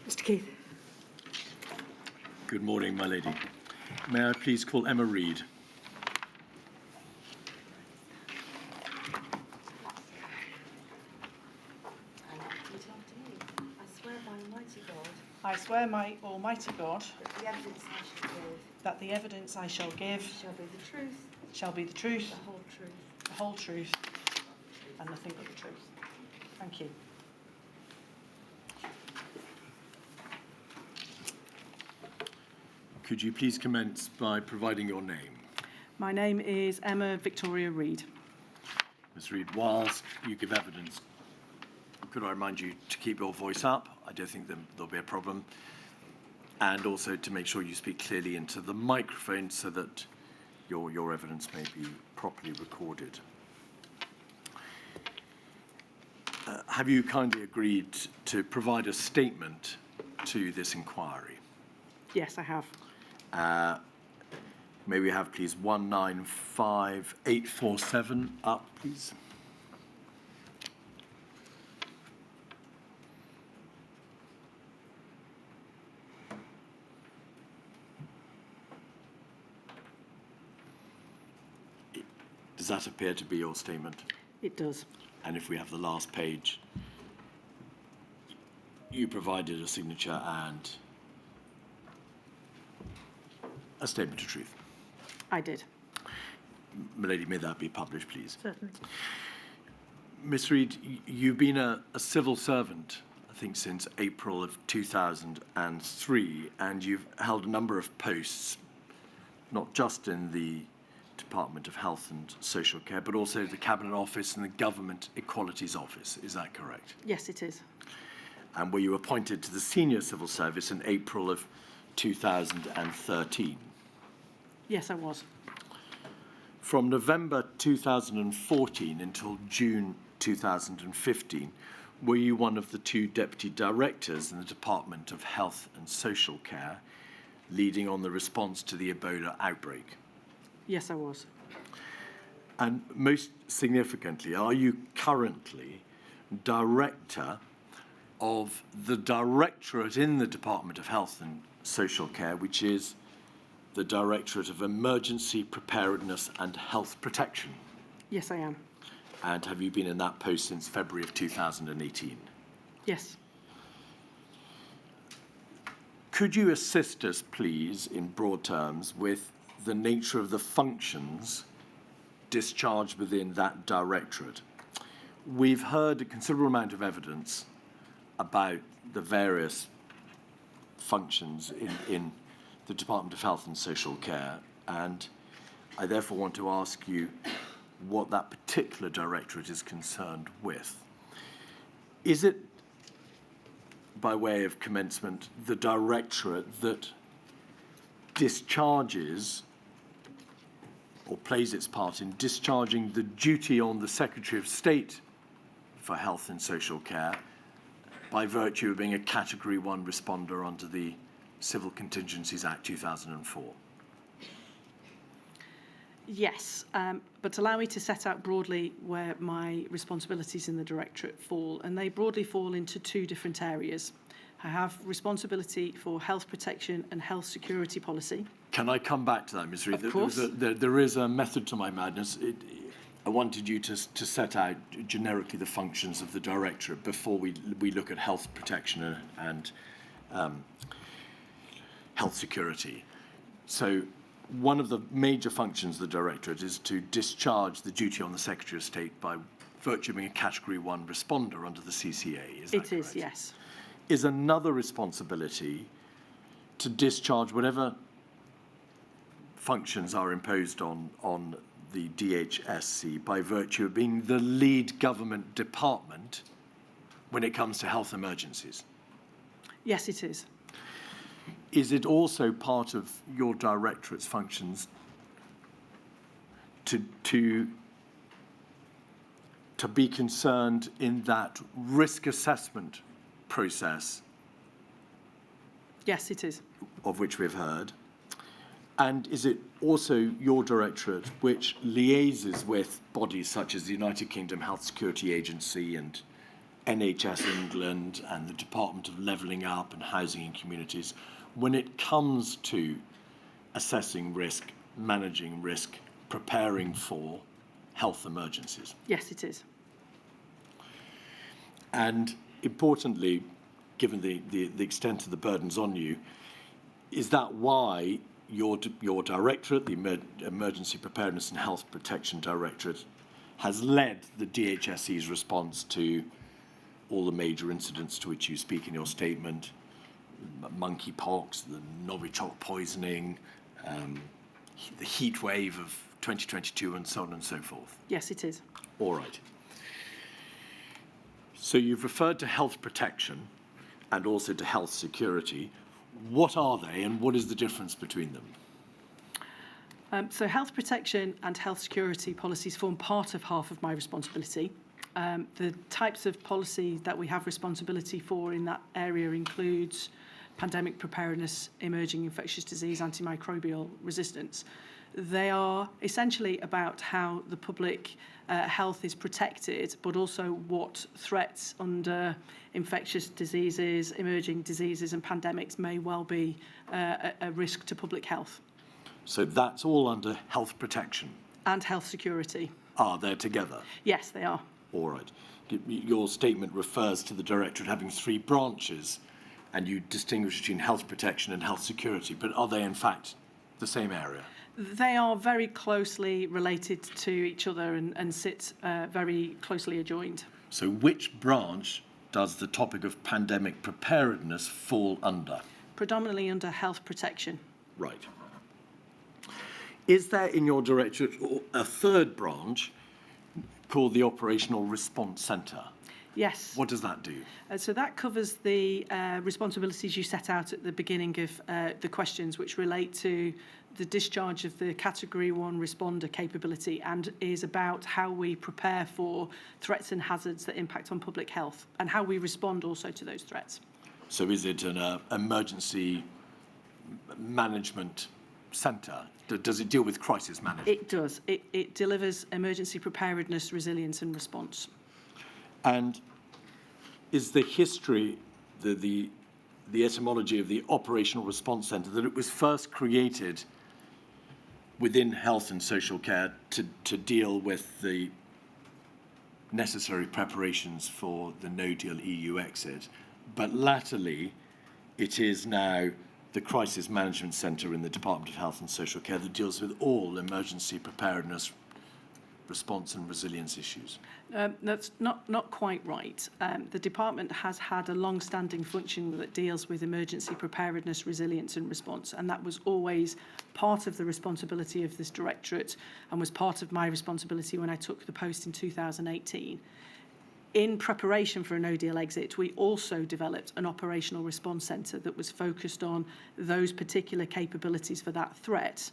Mr. Keith. Good morning, my lady. May I please call Emma Reid? I swear by Almighty God that the evidence I shall give shall be the truth, the whole truth, and nothing but the truth. Thank you. Could you please commence by providing your name? My name is Emma Victoria Reid. Ms. Reid, whilst you give evidence, could I remind you to keep your voice up? I don't think there'll be a problem. And also to make sure you speak clearly into the microphone so that your evidence may be properly recorded. Have you kindly agreed to provide a statement to this inquiry? Yes, I have. May we have, please, 195847 up, please. Does that appear to be your statement? It does. And if we have the last page, you provided a signature and a statement of truth. I did. Milady, may that be published, please? Certainly. Miss Reid, you've been a civil servant, I think, since April of 2003, and you've held a number of posts, not just in the Department of Health and Social Care, but also the Cabinet Office and the Government Equalities Office. Is that correct? Yes, it is. And were you appointed to the Senior Civil Service in April of 2013? Yes, I was. From November 2014 until June 2015, were you one of the two deputy directors in the Department of Health and Social Care, leading on the response to the Ebola outbreak? Yes, I was. And most significantly, are you currently director of the directorate in the Department of Health and Social Care, which is the Directorate of Emergency Preparedness and Health Protection? Yes, I am. And have you been in that post since February of 2018? Yes. Could you assist us, please, in broad terms, with the nature of the functions discharged within that directorate? We've heard a considerable amount of evidence about the various functions in the Department of Health and Social Care, and I therefore want to ask you what that particular directorate is concerned with. Is it, by way of commencement, the directorate that discharges or plays its part in discharging the duty on the Secretary of State for Health and Social Care by virtue of being a Category 1 responder under the Civil Contingencies Act 2004? Yes, but allow me to set out broadly where my responsibilities in the directorate fall, and they broadly fall into two different areas. I have responsibility for health protection and health security policy. Can I come back to that, Ms. Reid? Of course. There is a method to my madness. I wanted you to set out generically the functions of the directorate before we look at health protection and health security. So one of the major functions of the directorate is to discharge the duty on the Secretary of State by virtue of being a Category 1 responder under the CCA. Is that correct? It is, yes. Is another responsibility to discharge whatever functions are imposed on the DHSC by virtue of being the lead government department when it comes to health emergencies? Yes, it is. Is it also part of your directorate's functions to be concerned in that risk assessment process? Yes, it is. Of which we've heard, And is it also your directorate which liaises with bodies such as the United Kingdom Health Security Agency and NHS England and the Department of Levelling Up and Housing and Communities when it comes to assessing risk, managing risk, preparing for health emergencies? Yes, it is. And importantly, given the extent of the burdens on you, is that why your directorate, the Emergency Preparedness and Health Protection Directorate, has led the DHSE's response to all the major incidents to which you speak in your statement, monkeypox, the Novichok poisoning, the heat wave of 2022 and so on and so forth? Yes, it is. All right. So you've referred to health protection and also to health security. What are they and what is the difference between them? So health protection and health security policies form part of half of my responsibility. The types of policy that we have responsibility for in that area includes pandemic preparedness, emerging infectious disease, antimicrobial resistance. They are essentially about how the public health is protected, but also what threats under infectious diseases, emerging diseases and pandemics may well be a risk to public health. So that's all under health protection? And health security. Are they together? Yes, they are. All right. Your statement refers to the Directorate having three branches, and you distinguish between health protection and health security, but are they in fact the same area? They are very closely related to each other and sit very closely adjoined. So which branch does the topic of pandemic preparedness fall under? Predominantly under health protection. Right. Is there in your directorate a third branch called the Operational Response Centre? Yes. What does that do? So that covers the responsibilities you set out at the beginning of the questions, which relate to the discharge of the Category 1 responder capability and is about how we prepare for threats and hazards that impact on public health and how we respond also to those threats. So is it an emergency management centre? Does it deal with crisis management? It does. It delivers emergency preparedness, resilience and response. And is the history, the etymology of the Operational Response Centre, that it was first created within health and social care to deal with the necessary preparations for the no-deal EU exit, but latterly it is now the Crisis Management Centre in the Department of Health and Social Care that deals with all emergency preparedness, response and resilience issues? That's not quite right. The department has had a long-standing function that deals with emergency preparedness, resilience and response, and that was always part of the responsibility of this directorate and was part of my responsibility when I took the post in 2018. In preparation for a no-deal exit, we also developed an operational response centre that was focused on those particular capabilities for that threat.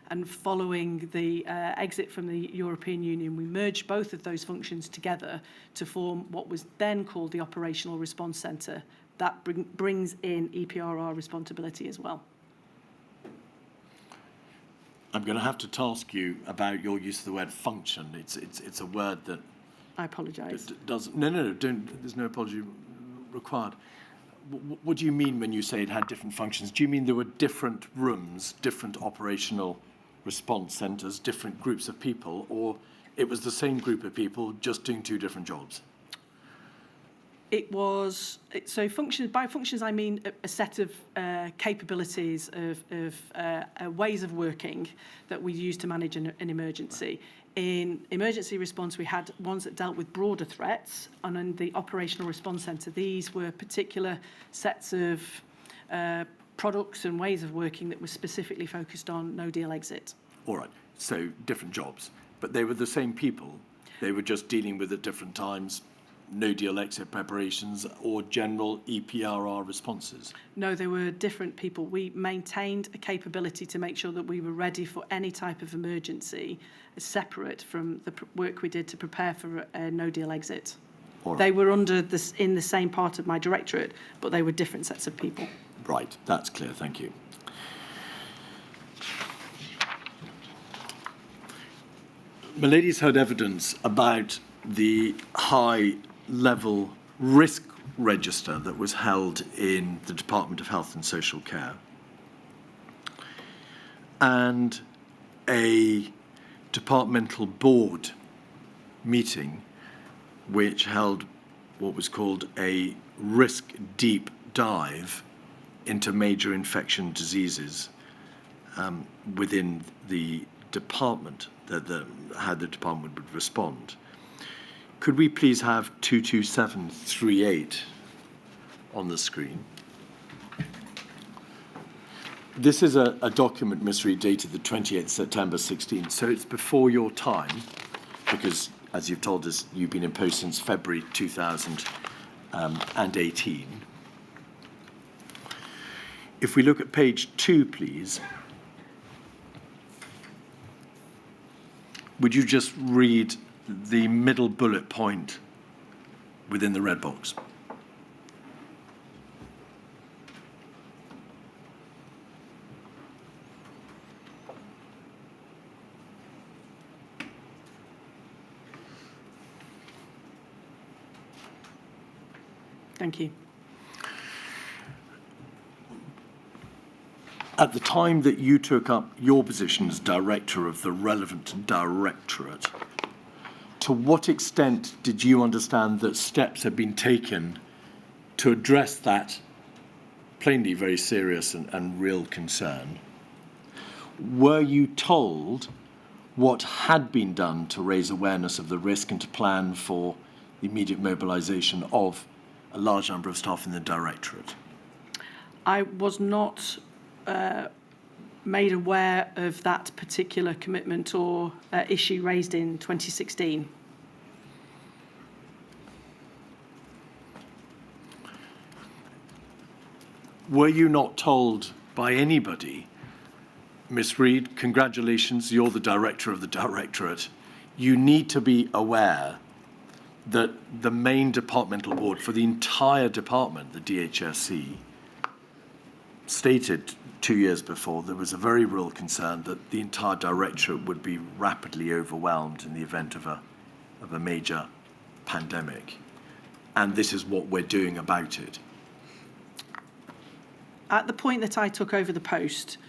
And following the exit from the European Union, we merged both of those functions together to form what was then called the Operational Response Centre. That brings in EPRR responsibility as well. I'm going to have to task you about your use of the word function. It's a word that I apologise. No, don't. There's no apology required. What do you mean when you say it had different functions? Do you mean there were different rooms, different operational response centres, different groups of people, or it was the same group of people just doing two different jobs? It was, so functions, by functions I mean a set of capabilities of ways of working that we use to manage an emergency. In emergency response, we had ones that dealt with broader threats, and in the operational response centre, these were particular sets of products and ways of working that were specifically focused on no-deal exit. All right, so different jobs, but they were the same people. They were just dealing with at different times no-deal exit preparations or general EPRR responses? No, they were different people. We maintained a capability to make sure that we were ready for any type of emergency, separate from the work we did to prepare for a no-deal exit. Right. They were under this in the same part of my directorate, but they were different sets of people. Right, that's clear, thank you. Milady's heard evidence about the high-level risk register that was held in the Department of Health and Social Care, and a departmental board meeting which held what was called a risk deep dive into major infection diseases within the department, how the department would respond. Could we please have 22738 on the screen? This is a document, Ms. Reid, dated the 28th September 16, so it's before your time, because, as you've told us, you've been in post since February 2018. If we look at page 2, please, would you just read the middle bullet point within the red box? Thank you. At the time that you took up your position as director of the relevant directorate, to what extent did you understand that steps had been taken to address that plainly very serious and real concern? Were you told what had been done to raise awareness of the risk and to plan for the immediate mobilisation of a large number of staff in the directorate? I was not made aware of that particular commitment or issue raised in 2016. Were you not told by anybody, Ms. Reid, congratulations, you're the director of the directorate. You need to be aware that the main departmental board for the entire department, the DHSC, stated 2 years before there was a very real concern that the entire directorate would be rapidly overwhelmed in the event of a major pandemic. And this is what we're doing about it. At the point that I took over the post,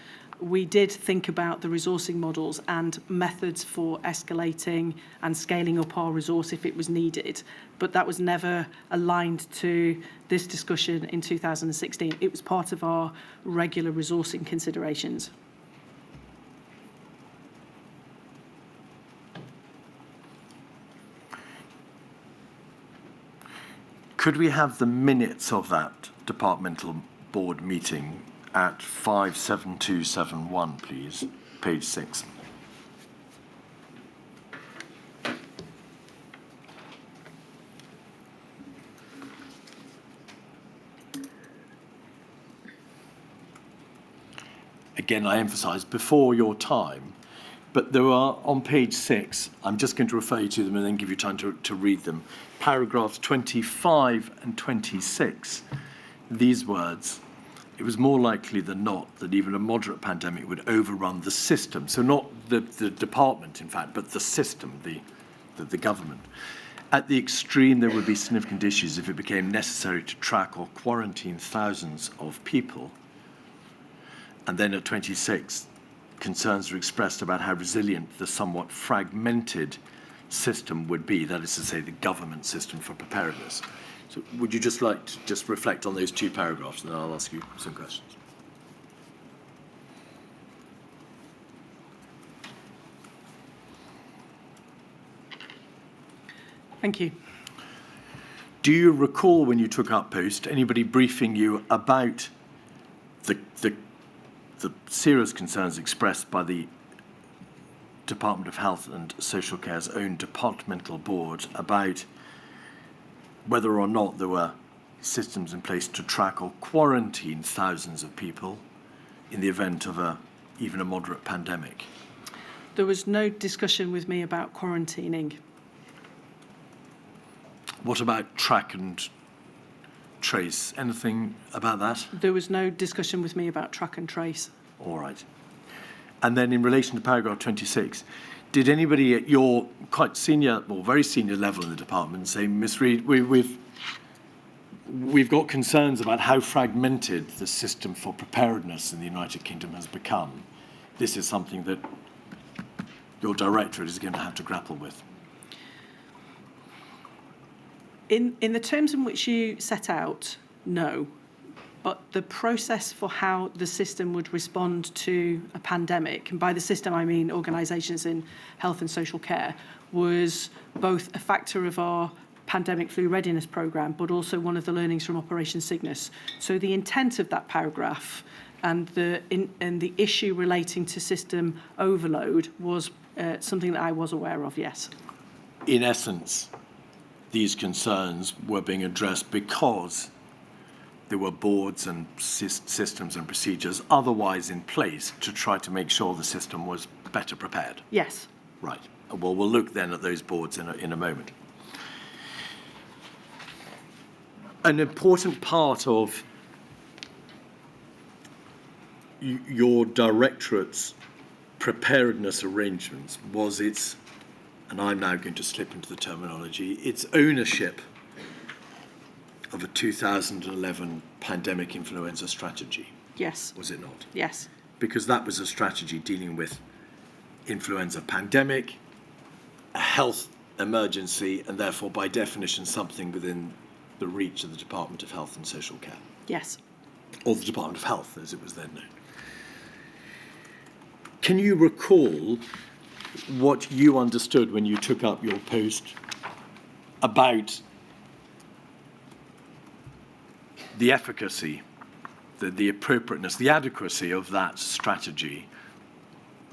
we did think about the resourcing models and methods for escalating and scaling up our resource if it was needed, but that was never aligned to this discussion in 2016. It was part of our regular resourcing considerations. Could we have the minutes of that departmental board meeting at 57271, please, page 6. Again, I emphasize, before your time, but there are, on page 6, I'm just going to refer you to them and then give you time to read them, paragraphs 25 and 26, these words: it was more likely than not that even a moderate pandemic would overrun the system. So not the department, in fact, but the system, the government. At the extreme, there would be significant issues if it became necessary to track or quarantine thousands of people. And then at 26, concerns are expressed about how resilient the somewhat fragmented system would be, that is to say, the government system for preparedness. So would you just like to just reflect on those two paragraphs, and then I'll ask you some questions. Thank you. Do you recall, when you took up post, anybody briefing you about the serious concerns expressed by the Department of Health and Social Care's own departmental board about whether or not there were systems in place to track or quarantine thousands of people in the event of even a moderate pandemic? There was no discussion with me about quarantining. What about track and trace? Anything about that? There was no discussion with me about track and trace. All right. And then in relation to paragraph 26, did anybody at your quite senior or very senior level in the department say, Miss Reid, we've got concerns about how fragmented the system for preparedness in the United Kingdom has become. This is something that your directorate is going to have to grapple with. In the terms in which you set out, no. But the process for how the system would respond to a pandemic, and by the system I mean organisations in health and social care, was both a factor of our pandemic flu readiness programme, but also one of the learnings from Operation Cygnus. So the intent of that paragraph and the issue relating to system overload was something that I was aware of, yes. In essence, these concerns were being addressed because there were boards and systems and procedures otherwise in place to try to make sure the system was better prepared. Yes. Right. Well, we'll look then at those boards in a moment. An important part of your directorate's preparedness arrangements was its, and I'm now going to slip into the terminology, its ownership of a 2011 pandemic influenza strategy. Yes. Was it not? Yes. Because that was a strategy dealing with influenza pandemic, a health emergency, and therefore by definition something within the reach of the Department of Health and Social Care. Yes. Or the Department of Health, as it was then known. Can you recall what you understood when you took up your post about the efficacy, the appropriateness, the adequacy of that strategy,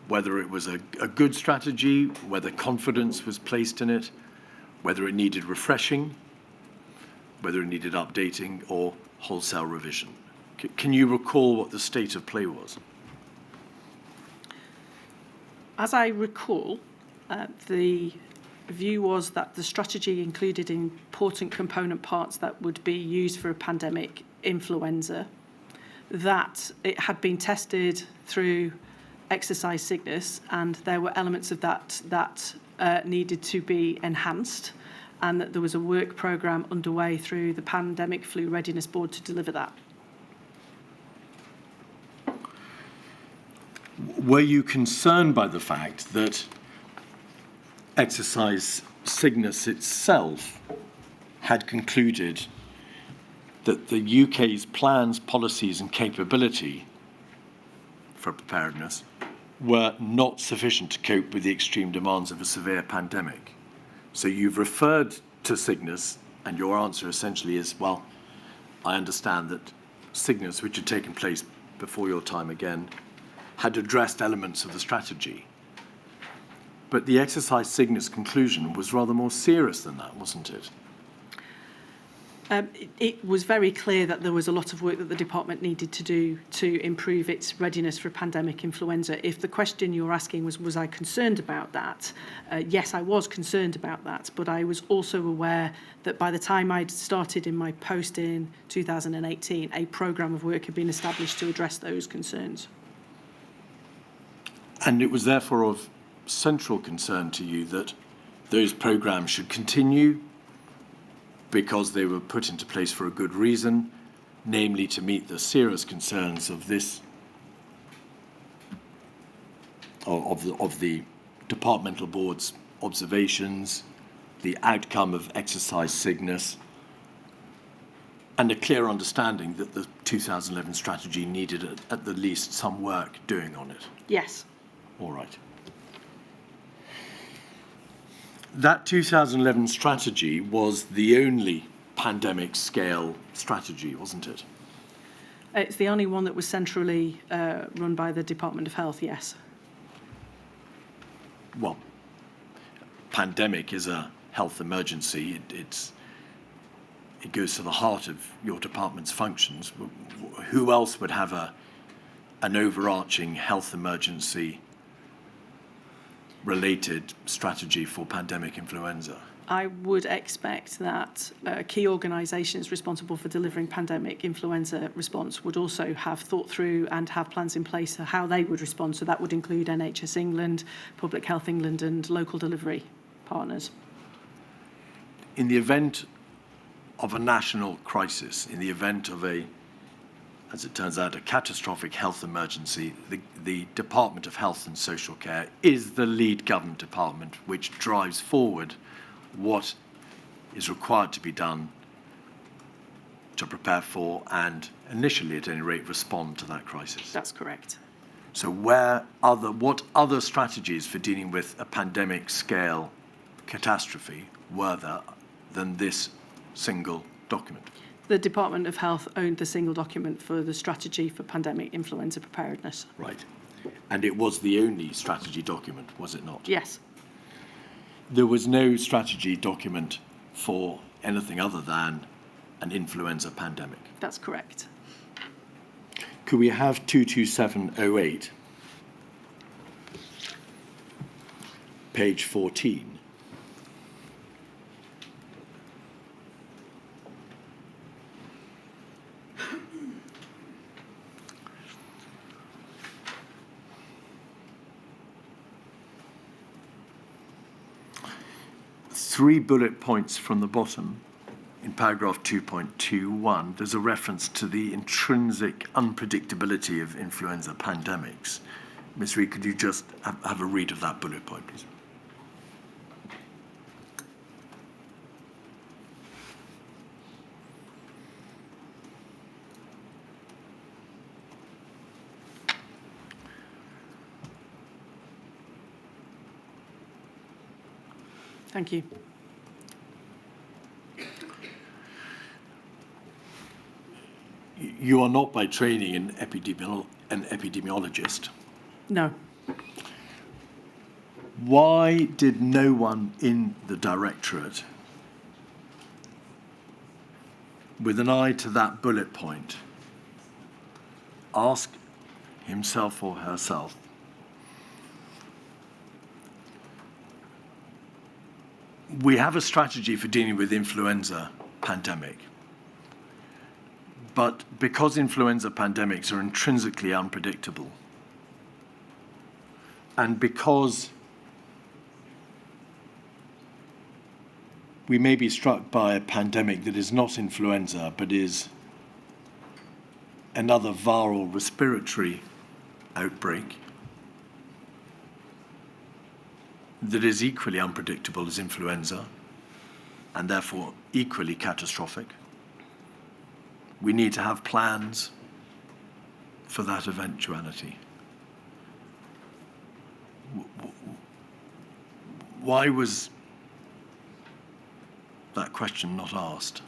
whether it was a good strategy, whether confidence was placed in it, whether it needed refreshing, whether it needed updating or wholesale revision? Can you recall what the state of play was? As I recall, the view was that the strategy included important component parts that would be used for a pandemic influenza, that it had been tested through exercise Cygnus, and there were elements of that needed to be enhanced, and that there was a work programme underway through the Pandemic Flu Readiness Board to deliver that. Were you concerned by the fact that exercise Cygnus itself had concluded that the UK's plans, policies and capability for preparedness were not sufficient to cope with the extreme demands of a severe pandemic? So you've referred to Cygnus, and your answer essentially is, well, I understand that Cygnus, which had taken place before your time again, had addressed elements of the strategy. But the exercise Cygnus conclusion was rather more serious than that, wasn't it? It was very clear that there was a lot of work that the department needed to do to improve its readiness for pandemic influenza. If the question you're asking was I concerned about that? Yes, I was concerned about that, but I was also aware that by the time I'd started in my post in 2018, a programme of work had been established to address those concerns. And it was therefore of central concern to you that those programmes should continue because they were put into place for a good reason, namely to meet the serious concerns of this, of the departmental board's observations, the outcome of exercise Cygnus, and a clear understanding that the 2011 strategy needed at the least some work doing on it. Yes. All right. That 2011 strategy was the only pandemic scale strategy, wasn't it? It's the only one that was centrally run by the Department of Health, yes. Well, pandemic is a health emergency. It goes to the heart of your department's functions. Who else would have an overarching health emergency related strategy for pandemic influenza? I would expect that key organisations responsible for delivering pandemic influenza response would also have thought through and have plans in place for how they would respond. So that would include NHS England, Public Health England and local delivery partners. In the event of a national crisis, in the event of a, as it turns out, a catastrophic health emergency, the Department of Health and Social Care is the lead government department which drives forward what is required to be done to prepare for and initially, at any rate, respond to that crisis. That's correct. So what other strategies for dealing with a pandemic scale catastrophe were there than this single document? The Department of Health owned the single document for the strategy for pandemic influenza preparedness. Right. And it was the only strategy document, was it not? Yes. There was no strategy document for anything other than an influenza pandemic. That's correct. Could we have 22708, page 14? Three bullet points from the bottom in paragraph 2.21, there's a reference to the intrinsic unpredictability of influenza pandemics. Ms. Reid, could you just have a read of that bullet point, please? Thank you. You are not by training an epidemiologist. No. Why did no one in the directorate, with an eye to that bullet point, ask himself or herself, we have a strategy for dealing with influenza pandemic, but because influenza pandemics are intrinsically unpredictable, and because we may be struck by a pandemic that is not influenza, but is another viral respiratory outbreak that is equally unpredictable as influenza, and therefore equally catastrophic. We need to have plans for that eventuality. Why was that question not asked?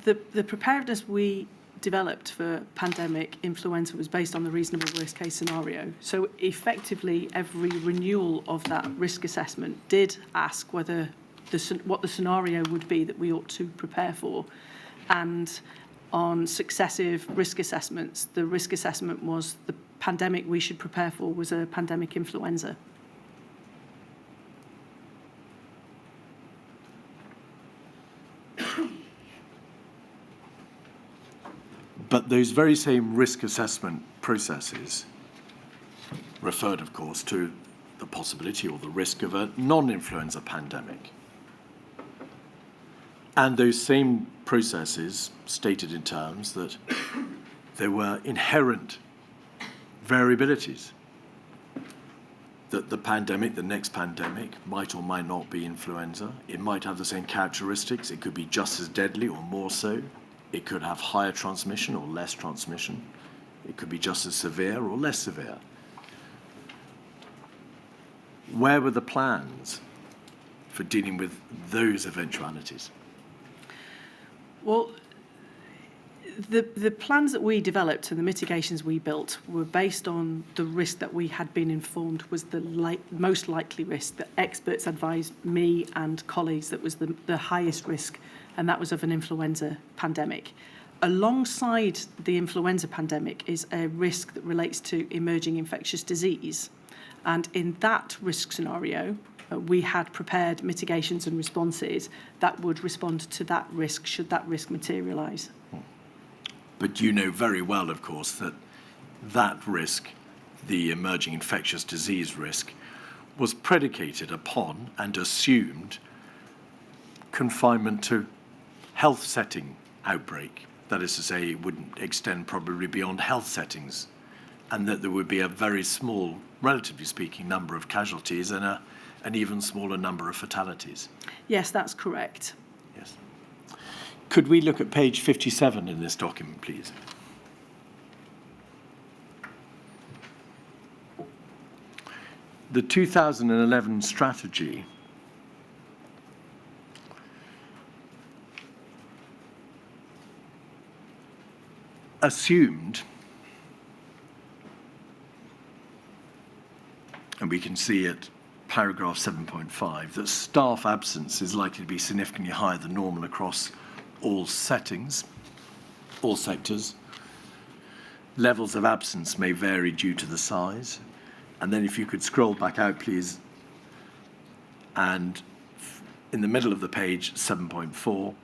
The preparedness we developed for pandemic influenza was based on the reasonable worst case scenario. So effectively, every renewal of that risk assessment did ask whether what the scenario would be that we ought to prepare for. And on successive risk assessments, the risk assessment was the pandemic we should prepare for was a pandemic influenza. But those very same risk assessment processes referred, of course, to the possibility or the risk of a non-influenza pandemic. And those same processes stated in terms that there were inherent variabilities, that the pandemic, the next pandemic, might or might not be influenza. It might have the same characteristics. It could be just as deadly or more so. It could have higher transmission or less transmission. It could be just as severe or less severe. Where were the plans for dealing with those eventualities? Well, the plans that we developed and the mitigations we built were based on the risk that we had been informed was the most likely risk that experts advised me and colleagues that was the highest risk, and that was of an influenza pandemic. Alongside the influenza pandemic is a risk that relates to emerging infectious disease. And in that risk scenario, we had prepared mitigations and responses that would respond to that risk should that risk materialise. But you know very well, of course, that that risk, the emerging infectious disease risk, was predicated upon and assumed confinement to health setting outbreak. That is to say, it wouldn't extend probably beyond health settings, and that there would be a very small, relatively speaking, number of casualties and an even smaller number of fatalities. Yes, that's correct. Yes. Could we look at page 57 in this document, please? The 2011 strategy assumed, and we can see at paragraph 7.5, that staff absence is likely to be significantly higher than normal across all settings, all sectors. Levels of absence may vary due to the size. And then if you could scroll back out, please, and in the middle of the page, 7.4,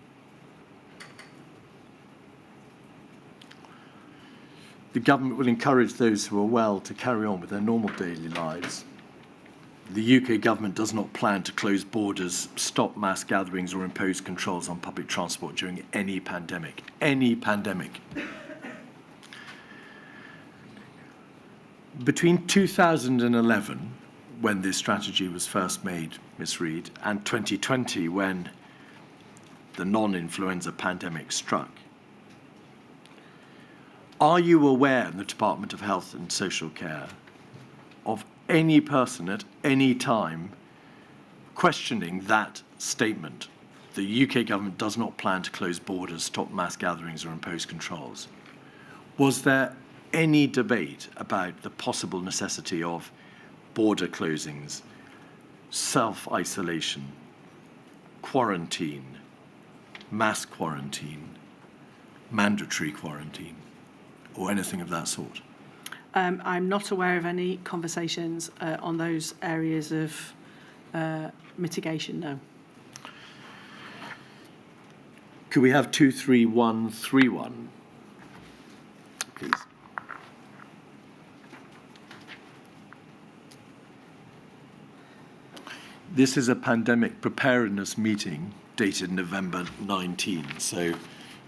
the government will encourage those who are well to carry on with their normal daily lives. The UK government does not plan to close borders, stop mass gatherings, or impose controls on public transport during any pandemic. Any pandemic. Between 2011, when this strategy was first made, Ms. Reid, and 2020, when the non-influenza pandemic struck, are you aware in the Department of Health and Social Care of any person at any time questioning that statement? The UK government does not plan to close borders, stop mass gatherings, or impose controls. Was there any debate about the possible necessity of border closings, self-isolation, quarantine, mass quarantine, mandatory quarantine, or anything of that sort? I'm not aware of any conversations on those areas of mitigation, no. Could we have 23131, please? This is a pandemic preparedness meeting dated November 19, so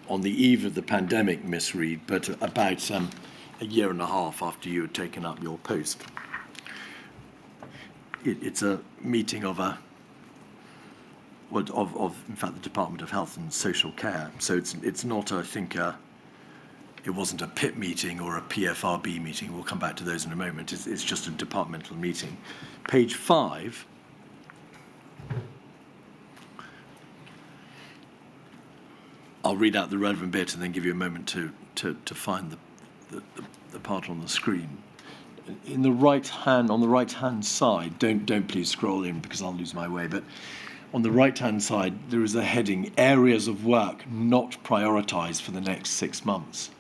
on the eve of the pandemic, Ms. Reid, but about a year and a half after you had taken up your post. It's a meeting of in fact, the Department of Health and Social Care. So it's not, I think, it wasn't a PIP meeting or a PFRB meeting. We'll come back to those in a moment. It's just a departmental meeting. Page 5. I'll read out the relevant bit and then give you a moment to find the part on the screen. On the right hand side, don't please scroll in because I'll lose my way, but on the right hand side there is a heading, areas of work not prioritised for the next 6 months.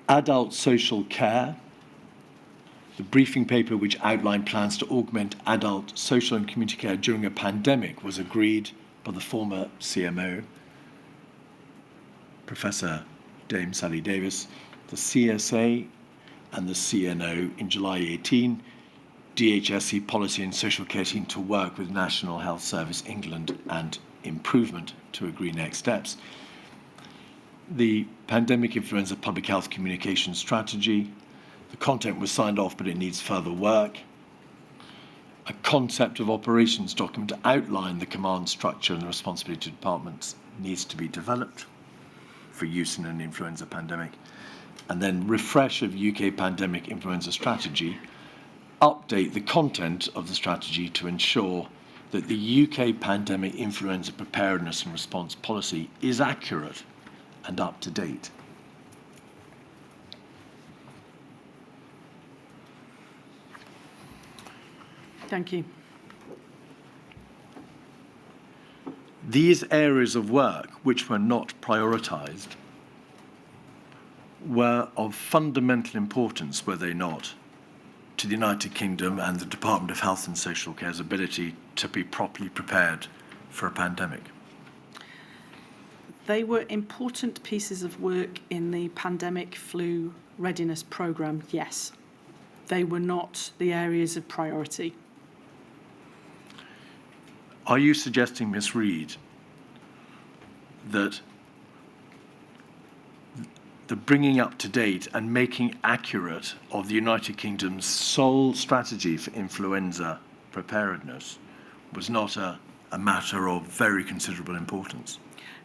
Adult social care, the briefing paper which outlined plans to augment adult social and community care during a pandemic was agreed by the former CMO, Professor Dame Sally Davis, the CSA and the CNO in July 18, DHSC Policy and Social Care Team to work with National Health Service England and Improvement to agree next steps. The Pandemic Influenza Public Health Communication Strategy, the content was signed off but it needs further work. A concept of operations document to outline the command structure and the responsibility of departments needs to be developed for use in an influenza pandemic. And then refresh of UK pandemic influenza strategy, update the content of the strategy to ensure that the UK pandemic influenza preparedness and response policy is accurate and up to date. Thank you. These areas of work, which were not prioritised, were of fundamental importance, were they not, to the United Kingdom and the Department of Health and Social Care's ability to be properly prepared for a pandemic? They were important pieces of work in the pandemic flu readiness programme, yes. They were not the areas of priority. Are you suggesting, Ms. Reid, that the bringing up to date and making accurate of the United Kingdom's sole strategy for influenza preparedness was not a matter of very considerable importance?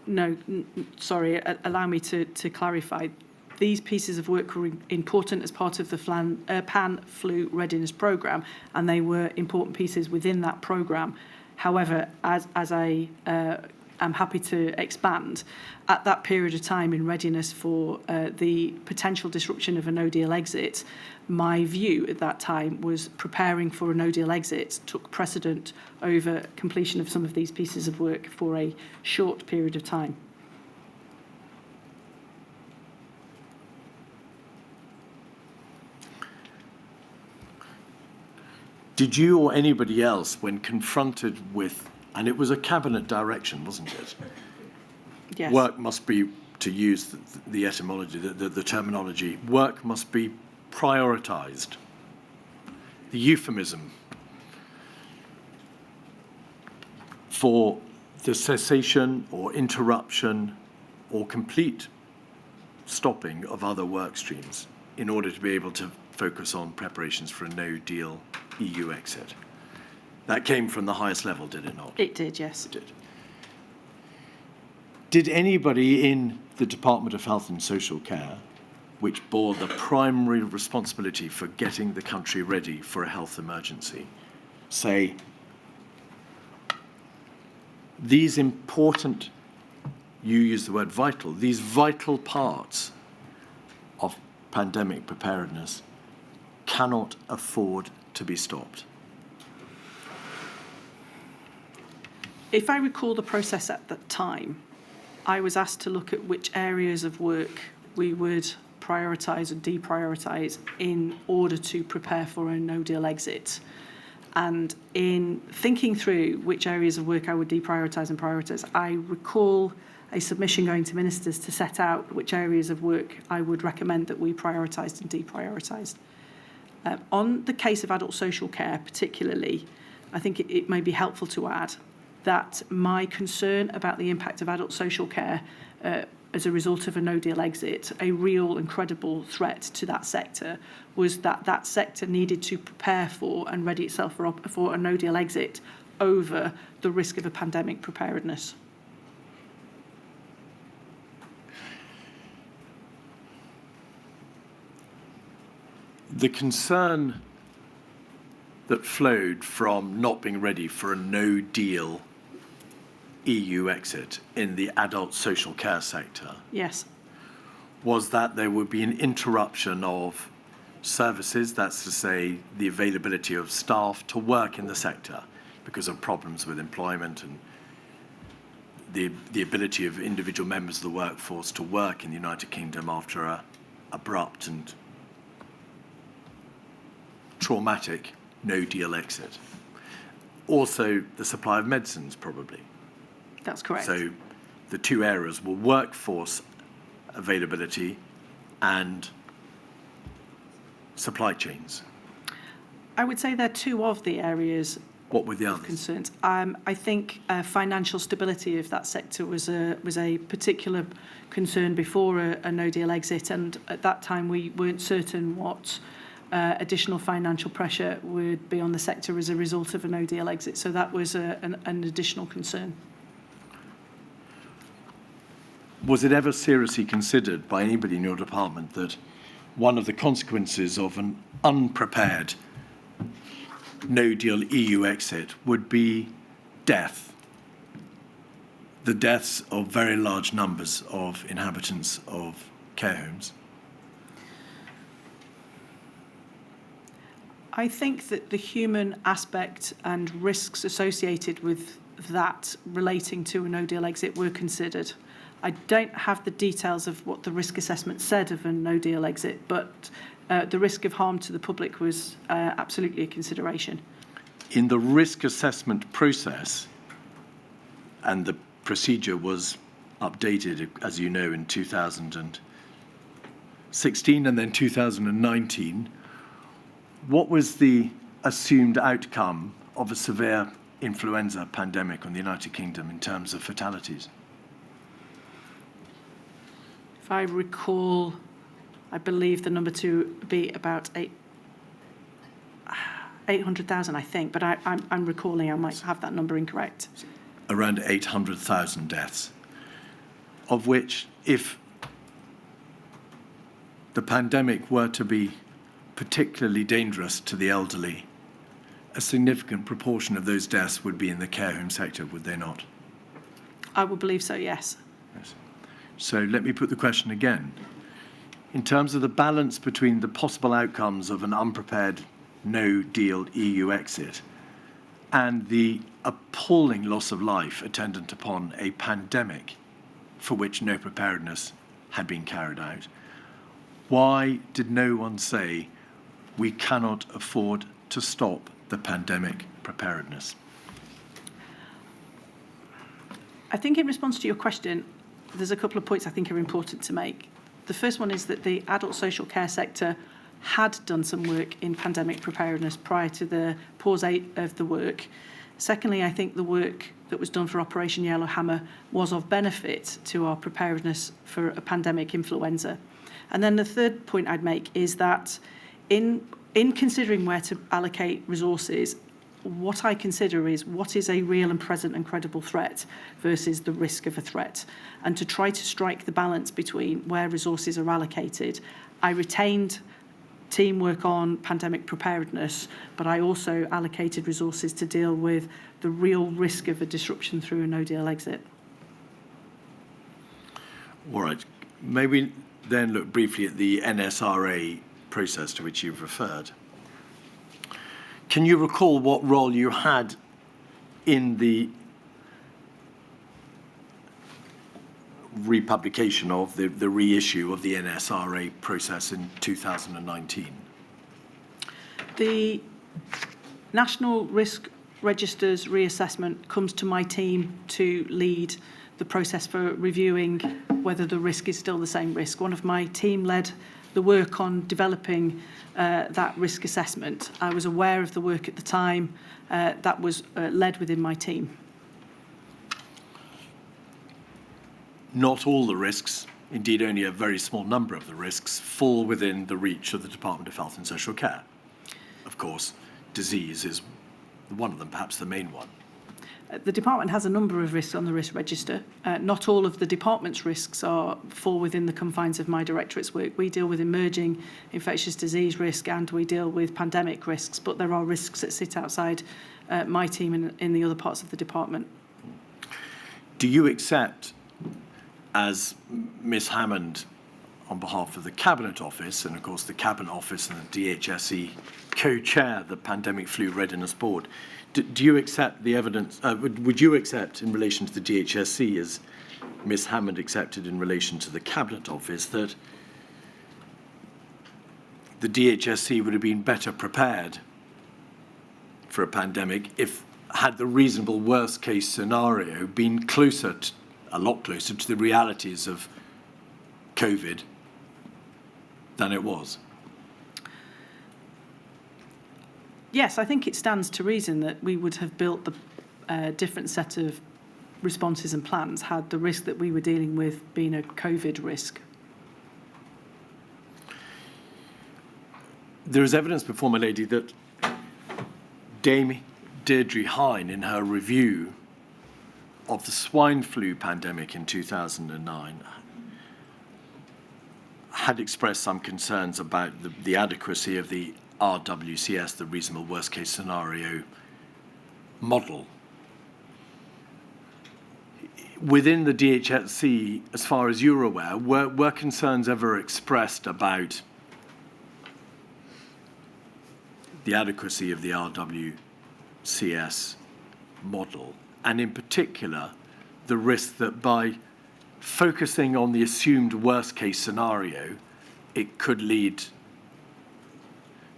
No, sorry, allow me to clarify. These pieces of work were important as part of the pan-flu readiness programme, and they were important pieces within that programme. However, as I am happy to expand, at that period of time in readiness for the potential disruption of a no-deal exit, my view at that time was preparing for a no-deal exit took precedent over completion of some of these pieces of work for a short period of time. Did you or anybody else, when confronted with, and it was a cabinet direction, wasn't it? Yes. Work must be, to use the etymology, the terminology, work must be prioritised. The euphemism for the cessation or interruption or complete stopping of other work streams in order to be able to focus on preparations for a no-deal EU exit. That came from the highest level, did it not? It did, yes. It did. Did anybody in the Department of Health and Social Care, which bore the primary responsibility for getting the country ready for a health emergency, say, these important, you use the word vital, these vital parts of pandemic preparedness cannot afford to be stopped? If I recall the process at that time, I was asked to look at which areas of work we would prioritise and deprioritise in order to prepare for a no-deal exit. And in thinking through which areas of work I would deprioritise and prioritise, I recall a submission going to ministers to set out which areas of work I would recommend that we prioritised and deprioritised. On the case of adult social care particularly, I think it may be helpful to add that my concern about the impact of adult social care as a result of a no-deal exit, a real and credible threat to that sector, was that that sector needed to prepare for and ready itself for a no-deal exit over the risk of a pandemic preparedness. The concern that flowed from not being ready for a no-deal EU exit in the adult social care sector, Yes. was that there would be an interruption of services, that's to say the availability of staff to work in the sector because of problems with employment and the ability of individual members of the workforce to work in the United Kingdom after a abrupt and traumatic no-deal exit. Also, the supply of medicines, probably. That's correct. So the two areas were workforce availability and supply chains. I would say they're two of the areas What were the of others? concerns. I think financial stability of that sector was a particular concern before a no-deal exit, and at that time we weren't certain what additional financial pressure would be on the sector as a result of a no-deal exit. So that was an additional concern. Was it ever seriously considered by anybody in your department that one of the consequences of an unprepared no-deal EU exit would be death? The deaths of very large numbers of inhabitants of care homes? I think that the human aspect and risks associated with that relating to a no-deal exit were considered. I don't have the details of what the risk assessment said of a no-deal exit, but the risk of harm to the public was absolutely a consideration. In the risk assessment process, and the procedure was updated, as you know, in 2016 and then 2019, what was the assumed outcome of a severe influenza pandemic on the United Kingdom in terms of fatalities? If I recall, I believe the number to be about 800,000, I think, but I'm recalling I might have that number incorrect. Around 800,000 deaths, of which, if the pandemic were to be particularly dangerous to the elderly, a significant proportion of those deaths would be in the care home sector, would they not? I would believe so, yes. Yes. So let me put the question again. In terms of the balance between the possible outcomes of an unprepared no-deal EU exit and the appalling loss of life attendant upon a pandemic for which no preparedness had been carried out, why did no one say we cannot afford to stop the pandemic preparedness? I think in response to your question, there's a couple of points I think are important to make. The first one is that the adult social care sector had done some work in pandemic preparedness prior to the pause of the work. Secondly, I think the work that was done for Operation Yellowhammer was of benefit to our preparedness for a pandemic influenza. And then the third point I'd make is that in considering where to allocate resources, what I consider is what is a real and present and credible threat versus the risk of a threat, and to try to strike the balance between where resources are allocated. I retained teamwork on pandemic preparedness, but I also allocated resources to deal with the real risk of a disruption through a no-deal exit. All right. May we then look briefly at the NSRA process to which you've referred. Can you recall what role you had in the republication of the reissue of the NSRA process in 2019? The National Risk Register's reassessment comes to my team to lead the process for reviewing whether the risk is still the same risk. One of my team led the work on developing that risk assessment. I was aware of the work at the time that was led within my team. Not all the risks, indeed only a very small number of the risks, fall within the reach of the Department of Health and Social Care. Of course, disease is one of them, perhaps the main one. The department has a number of risks on the risk register. Not all of the department's risks fall within the confines of my directorate's work. We deal with emerging infectious disease risk and we deal with pandemic risks, but there are risks that sit outside my team in the other parts of the department. Do you accept, as Ms Hammond, on behalf of the Cabinet Office, and of course the Cabinet Office and the DHSE co-chair the Pandemic Flu Readiness Board, do you accept the evidence, would you accept in relation to the DHSE, as Ms Hammond accepted in relation to the Cabinet Office, that the DHSE would have been better prepared for a pandemic if had the reasonable worst case scenario been closer, a lot closer to the realities of COVID than it was? Yes, I think it stands to reason that we would have built the different set of responses and plans had the risk that we were dealing with been a COVID risk. There is evidence before my lady that Dame Deirdre Hine, in her review of the swine flu pandemic in 2009, had expressed some concerns about the adequacy of the RWCS, the reasonable worst case scenario model. Within the DHSC, as far as you're aware, were concerns ever expressed about the adequacy of the RWCS model, and in particular, the risk that by focusing on the assumed worst-case scenario, it could lead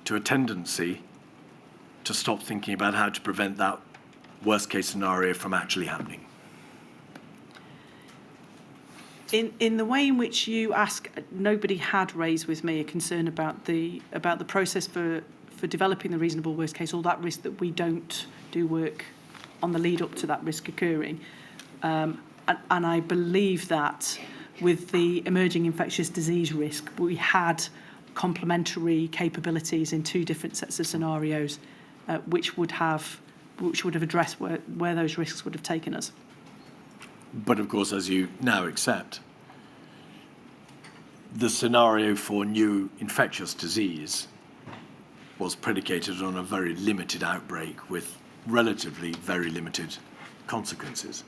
to a tendency to stop thinking about how to prevent that worst-case scenario from actually happening. In the way in which you ask, nobody had raised with me a concern about the process for developing the reasonable worst case, or that risk that we don't do work on the lead up to that risk occurring. And I believe that with the emerging infectious disease risk, we had complementary capabilities in two different sets of scenarios, which would have addressed where those risks would have taken us. But of course, as you now accept, the scenario for new infectious disease was predicated on a very limited outbreak with relatively very limited consequences.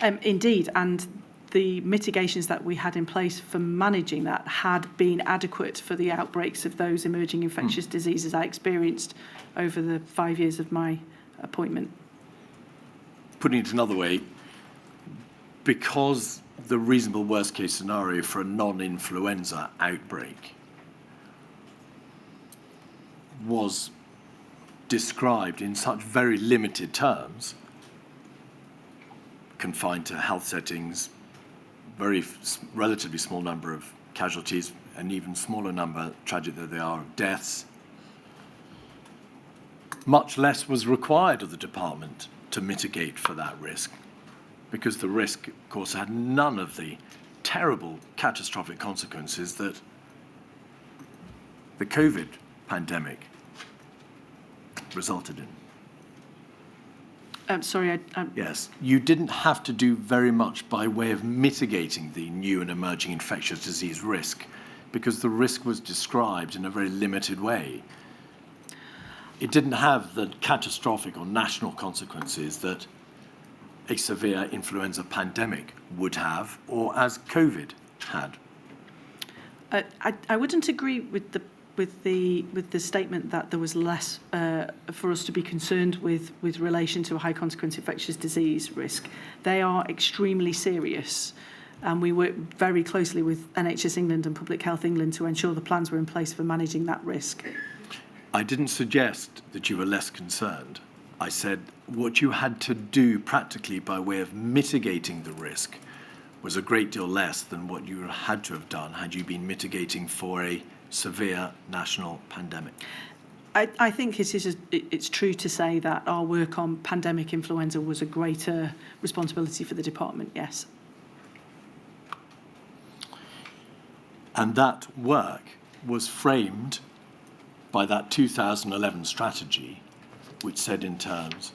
Indeed, and the mitigations that we had in place for managing that had been adequate for the outbreaks of those emerging infectious diseases I experienced over the 5 years of my appointment. Putting it another way, because the reasonable worst-case scenario for a non-influenza outbreak was described in such very limited terms, confined to health settings, relatively small number of casualties, an even smaller number, tragic though they are, of deaths, much less was required of the department to mitigate for that risk, because the risk, of course, had none of the terrible catastrophic consequences that the COVID pandemic resulted in. Sorry, Yes, you didn't have to do very much by way of mitigating the new and emerging infectious disease risk, because the risk was described in a very limited way. It didn't have the catastrophic or national consequences that a severe influenza pandemic would have, or as COVID had. I wouldn't agree with the statement that there was less for us to be concerned with relation to a high consequence infectious disease risk. They are extremely serious, and we work very closely with NHS England and Public Health England to ensure the plans were in place for managing that risk. I didn't suggest that you were less concerned. I said what you had to do practically by way of mitigating the risk was a great deal less than what you had to have done had you been mitigating for a severe national pandemic. I think it's true to say that our work on pandemic influenza was a greater responsibility for the department, yes. And that work was framed by that 2011 strategy, which said in terms,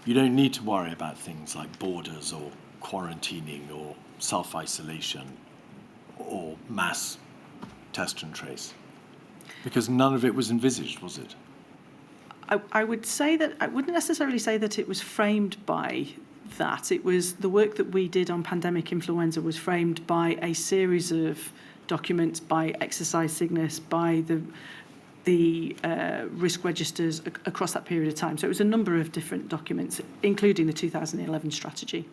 you don't need to worry about things like borders or quarantining or self-isolation or mass test and trace, because none of it was envisaged, was it? I would say that, I wouldn't necessarily say that it was framed by that. It was the work that we did on pandemic influenza was framed by a series of documents, by exercise sickness, by the risk registers across that period of time. So it was a number of different documents, including the 2011 strategy.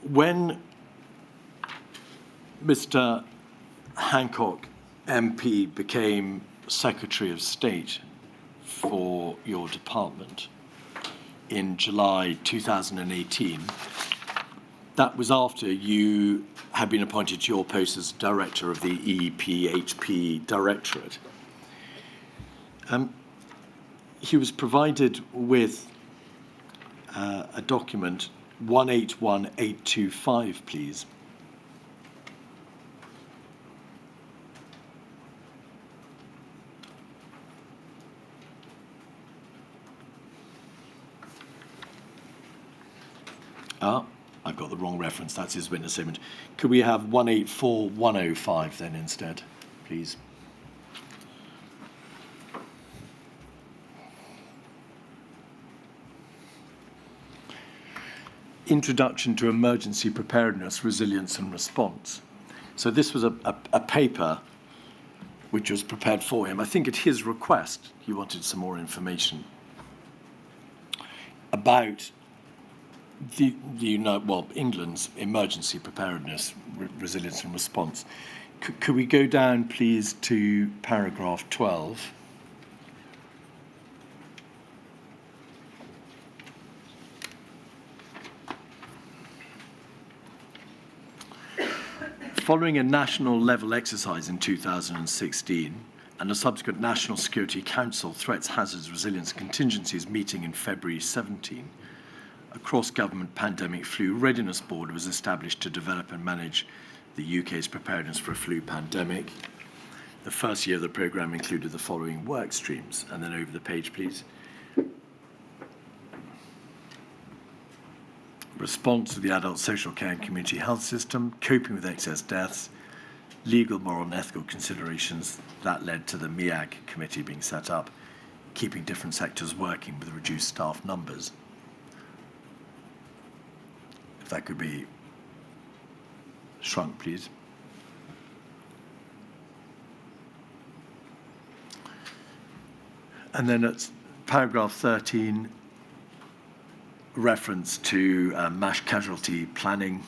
When Mr. Hancock MP became Secretary of State for your department in July 2018, that was after you had been appointed to your post as Director of the EPHP Directorate. He was provided with a document 181825, please. I've got the wrong reference. That's his witness statement. Could we have 184105 then instead, please? Introduction to Emergency Preparedness, Resilience and Response. So this was a paper which was prepared for him. I think at his request, he wanted some more information about England's emergency preparedness, resilience and response. Could we go down, please, to paragraph 12? Following a national level exercise in 2016 and a subsequent National Security Council Threats, Hazards, Resilience and Contingencies meeting in February 17, a cross-government pandemic flu readiness board was established to develop and manage the UK's preparedness for a flu pandemic. The first year of the programme included the following work streams, and then over the page, please. Response to the adult social care and community health system, coping with excess deaths, legal, moral and ethical considerations that led to the MEAG committee being set up, keeping different sectors working with reduced staff numbers. If that could be shrunk, please. And then at paragraph 13, reference to mass casualty planning.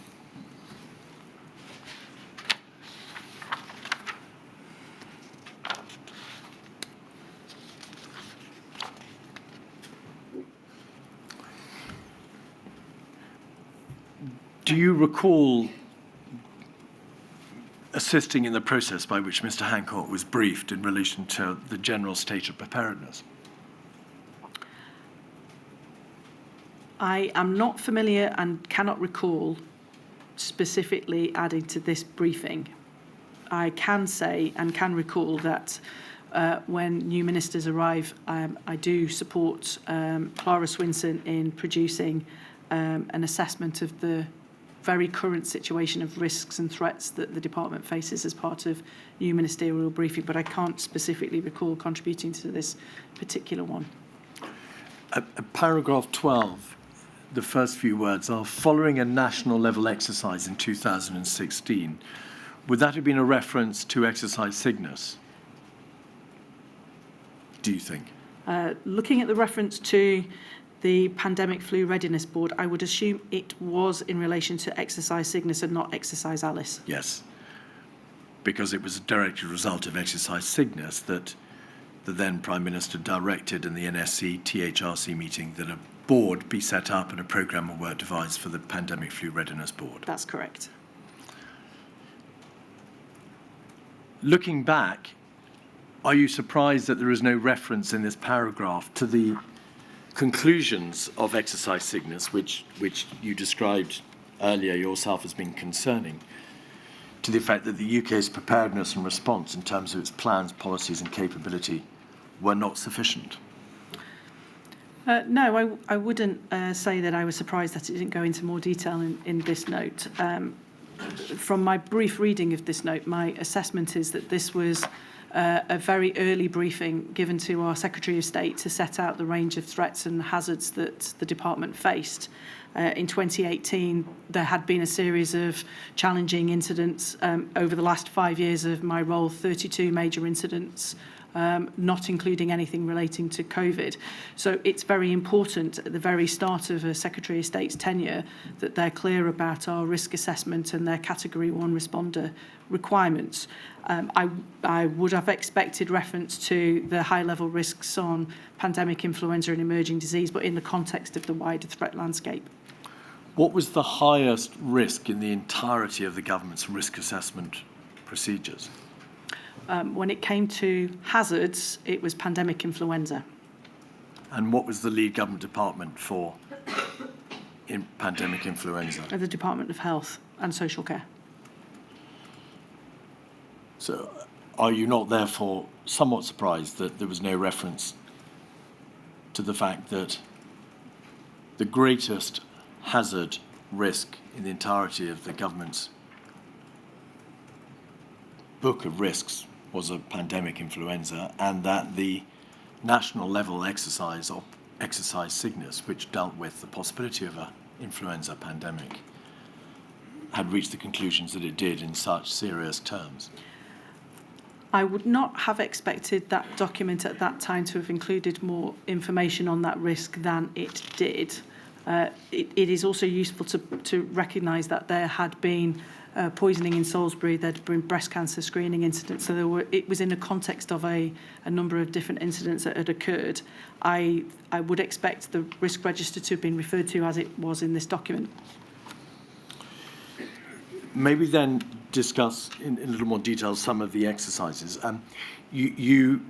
Do you recall assisting in the process by which Mr. Hancock was briefed in relation to the general state of preparedness? I am not familiar and cannot recall specifically adding to this briefing. I can say and can recall that when new ministers arrive, I do support Clara Swinson in producing an assessment of the very current situation of risks and threats that the department faces as part of new ministerial briefing, but I can't specifically recall contributing to this particular one. Paragraph 12, the first few words are, following a national level exercise in 2016. Would that have been a reference to exercise Cygnus, do you think? Looking at the reference to the Pandemic Flu Readiness Board, I would assume it was in relation to exercise Cygnus and not exercise Alice. Yes, because it was a direct result of exercise Cygnus that the then Prime Minister directed in the NSC THRC meeting that a board be set up and a programme of work devised for the Pandemic Flu Readiness Board. That's correct. Looking back, are you surprised that there is no reference in this paragraph to the conclusions of exercise Cygnus, which you described earlier yourself as being concerning, to the effect that the UK's preparedness and response in terms of its plans, policies and capability were not sufficient? No, I wouldn't say that I was surprised that it didn't go into more detail in this note. From my brief reading of this note, my assessment is that this was a very early briefing given to our Secretary of State to set out the range of threats and hazards that the department faced. In 2018, there had been a series of challenging incidents. Over the last 5 years of my role, 32 major incidents, not including anything relating to COVID. So it's very important at the very start of a Secretary of State's tenure that they're clear about our risk assessment and their Category 1 responder requirements. I would have expected reference to the high-level risks on pandemic influenza and emerging disease, but in the context of the wider threat landscape. What was the highest risk in the entirety of the government's risk assessment procedures? When it came to hazards, it was pandemic influenza. And what was the lead government department for in pandemic influenza? The Department of Health and Social Care. So are you not therefore somewhat surprised that there was no reference to the fact that the greatest hazard risk in the entirety of the government's book of risks was a pandemic influenza, and that the national level exercise Cygnus, which dealt with the possibility of an influenza pandemic, had reached the conclusions that it did in such serious terms? I would not have expected that document at that time to have included more information on that risk than it did. It is also useful to recognise that there had been poisoning in Salisbury, there had been breast cancer screening incidents, so it was in the context of a number of different incidents that had occurred. I would expect the risk register to have been referred to as it was in this document. Maybe then discuss in a little more detail some of the exercises. You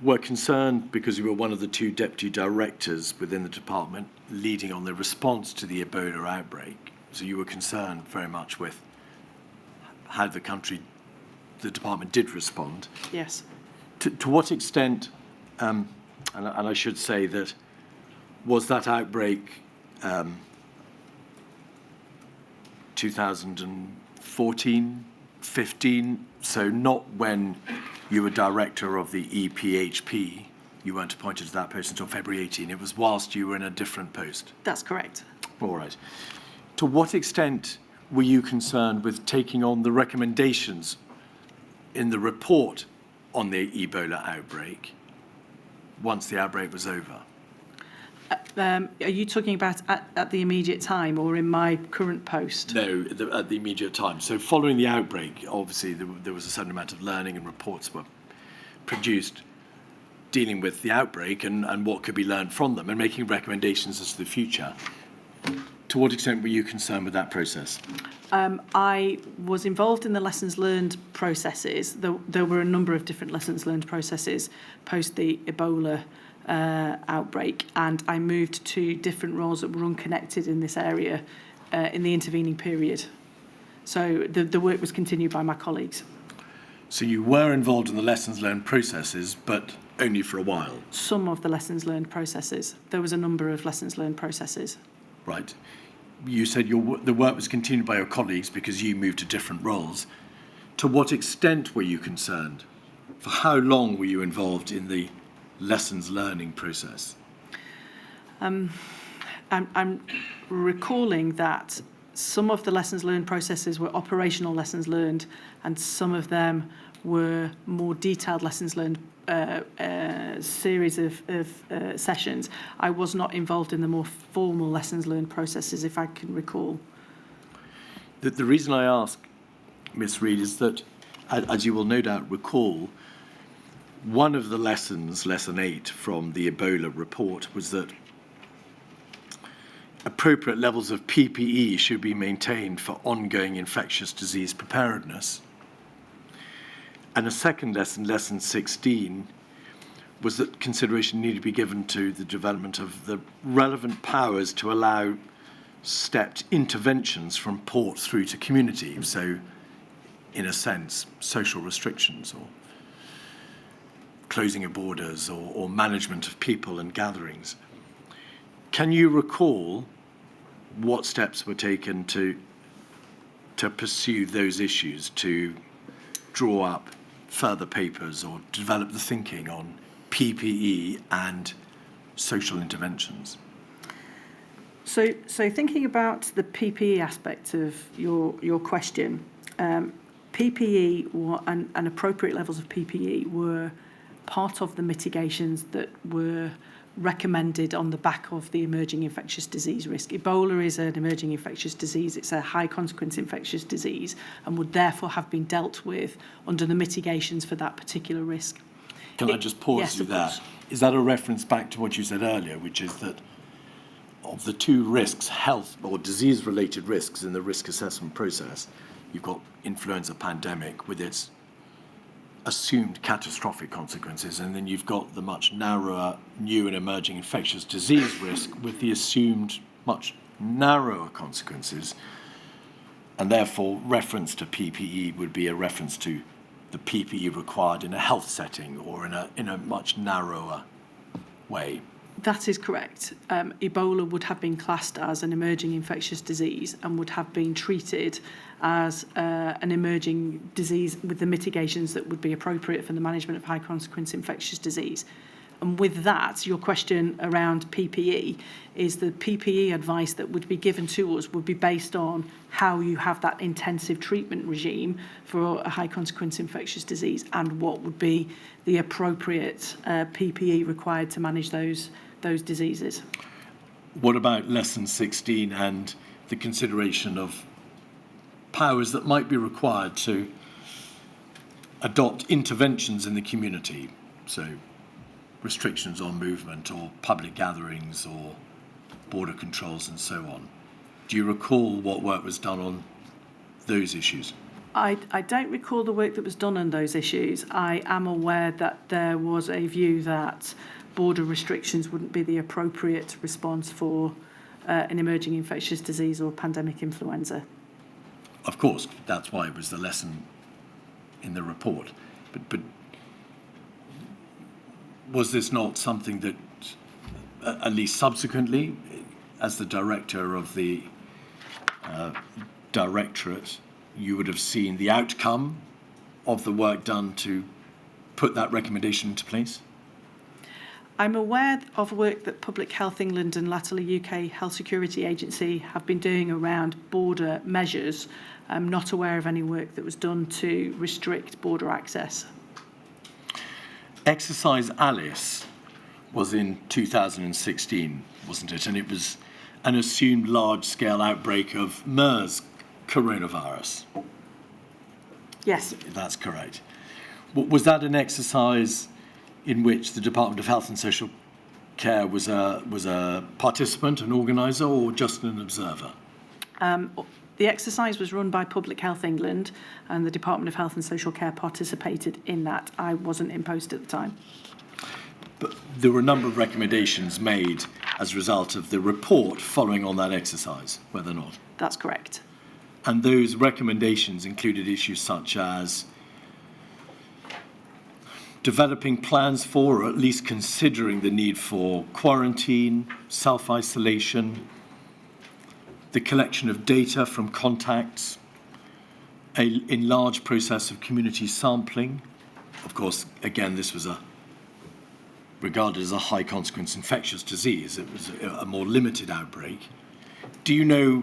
were concerned because you were one of the two deputy directors within the department leading on the response to the Ebola outbreak. So you were concerned very much with how the department did respond. Yes. To what extent, and I should say that, was that outbreak 2014, 15, so not when you were director of the EPHP, you weren't appointed to that post until February 18, it was whilst you were in a different post? That's correct. All right. To what extent were you concerned with taking on the recommendations in the report on the Ebola outbreak once the outbreak was over? Are you talking about at the immediate time or in my current post? No, at the immediate time. So following the outbreak, obviously there was a certain amount of learning and reports were produced dealing with the outbreak and what could be learned from them and making recommendations as to the future. To what extent were you concerned with that process? I was involved in the lessons learned processes. There were a number of different lessons learned processes post the Ebola outbreak, and I moved to different roles that were unconnected in this area in the intervening period. So the work was continued by my colleagues. So you were involved in the lessons learned processes, but only for a while? Some of the lessons learned processes. There was a number of lessons learned processes. Right. You said the work was continued by your colleagues because you moved to different roles. To what extent were you concerned? For how long were you involved in the lessons learning process? I'm recalling that some of the lessons learned processes were operational lessons learned, and some of them were more detailed lessons learned series of sessions. I was not involved in the more formal lessons learned processes, if I can recall. The reason I ask, Miss Reid, is that, as you will no doubt recall, one of the lessons, lesson 8 from the Ebola report, was that appropriate levels of PPE should be maintained for ongoing infectious disease preparedness. And a second lesson, lesson 16, was that consideration needed to be given to the development of the relevant powers to allow stepped interventions from port through to community. So, in a sense, social restrictions or closing of borders or management of people and gatherings. Can you recall what steps were taken to pursue those issues, to draw up further papers or develop the thinking on PPE and social interventions? So thinking about the PPE aspect of your question, PPE and appropriate levels of PPE were part of the mitigations that were recommended on the back of the emerging infectious disease risk. Ebola is an emerging infectious disease. It's a high consequence infectious disease and would therefore have been dealt with under the mitigations for that particular risk. Can I just pause you there? Is that a reference back to what you said earlier, which is that of the two risks, health or disease-related risks in the risk assessment process, you've got influenza pandemic with its assumed catastrophic consequences, and then you've got the much narrower new and emerging infectious disease risk with the assumed much narrower consequences, and therefore reference to PPE would be a reference to the PPE required in a health setting or in a much narrower way. That is correct. Ebola would have been classed as an emerging infectious disease and would have been treated as an emerging disease with the mitigations that would be appropriate for the management of high consequence infectious disease. And with that, your question around PPE is the PPE advice that would be given to us would be based on how you have that intensive treatment regime for a high consequence infectious disease and what would be the appropriate PPE required to manage those diseases. what about lesson 16 and the consideration of powers that might be required to adopt interventions in the community? So restrictions on movement or public gatherings or border controls and so on. Do you recall what work was done on those issues? I don't recall the work that was done on those issues. I am aware that there was a view that border restrictions wouldn't be the appropriate response for an emerging infectious disease or pandemic influenza. Of course, that's why it was the lesson in the report. But was this not something that, at least subsequently, as the director of the directorate, you would have seen the outcome of the work done to put that recommendation into place? I'm aware of work that Public Health England and latterly UK Health Security Agency have been doing around border measures. I'm not aware of any work that was done to restrict border access. Exercise Alice was in 2016, wasn't it? And it was an assumed large-scale outbreak of MERS coronavirus. Yes. That's correct. Was that an exercise in which the Department of Health and Social Care was a participant, an organiser, or just an observer? The exercise was run by Public Health England and the Department of Health and Social Care participated in that. I wasn't in post at the time. But there were a number of recommendations made as a result of the report following on that exercise, were there not? That's correct. And those recommendations included issues such as developing plans for, or at least considering the need for quarantine, self-isolation, the collection of data from contacts, an enlarged process of community sampling. Of course, again, this was regarded as a high consequence infectious disease. It was a more limited outbreak. Do you know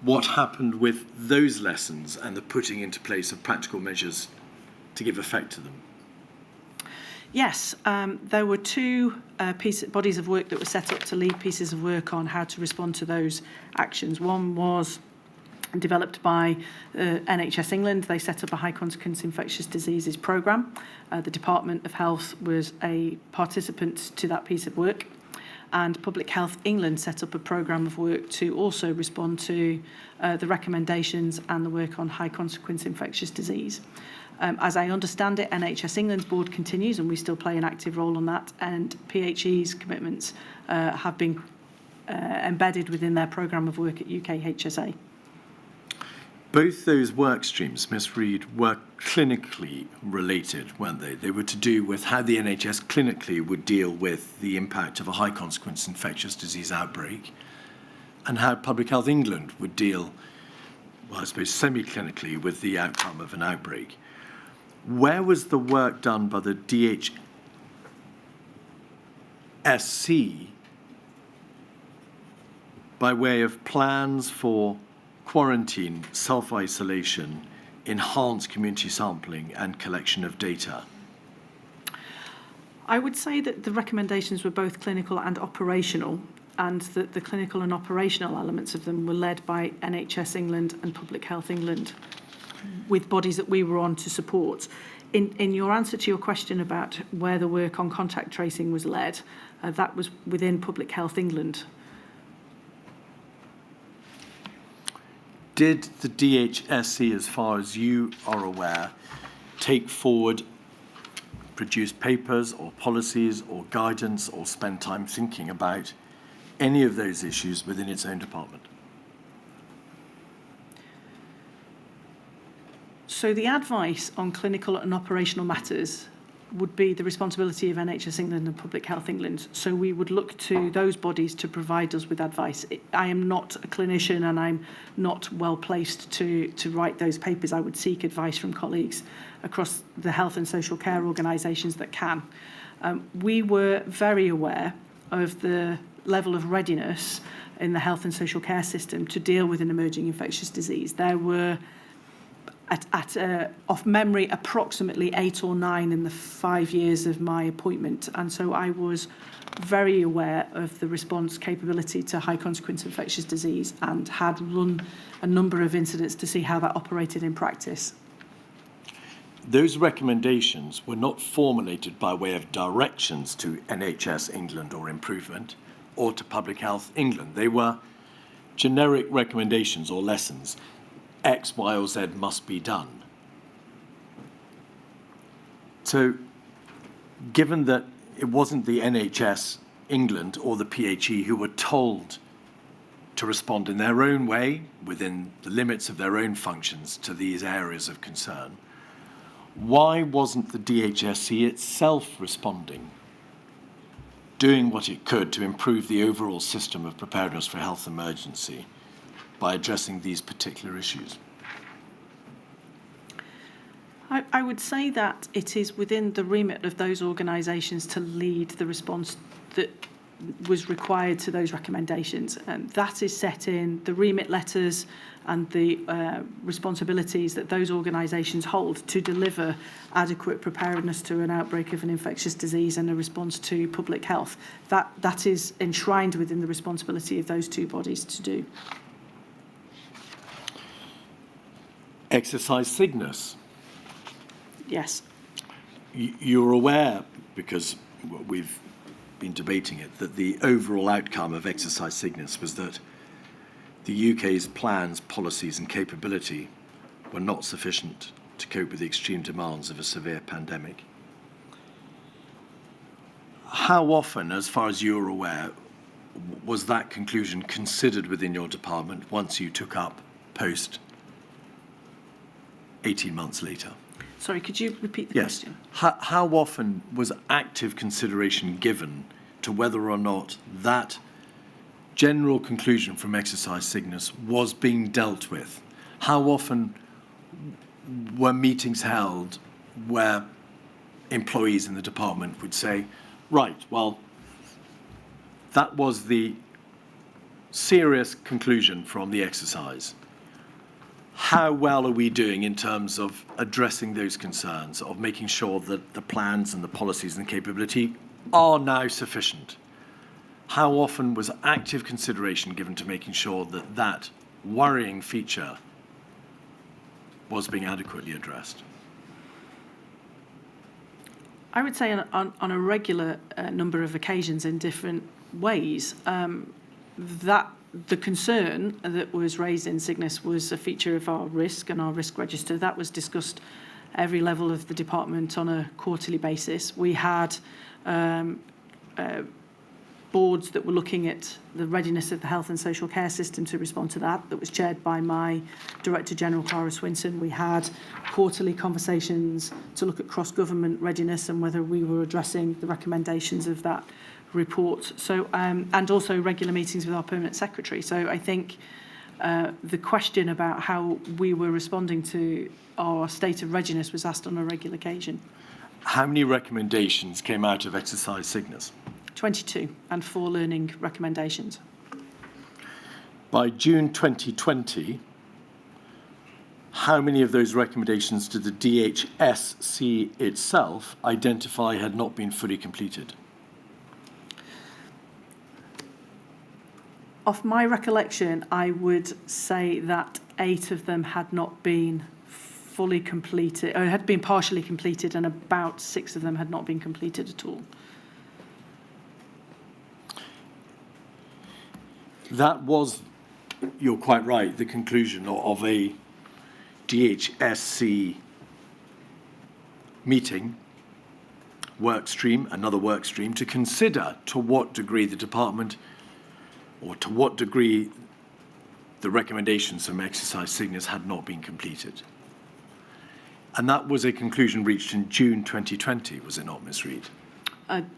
what happened with those lessons and the putting into place of practical measures to give effect to them? Yes, there were two bodies of work that were set up to lead pieces of work on how to respond to those actions. One was developed by NHS England. They set up a high consequence infectious diseases programme. The Department of Health was a participant to that piece of work. And Public Health England set up a programme of work to also respond to the recommendations and the work on high consequence infectious disease. As I understand it, NHS England's board continues and we still play an active role on that, and PHE's commitments have been embedded within their programme of work at UK HSA. Both those work streams, Ms. Reid, were clinically related, weren't they? They were to do with how the NHS clinically would deal with the impact of a high consequence infectious disease outbreak and how Public Health England would deal, well, I suppose, semi-clinically with the outcome of an outbreak. Where was the work done by the DHSC by way of plans for quarantine, self-isolation, enhanced community sampling and collection of data? I would say that the recommendations were both clinical and operational, and that the clinical and operational elements of them were led by NHS England and Public Health England, with bodies that we were on to support. In your answer to your question about where the work on contact tracing was led, that was within Public Health England. Did the DHSC, as far as you are aware, take forward, produce papers or policies or guidance or spend time thinking about any of those issues within its own department? So the advice on clinical and operational matters would be the responsibility of NHS England and Public Health England. So we would look to those bodies to provide us with advice. I am not a clinician and I'm not well placed to write those papers. I would seek advice from colleagues across the health and social care organisations that can. We were very aware of the level of readiness in the health and social care system to deal with an emerging infectious disease. There were off memory, approximately 8 or 9 in the 5 years of my appointment. And so I was very aware of the response capability to high consequence infectious disease and had run a number of incidents to see how that operated in practice. Those recommendations were not formulated by way of directions to NHS England or Improvement or to Public Health England. They were generic recommendations or lessons. X, Y, or Z must be done. So, given that it wasn't the NHS England or the PHE who were told to respond in their own way, within the limits of their own functions, to these areas of concern, why wasn't the DHSC itself responding, doing what it could to improve the overall system of preparedness for health emergency by addressing these particular issues? I would say that it is within the remit of those organisations to lead the response that was required to those recommendations. And that is set in the remit letters and the responsibilities that those organisations hold to deliver adequate preparedness to an outbreak of an infectious disease and a response to public health. That is enshrined within the responsibility of those two bodies to do. Exercise Cygnus. Yes. You're aware, because we've been debating it, that the overall outcome of Exercise Cygnus was that the UK's plans, policies and capability were not sufficient to cope with the extreme demands of a severe pandemic. How often, as far as you're aware, was that conclusion considered within your department once you took up post 18 months later? Sorry, could you repeat the Yes. question? How often was active consideration given to whether or not that general conclusion from Exercise Cygnus was being dealt with? How often were meetings held where employees in the department would say, right, well, that was the serious conclusion from the exercise. How well are we doing in terms of addressing those concerns, of making sure that the plans and the policies and capability are now sufficient? How often was active consideration given to making sure that that worrying feature was being adequately addressed? I would say on a regular number of occasions in different ways. That the concern that was raised in Cygnus was a feature of our risk and our risk register. That was discussed every level of the department on a quarterly basis. We had boards that were looking at the readiness of the health and social care system to respond to that. That was chaired by my Director General, Clara Swinson. We had quarterly conversations to look at cross-government readiness and whether we were addressing the recommendations of that report. So, and also regular meetings with our permanent secretary. So I think the question about how we were responding to our state of readiness was asked on a regular occasion. How many recommendations came out of Exercise Cygnus? 22, and 4 learning recommendations. By June 2020, how many of those recommendations did the DHSC itself identify had not been fully completed? Off my recollection, I would say that 8 of them had not been fully completed, or had been partially completed, and about 6 of them had not been completed at all. That was, you're quite right, the conclusion of a DHSC meeting, another work stream, to consider to what degree the department, or to what degree the recommendations from Exercise Cygnus had not been completed. And that was a conclusion reached in June 2020, was it not, Ms. Reid?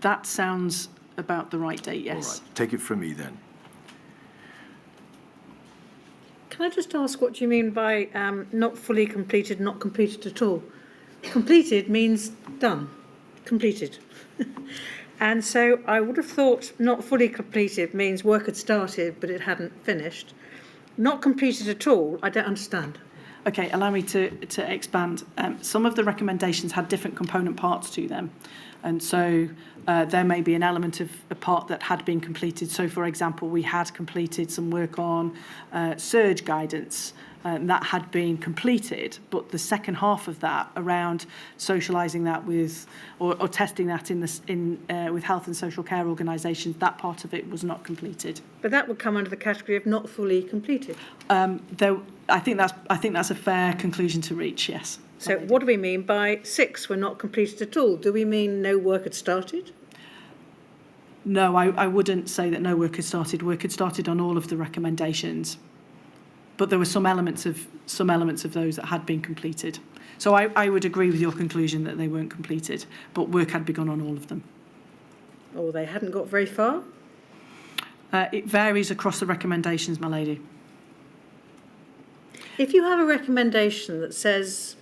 That sounds about the right date, yes. All right, take it from me then. Can I just ask what you mean by not fully completed, not completed at all? Completed means done, completed. And so I would have thought not fully completed means work had started but it hadn't finished. Not completed at all, I don't understand. Okay, allow me to expand. Some of the recommendations had different component parts to them. And so there may be an element of a part that had been completed. So, for example, we had completed some work on surge guidance. That had been completed, but the second half of that around socialising that with or testing that with health and social care organisations, that part of it was not completed. But that would come under the category of not fully completed. I think that's a fair conclusion to reach. Yes. So what do we mean by 6 were not completed at all? Do we mean no work had started? No, I wouldn't say that no work had started. Work had started on all of the recommendations. But there were some elements of those that had been completed. So I would agree with your conclusion that they weren't completed, but work had begun on all of them. Or they hadn't got very far? It varies across the recommendations, my lady. If you have a recommendation that says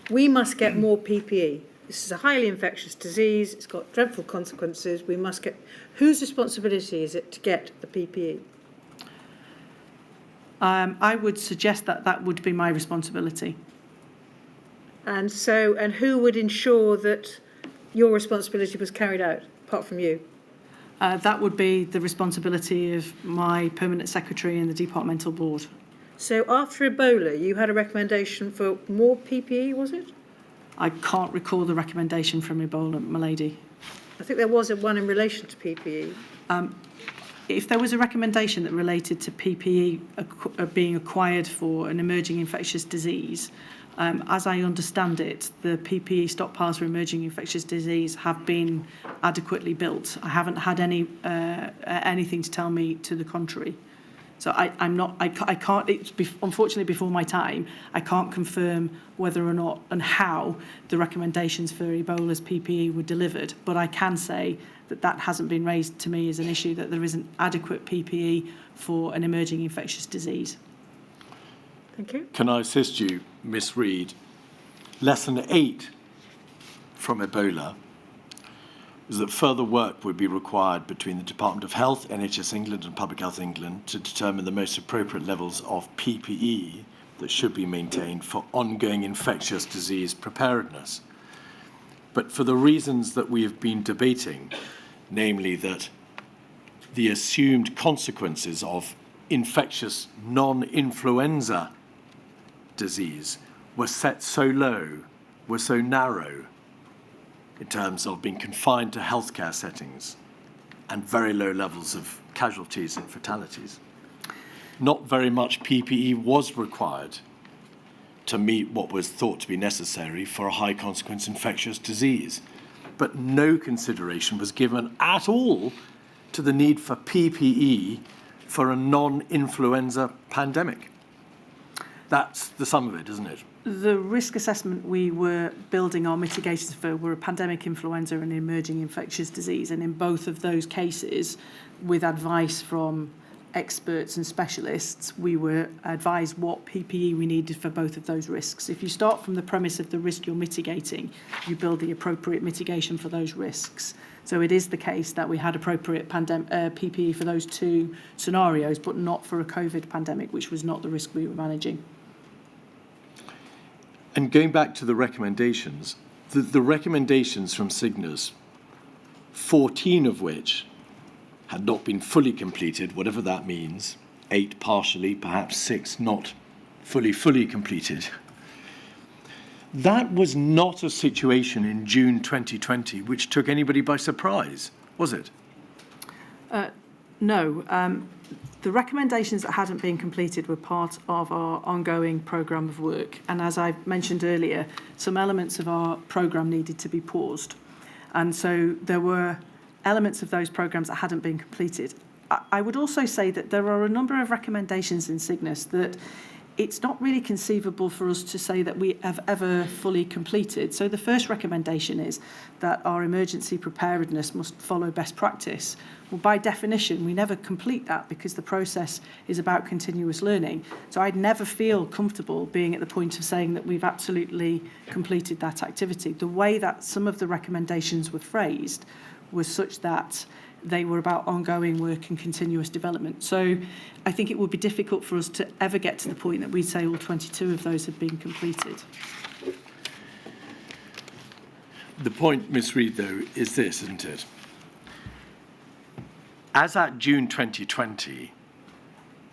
we must get more PPE, this is a highly infectious disease, it's got dreadful consequences, we must get... Whose responsibility is it to get the PPE? I would suggest that would be my responsibility. And who would ensure that your responsibility was carried out, apart from you? That would be the responsibility of my permanent secretary and the departmental board. So after Ebola, you had a recommendation for more PPE, was it? I can't recall the recommendation from Ebola, my lady. I think there was one in relation to PPE. If there was a recommendation that related to PPE being acquired for an emerging infectious disease, as I understand it, the PPE stockpiles for emerging infectious disease have been adequately built. I haven't had anything to tell me to the contrary. So I can't, unfortunately before my time, I can't confirm whether or not and how the recommendations for Ebola's PPE were delivered, but I can say that hasn't been raised to me as an issue, that there isn't adequate PPE for an emerging infectious disease. Thank you. Can I assist you, Miss Reid? Lesson 8 from Ebola is that further work would be required between the Department of Health, NHS England and Public Health England to determine the most appropriate levels of PPE that should be maintained for ongoing infectious disease preparedness. But for the reasons that we have been debating, namely that the assumed consequences of infectious non-influenza disease were set so low, were so narrow in terms of being confined to healthcare settings and very low levels of casualties and fatalities. Not very much PPE was required to meet what was thought to be necessary for a high consequence infectious disease. But no consideration was given at all to the need for PPE for a non-influenza pandemic. That's the sum of it, isn't it? The risk assessment we were building our mitigations for were a pandemic influenza and emerging infectious disease, and in both of those cases, with advice from experts and specialists, we were advised what PPE we needed for both of those risks. If you start from the premise of the risk you're mitigating, you build the appropriate mitigation for those risks. So it is the case that we had appropriate PPE for those two scenarios, but not for a COVID pandemic, which was not the risk we were managing. And going back to the recommendations, the recommendations from Cygnus, 14 of which had not been fully completed, whatever that means, 8 partially, perhaps 6 not fully completed. That was not a situation in June 2020 which took anybody by surprise, was it? No. The recommendations that hadn't been completed were part of our ongoing programme of work. And as I mentioned earlier, some elements of our programme needed to be paused. And so there were elements of those programmes that hadn't been completed. I would also say that there are a number of recommendations in Cygnus that it's not really conceivable for us to say that we have ever fully completed. So the first recommendation is that our emergency preparedness must follow best practice. Well, by definition, we never complete that because the process is about continuous learning. So I'd never feel comfortable being at the point of saying that we've absolutely completed that activity. The way that some of the recommendations were phrased was such that They were about ongoing work and continuous development. So I think it would be difficult for us to ever get to the point that we'd say all 22 of those had been completed. The point, Ms. Reid, though, is this, isn't it? As at June 2020,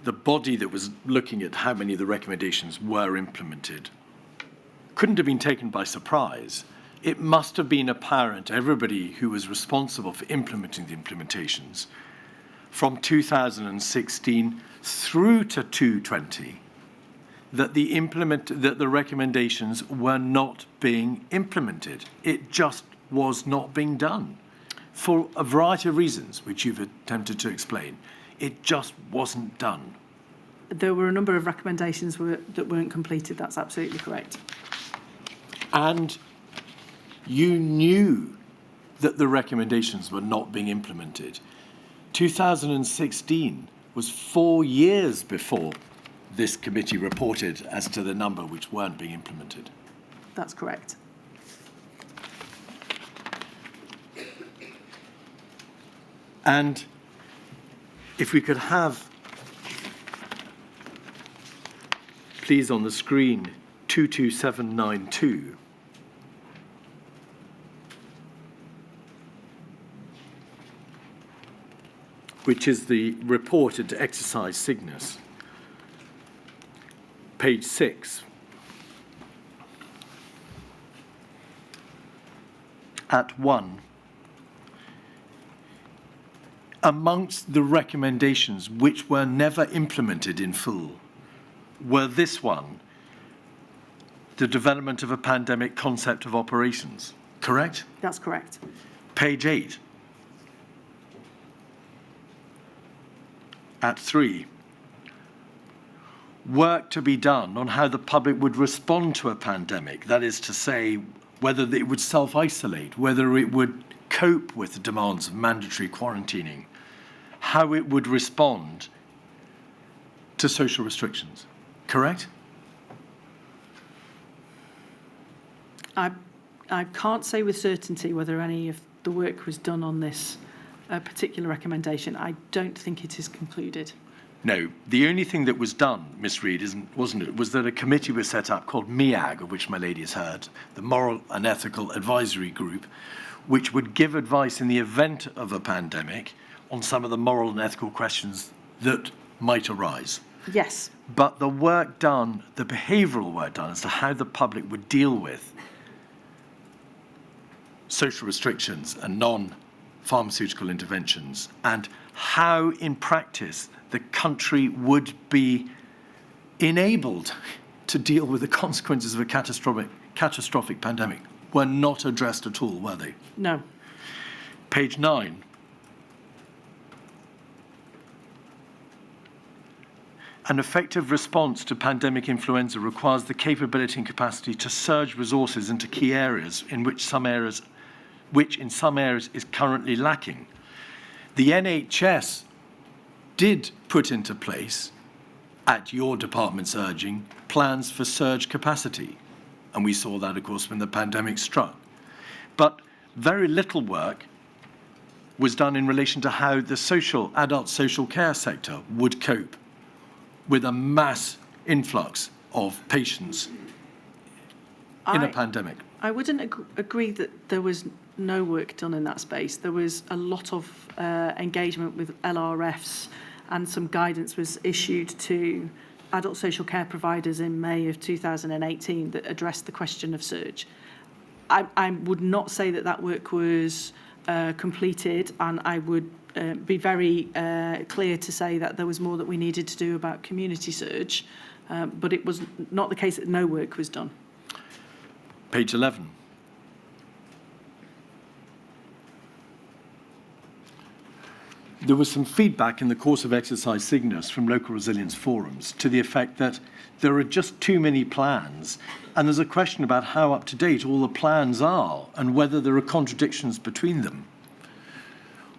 the body that was looking at how many of the recommendations were implemented couldn't have been taken by surprise. It must have been apparent to everybody who was responsible for implementing the implementations from 2016 through to 2020 that the recommendations were not being implemented. It just was not being done for a variety of reasons, which you've attempted to explain. It just wasn't done. There were a number of recommendations that weren't completed. That's absolutely correct. And you knew that the recommendations were not being implemented. 2016 was 4 years before this committee reported as to the number which weren't being implemented. That's correct. And if we could have, please, on the screen, 22792. Which is the report into exercise Cygnus. Page 6. At 1. Amongst the recommendations which were never implemented in full were this one, the development of a pandemic concept of operations. Correct? That's correct. Page 8. At 3. Work to be done on how the public would respond to a pandemic. That is to say, whether it would self-isolate, whether it would cope with the demands of mandatory quarantining, how it would respond to social restrictions. Correct? I can't say with certainty whether any of the work was done on this particular recommendation. I don't think it is concluded. No, the only thing that was done, Miss Reid, wasn't it, was that a committee was set up called MEAG, of which my lady has heard, the Moral and Ethical Advisory Group, which would give advice in the event of a pandemic on some of the moral and ethical questions that might arise. Yes. But the work done, the behavioural work done as to how the public would deal with social restrictions and non-pharmaceutical interventions, and how in practice the country would be enabled to deal with the consequences of a catastrophic pandemic, were not addressed at all, were they? No. Page 9. An effective response to pandemic influenza requires the capability and capacity to surge resources into key areas which in some areas is currently lacking. The NHS did put into place, at your department's urging, plans for surge capacity. And we saw that, of course, when the pandemic struck. But very little work was done in relation to how the adult social care sector would cope with a mass influx of patients in a pandemic. I wouldn't agree that there was no work done in that space. There was a lot of engagement with LRFs, and some guidance was issued to adult social care providers in May of 2018 that addressed the question of surge. I would not say that that work was completed, and I would be very clear to say that there was more that we needed to do about community surge, but it was not the case that no work was done. Page 11. There was some feedback in the course of exercise Cygnus from local resilience forums to the effect that there are just too many plans, and there's a question about how up to date all the plans are and whether there are contradictions between them.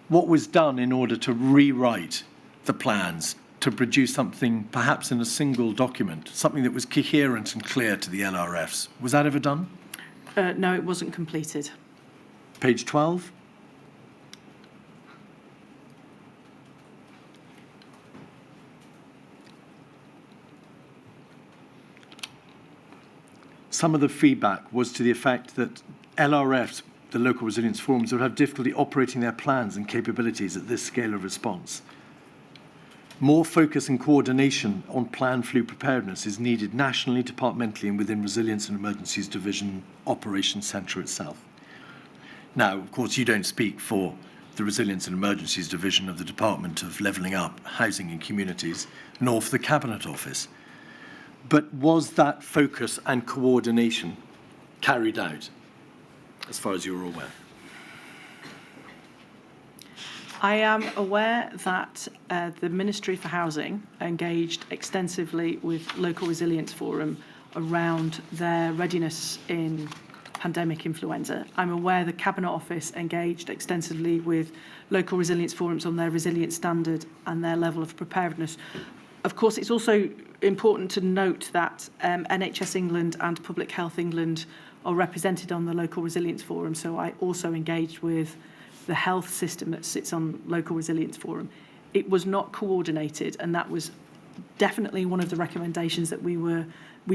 What was done in order to rewrite the plans to produce something perhaps in a single document, something that was coherent and clear to the LRFs? Was that ever done? No, it wasn't completed. Page 12. some of the feedback was to the effect that LRFs, the local resilience forums, would have difficulty operating their plans and capabilities at this scale of response. More focus and coordination on planned flu preparedness is needed nationally, departmentally, and within Resilience and Emergencies Division Operations Centre itself. Now, of course, you don't speak for the Resilience and Emergencies Division of the Department of Levelling Up, Housing and Communities, nor for the Cabinet Office. But was that focus and coordination carried out, as far as you're aware? I am aware that the Ministry for Housing engaged extensively with Local Resilience Forum around their readiness in pandemic influenza. I'm aware the Cabinet Office engaged extensively with local resilience forums on their resilience standard and their level of preparedness. Of course, it's also important to note that NHS England and Public Health England are represented on the Local Resilience Forum, so I also engaged with the health system that sits on Local Resilience Forum. It was not coordinated, and that was definitely one of the recommendations that we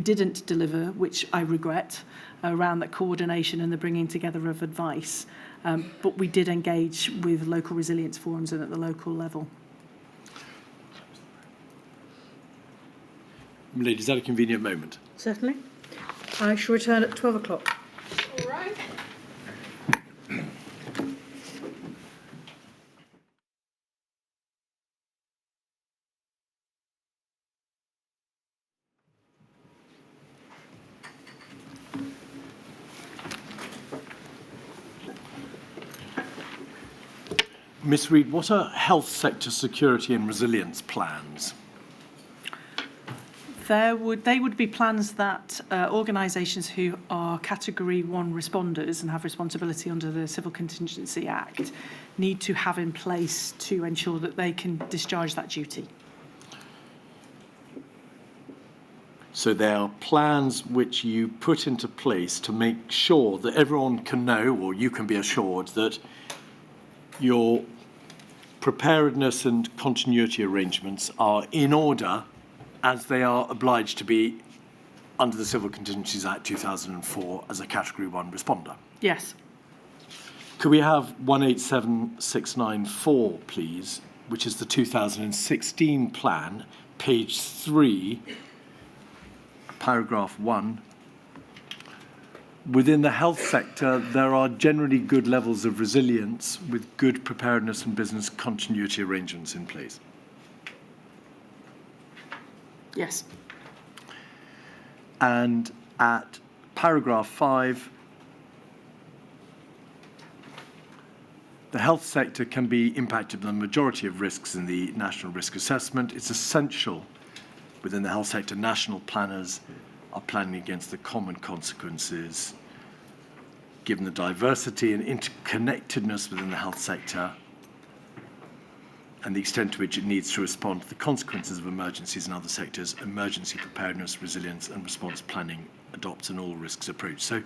didn't deliver, which I regret, around that coordination and the bringing together of advice. But we did engage with local resilience forums and at the local level. Ladies, is that a convenient moment? Certainly. I shall return at 12 o'clock. All right. Miss Reid, what are health sector security and resilience plans? They would be plans that organisations who are Category 1 responders and have responsibility under the Civil Contingency Act need to have in place to ensure that they can discharge that duty. So there are plans which you put into place to make sure that everyone can know, or you can be assured, that your preparedness and continuity arrangements are in order as they are obliged to be under the Civil Contingencies Act 2004 as a Category 1 responder. Yes. Could we have 187694, please, which is the 2016 plan, page 3, paragraph 1. Within the health sector, there are generally good levels of resilience with good preparedness and business continuity arrangements in place. Yes. And at paragraph 5, the health sector can be impacted by the majority of risks in the National Risk Assessment. It's essential within the health sector, national planners are planning against the common consequences, given the diversity and interconnectedness within the health sector and the extent to which it needs to respond to the consequences of emergencies in other sectors. Emergency preparedness, resilience and response planning adopts an all-risks approach. So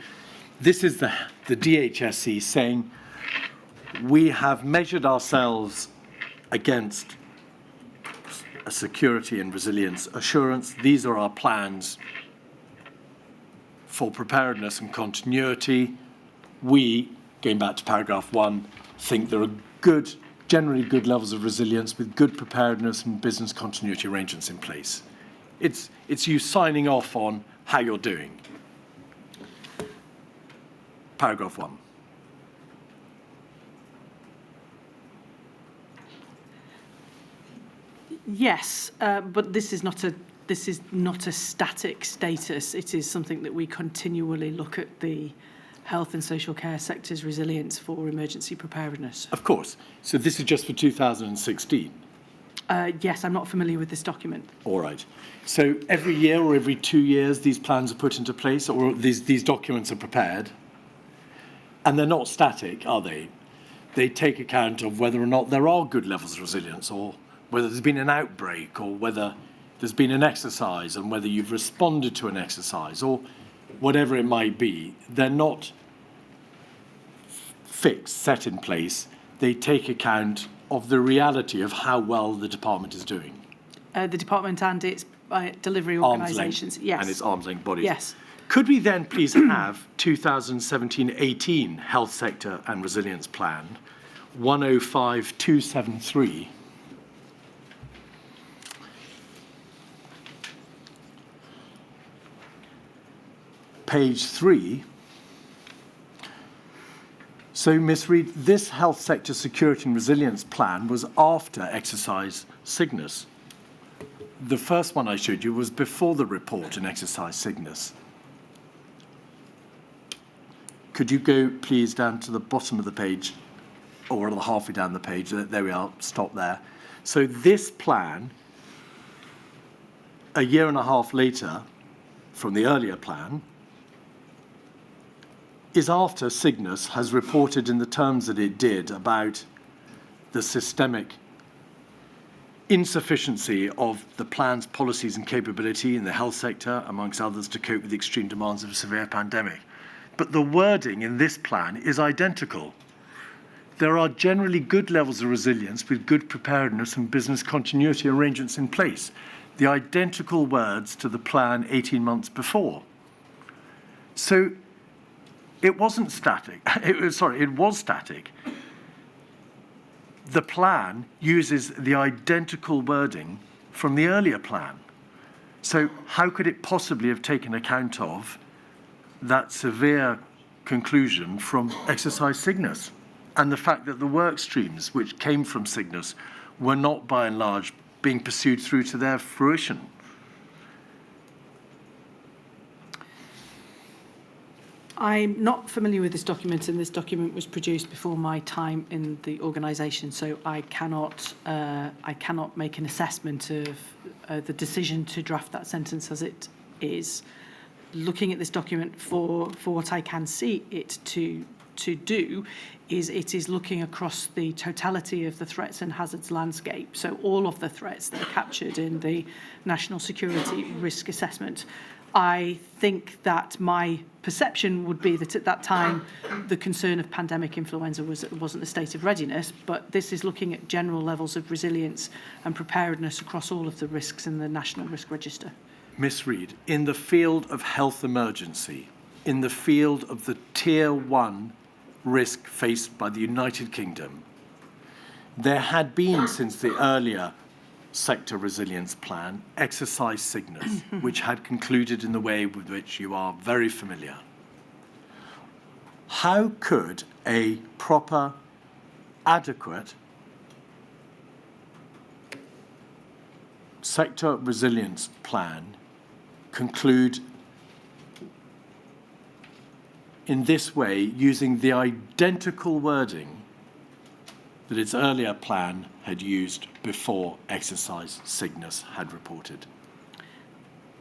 this is the DHSC saying we have measured ourselves against a security and resilience assurance. These are our plans for preparedness and continuity. We, going back to paragraph 1, think there are generally good levels of resilience with good preparedness and business continuity arrangements in place. It's you signing off on how you're doing. Paragraph 1. Yes, but this is not a static status. It is something that we continually look at the health and social care sector's resilience for emergency preparedness. Of course. So this is just for 2016? Yes, I'm not familiar with this document. All right. So every year or every 2 years these plans are put into place, or these documents are prepared? And they're not static, are they? They take account of whether or not there are good levels of resilience, or whether there's been an outbreak, or whether there's been an exercise and whether you've responded to an exercise, or whatever it might be. They're not fixed, set in place. They take account of the reality of how well the department is doing. The department and its delivery Arm's organisations, length, yes. and its arm's length bodies. Yes. Could we then please have 2017-18 Health Sector and Resilience Plan, 105273? Page 3. So, Ms. Reid, this Health Sector Security and Resilience Plan was after Exercise Cygnus. The first one I showed you was before the report in Exercise Cygnus. Could you go, please, down to the bottom of the page, or halfway down the page? There we are, stop there. So this plan, a year and a half later from the earlier plan, is after Cygnus has reported in the terms that it did about the systemic insufficiency of the plan's policies and capability in the health sector, amongst others, to cope with the extreme demands of a severe pandemic. But the wording in this plan is identical. There are generally good levels of resilience with good preparedness and business continuity arrangements in place. The identical words to the plan 18 months before. So it wasn't static. It was static. The plan uses the identical wording from the earlier plan. So how could it possibly have taken account of that severe conclusion from Exercise Cygnus and the fact that the work streams which came from Cygnus were not, by and large, being pursued through to their fruition? I'm not familiar with this document, and this document was produced before my time in the organisation, so I cannot make an assessment of the decision to draft that sentence as it is. Looking at this document for what I can see it to do is it is looking across the totality of the threats and hazards landscape, so all of the threats that are captured in the National Security Risk Assessment. I think that my perception would be that at that time the concern of pandemic influenza wasn't a state of readiness, but this is looking at general levels of resilience and preparedness across all of the risks in the National Risk Register. Ms. Reid, in the field of health emergency, in the field of the Tier 1 risk faced by the United Kingdom, there had been, since the earlier sector resilience plan, Exercise Cygnus, which had concluded in the way with which you are very familiar. How could a proper, adequate sector resilience plan conclude in this way using the identical wording that its earlier plan had used before Exercise Cygnus had reported?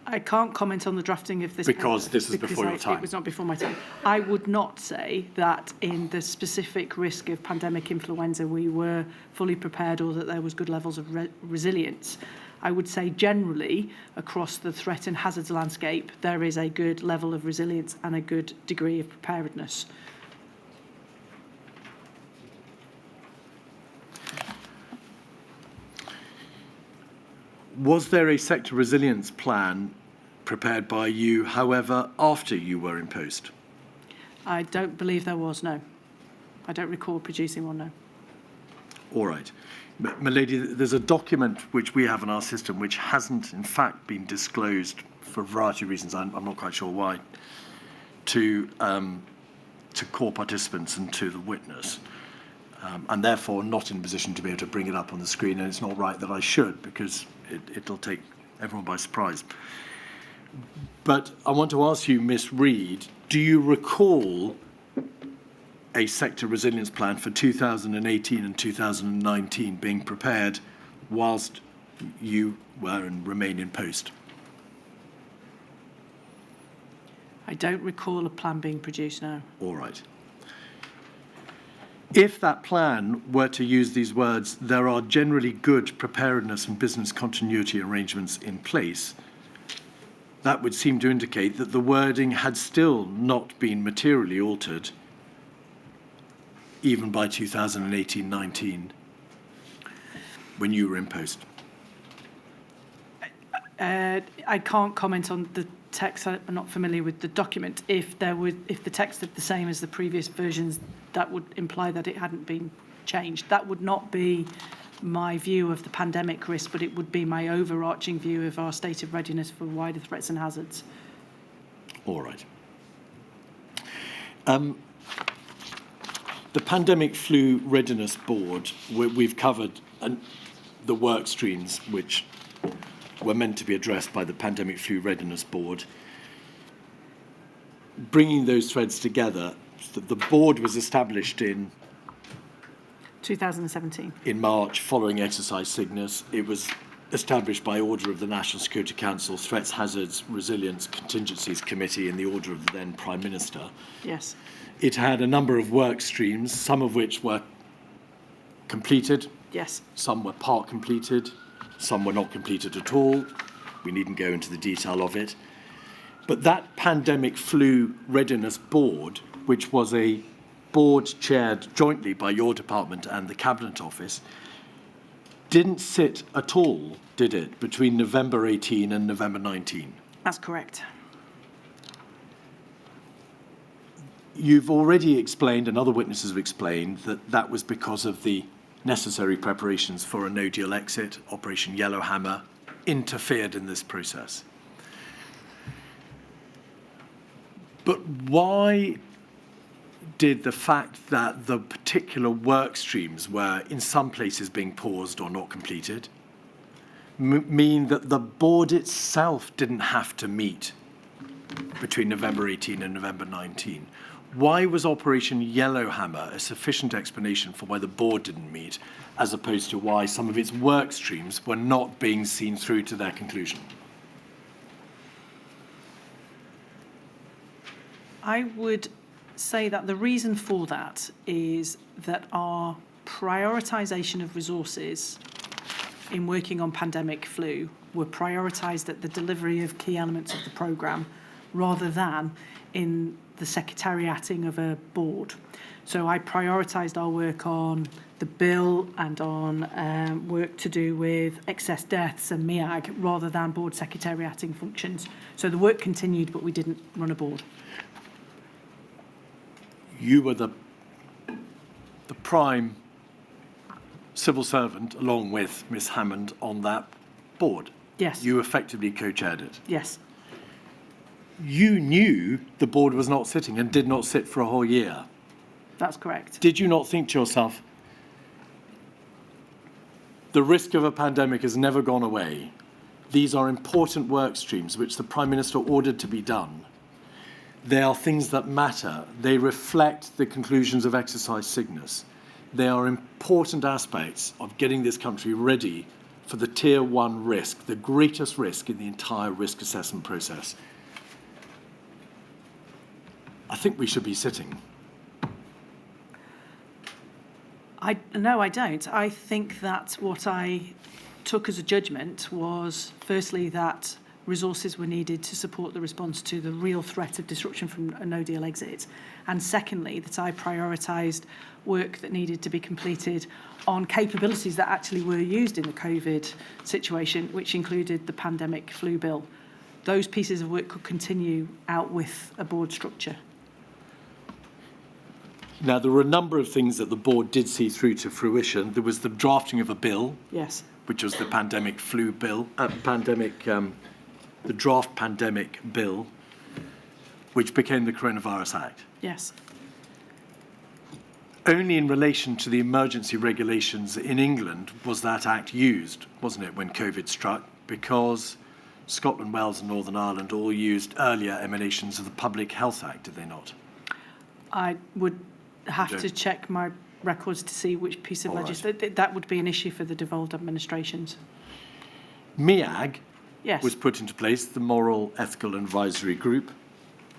I can't comment on the drafting of this because this is before your time. It was not before my time. I would not say that in the specific risk of pandemic influenza we were fully prepared or that there was good levels of resilience. I would say generally across the threat and hazards landscape there is a good level of resilience and a good degree of preparedness. Was there a sector resilience plan prepared by you, however, after you were in post? I don't believe there was, no. I don't recall producing one, no. All right. My lady, there's a document which we have in our system which hasn't, in fact, been disclosed for a variety of reasons. I'm not quite sure why, to core participants and to the witness. And therefore not in a position to be able to bring it up on the screen, and it's not right that I should, because it'll take everyone by surprise. But I want to ask you, Ms. Reid, do you recall a sector resilience plan for 2018 and 2019 being prepared whilst you were and remain in post? I don't recall a plan being produced, no. All right. If that plan were to use these words, there are generally good preparedness and business continuity arrangements in place, that would seem to indicate that the wording had still not been materially altered even by 2018-19 when you were in post. I can't comment on the text. I'm not familiar with the document. If the text is the same as the previous versions, that would imply that it hadn't been changed. That would not be my view of the pandemic risk, but it would be my overarching view of our state of readiness for wider threats and hazards. All right. The Pandemic Flu Readiness Board, we've covered the work streams which were meant to be addressed by the Pandemic Flu Readiness Board. Bringing those threads together, the board was established in 2017. In March, following Exercise Cygnus. It was established by order of the National Security Council Threats, Hazards, Resilience, Contingencies Committee in the order of the then Prime Minister. Yes. It had a number of work streams, some of which were completed. Yes. Some were part completed, some were not completed at all. We needn't go into the detail of it. But that Pandemic Flu Readiness Board, which was a board chaired jointly by your department and the Cabinet Office, didn't sit at all, did it, between November 18 and November 19? That's correct. You've already explained, and other witnesses have explained, that that was because of the necessary preparations for a no-deal exit. Operation Yellowhammer interfered in this process. But why did the fact that the particular work streams were in some places being paused or not completed mean that the board itself didn't have to meet between November 18 and November 19? Why was Operation Yellowhammer a sufficient explanation for why the board didn't meet, as opposed to why some of its work streams were not being seen through to their conclusion? I would say that the reason for that is that our prioritisation of resources in working on pandemic flu were prioritised at the delivery of key elements of the programme rather than in the secretariating of a board. So I prioritised our work on the bill and on work to do with excess deaths and MEAG rather than board secretariating functions. So the work continued, but we didn't run a board. You were the prime civil servant, along with Miss Hammond, on that board. Yes. You effectively co-chaired it. Yes. You knew the board was not sitting and did not sit for a whole year. That's correct. Did you not think to yourself, the risk of a pandemic has never gone away. These are important work streams which the Prime Minister ordered to be done. They are things that matter. They reflect the conclusions of Exercise Cygnus. They are important aspects of getting this country ready for the Tier 1 risk, the greatest risk in the entire risk assessment process. I think we should be sitting. No, I don't. I think that what I took as a judgment was, firstly, that resources were needed to support the response to the real threat of disruption from a no-deal exit. And secondly, that I prioritised work that needed to be completed on capabilities that actually were used in the COVID situation, which included the pandemic flu bill. Those pieces of work could continue out with a board structure. Now, there were a number of things that the board did see through to fruition. There was the drafting of a bill, Yes. which was the pandemic flu bill, the draft pandemic bill, which became the Coronavirus Act. Yes. Only in relation to the emergency regulations in England was that act used, wasn't it, when COVID struck, because Scotland, Wales and Northern Ireland all used earlier emanations of the Public Health Act, did they not? I would have Okay. to check my records to see which piece of All right. legislation. That would be an issue for the devolved administrations. MEAG Yes. was put into place, the Moral Ethical Advisory Group,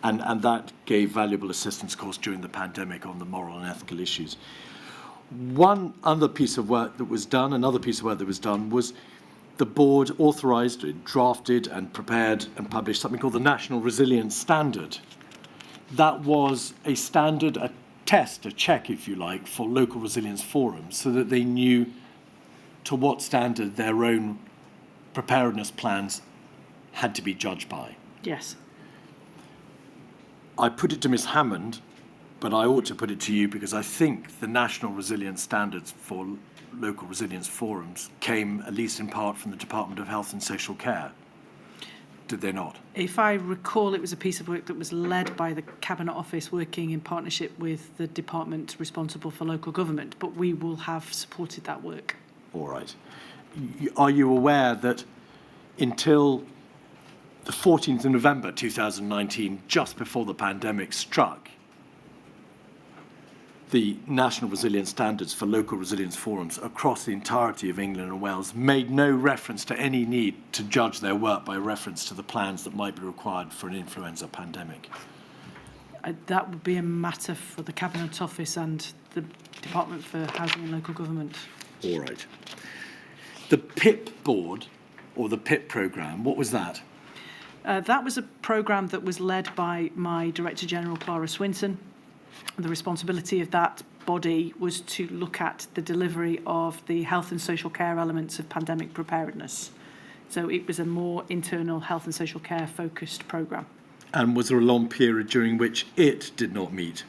and that gave valuable assistance, of course, during the pandemic on the moral and ethical issues. One other piece of work that was done, was the board authorised, drafted and prepared and published something called the National Resilience Standard. That was a standard, a test, a check, if you like, for local resilience forums so that they knew to what standard their own preparedness plans had to be judged by. Yes. I put it to Ms Hammond, but I ought to put it to you because I think the National Resilience Standards for Local Resilience Forums came, at least in part, from the Department of Health and Social Care. Did they not? If I recall, it was a piece of work that was led by the Cabinet Office working in partnership with the department responsible for local government, but we will have supported that work. All right. Are you aware that until the 14th of November 2019, just before the pandemic struck, the National Resilience Standards for Local Resilience Forums across the entirety of England and Wales made no reference to any need to judge their work by reference to the plans that might be required for an influenza pandemic? That would be a matter for the Cabinet Office and the Department for Housing and Local Government. All right. The PIP board, or the PIP programme, what was that? That was a programme that was led by my Director General, Clara Swinton. The responsibility of that body was to look at the delivery of the health and social care elements of pandemic preparedness. So it was a more internal health and social care focused programme. And was there a long period during which it did not meet,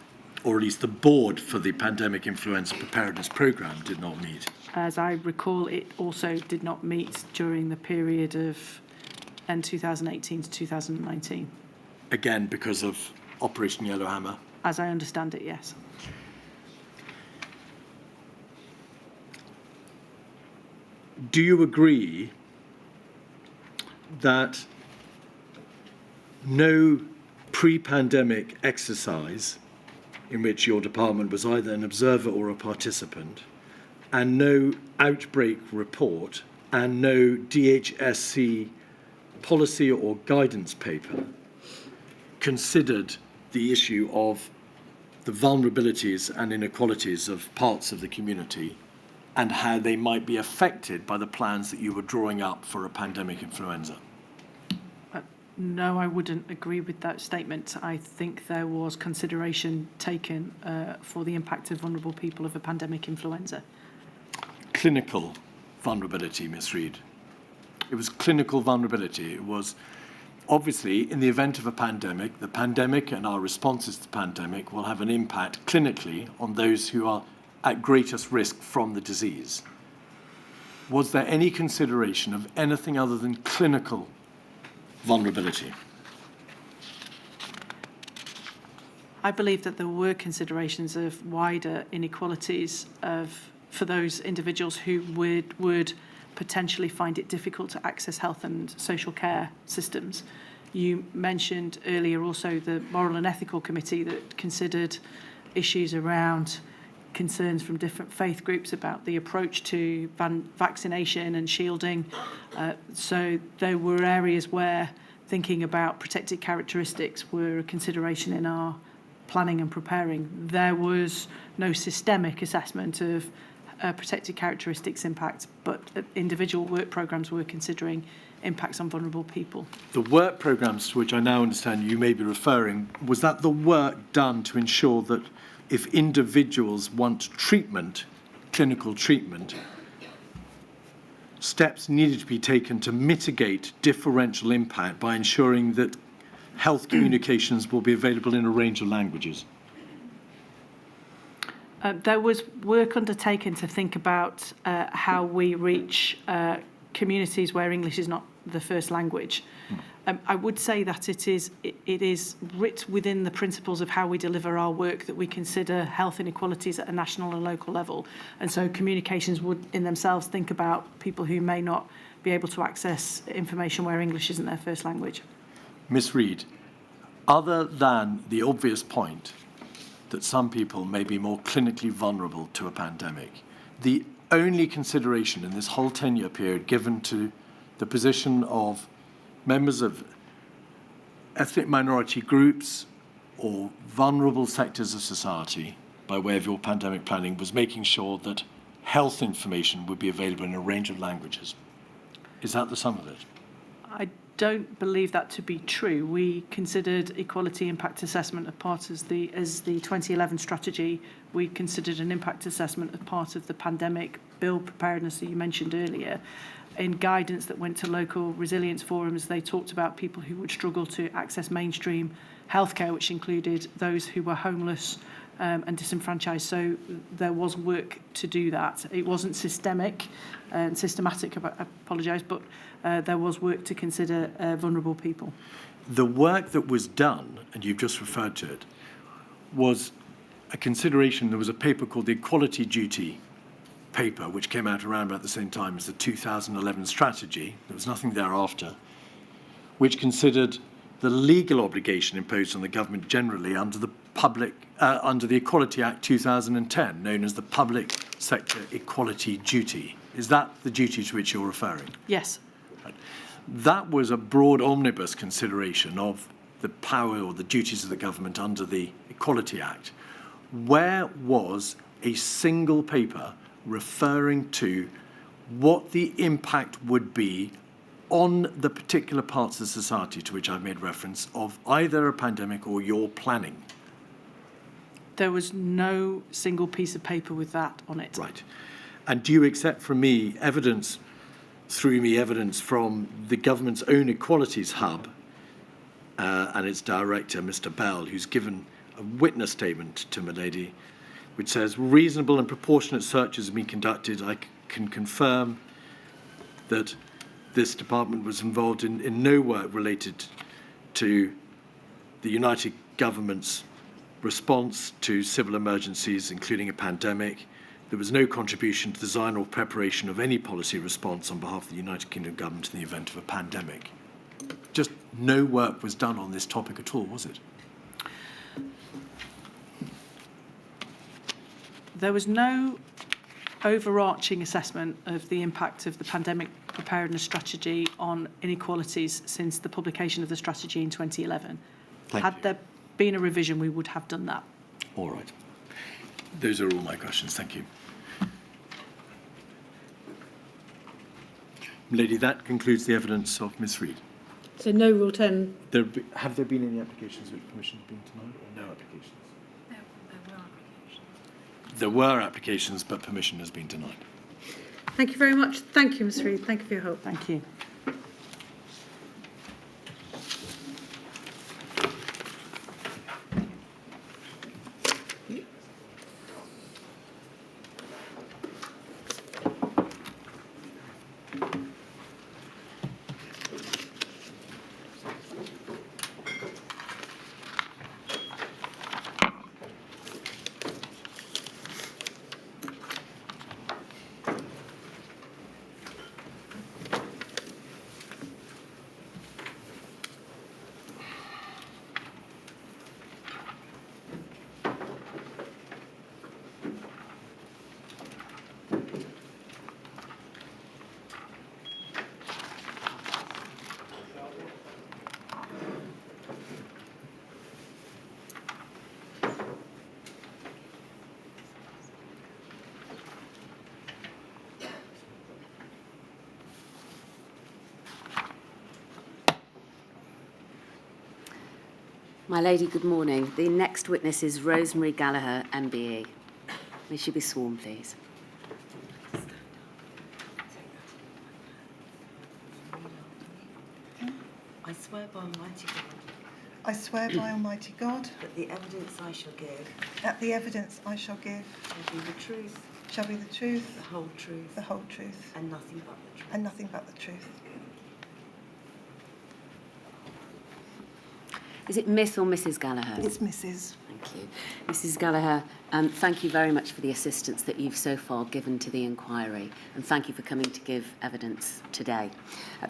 or at least the board for the pandemic influenza preparedness programme did not meet? As I recall, it also did not meet during the period of end 2018 to 2019. Again, because of Operation Yellowhammer? As I understand it, yes. Do you agree that no pre-pandemic exercise in which your department was either an observer or a participant, and no outbreak report, and no DHSC policy or guidance paper considered the issue of the vulnerabilities and inequalities of parts of the community and how they might be affected by the plans that you were drawing up for a pandemic influenza? No, I wouldn't agree with that statement. I think there was consideration taken for the impact of vulnerable people of a pandemic influenza. Clinical vulnerability, Ms Reid. It was clinical vulnerability. It was obviously, in the event of a pandemic, the pandemic and our responses to the pandemic will have an impact clinically on those who are at greatest risk from the disease. Was there any consideration of anything other than clinical vulnerability? I believe that there were considerations of wider inequalities for those individuals who would potentially find it difficult to access health and social care systems. You mentioned earlier also the Moral and Ethical Committee that considered issues around concerns from different faith groups about the approach to vaccination and shielding. So there were areas where thinking about protected characteristics were a consideration in our planning and preparing. There was no systemic assessment of protected characteristics impact, but individual work programmes were considering impacts on vulnerable people. The work programmes to which I now understand you may be referring, was that the work done to ensure that if individuals want treatment, clinical treatment, steps needed to be taken to mitigate differential impact by ensuring that health communications will be available in a range of languages? There was work undertaken to think about how we reach communities where English is not the first language. I would say that it is writ within the principles of how we deliver our work that we consider health inequalities at a national and local level. And so communications would in themselves think about people who may not be able to access information where English isn't their first language. Ms Reid, other than the obvious point that some people may be more clinically vulnerable to a pandemic, the only consideration in this whole 10-year period given to the position of members of ethnic minority groups or vulnerable sectors of society by way of your pandemic planning was making sure that health information would be available in a range of languages. Is that the sum of it? I don't believe that to be true. We considered equality impact assessment as part of the 2011 strategy. We considered an impact assessment as part of the pandemic build preparedness that you mentioned earlier. in guidance that went to local resilience forums, they talked about people who would struggle to access mainstream healthcare, which included those who were homeless and disenfranchised. So there was work to do that. It wasn't systematic, I apologise, but there was work to consider vulnerable people. The work that was done, and you've just referred to it, was a consideration. There was a paper called the Equality Duty paper, which came out around about the same time as the 2011 strategy. There was nothing thereafter, which considered the legal obligation imposed on the government generally under the Equality Act 2010, known as the Public Sector Equality Duty. Is that the duty to which you're referring? Yes. Right. That was a broad omnibus consideration of the power or the duties of the government under the Equality Act. Where was a single paper referring to what the impact would be on the particular parts of society to which I've made reference of either a pandemic or your planning? There was no single piece of paper with that on it. Right. And do you accept from me evidence from the government's own Equalities Hub and its director, Mr. Bell, who's given a witness statement to Milady, which says reasonable and proportionate searches have been conducted. I can confirm that this department was involved in no work related to the United Government's response to civil emergencies, including a pandemic. There was no contribution to the design or preparation of any policy response on behalf of the United Kingdom government in the event of a pandemic. Just no work was done on this topic at all, was it? There was no overarching assessment of the impact of the pandemic preparedness strategy on inequalities since the publication of the strategy in 2011. Had there been a revision, we would have done that. All right. Those are all my questions. Thank you. Lady, that concludes the evidence of Ms. Reid. So no Rule 10. Have there been any applications which permission has been denied, or no applications? There were applications, but permission has been denied. Thank you very much. Thank you, Ms. Reid. Thank you for your help. Thank you. My lady, good morning. The next witness is Rosemary Gallagher, MBE. May she be sworn, please. I swear by Almighty God I swear by Almighty God that the evidence I shall give that the evidence I shall give shall be the truth, shall be the truth, the whole truth, the whole truth, and nothing but the truth. and nothing but the truth. Is it Miss or Mrs. Gallagher? It's Mrs. Thank you. Mrs. Gallagher, thank you very much for the assistance that you've so far given to the inquiry, and thank you for coming to give evidence today.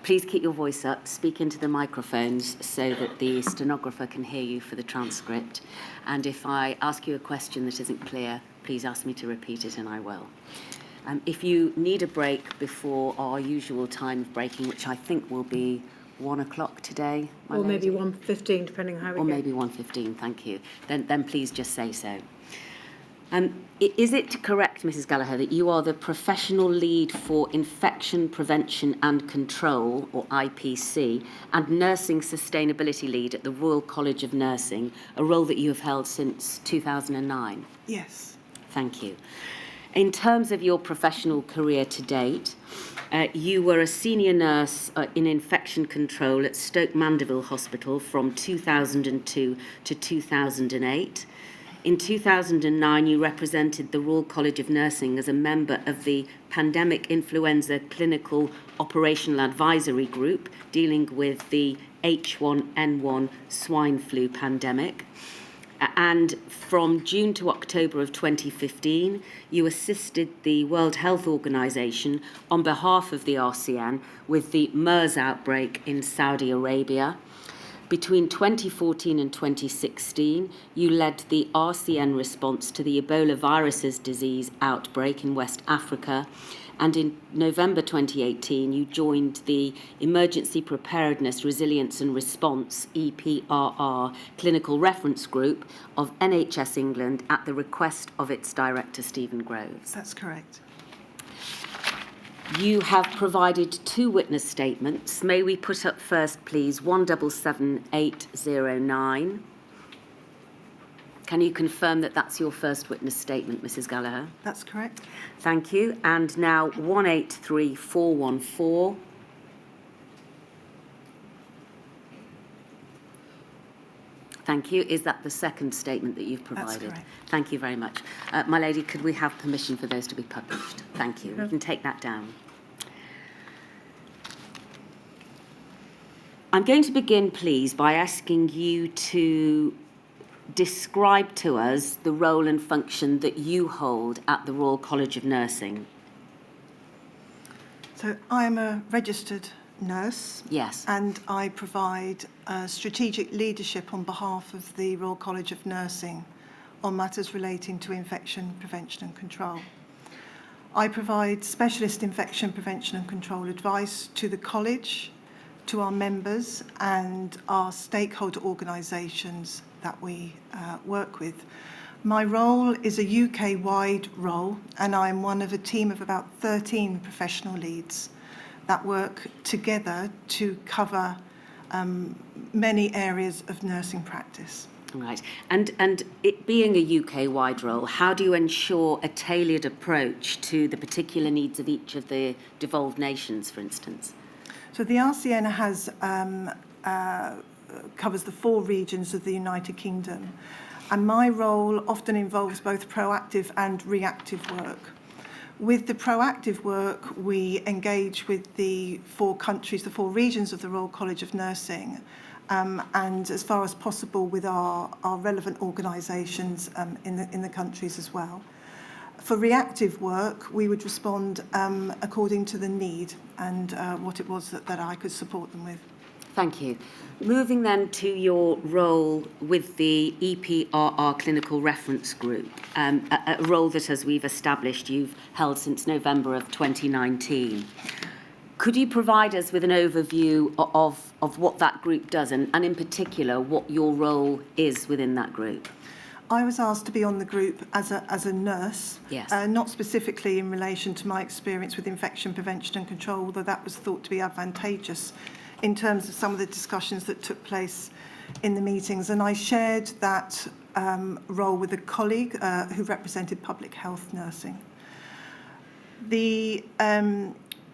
Please keep your voice up, speak into the microphones so that the stenographer can hear you for the transcript, and if I ask you a question that isn't clear, please ask me to repeat it and I will. If you need a break before our usual time of breaking, which I think will be 1 o'clock today, Or maybe 1:15, depending on how we or get. maybe 1:15, thank you. Then please just say so. Is it correct, Mrs. Gallagher, that you are the professional lead for Infection Prevention and Control, or IPC, and Nursing Sustainability Lead at the Royal College of Nursing, a role that you have held since 2009? Yes. Thank you. In terms of your professional career to date, you were a senior nurse in infection control at Stoke Mandeville Hospital from 2002 to 2008. In 2009, you represented the Royal College of Nursing as a member of the Pandemic Influenza Clinical Operational Advisory Group dealing with the H1N1 swine flu pandemic. And from June to October of 2015, you assisted the World Health Organization on behalf of the RCN with the MERS outbreak in Saudi Arabia. Between 2014 and 2016, you led the RCN response to the Ebola viruses disease outbreak in West Africa. And in November 2018, you joined the Emergency Preparedness, Resilience and Response, EPRR, Clinical Reference Group of NHS England at the request of its director, Stephen Groves. That's correct. You have provided 2 witness statements. May we put up first, please, 177809. Can you confirm that that's your first witness statement, Mrs. Gallagher? That's correct. Thank you. And now 183414. Thank you. Is that the second statement that you've provided? That's correct. Thank you very much. My lady, could we have permission for those to be published? Thank you. We can take that down. I'm going to begin, please, by asking you to describe to us the role and function that you hold at the Royal College of Nursing. So I'm a registered nurse. Yes. And I provide strategic leadership on behalf of the Royal College of Nursing on matters relating to infection prevention and control. I provide specialist infection prevention and control advice to the college, to our members and our stakeholder organisations that we work with. My role is a UK-wide role, and I'm one of a team of about 13 professional leads that work together to cover many areas of nursing practice. Right. And it being a UK-wide role, how do you ensure a tailored approach to the particular needs of each of the devolved nations, for instance? So the RCN has covers the 4 regions of the United Kingdom, and my role often involves both proactive and reactive work. With the proactive work, we engage with the 4 countries, the 4 regions of the Royal College of Nursing, and as far as possible with our relevant organisations in the countries as well. For reactive work, we would respond according to the need and what it was that I could support them with. Thank you. Moving then to your role with the EPRR Clinical Reference Group, a role that, as we've established, you've held since November of 2019. Could you provide us with an overview of what that group does and in particular what your role is within that group? I was asked to be on the group as a nurse, yes. Not specifically in relation to my experience with infection prevention and control, although that was thought to be advantageous in terms of some of the discussions that took place in the meetings. And I shared that role with a colleague who represented public health nursing.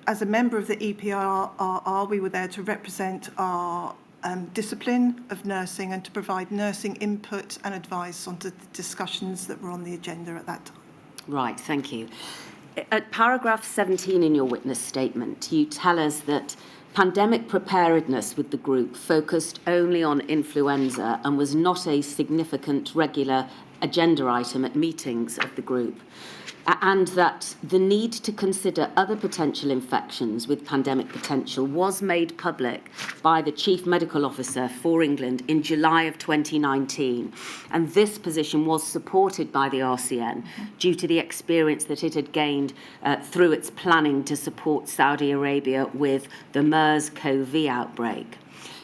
As a member of the EPRR, we were there to represent our discipline of nursing and to provide nursing input and advice onto the discussions that were on the agenda at that time. Right, thank you. At paragraph 17 in your witness statement, you tell us that pandemic preparedness with the group focused only on influenza and was not a significant regular agenda item at meetings of the group, and that the need to consider other potential infections with pandemic potential was made public by the Chief Medical Officer for England in July of 2019. And this position was supported by the RCN due to the experience that it had gained through its planning to support Saudi Arabia with the MERS-CoV outbreak.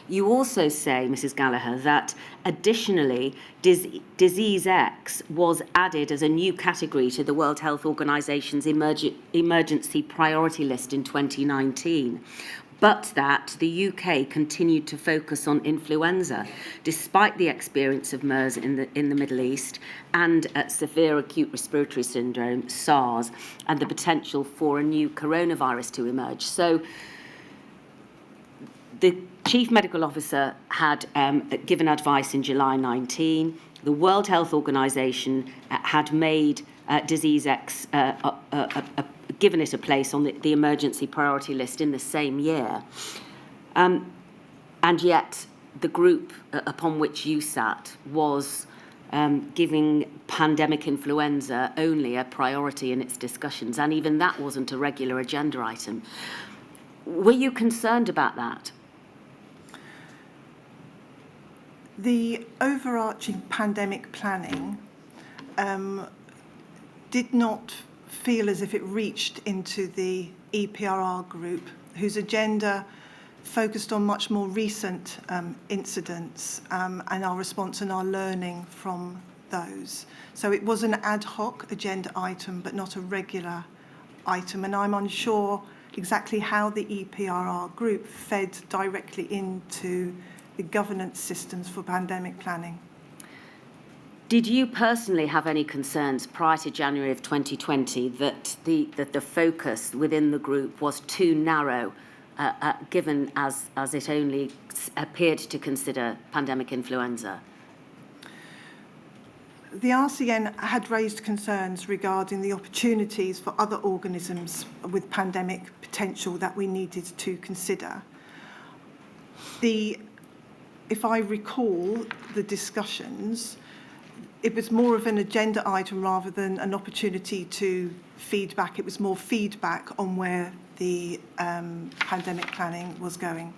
You also say, Mrs. Gallagher, that additionally, Disease X was added as a new category to the World Health Organization's emergency priority list in 2019. but that the UK continued to focus on influenza, despite the experience of MERS in the Middle East and severe acute respiratory syndrome, SARS, and the potential for a new coronavirus to emerge. So the Chief Medical Officer had given advice in July 19. The World Health Organization had made disease X, given it a place on the emergency priority list in the same year. And yet the group upon which you sat was giving pandemic influenza only a priority in its discussions, and even that wasn't a regular agenda item. Were you concerned about that? The overarching pandemic planning did not feel as if it reached into the EPRR group, whose agenda focused on much more recent incidents and our response and our learning from those. So it was an ad hoc agenda item, but not a regular item. And I'm unsure exactly how the EPRR group fed directly into the governance systems for pandemic planning. Did you personally have any concerns prior to January of 2020 that the focus within the group was too narrow, given as it only appeared to consider pandemic influenza? The RCN had raised concerns regarding the opportunities for other organisms with pandemic potential that we needed to consider. If I recall the discussions, it was more of an agenda item rather than an opportunity to feedback. It was more feedback on where the pandemic planning was going.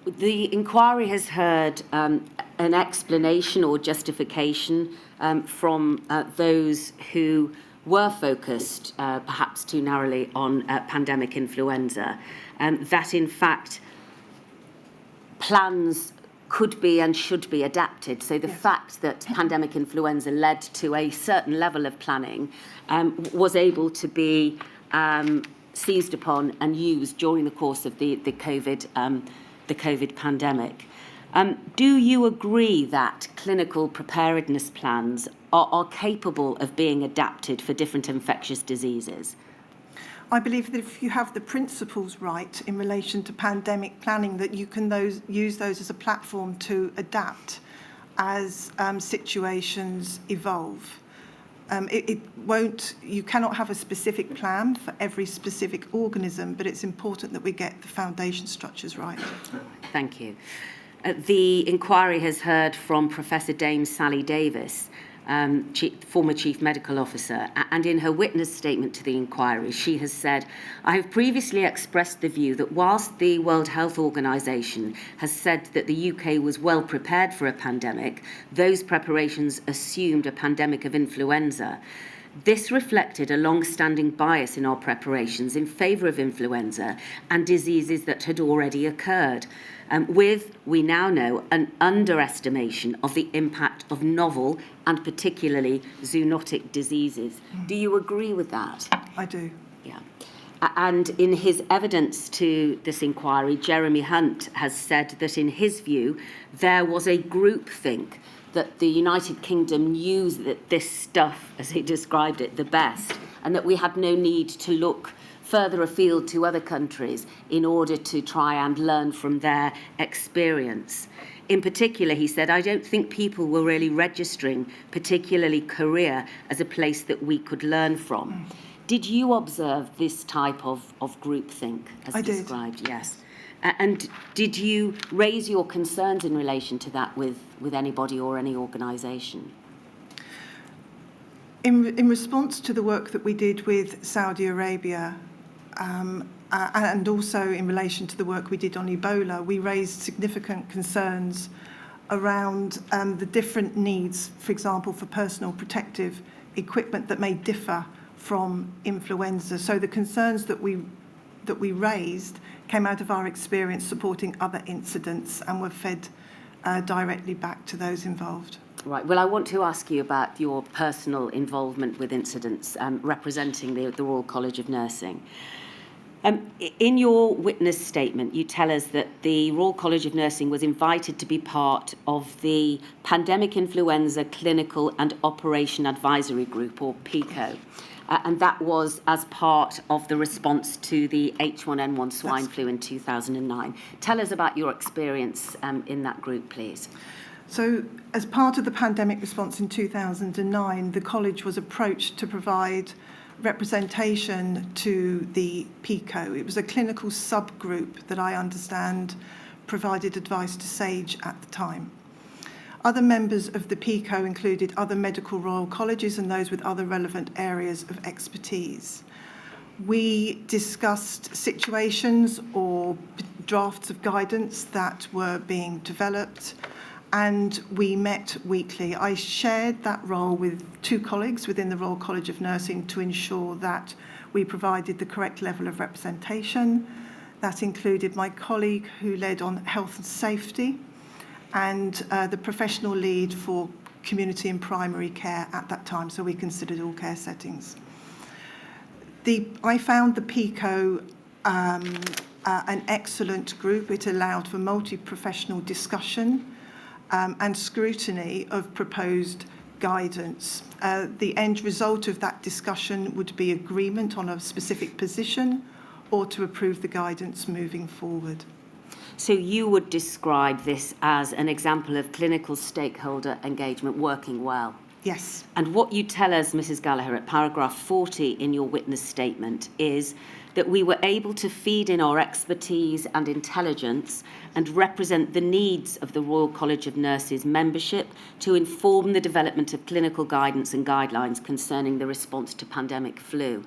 The inquiry has heard an explanation or justification from those who were focused perhaps too narrowly on pandemic influenza, that in fact plans could be and should be adapted. So the fact that pandemic influenza led to a certain level of planning was able to be seized upon and used during the course of the COVID pandemic. Do you agree that clinical preparedness plans are capable of being adapted for different infectious diseases? I believe that if you have the principles right in relation to pandemic planning, that you can use those as a platform to adapt as situations evolve. You cannot have a specific plan for every specific organism, but it's important that we get the foundation structures right. Thank you. The inquiry has heard from Professor Dame Sally Davis, former Chief Medical Officer, and in her witness statement to the inquiry, she has said, "I have previously expressed the view that whilst the World Health Organization has said that the UK was well prepared for a pandemic, those preparations assumed a pandemic of influenza. This reflected a long-standing bias in our preparations in favour of influenza and diseases that had already occurred, with, we now know, an underestimation of the impact of novel and particularly zoonotic diseases." Do you agree with that? I do. Yeah. And in his evidence to this inquiry, Jeremy Hunt has said that in his view, there was a groupthink that the United Kingdom knew this stuff, as he described it, the best, and that we had no need to look further afield to other countries in order to try and learn from their experience. In particular, he said, "I don't think people were really registering, particularly Korea, as a place that we could learn from." Did you observe this type of groupthink as described? I did. Yes. And did you raise your concerns in relation to that with anybody or any organisation? In response to the work that we did with Saudi Arabia, and also in relation to the work we did on Ebola, we raised significant concerns around the different needs, for example, for personal protective equipment that may differ from influenza. So the concerns that we raised came out of our experience supporting other incidents and were fed directly back to those involved. Right. Well, I want to ask you about your personal involvement with incidents representing the Royal College of Nursing. In your witness statement, you tell us that the Royal College of Nursing was invited to be part of the Pandemic Influenza Clinical and Operation Advisory Group, or PICO, and that was as part of the response to the H1N1 swine flu in 2009. Tell us about your experience in that group, please. So, as part of the pandemic response in 2009, the college was approached to provide representation to the PICO. It was a clinical subgroup that I understand provided advice to SAGE at the time. Other members of the PICO included other medical royal colleges and those with other relevant areas of expertise. We discussed situations or drafts of guidance that were being developed, and we met weekly. I shared that role with 2 colleagues within the Royal College of Nursing to ensure that we provided the correct level of representation. That included my colleague who led on health and safety, and the professional lead for community and primary care at that time, so we considered all care settings. I found the PICO an excellent group. It allowed for multi-professional discussion and scrutiny of proposed guidance. The end result of that discussion would be agreement on a specific position or to approve the guidance moving forward. So you would describe this as an example of clinical stakeholder engagement working well? Yes. And what you tell us, Mrs. Gallagher, at paragraph 40 in your witness statement is that we were able to feed in our expertise and intelligence and represent the needs of the Royal College of Nurses membership to inform the development of clinical guidance and guidelines concerning the response to pandemic flu.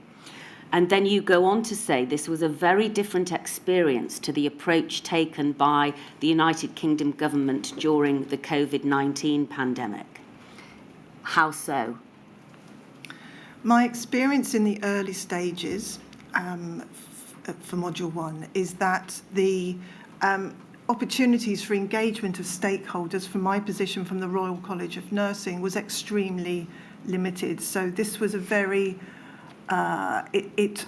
And then you go on to say this was a very different experience to the approach taken by the United Kingdom government during the Covid-19 pandemic. How so? My experience in the early stages for Module 1 is that the opportunities for engagement of stakeholders from my position from the Royal College of Nursing was extremely limited. So this was a very, it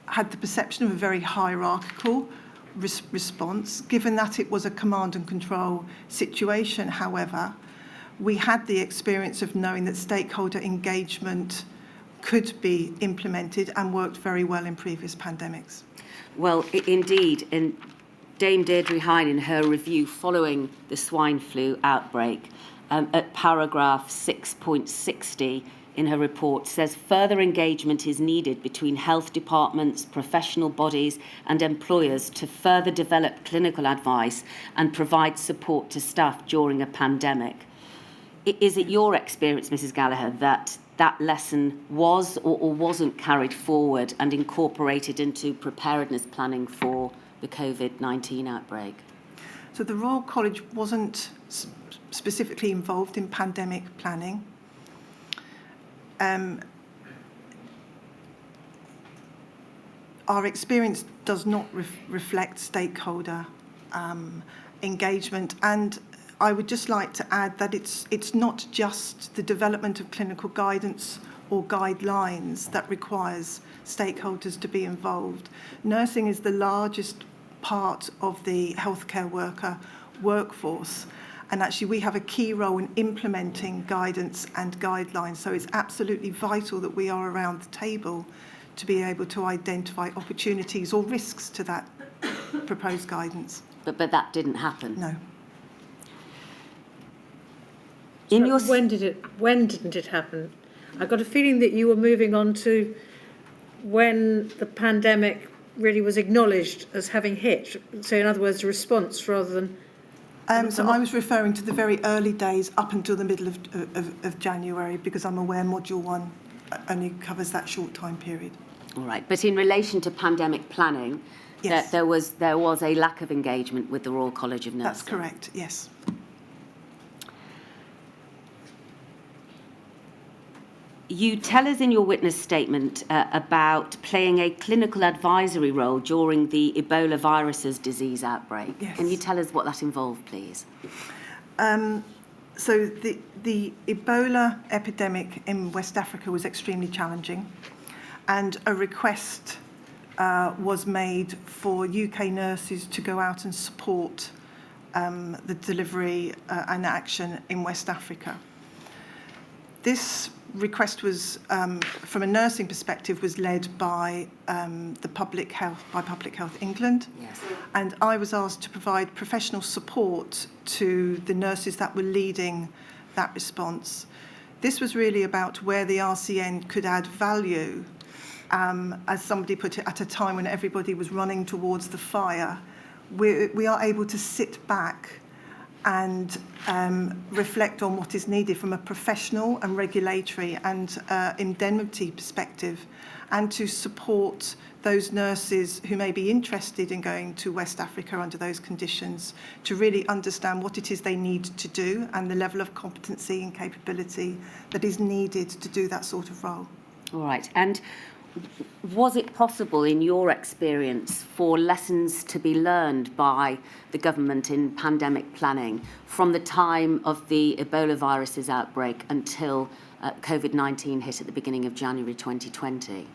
had the perception of a very hierarchical response. Given that it was a command and control situation, however, we had the experience of knowing that stakeholder engagement could be implemented and worked very well in previous pandemics. Well, indeed, and Dame Deirdre Hine, in her review following the swine flu outbreak, at paragraph 6.60 in her report, says further engagement is needed between health departments, professional bodies and employers to further develop clinical advice and provide support to staff during a pandemic. Is it your experience, Mrs. Gallagher, that that lesson was or wasn't carried forward and incorporated into preparedness planning for the COVID-19 outbreak? So the Royal College wasn't specifically involved in pandemic planning. Our experience does not reflect stakeholder engagement, and I would just like to add that it's not just the development of clinical guidance or guidelines that requires stakeholders to be involved. Nursing is the largest part of the healthcare worker workforce, and actually we have a key role in implementing guidance and guidelines, so it's absolutely vital that we are around the table to be able to identify opportunities or risks to that proposed guidance. But that didn't happen? No. When didn't it happen? I got a feeling that you were moving on to when the pandemic really was acknowledged as having hit. So in other words, a response rather than... So I was referring to the very early days up until the middle of January, because I'm aware Module 1 only covers that short time period. All right, but in relation to pandemic planning, yes, there was a lack of engagement with the Royal College of Nursing. That's correct, yes. You tell us in your witness statement about playing a clinical advisory role during the Ebola virus's disease outbreak. Yes. Can you tell us what that involved, please? So the Ebola epidemic in West Africa was extremely challenging, and a request was made for UK nurses to go out and support the delivery and action in West Africa. This request was, from a nursing perspective, was led by Public Health England. Yes. And I was asked to provide professional support to the nurses that were leading that response. This was really about where the RCN could add value, as somebody put it, at a time when everybody was running towards the fire. We are able to sit back and reflect on what is needed from a professional and regulatory and indemnity perspective, and to support those nurses who may be interested in going to West Africa under those conditions, to really understand what it is they need to do and the level of competency and capability that is needed to do that sort of role. All right. And was it possible, in your experience, for lessons to be learned by the government in pandemic planning from the time of the Ebola virus's outbreak until COVID-19 hit at the beginning of January 2020?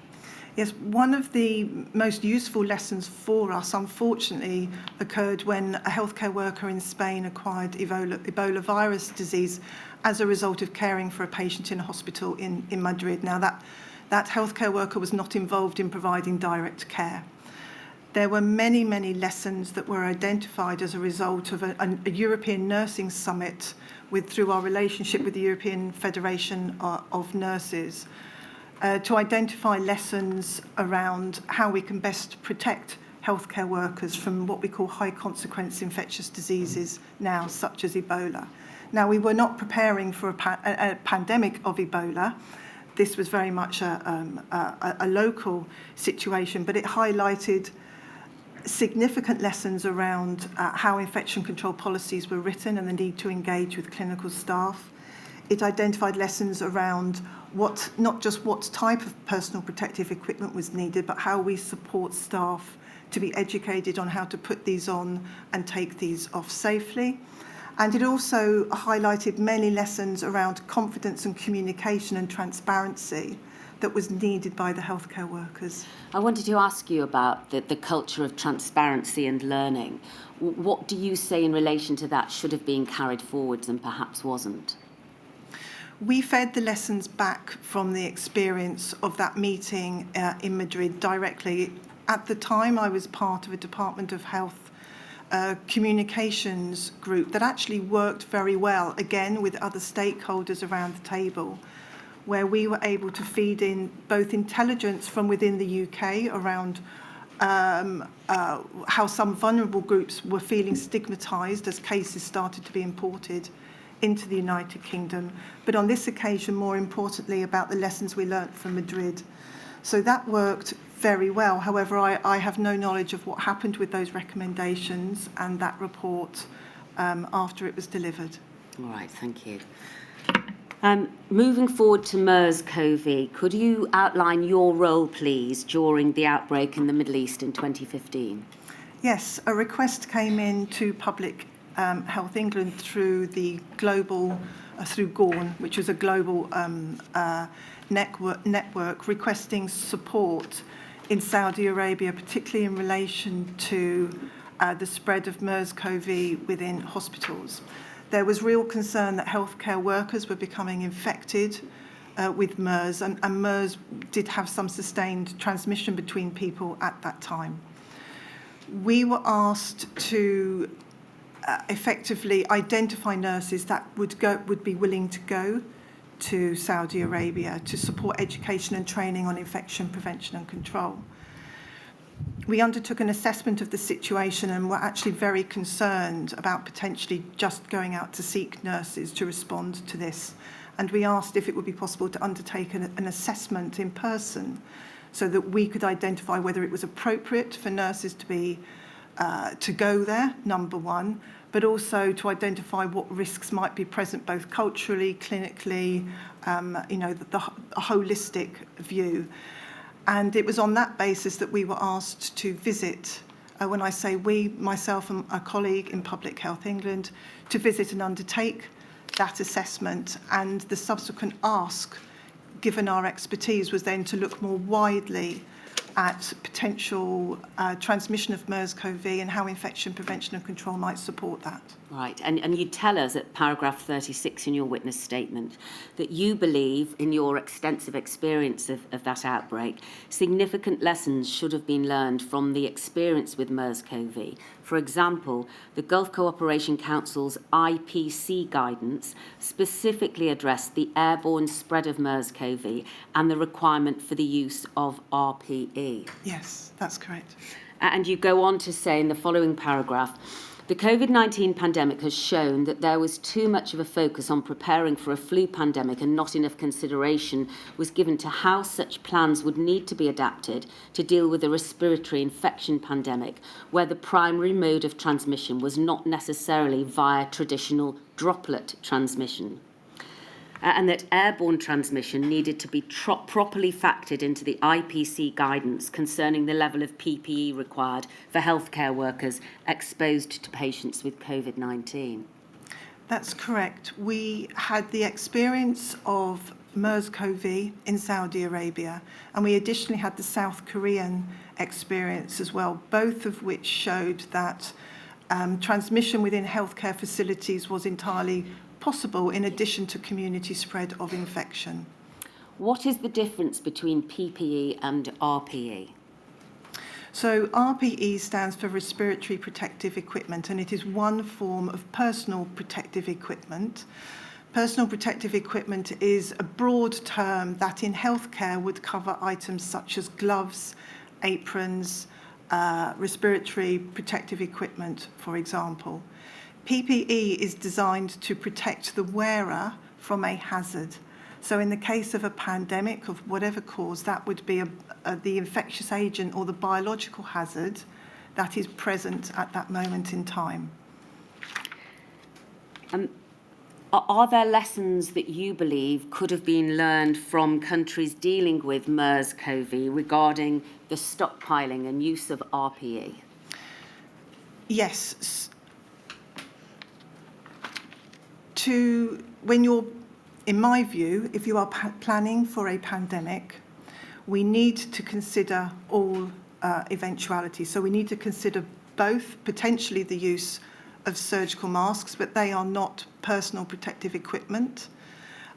Yes, one of the most useful lessons for us, unfortunately, occurred when a healthcare worker in Spain acquired Ebola virus disease as a result of caring for a patient in a hospital in Madrid. Now, that healthcare worker was not involved in providing direct care. There were many, many lessons that were identified as a result of a European Nursing Summit through our relationship with the European Federation of Nurses, to identify lessons around how we can best protect healthcare workers from what we call high consequence infectious diseases now, such as Ebola. Now, we were not preparing for a pandemic of Ebola. This was very much a local situation, but it highlighted significant lessons around how infection control policies were written and the need to engage with clinical staff. It identified lessons around not just what type of personal protective equipment was needed, but how we support staff to be educated on how to put these on and take these off safely. And it also highlighted many lessons around confidence and communication and transparency that was needed by the healthcare workers. I wanted to ask you about the culture of transparency and learning. What do you say in relation to that should have been carried forwards and perhaps wasn't? We fed the lessons back from the experience of that meeting in Madrid directly. At the time, I was part of a Department of Health communications group that actually worked very well, again, with other stakeholders around the table, where we were able to feed in both intelligence from within the UK around how some vulnerable groups were feeling stigmatised as cases started to be imported into the United Kingdom, but on this occasion, more importantly, about the lessons we learnt from Madrid. So that worked very well. However, I have no knowledge of what happened with those recommendations and that report after it was delivered. All right, thank you. Moving forward to MERS-CoV, could you outline your role, please, during the outbreak in the Middle East in 2015? Yes, a request came in to Public Health England through the global, through GORN, which was a global network requesting support in Saudi Arabia, particularly in relation to the spread of MERS-CoV within hospitals. There was real concern that healthcare workers were becoming infected with MERS, and MERS did have some sustained transmission between people at that time. We were asked to effectively identify nurses that would be willing to go to Saudi Arabia to support education and training on infection prevention and control. We undertook an assessment of the situation and were actually very concerned about potentially just going out to seek nurses to respond to this. And we asked if it would be possible to undertake an assessment in person so that we could identify whether it was appropriate for nurses to go there, number one, but also to identify what risks might be present both culturally, clinically, the holistic view. And it was on that basis that we were asked to visit, when I say we, myself and a colleague in Public Health England, to visit and undertake that assessment. And the subsequent ask, given our expertise, was then to look more widely at potential transmission of MERS-CoV and how infection prevention and control might support that. Right, and you tell us at paragraph 36 in your witness statement that you believe, in your extensive experience of that outbreak, significant lessons should have been learned from the experience with MERS-CoV. For example, the Gulf Cooperation Council's IPC guidance specifically addressed the airborne spread of MERS-CoV and the requirement for the use of RPE. Yes, that's correct. And you go on to say in the following paragraph, the COVID-19 pandemic has shown that there was too much of a focus on preparing for a flu pandemic and not enough consideration was given to how such plans would need to be adapted to deal with a respiratory infection pandemic, where the primary mode of transmission was not necessarily via traditional droplet transmission. And that airborne transmission needed to be properly factored into the IPC guidance concerning the level of PPE required for healthcare workers exposed to patients with COVID-19. That's correct. We had the experience of MERS-CoV in Saudi Arabia, and we additionally had the South Korean experience as well, both of which showed that transmission within healthcare facilities was entirely possible in addition to community spread of infection. What is the difference between PPE and RPE? So RPE stands for respiratory protective equipment, and it is one form of personal protective equipment. Personal protective equipment is a broad term that in healthcare would cover items such as gloves, aprons, respiratory protective equipment, for example. PPE is designed to protect the wearer from a hazard. So in the case of a pandemic of whatever cause, that would be the infectious agent or the biological hazard that is present at that moment in time. Are there lessons that you believe could have been learned from countries dealing with MERS-CoV regarding the stockpiling and use of RPE? Yes. When you're, in my view, if you are planning for a pandemic, we need to consider all eventualities. So we need to consider both potentially the use of surgical masks, but they are not personal protective equipment,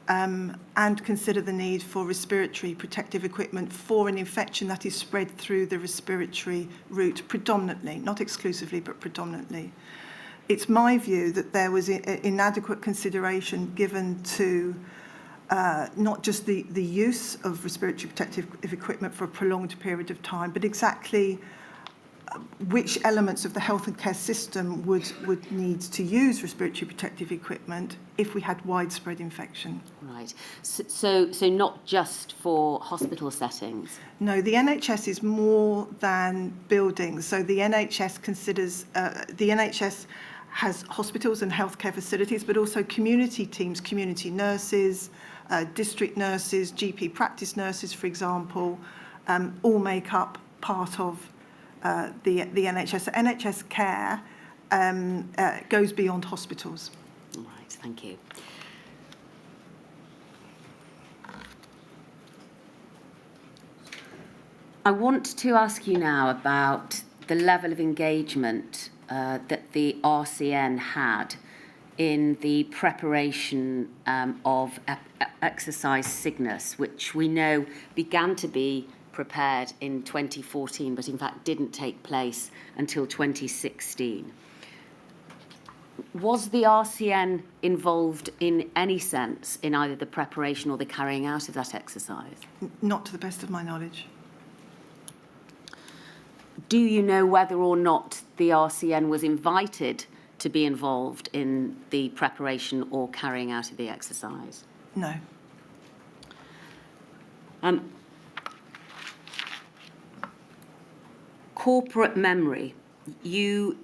and consider the need for respiratory protective equipment for an infection that is spread through the respiratory route predominantly, not exclusively, but predominantly. It's my view that there was inadequate consideration given to not just the use of respiratory protective equipment for a prolonged period of time, but exactly which elements of the health and care system would need to use respiratory protective equipment if we had widespread infection. Right. So not just for hospital settings? No, the NHS is more than buildings. So the NHS considers, the NHS has hospitals and healthcare facilities, but also community teams, community nurses, district nurses, GP practice nurses, for example, all make up part of the NHS. So NHS care goes beyond hospitals. Right, thank you. I want to ask you now about the level of engagement that the RCN had in the preparation of exercise Cygnus, which we know began to be prepared in 2014, but in fact didn't take place until 2016. Was the RCN involved in any sense in either the preparation or the carrying out of that exercise? Not to the best of my knowledge. Do you know whether or not the RCN was invited to be involved in the preparation or carrying out of the exercise? No. Corporate memory. You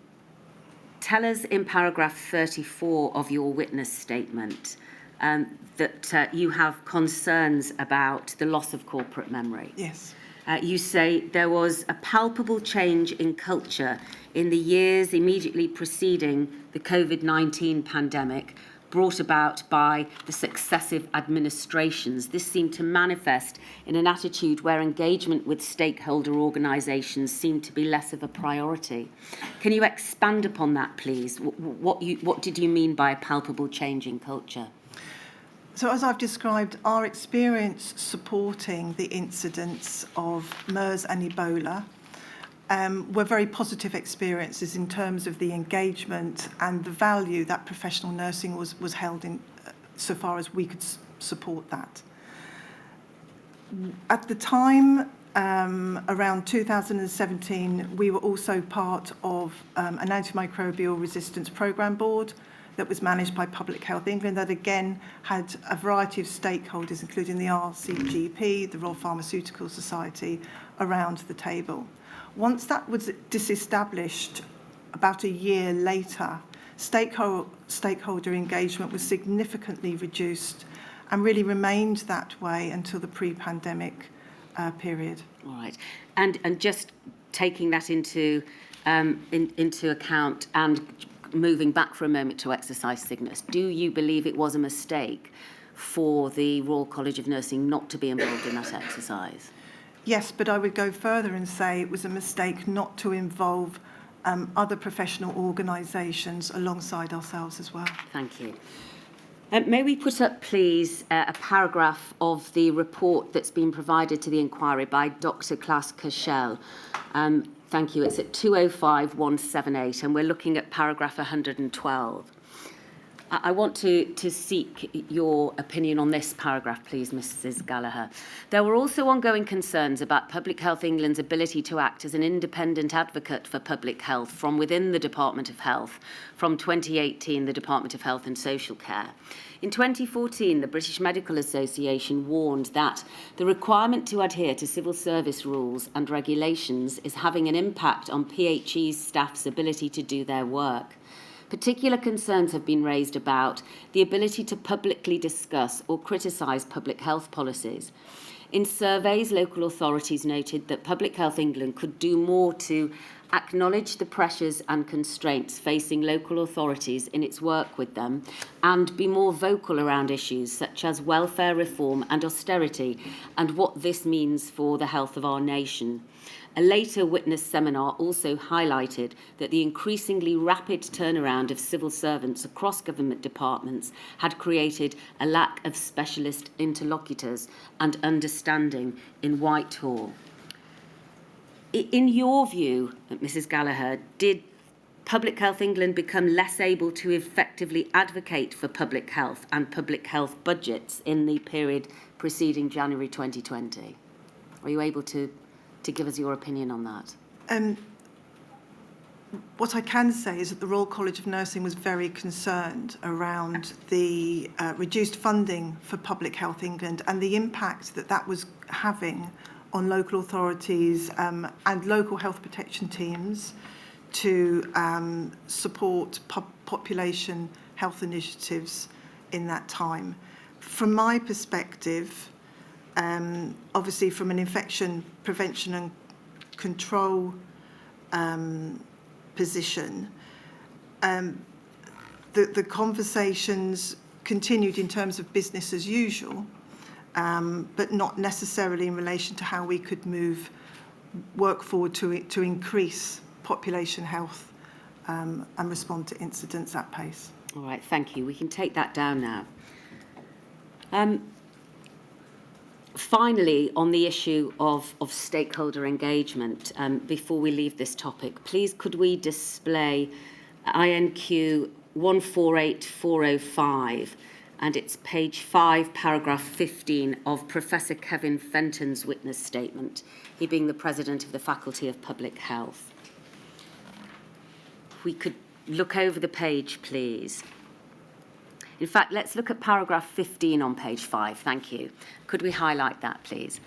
tell us in paragraph 34 of your witness statement that you have concerns about the loss of corporate memory. Yes. You say there was a palpable change in culture in the years immediately preceding the COVID-19 pandemic, brought about by the successive administrations. This seemed to manifest in an attitude where engagement with stakeholder organisations seemed to be less of a priority. Can you expand upon that, please? What did you mean by a palpable change in culture? So as I've described, our experience supporting the incidents of MERS and Ebola were very positive experiences in terms of the engagement and the value that professional nursing was held in so far as we could support that. At the time, around 2017, we were also part of an antimicrobial resistance programme board that was managed by Public Health England that again had a variety of stakeholders, including the RCGP, the Royal Pharmaceutical Society, around the table. Once that was disestablished, about a year later, stakeholder engagement was significantly reduced and really remained that way until the pre-pandemic period. All right. And just taking that into account and moving back for a moment to exercise sickness, do you believe it was a mistake for the Royal College of Nursing not to be involved in that exercise? Yes, but I would go further and say it was a mistake not to involve other professional organisations alongside ourselves as well. Thank you. May we put up, please, a paragraph of the report that's been provided to the inquiry by Dr. Klaas Kerschel. Thank you. It's at 205178, and we're looking at paragraph 112. I want to seek your opinion on this paragraph, please, Mrs. Gallagher. There were also ongoing concerns about Public Health England's ability to act as an independent advocate for public health from within the Department of Health, from 2018, the Department of Health and Social Care. In 2014, the British Medical Association warned that the requirement to adhere to civil service rules and regulations is having an impact on PHE's staff's ability to do their work. Particular concerns have been raised about the ability to publicly discuss or criticise public health policies. In surveys, local authorities noted that Public Health England could do more to acknowledge the pressures and constraints facing local authorities in its work with them and be more vocal around issues such as welfare reform and austerity and what this means for the health of our nation. A later witness seminar also highlighted that the increasingly rapid turnaround of civil servants across government departments had created a lack of specialist interlocutors and understanding in Whitehall. In your view, Mrs. Gallagher, did Public Health England become less able to effectively advocate for public health and public health budgets in the period preceding January 2020? Are you able to give us your opinion on that? What I can say is that the Royal College of Nursing was very concerned around the reduced funding for Public Health England and the impact that that was having on local authorities and local health protection teams to support population health initiatives in that time. From my perspective, obviously from an infection prevention and control position, the conversations continued in terms of business as usual, but not necessarily in relation to how we could move work forward to increase population health and respond to incidents at pace. All right, thank you. We can take that down now. Finally, on the issue of stakeholder engagement, before we leave this topic, please could we display INQ 148405, and it's page 5, paragraph 15 of Professor Kevin Fenton's witness statement, he being the President of the Faculty of Public Health. If we could look over the page, please. In fact, let's look at paragraph 15 on page 5. Thank you. Could we highlight that, please?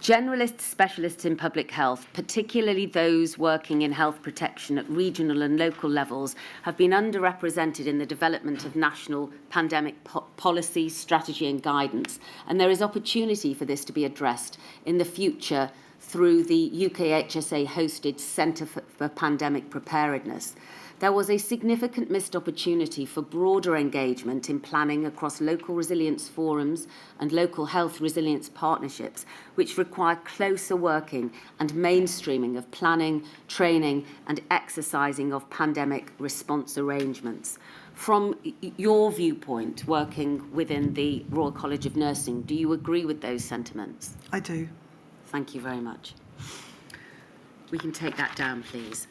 Generalist specialists in public health, particularly those working in health protection at regional and local levels, have been underrepresented in the development of national pandemic policy, strategy and guidance. And there is opportunity for this to be addressed in the future through the UKHSA-hosted Centre for Pandemic Preparedness, there was a significant missed opportunity for broader engagement in planning across local resilience forums and local health resilience partnerships, which require closer working and mainstreaming of planning, training and exercising of pandemic response arrangements. From your viewpoint, working within the Royal College of Nursing, do you agree with those sentiments? I do. Thank you very much. We can take that down, please.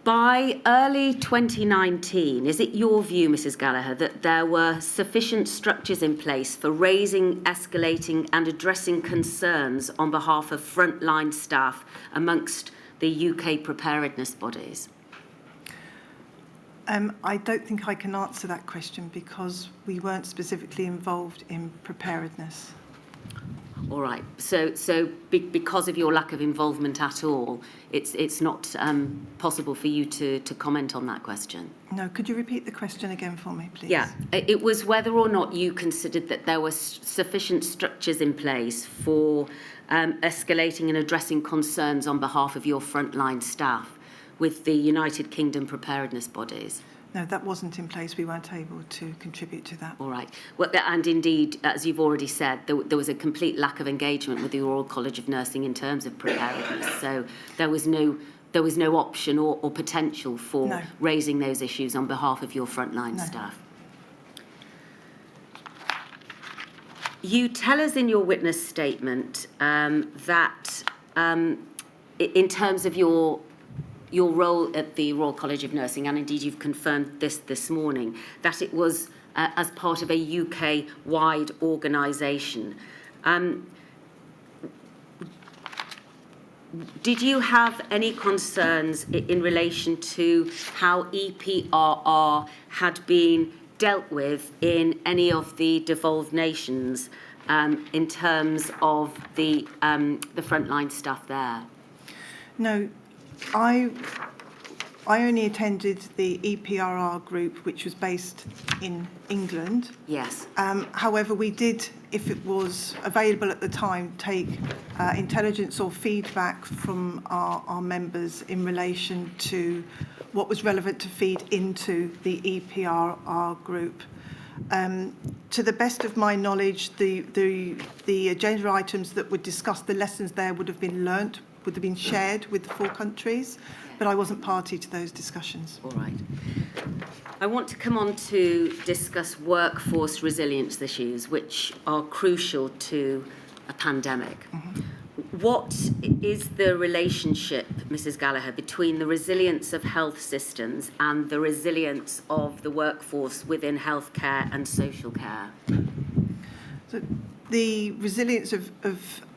By early 2019, is it your view, Mrs. Gallagher, that there were sufficient structures in place for raising, escalating and addressing concerns on behalf of frontline staff amongst the UK preparedness bodies? I don't think I can answer that question because we weren't specifically involved in preparedness. All right. So because of your lack of involvement at all, it's not possible for you to comment on that question? No, could you repeat the question again for me, please? Yeah. It was whether or not you considered that there were sufficient structures in place for escalating and addressing concerns on behalf of your frontline staff with the United Kingdom preparedness bodies. No, that wasn't in place. We weren't able to contribute to that. All right. Well, and indeed, as you've already said, there was a complete lack of engagement with the Royal College of Nursing in terms of preparedness. So there was no option or potential for raising those issues on behalf of your frontline staff. You tell us in your witness statement that in terms of your role at the Royal College of Nursing, and indeed you've confirmed this morning, that it was as part of a UK-wide organisation. Did you have any concerns in relation to how EPRR had been dealt with in any of the devolved nations in terms of the frontline staff there? No, I only attended the EPRR group, which was based in England. Yes. However, we did, if it was available at the time, take intelligence or feedback from our members in relation to what was relevant to feed into the EPRR group. To the best of my knowledge, the agenda items that would discuss the lessons there would have been learnt, would have been shared with the 4 countries, but I wasn't party to those discussions. All right. I want to come on to discuss workforce resilience issues, which are crucial to a pandemic. Mm-hmm. What is the relationship, Mrs. Gallagher, between the resilience of health systems and the resilience of the workforce within healthcare and social care? So the resilience of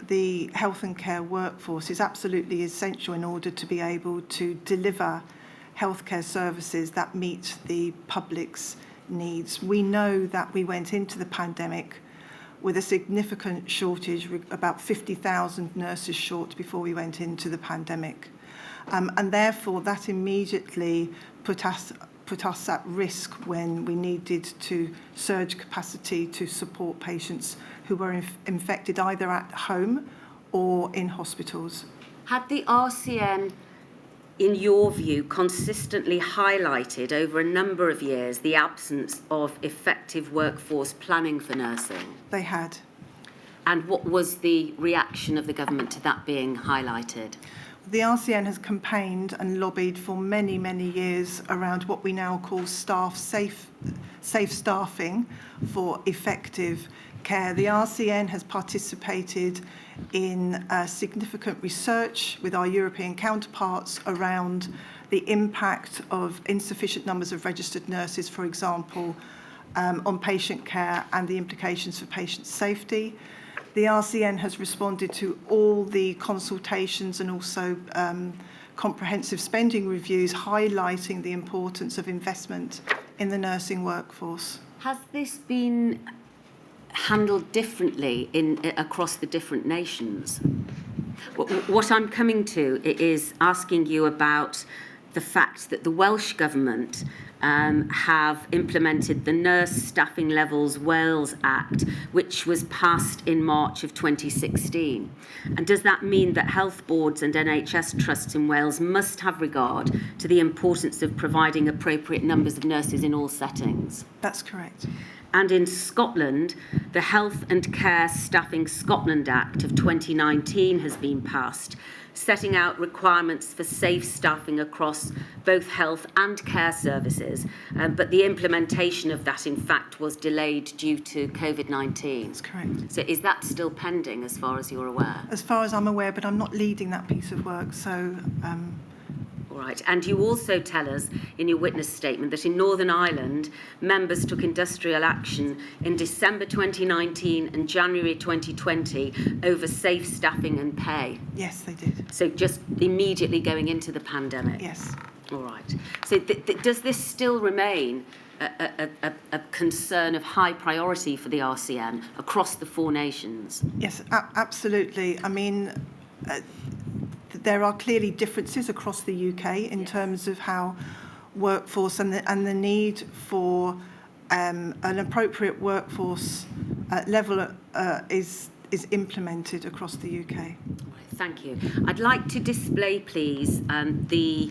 the health and care workforce is absolutely essential in order to be able to deliver healthcare services that meet the public's needs. We know that we went into the pandemic with a significant shortage, about 50,000 nurses short before we went into the pandemic. And therefore, that immediately put us at risk when we needed to surge capacity to support patients who were infected either at home or in hospitals. Had the RCN, in your view, consistently highlighted over a number of years the absence of effective workforce planning for nursing? They had. And what was the reaction of the government to that being highlighted? The RCN has campaigned and lobbied for many, many years around what we now call safe staffing for effective care. The RCN has participated in significant research with our European counterparts around the impact of insufficient numbers of registered nurses, for example, on patient care and the implications for patient safety. The RCN has responded to all the consultations and also comprehensive spending reviews highlighting the importance of investment in the nursing workforce. Has this been handled differently across the different nations? What I'm coming to is asking you about the fact that the Welsh Government have implemented the Nurse Staffing Levels Wales Act, which was passed in March of 2016. And does that mean that health boards and NHS trusts in Wales must have regard to the importance of providing appropriate numbers of nurses in all settings? That's correct. And in Scotland, the Health and Care Staffing Scotland Act of 2019 has been passed, setting out requirements for safe staffing across both health and care services. But the implementation of that, in fact, was delayed due to Covid-19. That's correct. So is that still pending as far as you're aware? As far as I'm aware, but I'm not leading that piece of work, so All right. And you also tell us in your witness statement that in Northern Ireland, members took industrial action in December 2019 and January 2020 over safe staffing and pay. yes, they did. So just immediately going into the pandemic. Yes. All right. So does this still remain a concern of high priority for the RCN across the four nations? Yes, absolutely. I mean, there are clearly differences across the UK in terms of how workforce and the need for an appropriate workforce level is implemented across the UK. Thank you. I'd like to display, please, the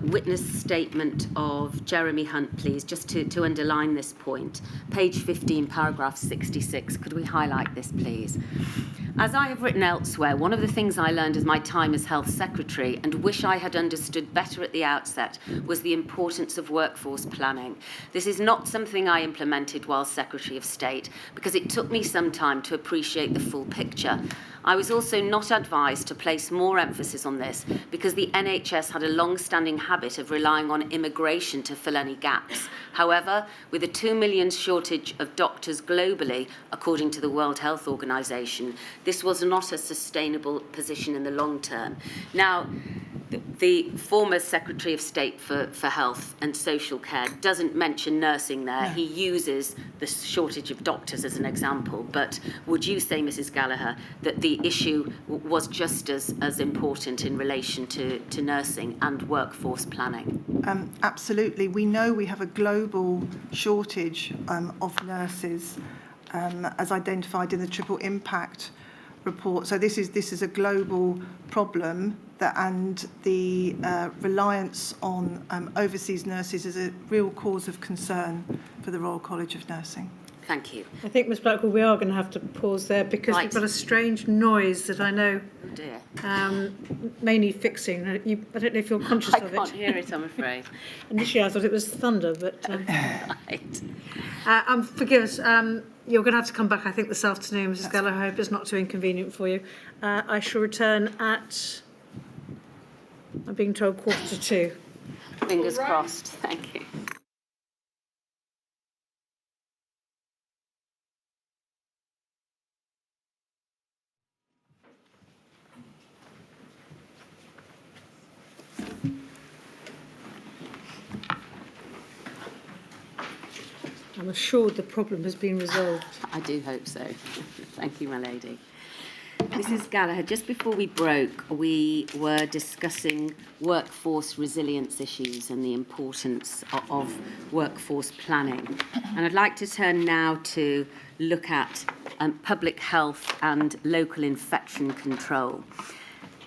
witness statement of Jeremy Hunt, please, just to underline this point. Page 15, paragraph 66. Could we highlight this, please? As I have written elsewhere, one of the things I learned as my time as Health Secretary and wish I had understood better at the outset was the importance of workforce planning. This is not something I implemented while Secretary of State because it took me some time to appreciate the full picture. I was also not advised to place more emphasis on this because the NHS had a long-standing habit of relying on immigration to fill any gaps. However, with a 2 million shortage of doctors globally, according to the World Health Organization, this was not a sustainable position in the long term. Now, the former Secretary of State for Health and Social Care doesn't mention nursing there. No. He uses the shortage of doctors as an example. But would you say, Mrs. Gallagher, that the issue was just as important in relation to nursing and workforce planning? Absolutely. We know we have a global shortage of nurses, as identified in the Triple Impact report. So this is a global problem, and the reliance on overseas nurses is a real cause of concern for the Royal College of Nursing. Thank you. I think, Ms Blackwell, we are going to have to pause there because Right. we've got a strange noise that I know Oh dear. may need fixing. I don't know if you're conscious I of can't it. hear it, I'm afraid. Initially, I thought it was thunder, but Right. forgive us. You're going to have to come back, I think, this afternoon, Mrs Gallagher. I hope it's not too inconvenient for you. I shall return at, I'm being told, 1:45. Fingers crossed. Thank you. I'm assured the problem has been resolved. I do hope so. Thank you, my lady. Mrs. Gallagher, just before we broke, we were discussing workforce resilience issues and the importance of workforce planning. And I'd like to turn now to look at public health and local infection control.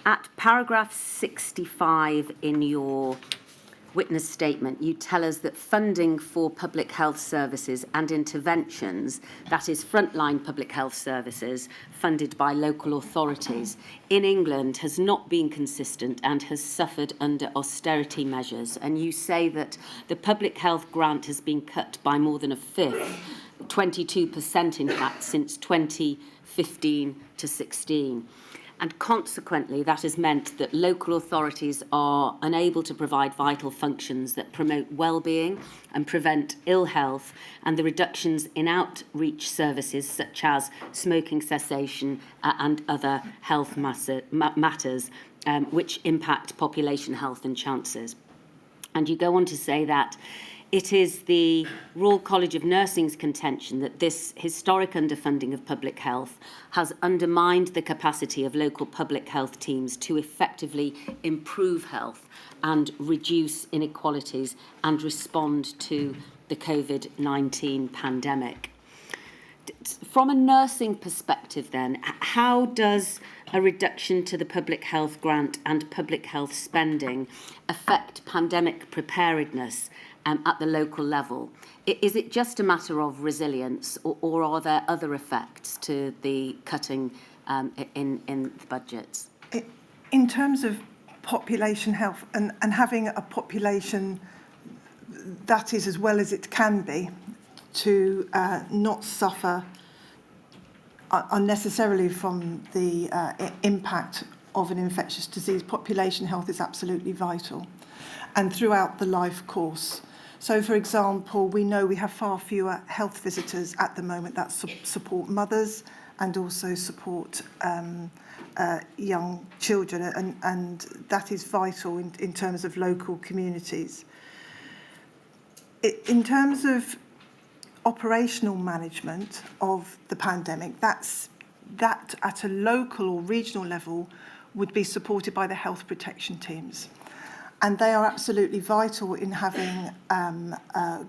At paragraph 65 in your witness statement, you tell us that funding for public health services and interventions, that is frontline public health services funded by local authorities, in England has not been consistent and has suffered under austerity measures. And you say that the public health grant has been cut by more than a fifth, 22% in fact, since 2015 to 16. And consequently, that has meant that local authorities are unable to provide vital functions that promote well-being and prevent ill health, and the reductions in outreach services such as smoking cessation and other health matters which impact population health and chances. And you go on to say that it is the Royal College of Nursing's contention that this historic underfunding of public health has undermined the capacity of local public health teams to effectively improve health and reduce inequalities and respond to the COVID-19 pandemic. From a nursing perspective then, how does a reduction to the public health grant and public health spending affect pandemic preparedness at the local level? Is it just a matter of resilience, or are there other effects to the cutting in the budgets? In terms of population health and having a population that is as well as it can be to not suffer unnecessarily from the impact of an infectious disease, population health is absolutely vital, and throughout the life course. So, for example, we know we have far fewer health visitors at the moment that support mothers and also support young children, and that is vital in terms of local communities. In terms of operational management of the pandemic, that at a local or regional level would be supported by the health protection teams. And they are absolutely vital in having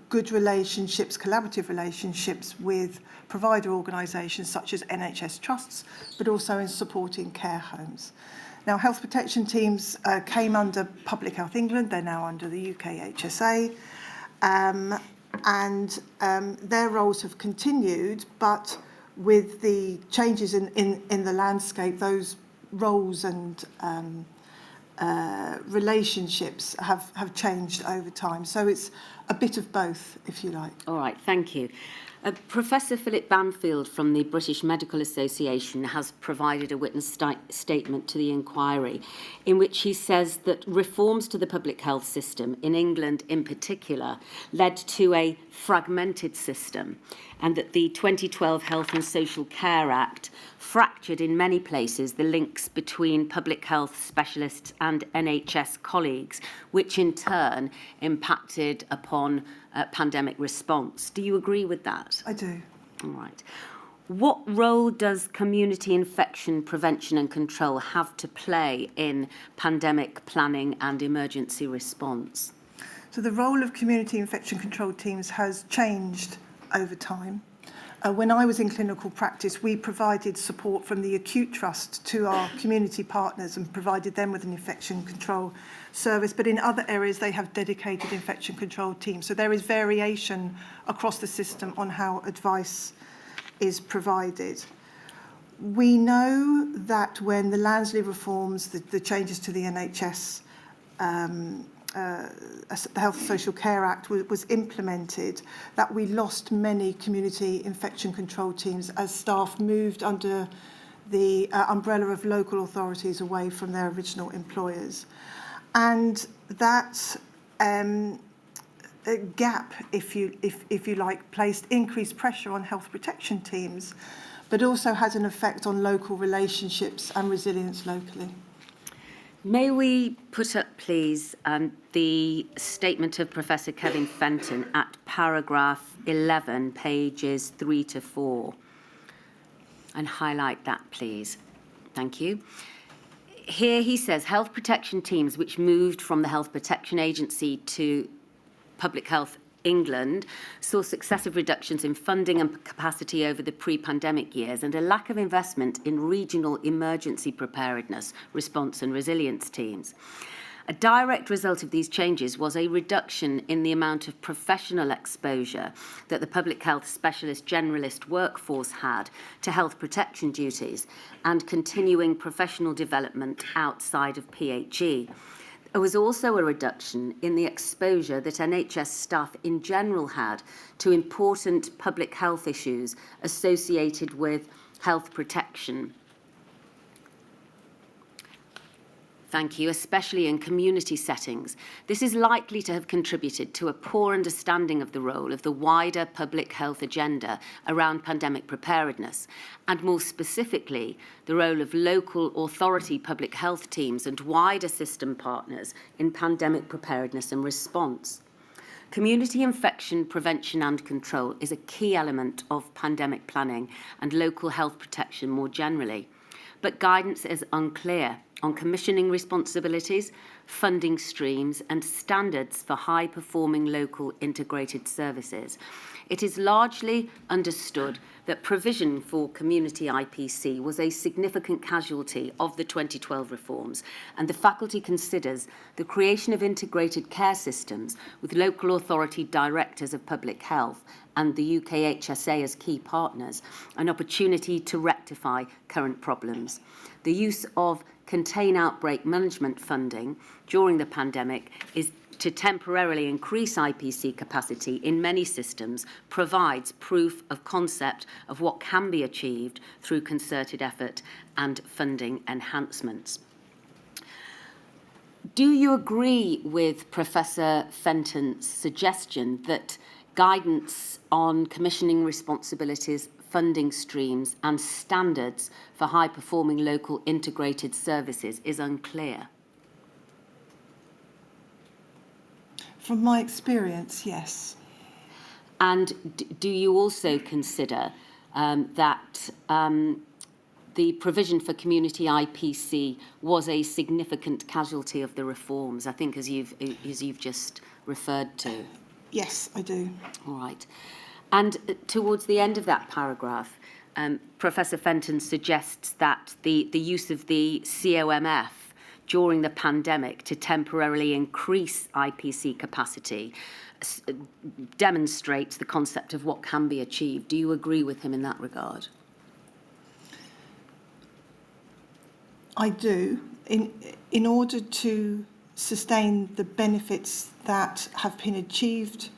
good relationships, collaborative relationships with provider organisations such as NHS trusts, but also in supporting care homes. Now, health protection teams came under Public Health England, they're now under the UK HSA, and their roles have continued, but with the changes in the landscape, those roles and relationships have changed over time. So it's a bit of both, if you like. All right, thank you. Professor Philip Banfield from the British Medical Association has provided a witness statement to the inquiry in which he says that reforms to the public health system, in England in particular, led to a fragmented system, and that the 2012 Health and Social Care Act fractured in many places the links between public health specialists and NHS colleagues, which in turn impacted upon pandemic response. Do you agree with that? I do. All right. What role does community infection prevention and control have to play in pandemic planning and emergency response? So the role of community infection control teams has changed over time. When I was in clinical practice, we provided support from the acute trust to our community partners and provided them with an infection control service. But in other areas, they have dedicated infection control teams. So there is variation across the system on how advice is provided. We know that when the Lansley reforms, the changes to the NHS, the Health and Social Care Act was implemented, that we lost many community infection control teams as staff moved under the umbrella of local authorities away from their original employers. And that gap, if you like, placed increased pressure on health protection teams, but also had an effect on local relationships and resilience locally. May we put up, please, the statement of Professor Kevin Fenton at paragraph 11, pages 3 to 4, and highlight that, please. Thank you. Here he says, health protection teams which moved from the Health Protection Agency to Public Health England saw successive reductions in funding and capacity over the pre-pandemic years and a lack of investment in regional emergency preparedness, response and resilience teams. A direct result of these changes was a reduction in the amount of professional exposure that the public health specialist generalist workforce had to health protection duties and continuing professional development outside of PHE. There was also a reduction in the exposure that NHS staff in general had to important public health issues associated with health protection. Thank you, especially in community settings. This is likely to have contributed to a poor understanding of the role of the wider public health agenda around pandemic preparedness, and more specifically, the role of local authority public health teams and wider system partners in pandemic preparedness and response. Community infection prevention and control is a key element of pandemic planning and local health protection more generally, but guidance is unclear on commissioning responsibilities, funding streams and standards for high-performing local integrated services. It is largely understood that provision for community IPC was a significant casualty of the 2012 reforms, and the faculty considers the creation of integrated care systems with local authority directors of public health and the UKHSA as key partners an opportunity to rectify current problems. The use of contain outbreak management funding during the pandemic is to temporarily increase IPC capacity in many systems provides proof of concept of what can be achieved through concerted effort and funding enhancements. Do you agree with Professor Fenton's suggestion that guidance on commissioning responsibilities, funding streams and standards for high-performing local integrated services is unclear? From my experience, yes. And do you also consider that the provision for community IPC was a significant casualty of the reforms, I think, as you've just referred to? Yes, I do. All right. And towards the end of that paragraph, Professor Fenton suggests that the use of the COMF during the pandemic to temporarily increase IPC capacity demonstrates the concept of what can be achieved. Do you agree with him in that regard? I do. In order to sustain the benefits that have been achieved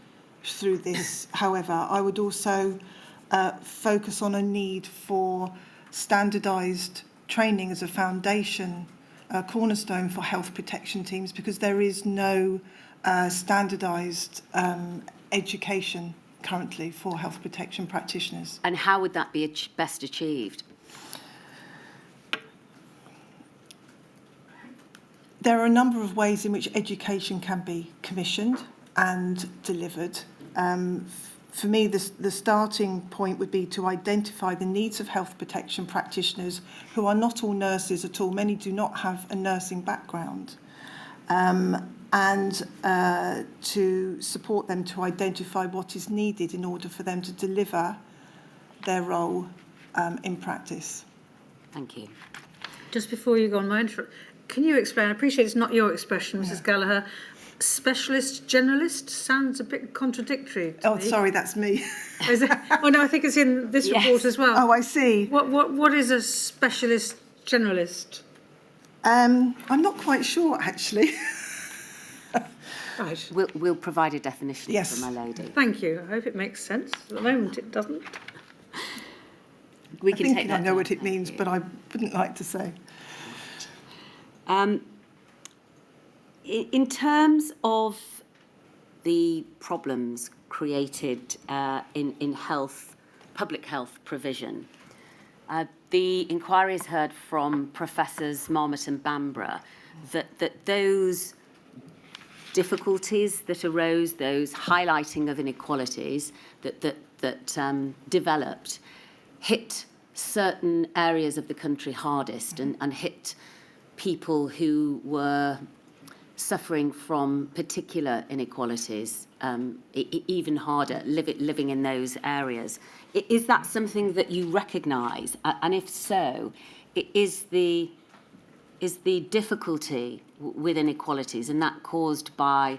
through this, however, I would also focus on a need for standardised training as a foundation, a cornerstone for health protection teams, because there is no standardised education currently for health protection practitioners. And how would that be best achieved? There are a number of ways in which education can be commissioned and delivered. For me, the starting point would be to identify the needs of health protection practitioners who are not all nurses at all. Many do not have a nursing background. And to support them to identify what is needed in order for them to deliver their role in practice. Thank you. Just before you go on, can you explain, I appreciate it's not your expression, Mrs. Gallagher, specialist generalist sounds a bit contradictory to me. Sorry, that's me. Is it? Oh no, I think it's in this report as well. Oh, I see. What is a specialist generalist? I'm not quite sure, actually. Right. We'll provide a definition Yes. for my lady. Thank you. I hope it makes sense. At the moment, it doesn't. We can I take think that I know what it means, but I wouldn't like to say. In terms of the problems created in health, public health provision, the inquiry has heard from Professors Marmot and Bamborough that those difficulties that arose, those highlighting of inequalities that developed, hit certain areas of the country hardest and hit people who were suffering from particular inequalities even harder, living in those areas. Is that something that you recognise? And if so, is the difficulty with inequalities, and that caused by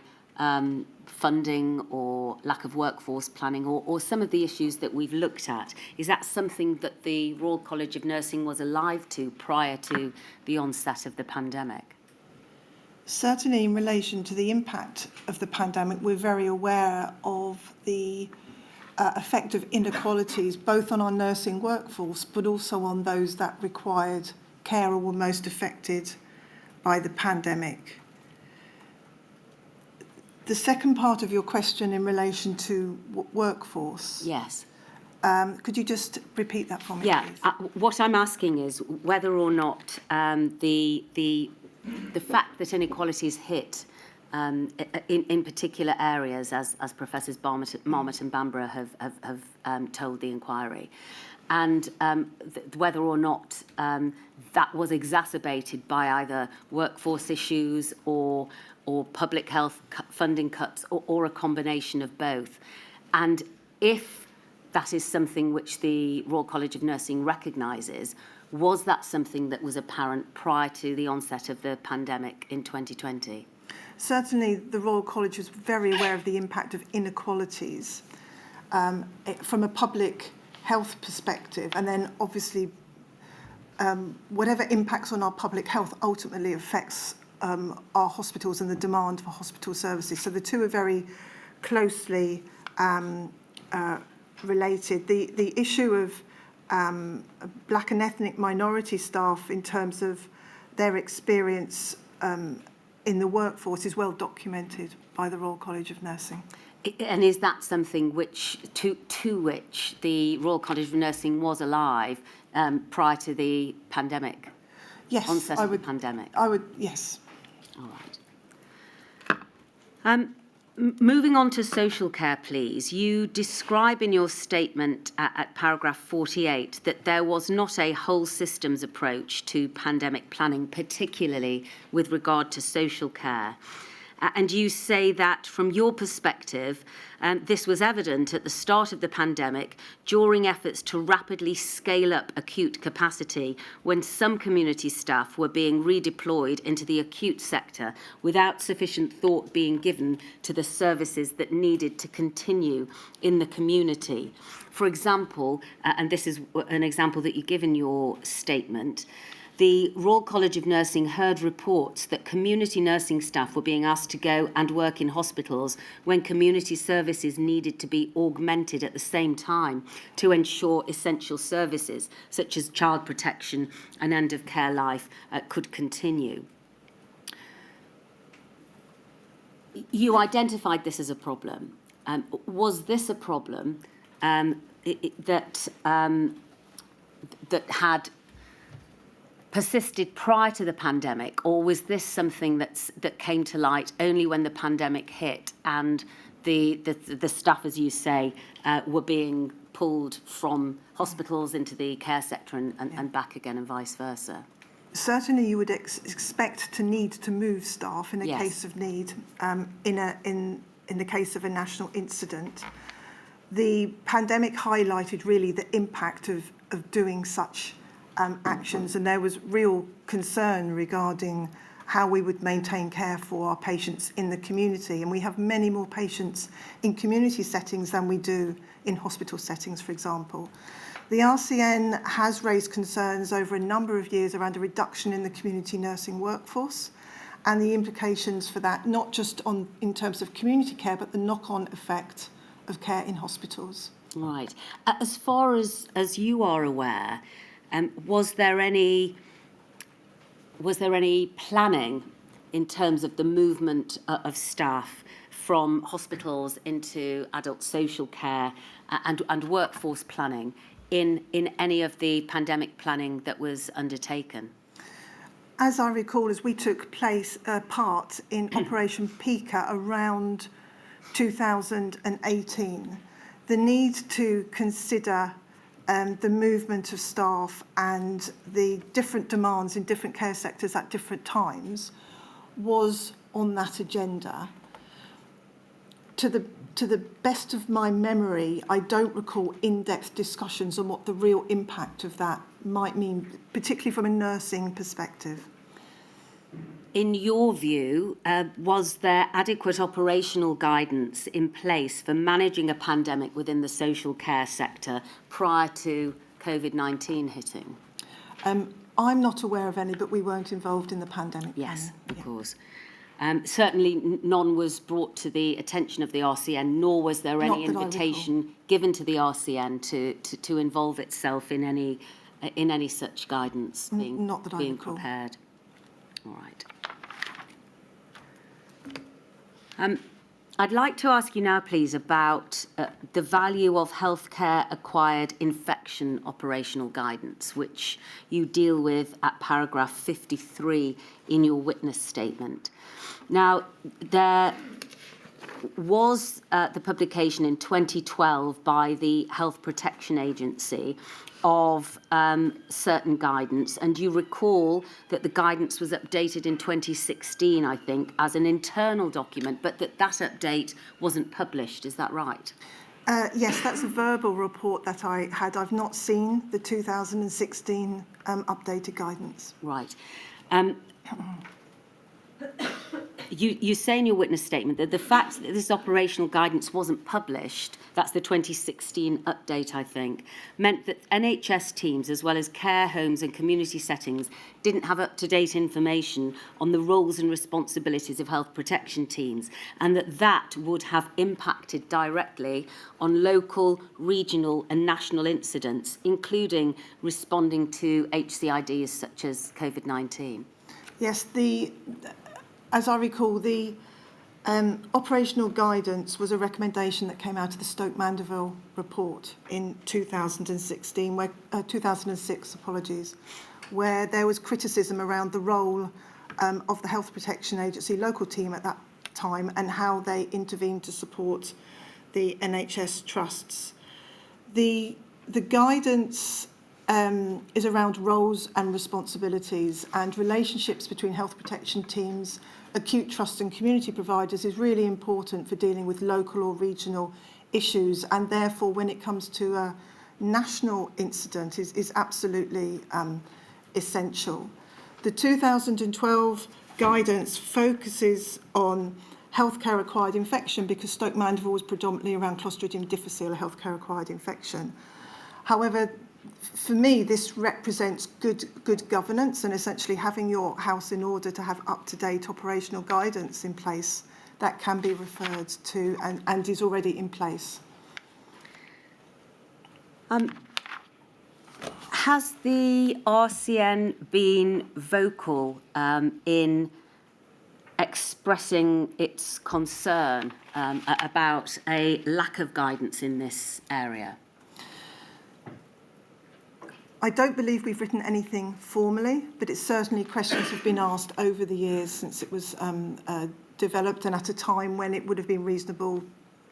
funding or lack of workforce planning or some of the issues that we've looked at, is that something that the Royal College of Nursing was alive to prior to the onset of the pandemic? Certainly in relation to the impact of the pandemic, we're very aware of the effect of inequalities, both on our nursing workforce, but also on those that required care or were most affected by the pandemic. The second part of your question in relation to workforce. Yes. Could you just repeat that for me, Yeah. please? What I'm asking is whether or not the fact that inequalities hit in particular areas, as Professors Marmot and Bamborough have told the inquiry, and whether or not that was exacerbated by either workforce issues or public health funding cuts or a combination of both. And if that is something which the Royal College of Nursing recognises, was that something that was apparent prior to the onset of the pandemic in 2020? Certainly, the Royal College was very aware of the impact of inequalities from a public health perspective, and then obviously whatever impacts on our public health ultimately affects our hospitals and the demand for hospital services. So the two are very closely related. The issue of black and ethnic minority staff in terms of their experience in the workforce is well documented by the Royal College of Nursing. And is that something which to which the Royal College of Nursing was alive prior to the pandemic? Yes, onset of the pandemic. I would, yes. All right. Moving on to social care, please. You describe in your statement at paragraph 48 that there was not a whole systems approach to pandemic planning, particularly with regard to social care. And you say that from your perspective, this was evident at the start of the pandemic during efforts to rapidly scale up acute capacity when some community staff were being redeployed into the acute sector without sufficient thought being given to the services that needed to continue in the community. For example, and this is an example that you give in your statement, the Royal College of Nursing heard reports that community nursing staff were being asked to go and work in hospitals when community services needed to be augmented at the same time to ensure essential services such as child protection and end of care life could continue. You identified this as a problem. Was this a problem that had persisted prior to the pandemic, or was this something that came to light only when the pandemic hit and the staff, as you say, were being pulled from hospitals into the care sector and back again, and vice versa? Certainly, you would expect to need to move staff in a case of need. In the case of a national incident, the pandemic highlighted really the impact of doing such actions, and there was real concern regarding how we would maintain care for our patients in the community. And we have many more patients in community settings than we do in hospital settings, for example. The RCN has raised concerns over a number of years around a reduction in the community nursing workforce and the implications for that, not just in terms of community care, but the knock-on effect of care in hospitals. Right. As far as you are aware, was there any planning in terms of the movement of staff from hospitals into adult social care and workforce planning in any of the pandemic planning that was undertaken? As I recall, as we took part in Operation Pika around 2018, the need to consider the movement of staff and the different demands in different care sectors at different times was on that agenda. To the best of my memory, I don't recall in-depth discussions on what the real impact of that might mean, particularly from a nursing perspective. In your view, was there adequate operational guidance in place for managing a pandemic within the social care sector prior to Covid-19 hitting? I'm not aware of any, but we weren't involved in the pandemic. Yes, of course. Certainly none was brought to the attention of the RCN, nor was there any invitation given to the RCN to involve itself in any such guidance being prepared. All right. I'd like to ask you now, please, about the value of healthcare-acquired infection operational guidance, which you deal with at paragraph 53 in your witness statement. Now, there was the publication in 2012 by the Health Protection Agency of certain guidance, and you recall that the guidance was updated in 2016, I think, as an internal document, but that update wasn't published. Is that right? Yes, that's a verbal report that I had. I've not seen the 2016 updated guidance. Right. You say in your witness statement that the fact that this operational guidance wasn't published, that's the 2016 update, I think, meant that NHS teams, as well as care homes and community settings, didn't have up-to-date information on the roles and responsibilities of health protection teams, and that would have impacted directly on local, regional and national incidents, including responding to HCIDs such as Covid-19. Yes, as I recall, the operational guidance was a recommendation that came out of the Stoke Mandeville report in 2016, 2006, where there was criticism around the role of the Health Protection Agency local team at that time and how they intervened to support the NHS trusts. The guidance is around roles and responsibilities, and relationships between health protection teams, acute trust and community providers is really important for dealing with local or regional issues, and therefore when it comes to a national incident is absolutely essential. The 2012 guidance focuses on healthcare acquired infection because Stoke Mandeville was predominantly around Clostridium difficile, a healthcare acquired infection. However, for me, this represents good governance and essentially having your house in order to have up-to-date operational guidance in place that can be referred to and is already in place. Has the RCN been vocal in expressing its concern about a lack of guidance in this area? I don't believe we've written anything formally, but it's certainly questions have been asked over the years since it was developed and at a time when it would have been reasonable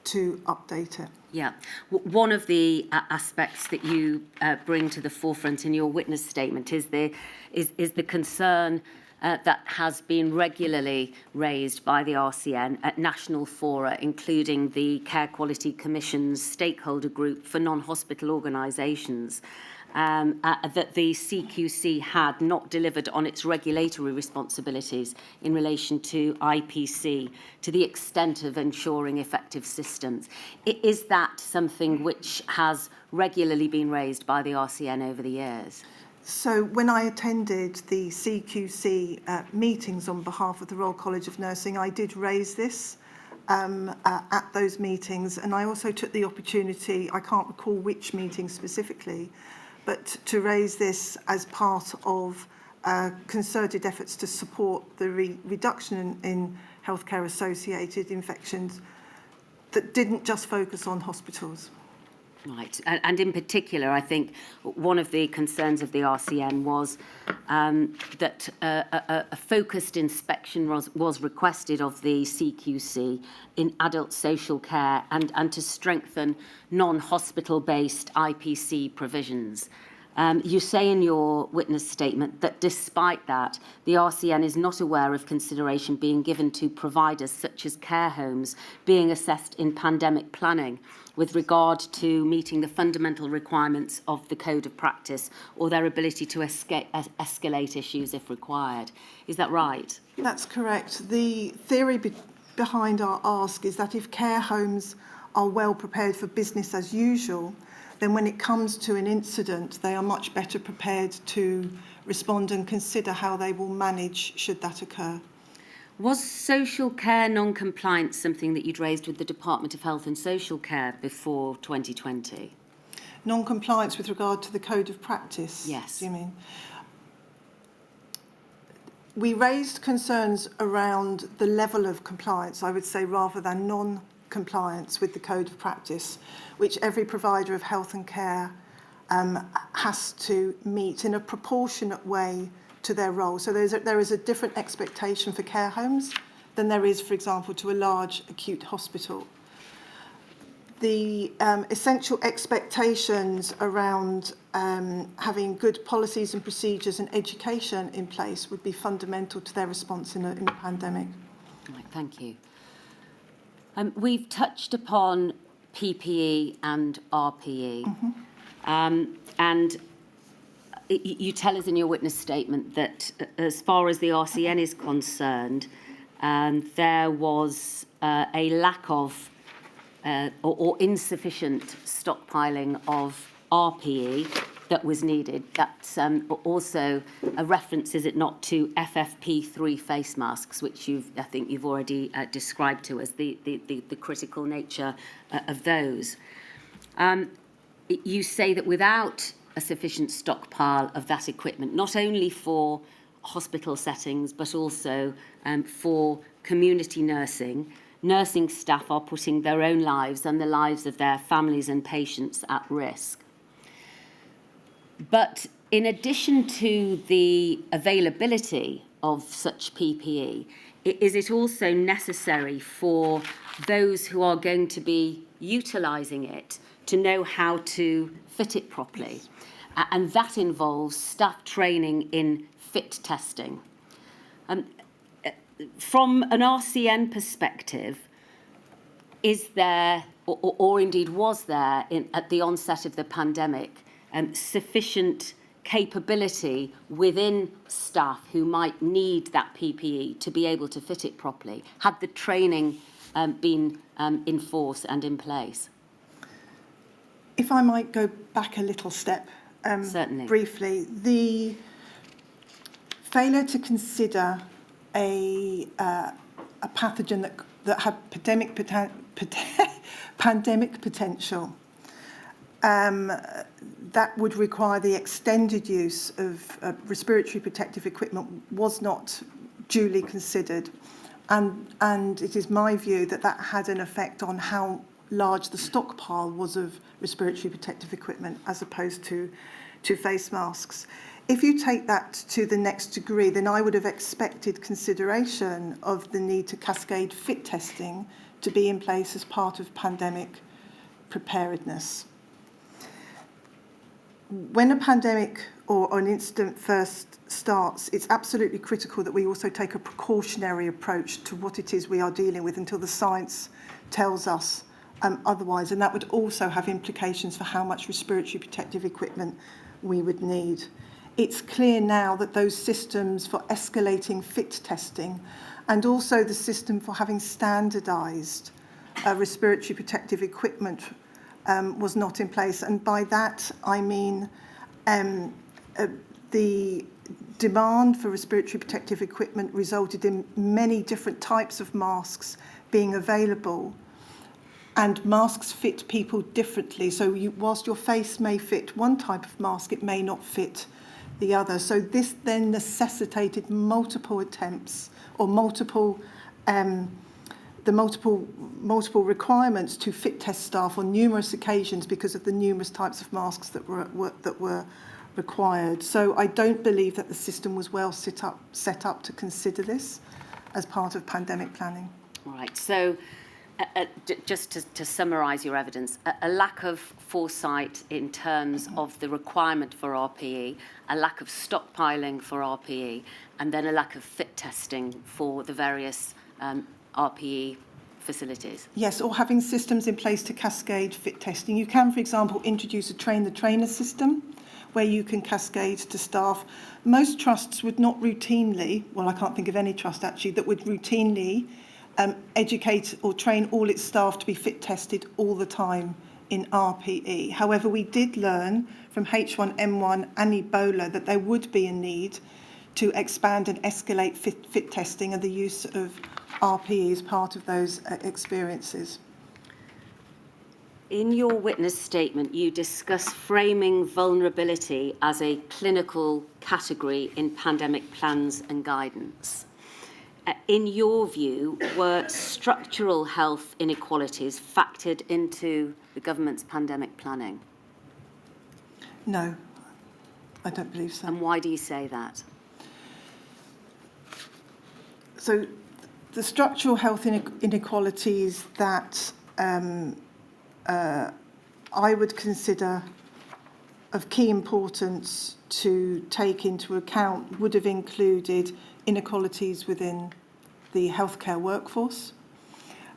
to update it. Yeah. One of the aspects that you bring to the forefront in your witness statement is the concern that has been regularly raised by the RCN at national fora, including the Care Quality Commission's stakeholder group for non-hospital organisations, that the CQC had not delivered on its regulatory responsibilities in relation to IPC to the extent of ensuring effective systems. Is that something which has regularly been raised by the RCN over the years? So when I attended the CQC meetings on behalf of the Royal College of Nursing, I did raise this at those meetings, and I also took the opportunity, I can't recall which meeting specifically, but to raise this as part of concerted efforts to support the reduction in healthcare associated infections that didn't just focus on hospitals. Right, and in particular, I think one of the concerns of the RCN was that a focused inspection was requested of the CQC in adult social care and to strengthen non-hospital-based IPC provisions. You say in your witness statement that despite that, the RCN is not aware of consideration being given to providers such as care homes being assessed in pandemic planning with regard to meeting the fundamental requirements of the Code of Practice or their ability to escalate issues if required. Is that right? That's correct. The theory behind our ask is that if care homes are well prepared for business as usual, then when it comes to an incident, they are much better prepared to respond and consider how they will manage should that occur. Was social care non-compliance something that you'd raised with the Department of Health and Social Care before 2020? Non-compliance with regard to the Code of Practice? Yes. Do you mean? we raised concerns around the level of compliance, I would say, rather than non-compliance with the code of practice, which every provider of health and care has to meet in a proportionate way to their role. So there is a different expectation for care homes than there is, for example, to a large acute hospital. The essential expectations around having good policies and procedures and education in place would be fundamental to their response in a pandemic. Right, thank you. We've touched upon PPE and RPE. And you tell us in your witness statement that as far as the RCN is concerned, there was a lack of or insufficient stockpiling of RPE that was needed. That's also a reference, is it not, to FFP3 face masks, which I think you've already described to us, the critical nature of those. You say that without a sufficient stockpile of that equipment, not only for hospital settings, but also for community nursing staff are putting their own lives and the lives of their families and patients at risk. But in addition to the availability of such PPE, is it also necessary for those who are going to be utilising it to know how to fit it properly? And that involves staff training in fit testing. From an RCN perspective, is there, or indeed was there, at the onset of the pandemic, sufficient capability within staff who might need that PPE to be able to fit it properly? Had the training been in force and in place? If I might go back a little step, Certainly. Briefly, the failure to consider a pathogen that had pandemic potential, that would require the extended use of respiratory protective equipment was not duly considered. And it is my view that that had an effect on how large the stockpile was of respiratory protective equipment as opposed to face masks. If you take that to the next degree, then I would have expected consideration of the need to cascade fit testing to be in place as part of pandemic preparedness. When a pandemic or an incident first starts, it's absolutely critical that we also take a precautionary approach to what it is we are dealing with until the science tells us otherwise, and that would also have implications for how much respiratory protective equipment we would need. It's clear now that those systems for escalating fit testing and also the system for having standardised respiratory protective equipment was not in place. And by that, I mean the demand for respiratory protective equipment resulted in many different types of masks being available. And masks fit people differently. So whilst your face may fit one type of mask, it may not fit the other. So this then necessitated multiple attempts or multiple requirements to fit test staff on numerous occasions because of the numerous types of masks that were required. So I don't believe that the system was well set up to consider this as part of pandemic planning. All right. So. Just to summarise your evidence, a lack of foresight in terms of the requirement for RPE, a lack of stockpiling for RPE, and then a lack of fit testing for the various RPE facilities. Yes, or having systems in place to cascade fit testing. You can, for example, introduce a train-the-trainer system where you can cascade to staff. Most trusts would not routinely, well, I can't think of any trust actually, that would routinely educate or train all its staff to be fit tested all the time in RPE. However, we did learn from H1N1 and Ebola that there would be a need to expand and escalate fit testing and the use of RPE as part of those experiences. In your witness statement, you discuss framing vulnerability as a clinical category in pandemic plans and guidance. In your view, were structural health inequalities factored into the government's pandemic planning? No, I don't believe so. And why do you say that? So the structural health inequalities that I would consider of key importance to take into account would have included inequalities within the healthcare workforce,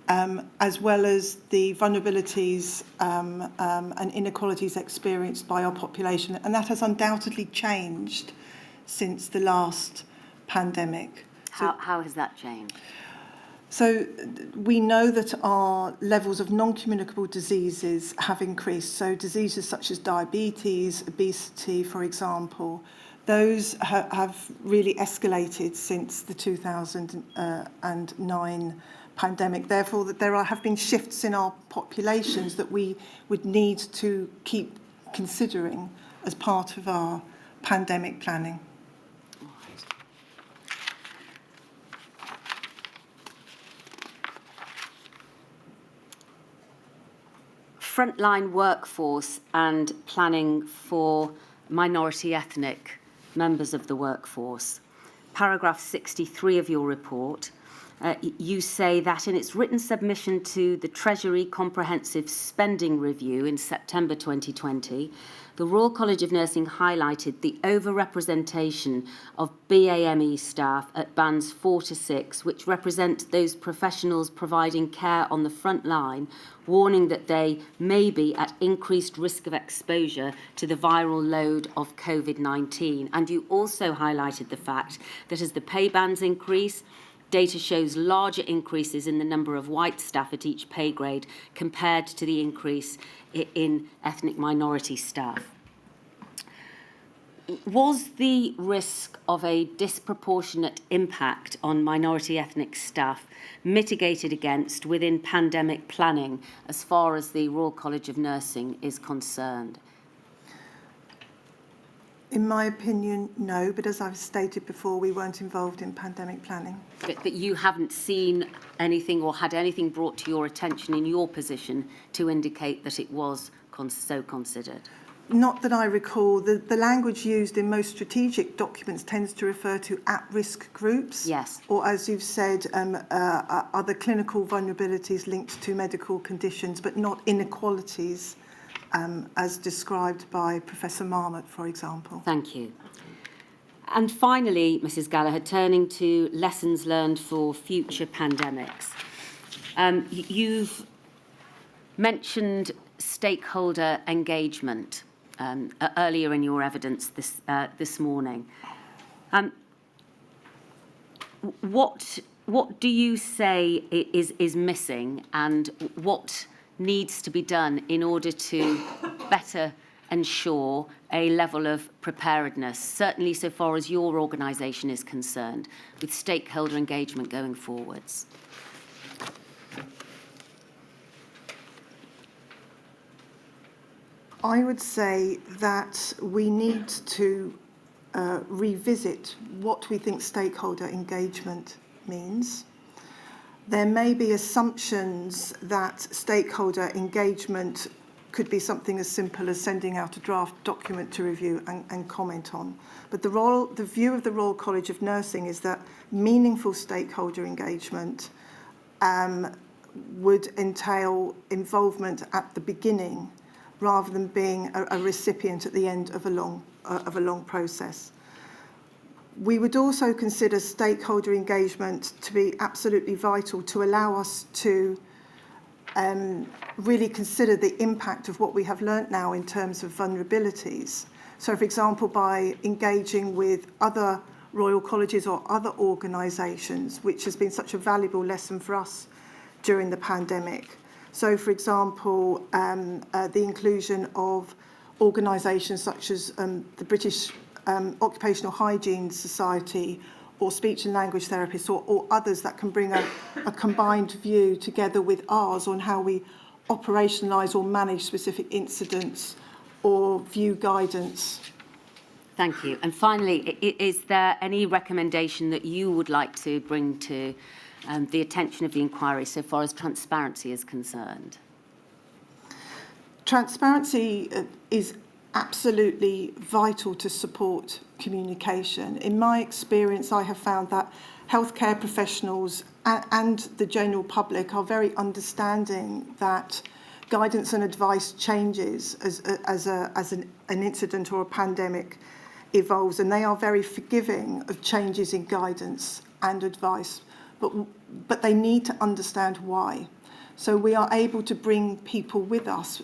as well as the vulnerabilities and inequalities experienced by our population. And that has undoubtedly changed since the last pandemic. How has that changed? So we know that our levels of non-communicable diseases have increased. So diseases such as diabetes, obesity, for example, those have really escalated since the 2009 pandemic. Therefore, that there have been shifts in our populations that we would need to keep considering as part of our pandemic planning. Frontline workforce and planning for minority ethnic members of the workforce. Paragraph 63 of your report, you say that in its written submission to the Treasury Comprehensive Spending Review in September 2020, the Royal College of Nursing highlighted the overrepresentation of BAME staff at bands 4 to 6, which represent those professionals providing care on the front line, warning that they may be at increased risk of exposure to the viral load of Covid-19. And you also highlighted the fact that as the pay bands increase, data shows larger increases in the number of white staff at each pay grade compared to the increase in ethnic minority staff. Was the risk of a disproportionate impact on minority ethnic staff mitigated against within pandemic planning as far as the Royal College of Nursing is concerned? In my opinion, no, but as I've stated before, we weren't involved in pandemic planning. But you haven't seen anything or had anything brought to your attention in your position to indicate that it was so considered? Not that I recall. The language used in most strategic documents tends to refer to at-risk groups. Yes. Or, as you've said, other clinical vulnerabilities linked to medical conditions, but not inequalities as described by Professor Marmot, for example. Thank you. And finally, Mrs. Gallagher, turning to lessons learned for future pandemics. You've mentioned stakeholder engagement earlier in your evidence this morning. What do you say is missing, and what needs to be done in order to better ensure a level of preparedness, certainly so far as your organisation is concerned, with stakeholder engagement going forwards? I would say that we need to revisit what we think stakeholder engagement means. There may be assumptions that stakeholder engagement could be something as simple as sending out a draft document to review and comment on. But the view of the Royal College of Nursing is that meaningful stakeholder engagement would entail involvement at the beginning rather than being a recipient at the end of a long process. We would also consider stakeholder engagement to be absolutely vital to allow us to really consider the impact of what we have learnt now in terms of vulnerabilities. So, for example, by engaging with other Royal Colleges or other organisations, which has been such a valuable lesson for us during the pandemic. So, for example, the inclusion of organisations such as the British Occupational Hygiene Society or speech and language therapists or others that can bring a combined view together with ours on how we operationalise or manage specific incidents or view guidance. Thank you. And finally, is there any recommendation that you would like to bring to the attention of the inquiry so far as transparency is concerned? Transparency is absolutely vital to support communication. In my experience, I have found that healthcare professionals and the general public are very understanding that guidance and advice changes as an incident or a pandemic evolves, and they are very forgiving of changes in guidance and advice, but they need to understand why. So we are able to bring people with us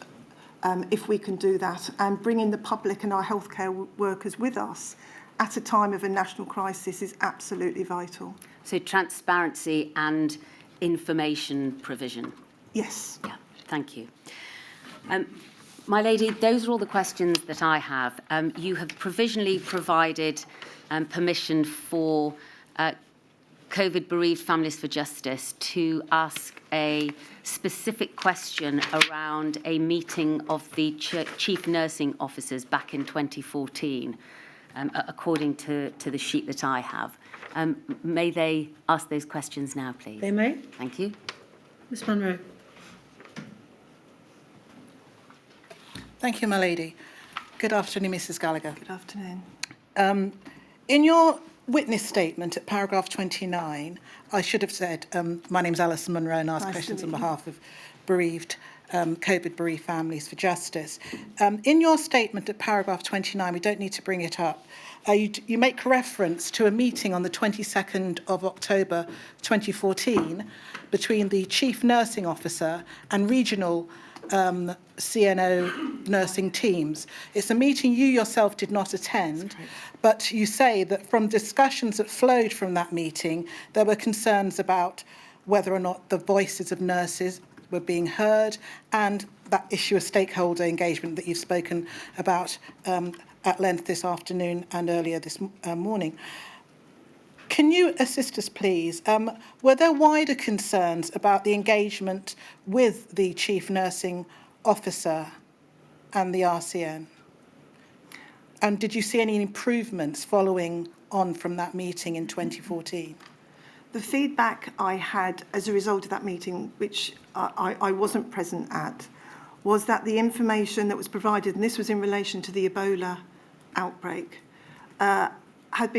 if we can do that, and bringing the public and our healthcare workers with us at a time of a national crisis is absolutely vital. So transparency and information provision. Yes. Yeah, thank you. My lady, those are all the questions that I have. You have provisionally provided permission for COVID bereaved Families for Justice to ask a specific question around a meeting of the chief nursing officers back in 2014, according to the sheet that I have. May they ask those questions now, please? They may. Thank you. Ms Munro. Thank you, my lady. Good afternoon, Mrs. Gallagher. Good afternoon. In your witness statement at paragraph 29, I should have said, my name's Alison Munro and asked Nice to questions on meet you. behalf of bereaved, COVID bereaved Families for Justice. In your statement at paragraph 29, we don't need to bring it up, you make reference to a meeting on the 22nd of October 2014 between the Chief Nursing Officer and regional CNO nursing teams. It's a meeting you yourself did not attend, but you say that from discussions that flowed from that meeting, there were concerns about whether or not the voices of nurses were being heard, and that issue of stakeholder engagement that you've spoken about at length this afternoon and earlier this morning. Can you assist us, please? Were there wider concerns about the engagement with the Chief Nursing Officer and the RCN? And did you see any improvements following on from that meeting in 2014? The feedback I had as a result of that meeting, which I wasn't present at, was that the information that was provided, and this was in relation to the Ebola outbreak, had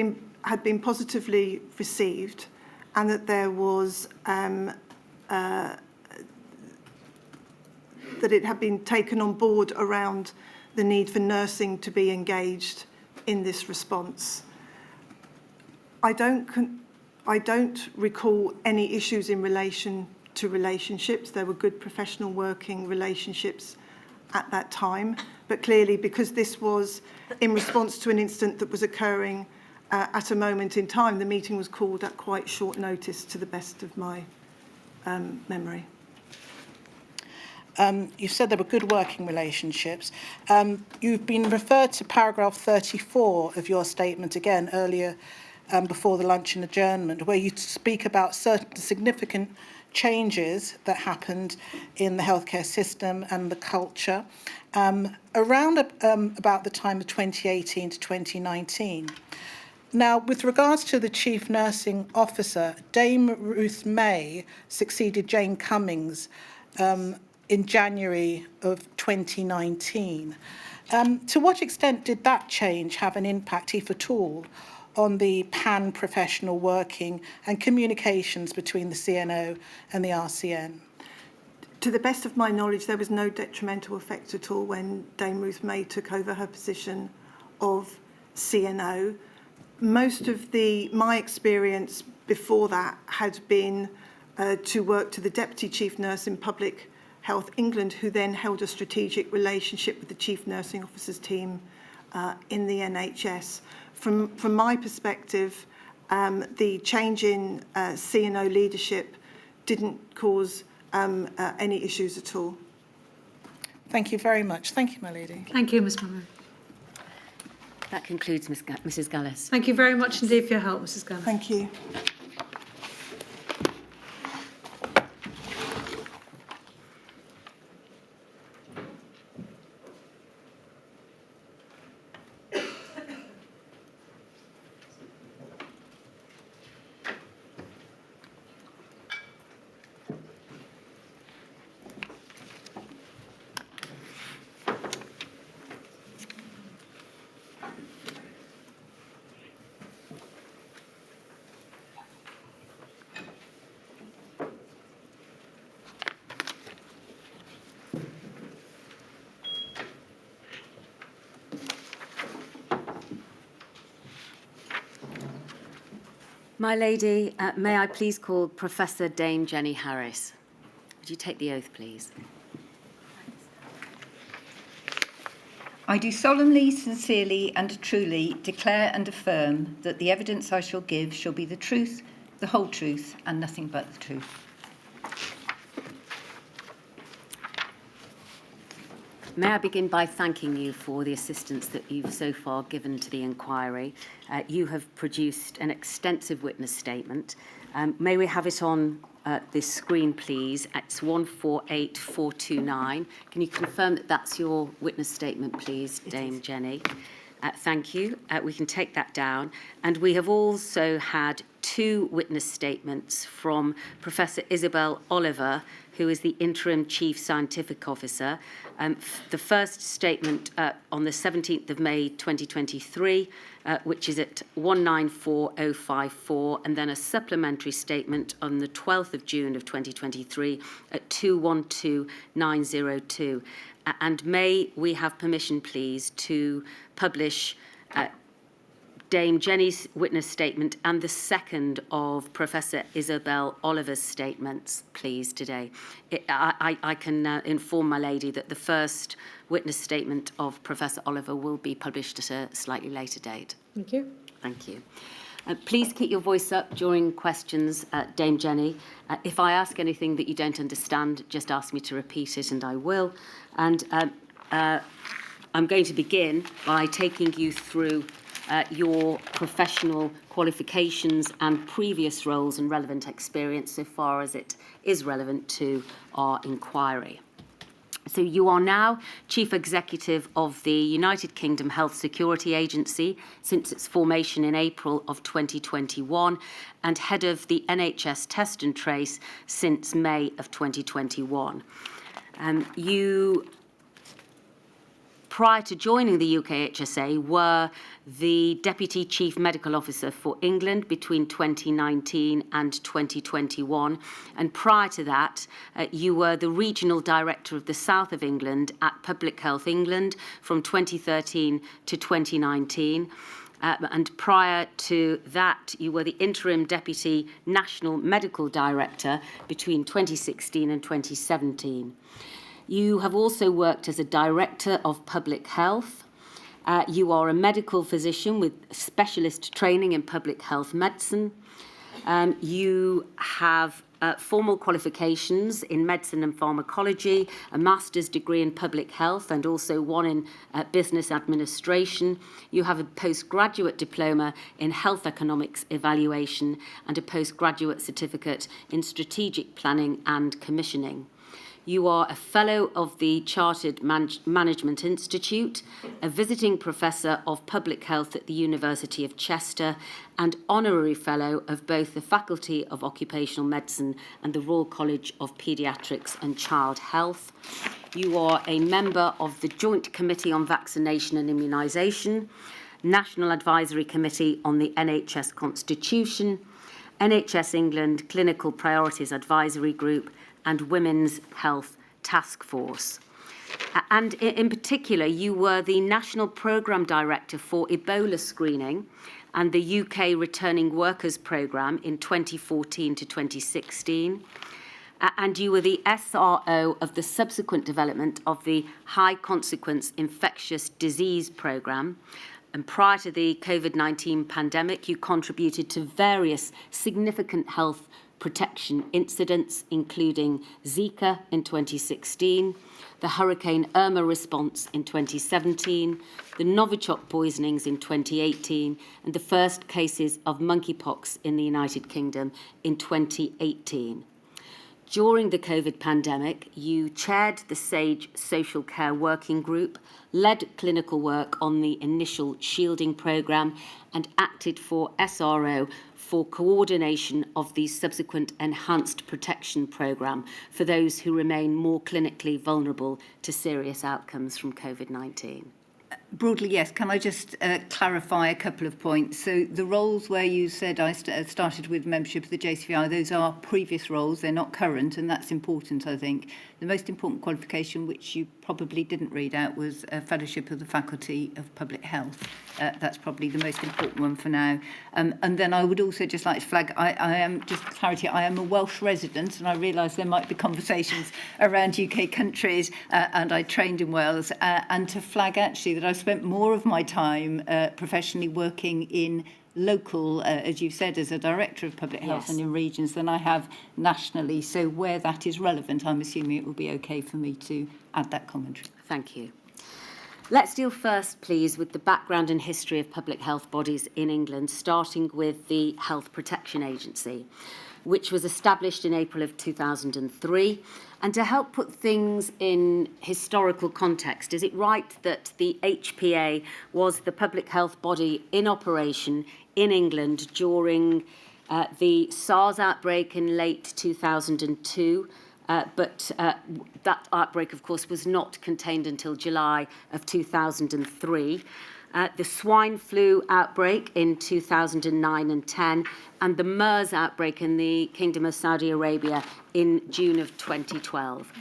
been positively received, and that there was that it had been taken on board around the need for nursing to be engaged in this response. I don't recall any issues in relation to relationships. There were good professional working relationships at that time, but clearly because this was in response to an incident that was occurring at a moment in time, the meeting was called at quite short notice, to the best of my memory. You said there were good working relationships. You've been referred to paragraph 34 of your statement again earlier before the lunch and adjournment, where you speak about certain significant changes that happened in the healthcare system and the culture around about the time of 2018 to 2019. Now, with regards to the Chief Nursing Officer, Dame Ruth May succeeded Jane Cummings in January of 2019. To what extent did that change have an impact, if at all, on the pan-professional working and communications between the CNO and the RCN? To the best of my knowledge, there was no detrimental effect at all when Dame Ruth May took over her position of CNO. Most of my experience before that had been to work to the Deputy Chief Nurse in Public Health England, who then held a strategic relationship with the Chief Nursing Officers team in the NHS. From my perspective, the change in CNO leadership didn't cause any issues at all. Thank you very much. Thank you, my lady. Thank you, Ms Munro. That concludes Mrs. Gullis. Thank you very much indeed for your help, Mrs Gunn. Thank you. My lady, may I please call Professor Dame Jenny Harris? Would you take the oath, please? I do solemnly, sincerely and truly declare and affirm that the evidence I shall give shall be the truth, the whole truth and nothing but the truth. May I begin by thanking you for the assistance that you've so far given to the inquiry. You have produced an extensive witness statement. May we have it on this screen, please? It's 148429. Can you confirm that that's your witness statement, please, Dame Jenny? Thank you. We can take that down. And we have also had 2 witness statements from Professor Isabel Oliver, who is the Interim Chief Scientific Officer. The first statement on the 17th of May 2023, which is at 194054, and then a supplementary statement on the 12th of June of 2023 at 212902. And may we have permission, please, to publish Dame Jenny's witness statement and the second of Professor Isabel Oliver's statements, please, today. I can inform my lady that the first witness statement of Professor Oliver will be published at a slightly later date. Thank you. Thank you. Please keep your voice up during questions, Dame Jenny. If I ask anything that you don't understand, just ask me to repeat it and I will. And I'm going to begin by taking you through your professional qualifications and previous roles and relevant experience so far as it is relevant to our inquiry. So you are now Chief Executive of the United Kingdom Health Security Agency since its formation in April of 2021 and Head of the NHS Test and Trace since May of 2021. Prior to joining the UKHSA, were the Deputy Chief Medical Officer for England between 2019 and 2021. And prior to that, you were the Regional Director of the South of England at Public Health England from 2013 to 2019. And prior to that, you were the Interim Deputy National Medical Director between 2016 and 2017. You have also worked as a Director of Public Health. You are a medical physician with specialist training in public health medicine. You have formal qualifications in medicine and pharmacology, a master's degree in public health, and also one in business administration. You have a postgraduate diploma in health economics evaluation and a postgraduate certificate in strategic planning and commissioning. You are a Fellow of the Chartered Management Institute, a Visiting Professor of Public Health at the University of Chester, and Honorary Fellow of both the Faculty of Occupational Medicine and the Royal College of Paediatrics and Child Health. You are a member of the Joint Committee on Vaccination and Immunisation, National Advisory Committee on the NHS Constitution, NHS England Clinical Priorities Advisory Group, and Women's Health Task Force. And in particular, you were the National Programme Director for Ebola screening and the UK Returning Workers Programme in 2014 to 2016. And you were the SRO of the subsequent development of the High Consequence Infectious Disease Programme. And prior to the Covid-19 pandemic, you contributed to various significant health protection incidents, including Zika in 2016, the Hurricane Irma response in 2017, the Novichok poisonings in 2018, and the first cases of monkeypox in the United Kingdom in 2018. During the COVID pandemic, you chaired the SAGE Social Care Working Group, led clinical work on the initial shielding programme, and acted for SRO for coordination of the subsequent enhanced protection programme for those who remain more clinically vulnerable to serious outcomes from COVID-19. Broadly, yes. Can I just clarify a couple of points? So the roles where you said I started with membership of the JCVI, those are previous roles, they're not current, and that's important, I think. The most important qualification, which you probably didn't read out, was a fellowship of the Faculty of Public Health. That's probably the most important one for now. And then I would also just like to flag, I am, just for clarity, I am a Welsh resident, and I realise there might be conversations around UK countries, and I trained in Wales, and to flag actually that I've spent more of my time professionally working in local, as you said, as a director of public health Yes. and in regions than I have nationally. So where that is relevant, I'm assuming it will be okay for me to add that commentary. Thank you. Let's deal first, please, with the background and history of public health bodies in England, starting with the Health Protection Agency, which was established in April of 2003. And to help put things in historical context, is it right that the HPA was the public health body in operation in England during the SARS outbreak in late 2002? But that outbreak, of course, was not contained until July of 2003. The swine flu outbreak in 2009 and 10, and the MERS outbreak in the Kingdom of Saudi Arabia in June of 2012.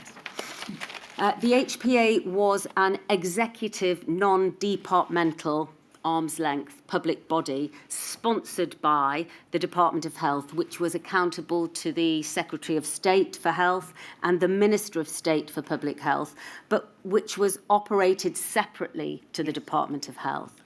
The HPA was an executive, non-departmental, arm's-length public body sponsored by the Department of Health, which was accountable to the Secretary of State for Health and the Minister of State for Public Health, but which was operated separately to the Department of Health.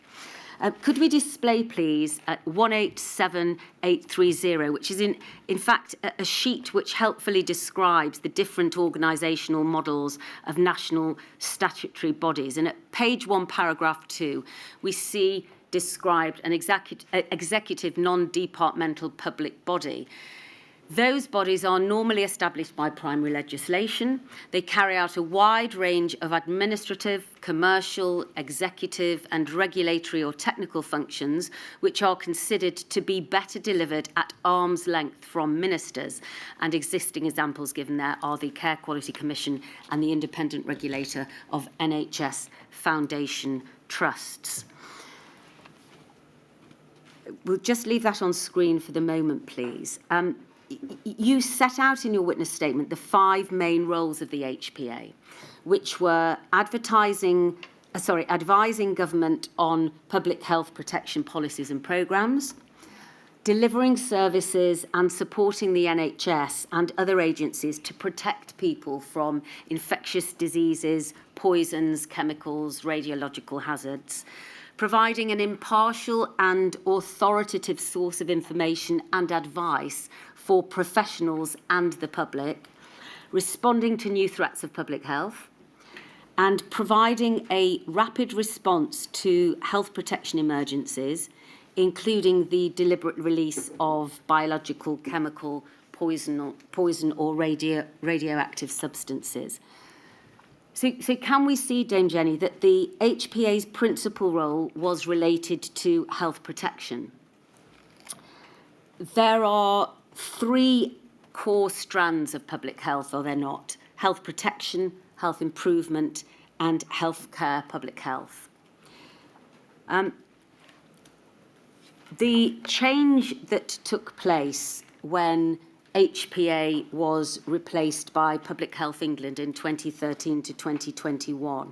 Could we display, please, 187830, which is in fact a sheet which helpfully describes the different organisational models of national statutory bodies. And at page 1, paragraph 2, we see described an executive non-departmental public body. Those bodies are normally established by primary legislation. They carry out a wide range of administrative, commercial, executive and regulatory or technical functions which are considered to be better delivered at arm's length from ministers. And existing examples given there are the Care Quality Commission and the independent regulator of NHS Foundation trusts. We'll just leave that on screen for the moment, please. You set out in your witness statement the 5 main roles of the HPA, which were advising government on public health protection policies and programmes, delivering services and supporting the NHS and other agencies to protect people from infectious diseases, poisons, chemicals, radiological hazards, providing an impartial and authoritative source of information and advice for professionals and the public, responding to new threats of public health, and providing a rapid response to health protection emergencies, including the deliberate release of biological, chemical, poison or radioactive substances. So can we see, Dame Jenny, that the HPA's principal role was related to health protection? There are 3 core strands of public health, are there not? Health protection, health improvement, and healthcare public health. The change that took place when HPA was replaced by Public Health England in 2013 to 2021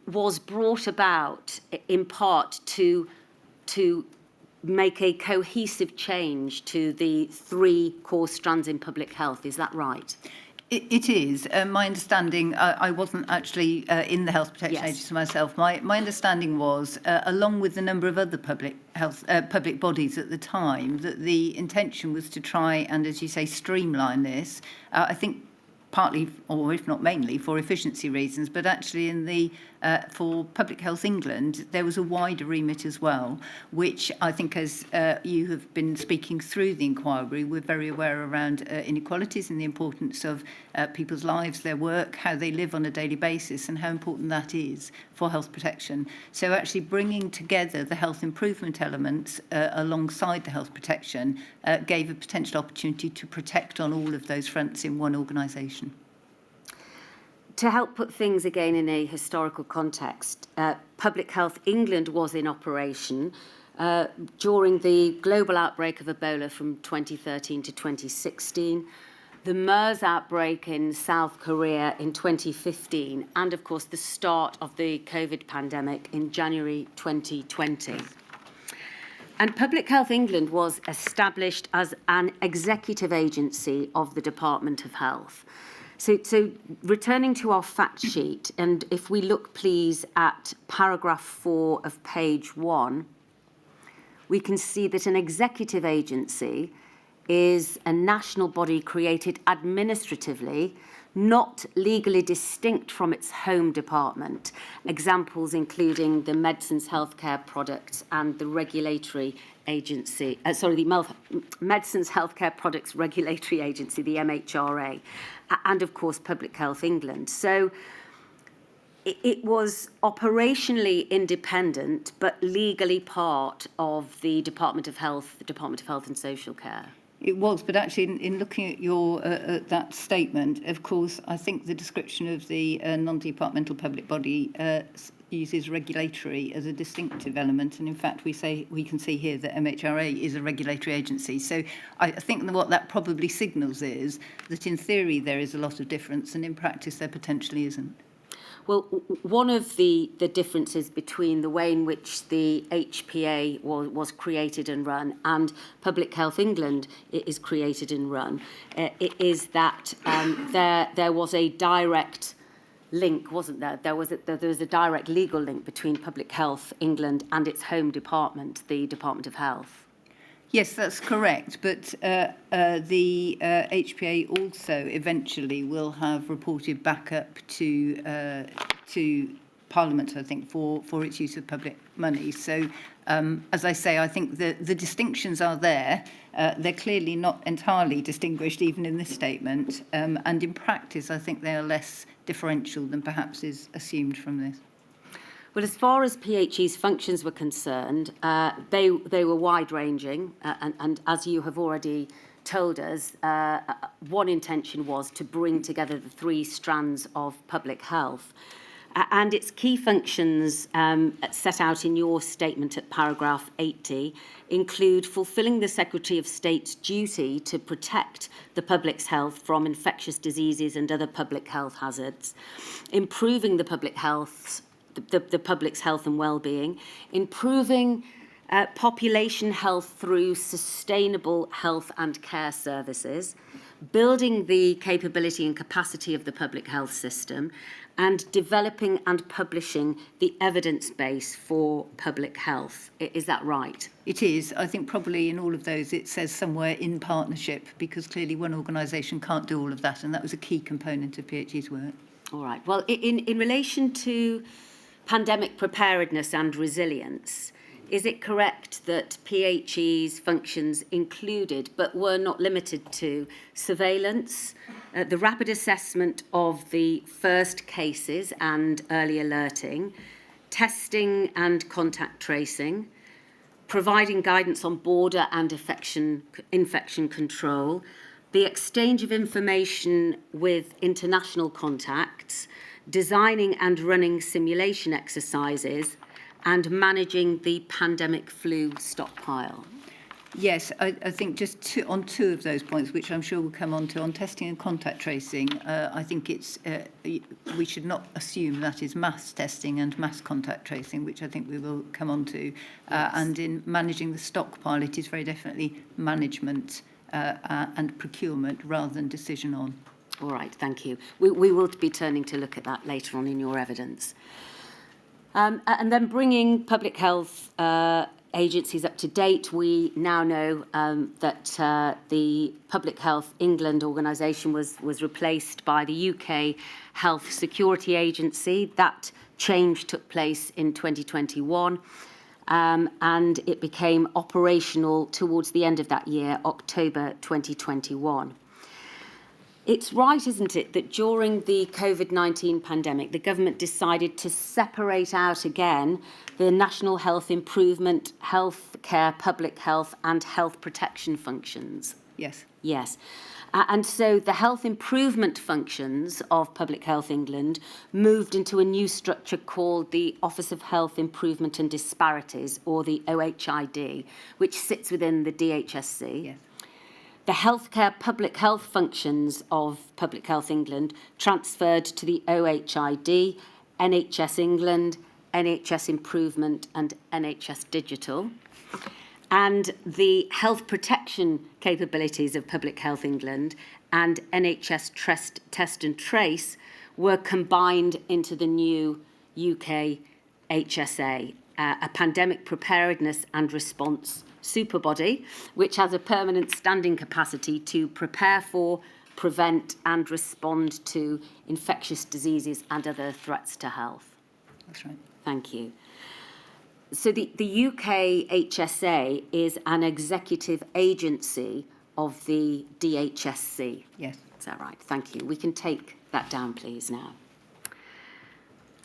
was brought about in part to make a cohesive change to the 3 core strands in public health. Is that right? It is. My understanding, I wasn't actually in the Health Protection Agency myself. My understanding was, along with a number of other public bodies at the time, that the intention was to try and, as you say, streamline this. I think partly, or if not mainly, for efficiency reasons, but actually in the for Public Health England, there was a wider remit as well, which I think, as you have been speaking through the inquiry, we're very aware around inequalities and the importance of people's lives, their work, how they live on a daily basis, and how important that is for health protection. So actually bringing together the health improvement elements alongside the health protection gave a potential opportunity to protect on all of those fronts in one organisation. to help put things again in a historical context, Public Health England was in operation during the global outbreak of Ebola from 2013 to 2016, the MERS outbreak in South Korea in 2015, and of course the start of the COVID pandemic in January 2020. And Public Health England was established as an executive agency of the Department of Health. So returning to our fact sheet, and if we look please at paragraph 4 of page 1, we can see that an executive agency is a national body created administratively, not legally distinct from its home department. Examples including the Medicines Healthcare Products and the Regulatory Agency, the Medicines Healthcare Products Regulatory Agency, the MHRA, and of course Public Health England. So it was operationally independent, but legally part of the Department of Health and Social Care. It was, but actually, in looking at your that statement, of course, I think the description of the non-departmental public body uses regulatory as a distinctive element, and in fact, we can see here that MHRA is a regulatory agency. So I think what that probably signals is that in theory there is a lot of difference, and in practice there potentially isn't. Well, one of the differences between the way in which the HPA was created and run and Public Health England is created and run is that there was a direct link, wasn't there? There was a direct legal link between Public Health England and its home department, the Department of Health. Yes, that's correct, but the HPA also eventually will have reported back up to Parliament, I think, for its use of public money. So, as I say, I think the distinctions are there. They're clearly not entirely distinguished, even in this statement, and in practice, I think they are less differential than perhaps is assumed from this. Well, as far as PHE's functions were concerned, they were wide-ranging, and as you have already told us, one intention was to bring together the three strands of public health. And its key functions set out in your statement at paragraph 80 include fulfilling the Secretary of State's duty to protect the public's health from infectious diseases and other public health hazards, improving the public's health and well-being, improving population health through sustainable health and care services, building the capability and capacity of the public health system, and developing and publishing the evidence base for public health. Is that right? It is. I think probably in all of those it says somewhere in partnership, because clearly one organisation can't do all of that, and that was a key component of PHE's work. All right. Well, in relation to pandemic preparedness and resilience, is it correct that PHE's functions included, but were not limited to, surveillance, the rapid assessment of the first cases and early alerting, testing and contact tracing, providing guidance on border and infection control, the exchange of information with international contacts, designing and running simulation exercises, and managing the pandemic flu stockpile? Yes, I think just on two of those points, which I'm sure we'll come on to, on testing and contact tracing, I think it's we should not assume that is mass testing and mass contact tracing, which I think we will come on to. Yes. And in managing the stockpile, it is very definitely management and procurement rather than decision on. All right, thank you. We will be turning to look at that later on in your evidence. And then bringing public health agencies up to date, we now know that the Public Health England organisation was replaced by the UK Health Security Agency. That change took place in 2021, and it became operational towards the end of that year, October 2021. It's right, isn't it, that during the COVID-19 pandemic, the government decided to separate out again the national health improvement, health care, public health and health protection functions? Yes. Yes. And so the health improvement functions of Public Health England moved into a new structure called the Office of Health Improvement and Disparities, or the OHID, which sits within the DHSC. Yes. The healthcare public health functions of Public Health England transferred to the OHID, NHS England, NHS Improvement and NHS Digital. And the health protection capabilities of Public Health England and NHS Test and Trace were combined into the new UK HSA, a pandemic preparedness and response superbody, which has a permanent standing capacity to prepare for, prevent and respond to infectious diseases and other threats to health. That's right. Thank you. So the UK HSA is an executive agency of the DHSC. Yes. Is that right? Thank you. We can take that down, please, now.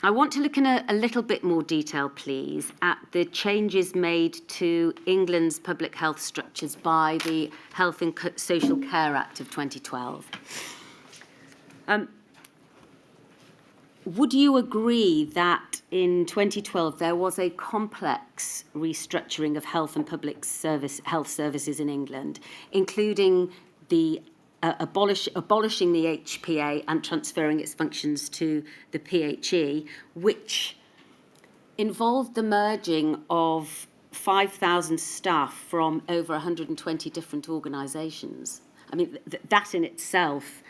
I want to look in a little bit more detail, please, at the changes made to England's public health structures by the Health and Social Care Act of 2012. Would you agree that in 2012 there was a complex restructuring of health and public health services in England, including the abolishing the HPA and transferring its functions to the PHE, which involved the merging of 5,000 staff from over 120 different organisations? I mean, that in itself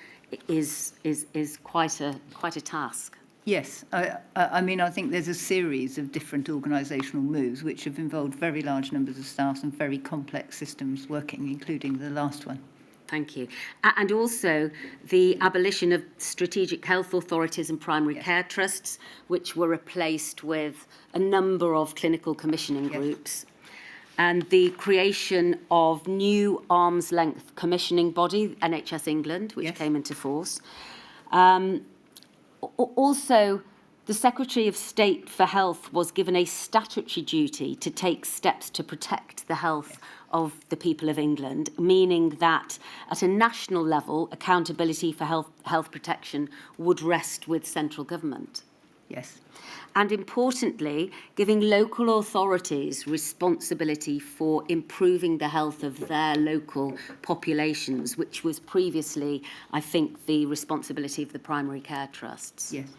is quite a task. Yes, I mean, I think there's a series of different organisational moves which have involved very large numbers of staff and very complex systems working, including the last one. Thank you. And also the abolition of strategic health authorities and primary care trusts, which were replaced with a number of clinical commissioning groups. And the creation of new arm's length commissioning body, NHS England, which came into force. Also, the Secretary of State for Health was given a statutory duty to take steps to protect the health of the people of England, meaning that at a national level, accountability for health protection would rest with central government. Yes. And importantly, giving local authorities responsibility for improving the health of their local populations, which was previously, I think, the responsibility of the primary care trusts. Yes.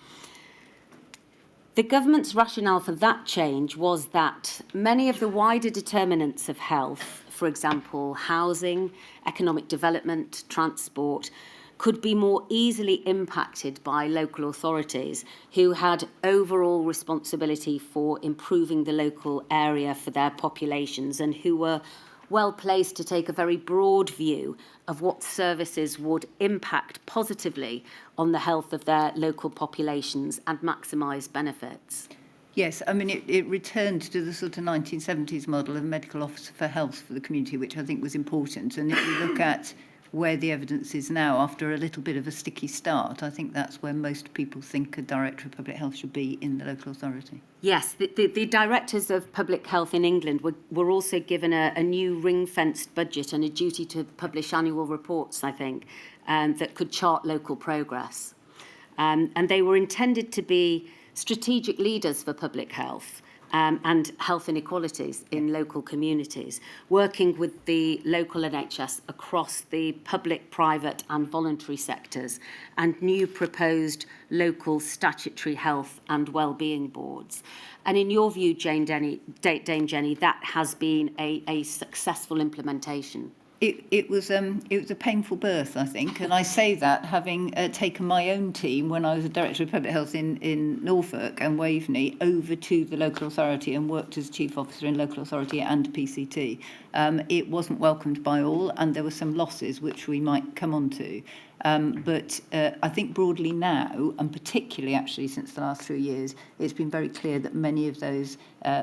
The government's rationale for that change was that many of the wider determinants of health, for example, housing, economic development, transport, could be more easily impacted by local authorities who had overall responsibility for improving the local area for their populations and who were well placed to take a very broad view of what services would impact positively on the health of their local populations and maximise benefits. Yes, I mean, it returned to the sort of 1970s model of medical officer for health for the community, which I think was important. And if you look at where the evidence is now, after a little bit of a sticky start, I think that's where most people think a Director of Public Health should be in the local authority. Yes, the directors of public health in England were also given a new ring-fenced budget and a duty to publish annual reports, I think, that could chart local progress. And they were intended to be strategic leaders for public health and health inequalities in local communities, working with the local NHS across the public, private and voluntary sectors, and new proposed local statutory health and wellbeing boards. And in your view, Dame Jenny, that has been a successful implementation. It was a painful birth, I think, and I say that having taken my own team when I was a Director of Public Health in Norfolk and Waveney over to the local authority and worked as Chief Officer in local authority and PCT. It wasn't welcomed by all, and there were some losses which we might come on to. But I think broadly now, and particularly actually since the last 3 years, it's been very clear that many of those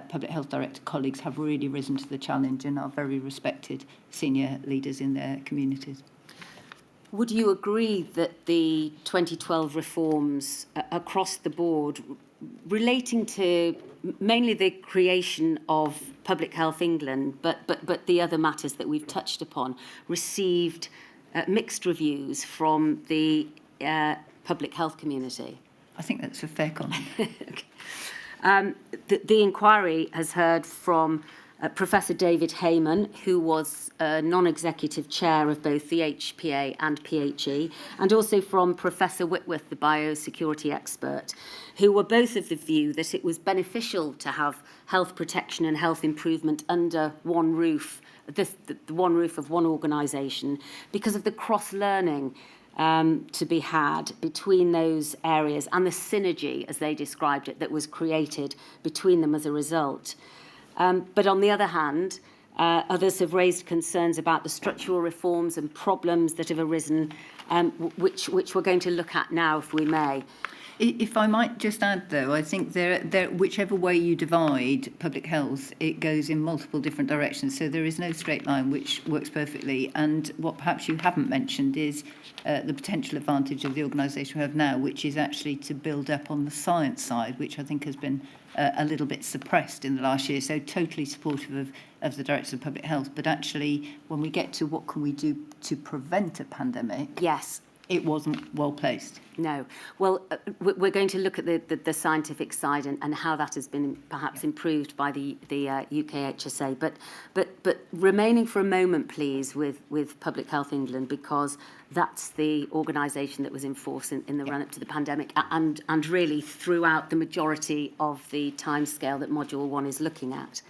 Public Health Director colleagues have really risen to the challenge and are very respected senior leaders in their communities. Would you agree that the 2012 reforms across the board, relating to mainly the creation of Public Health England, but the other matters that we've touched upon, received mixed reviews from the public health community. I think that's a fair comment. The inquiry has heard from Professor David Heyman, who was non-executive chair of both the HPA and PHE, and also from Professor Whitworth, the biosecurity expert, who were both of the view that it was beneficial to have health protection and health improvement under one roof, the one roof of one organisation, because of the cross-learning to be had between those areas and the synergy, as they described it, that was created between them as a result. But on the other hand, others have raised concerns about the structural reforms and problems that have arisen, which we're going to look at now, if we may. If I might just add, though, I think there, whichever way you divide public health, it goes in multiple different directions. So there is no straight line which works perfectly. And what perhaps you haven't mentioned is the potential advantage of the organisation we have now, which is actually to build up on the science side, which I think has been a little bit suppressed in the last year. So totally supportive of the Director of Public Health. But actually, when we get to what can we do to prevent a pandemic, Yes. it wasn't well placed. No. Well, we're going to look at the scientific side and how that has been perhaps improved by the UK HSA. But remaining for a moment, please, with Public Health England, because that's the organisation that was in force in the run-up to the pandemic and really throughout the majority of the timescale that Module 1 is looking at.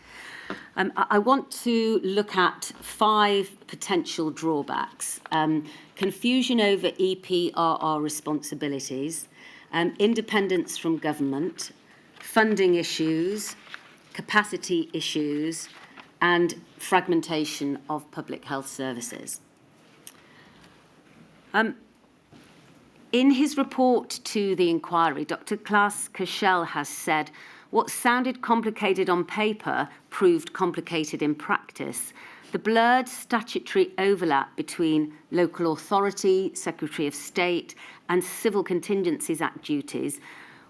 I want to look at 5 potential drawbacks. Confusion over EPRR responsibilities, independence from government, funding issues, capacity issues, and fragmentation of public health services. In his report to the inquiry, Dr. Klaas Kerschel has said, what sounded complicated on paper proved complicated in practice. The blurred statutory overlap between local authority, Secretary of State, and Civil Contingencies Act duties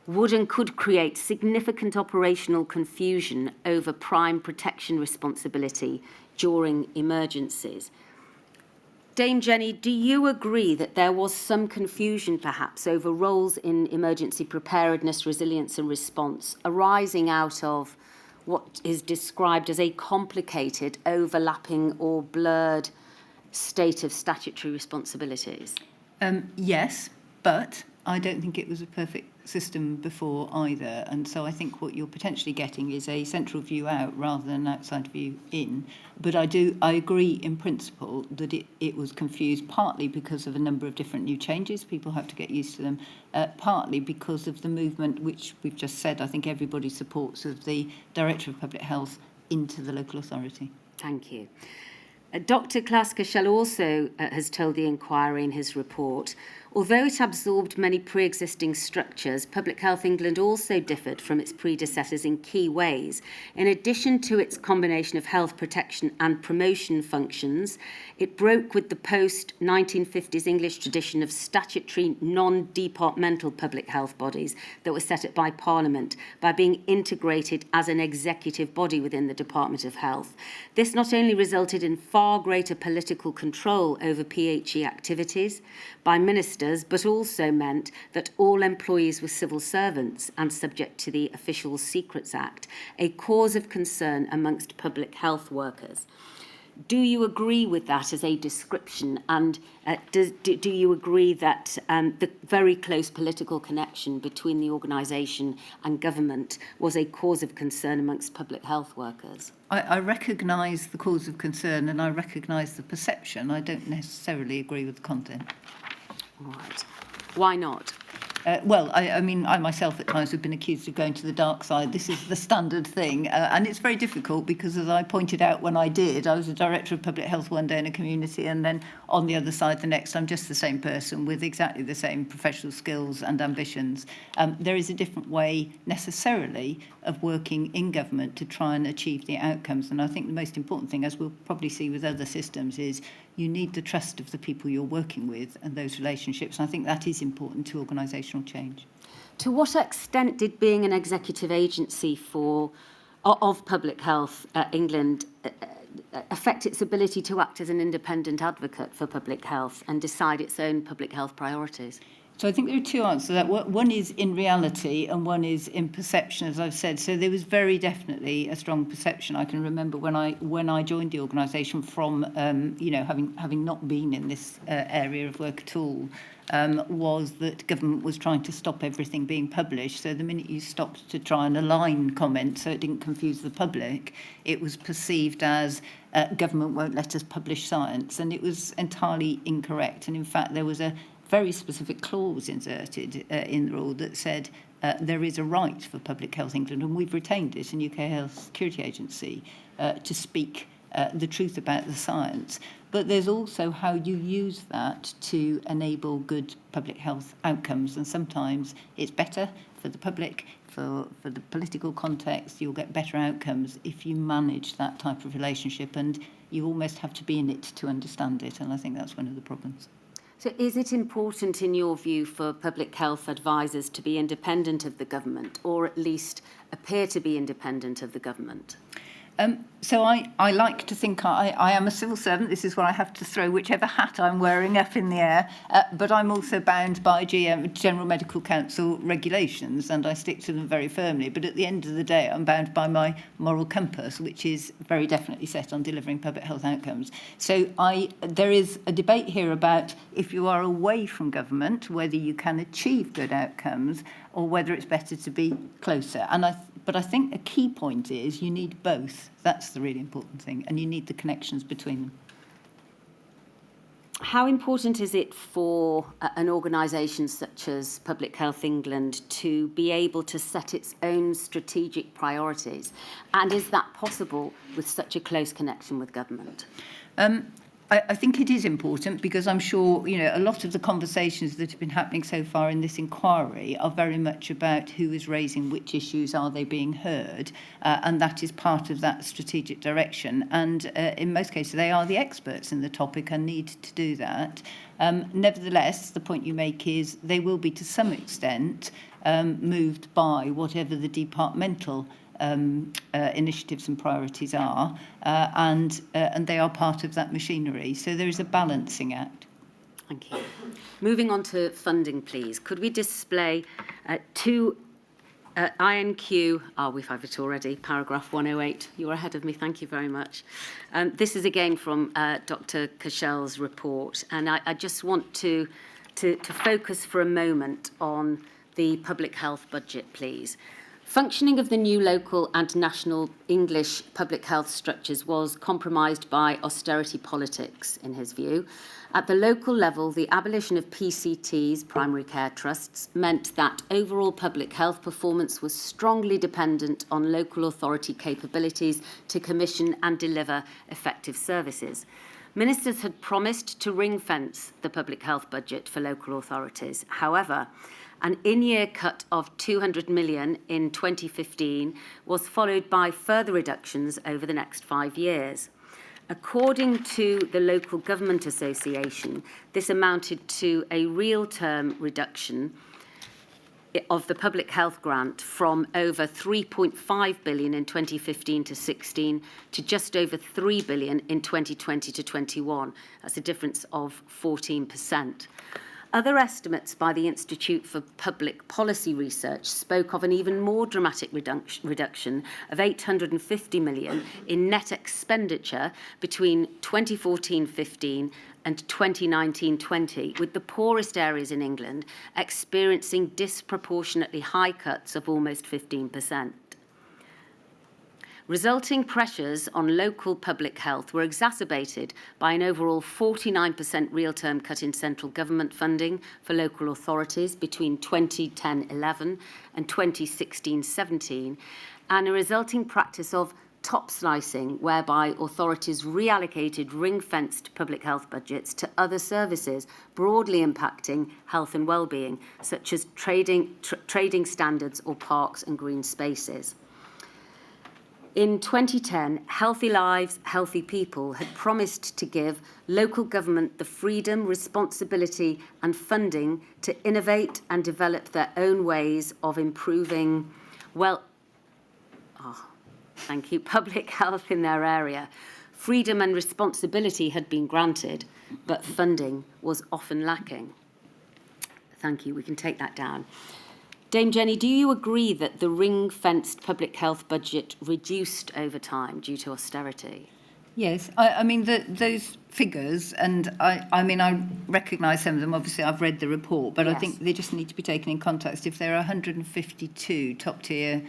would and could create significant operational confusion over prime protection responsibility during emergencies. Dame Jenny, do you agree that there was some confusion perhaps over roles in emergency preparedness, resilience and response arising out of what is described as a complicated, overlapping or blurred state of statutory responsibilities? Yes, but I don't think it was a perfect system before either. And so I think what you're potentially getting is a central view out rather than an outside view in. But I agree in principle that it was confused, partly because of a number of different new changes. People have to get used to them, partly because of the movement, which we've just said, I think everybody supports, of the Director of Public Health into the local authority. Thank you. Dr. Klaas Kerschel also has told the inquiry in his report, although it absorbed many pre-existing structures, Public Health England also differed from its predecessors in key ways. In addition to its combination of health protection and promotion functions, it broke with the post-1950s English tradition of statutory non-departmental public health bodies that were set up by Parliament by being integrated as an executive body within the Department of Health. This not only resulted in far greater political control over PHE activities by ministers, but also meant that all employees were civil servants and subject to the Official Secrets Act, a cause of concern amongst public health workers. Do you agree with that as a description? And do you agree that the very close political connection between the organisation and government was a cause of concern amongst public health workers? I recognise the cause of concern and I recognise the perception. I don't necessarily agree with the content. All right. Why not? Well, I mean, I myself at times have been accused of going to the dark side. This is the standard thing. And it's very difficult because, as I pointed out when I was a Director of Public Health one day in a community, and then on the other side the next, I'm just the same person with exactly the same professional skills and ambitions. There is a different way necessarily of working in government to try and achieve the outcomes. And I think the most important thing, as we'll probably see with other systems, is you need the trust of the people you're working with and those relationships. And I think that is important to organisational change. To what extent did being an executive agency of Public Health England affect its ability to act as an independent advocate for public health and decide its own public health priorities? So I think there are two answers to that. One is in reality and one is in perception, as I've said. So there was very definitely a strong perception. I can remember when I joined the organisation from, having not been in this area of work at all, was that government was trying to stop everything being published. So the minute you stopped to try and align comments so it didn't confuse the public, it was perceived as government won't let us publish science. And it was entirely incorrect. And in fact, there was a very specific clause inserted in the rule that said there is a right for Public Health England, and we've retained it in UK Health Security Agency, to speak the truth about the science. But there's also how you use that to enable good public health outcomes, and sometimes it's better for the public, for the political context, you'll get better outcomes if you manage that type of relationship, and you almost have to be in it to understand it, and I think that's one of the problems. So is it important, in your view, for public health advisors to be independent of the government, or at least appear to be independent of the government? So I like to think I am a civil servant. This is where I have to throw whichever hat I'm wearing up in the air. But I'm also bound by General Medical Council regulations, and I stick to them very firmly. But at the end of the day, I'm bound by my moral compass, which is very definitely set on delivering public health outcomes. So there is a debate here about if you are away from government, whether you can achieve good outcomes or whether it's better to be closer. But I think a key point is you need both. That's the really important thing, and you need the connections between them. How important is it for an organisation such as Public Health England to be able to set its own strategic priorities? And is that possible with such a close connection with government? I think it is important because I'm sure, a lot of the conversations that have been happening so far in this inquiry are very much about who is raising which issues, are they being heard, and that is part of that strategic direction. And in most cases, they are the experts in the topic and need to do that. Nevertheless, the point you make is they will be to some extent moved by whatever the departmental initiatives and priorities are, and they are part of that machinery. So there is a balancing act. Thank you. Moving on to funding, please. Could we display two INQ, we've had it already, paragraph 108. You're ahead of me, thank you very much. This is again from Dr. Cashell's report, and I just want to focus for a moment on the public health budget, please. Functioning of the new local and national English public health structures was compromised by austerity politics, in his view. At the local level, the abolition of PCTs, primary care trusts, meant that overall public health performance was strongly dependent on local authority capabilities to commission and deliver effective services. Ministers had promised to ring-fence the public health budget for local authorities. However, an in-year cut of 200 million in 2015 was followed by further reductions over the next 5 years. According to the Local Government Association, this amounted to a real-term reduction of the public health grant from over 3.5 billion in 2015 to 16 to just over 3 billion in 2020 to 21. That's a difference of 14%. Other estimates by the Institute for Public Policy Research spoke of an even more dramatic reduction of 850 million in net expenditure between 2014-15 and 2019-20, with the poorest areas in England experiencing disproportionately high cuts of almost 15%. Resulting pressures on local public health were exacerbated by an overall 49% real-term cut in central government funding for local authorities between 2010-11 and 2016-17, and a resulting practice of top slicing, whereby authorities reallocated ring-fenced public health budgets to other services, broadly impacting health and well-being, such as trading standards or parks and green spaces. In 2010, Healthy Lives, Healthy People had promised to give local government the freedom, responsibility and funding to innovate and develop their own ways of improving, public health in their area. Freedom and responsibility had been granted, but funding was often lacking. Thank you, we can take that down. Dame Jenny, do you agree that the ring-fenced public health budget reduced over time due to austerity? Yes, I mean, those figures, and I recognise some of them. Obviously, I've read the report, but Yes. I think they just need to be taken in context. If there are 152 top-tier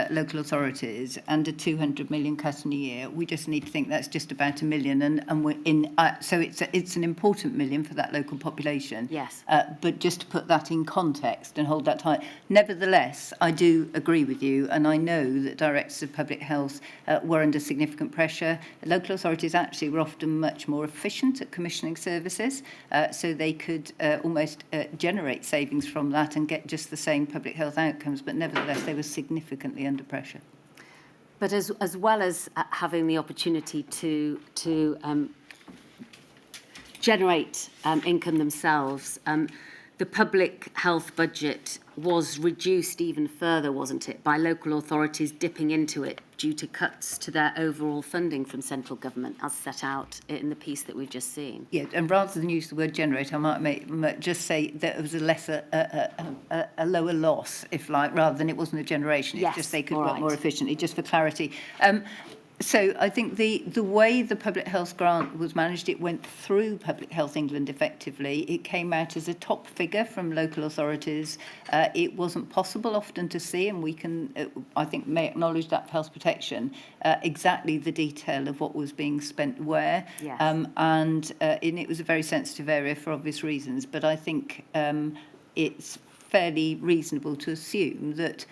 local authorities and a 200 million cut in a year, we just need to think that's just about £1 million, and we're in. So it's an important million for that local population. Yes. But just to put that in context and hold that tight. Nevertheless, I do agree with you, and I know that directors of public health were under significant pressure. Local authorities actually were often much more efficient at commissioning services, so they could almost generate savings from that and get just the same public health outcomes, but nevertheless they were significantly under pressure. But as well as having the opportunity to generate income themselves, the public health budget was reduced even further, wasn't it, by local authorities dipping into it due to cuts to their overall funding from central government, as set out in the piece that we've just seen. Yeah, and rather than use the word generate, I might just say that it was a lower loss, if like, rather than it wasn't a generation. It's Yes, just they could all work right. more efficiently, just for clarity. So I think the way the public health grant was managed, it went through Public Health England effectively. It came out as a top figure from local authorities. It wasn't possible often to see, and we can, I think, may acknowledge that for health protection, exactly the detail of what was being spent where. Yes. And it was a very sensitive area for obvious reasons. But I think it's fairly reasonable to assume that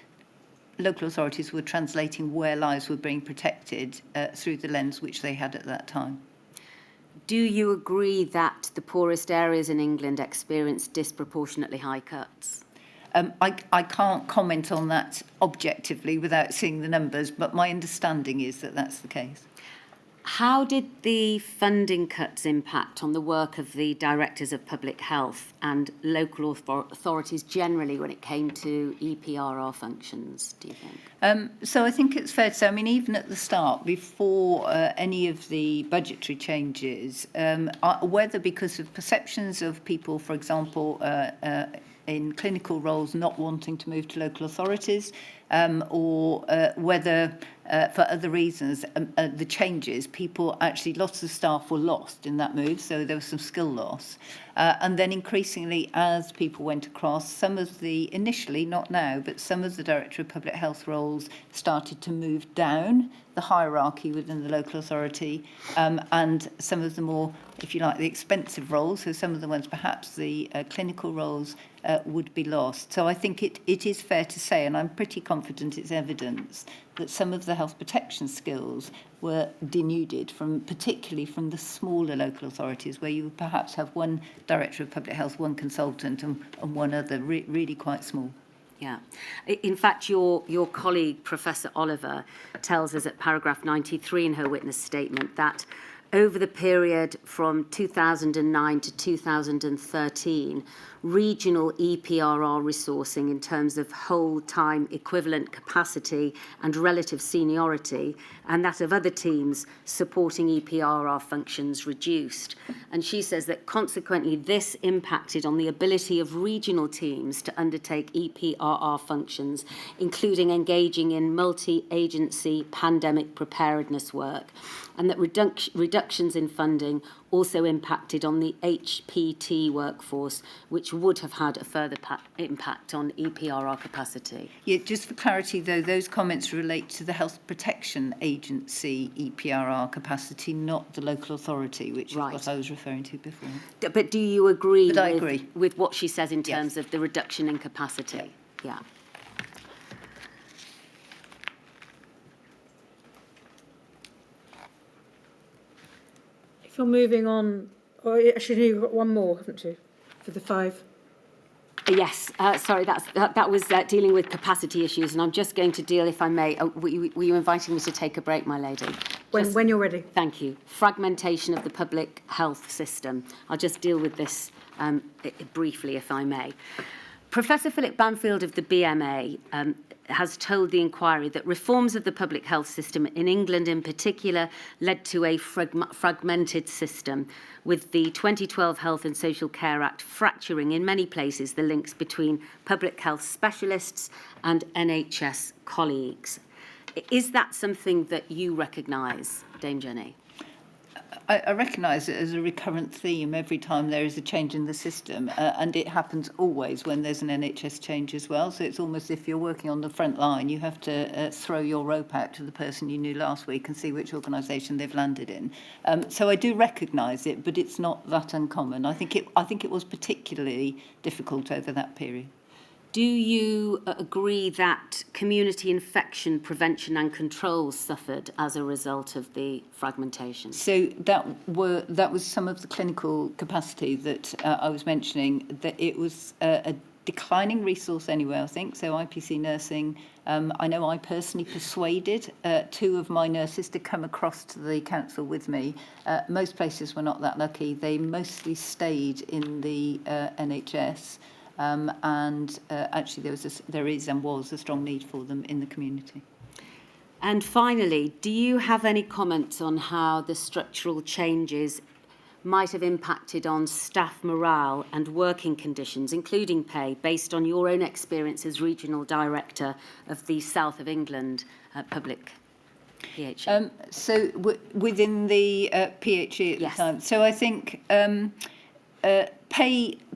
local authorities were translating where lives were being protected through the lens which they had at that time. Do you agree that the poorest areas in England experienced disproportionately high cuts? I can't comment on that objectively without seeing the numbers, but my understanding is that that's the case. How did the funding cuts impact on the work of the directors of public health and local authorities generally when it came to EPRR functions, do you think? So I think it's fair to say, I mean, even at the start, before any of the budgetary changes, whether because of perceptions of people, for example, in clinical roles not wanting to move to local authorities, or whether for other reasons, the changes, people actually, lots of staff were lost in that move, so there was some skill loss. And then increasingly, as people went across, some of the, initially, not now, but some of the Director of Public Health roles started to move down the hierarchy within the local authority, and some of the more, if you like, the expensive roles, so some of the ones, perhaps the clinical roles, would be lost. So I think it is fair to say, and I'm pretty confident it's evidence, that some of the health protection skills were denuded, particularly from the smaller local authorities, where you would perhaps have one Director of Public Health, one consultant, and one other, really quite small. Yeah. In fact, your colleague, Professor Oliver, tells us at paragraph 93 in her witness statement that over the period from 2009 to 2013, regional EPRR resourcing in terms of whole-time equivalent capacity and relative seniority, and that of other teams supporting EPRR functions reduced. And she says that consequently this impacted on the ability of regional teams to undertake EPRR functions, including engaging in multi-agency pandemic preparedness work, and that reductions in funding also impacted on the HPT workforce, which would have had a further impact on EPRR capacity. Yeah, just for clarity, though, those comments relate to the Health Protection Agency EPRR capacity, not the local authority, which is what I was referring to before. But do you agree, agree with what she says in terms of the reduction in capacity? Yeah. If you're moving on, or actually you've got one more, haven't you, for the 5? Yes, sorry, that was dealing with capacity issues, and I'm just going to deal, if I may, were you inviting me to take a break, my lady? When you're ready. Thank you. Fragmentation of the public health system. I'll just deal with this briefly, if I may. Professor Philip Banfield of the BMA has told the inquiry that reforms of the public health system in England in particular led to a fragmented system, with the 2012 Health and Social Care Act fracturing in many places the links between public health specialists and NHS colleagues. Is that something that you recognise, Dame Jenny? I recognise it as a recurrent theme every time there is a change in the system, and it happens always when there's an NHS change as well. So it's almost if you're working on the front line, you have to throw your rope out to the person you knew last week and see which organisation they've landed in. So I do recognise it, but it's not that uncommon. I think it was particularly difficult over that period. Do you agree that community infection prevention and control suffered as a result of the fragmentation? So that was some of the clinical capacity that I was mentioning, that it was a declining resource anyway, I think. So IPC nursing, I know I personally persuaded 2 of my nurses to come across to the council with me. Most places were not that lucky. They mostly stayed in the NHS. Actually, there is and was a strong need for them in the community. And finally, do you have any comments on how the structural changes might have impacted on staff morale and working conditions, including pay, based on your own experience as Regional Director of the South of England Public PHE? Within the PHE at the time. So I think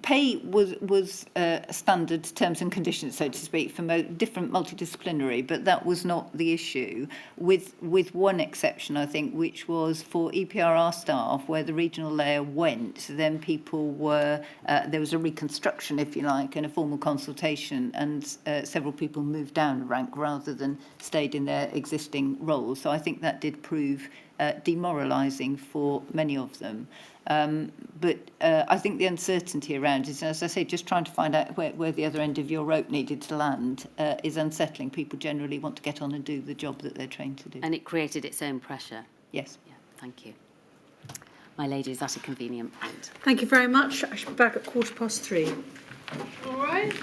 pay was standard terms and conditions, so to speak, for different multidisciplinary, but that was not the issue, with one exception, I think, which was for EPRR staff, where the regional layer went, then people were, there was a reconstruction, if you like, and a formal consultation, and several people moved down a rank rather than stayed in their existing roles. So I think that did prove demoralising for many of them. But I think the uncertainty around it, as I say, just trying to find out where the other end of your rope needed to land is unsettling. People generally want to get on and do the job that they're trained to do. And it created its own pressure. Yes. Yeah, thank you. My lady, is that a convenient point? Thank you very much. I should be back at 3:15. All right.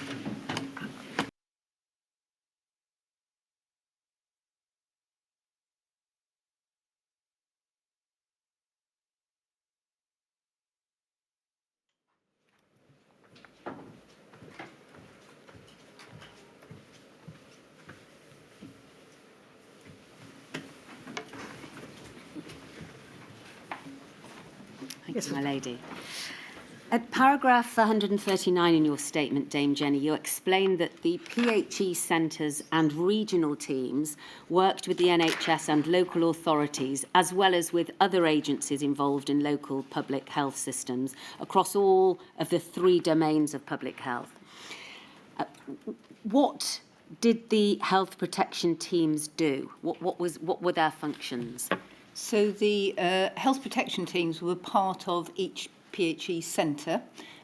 Thank you, my lady. At paragraph 139 in your statement, Dame Jenny, you explained that the PHE centres and regional teams worked with the NHS and local authorities, as well as with other agencies involved in local public health systems across all of the 3 domains of public health. What did the health protection teams do? What were their functions? So the health protection teams were part of each PHE centre,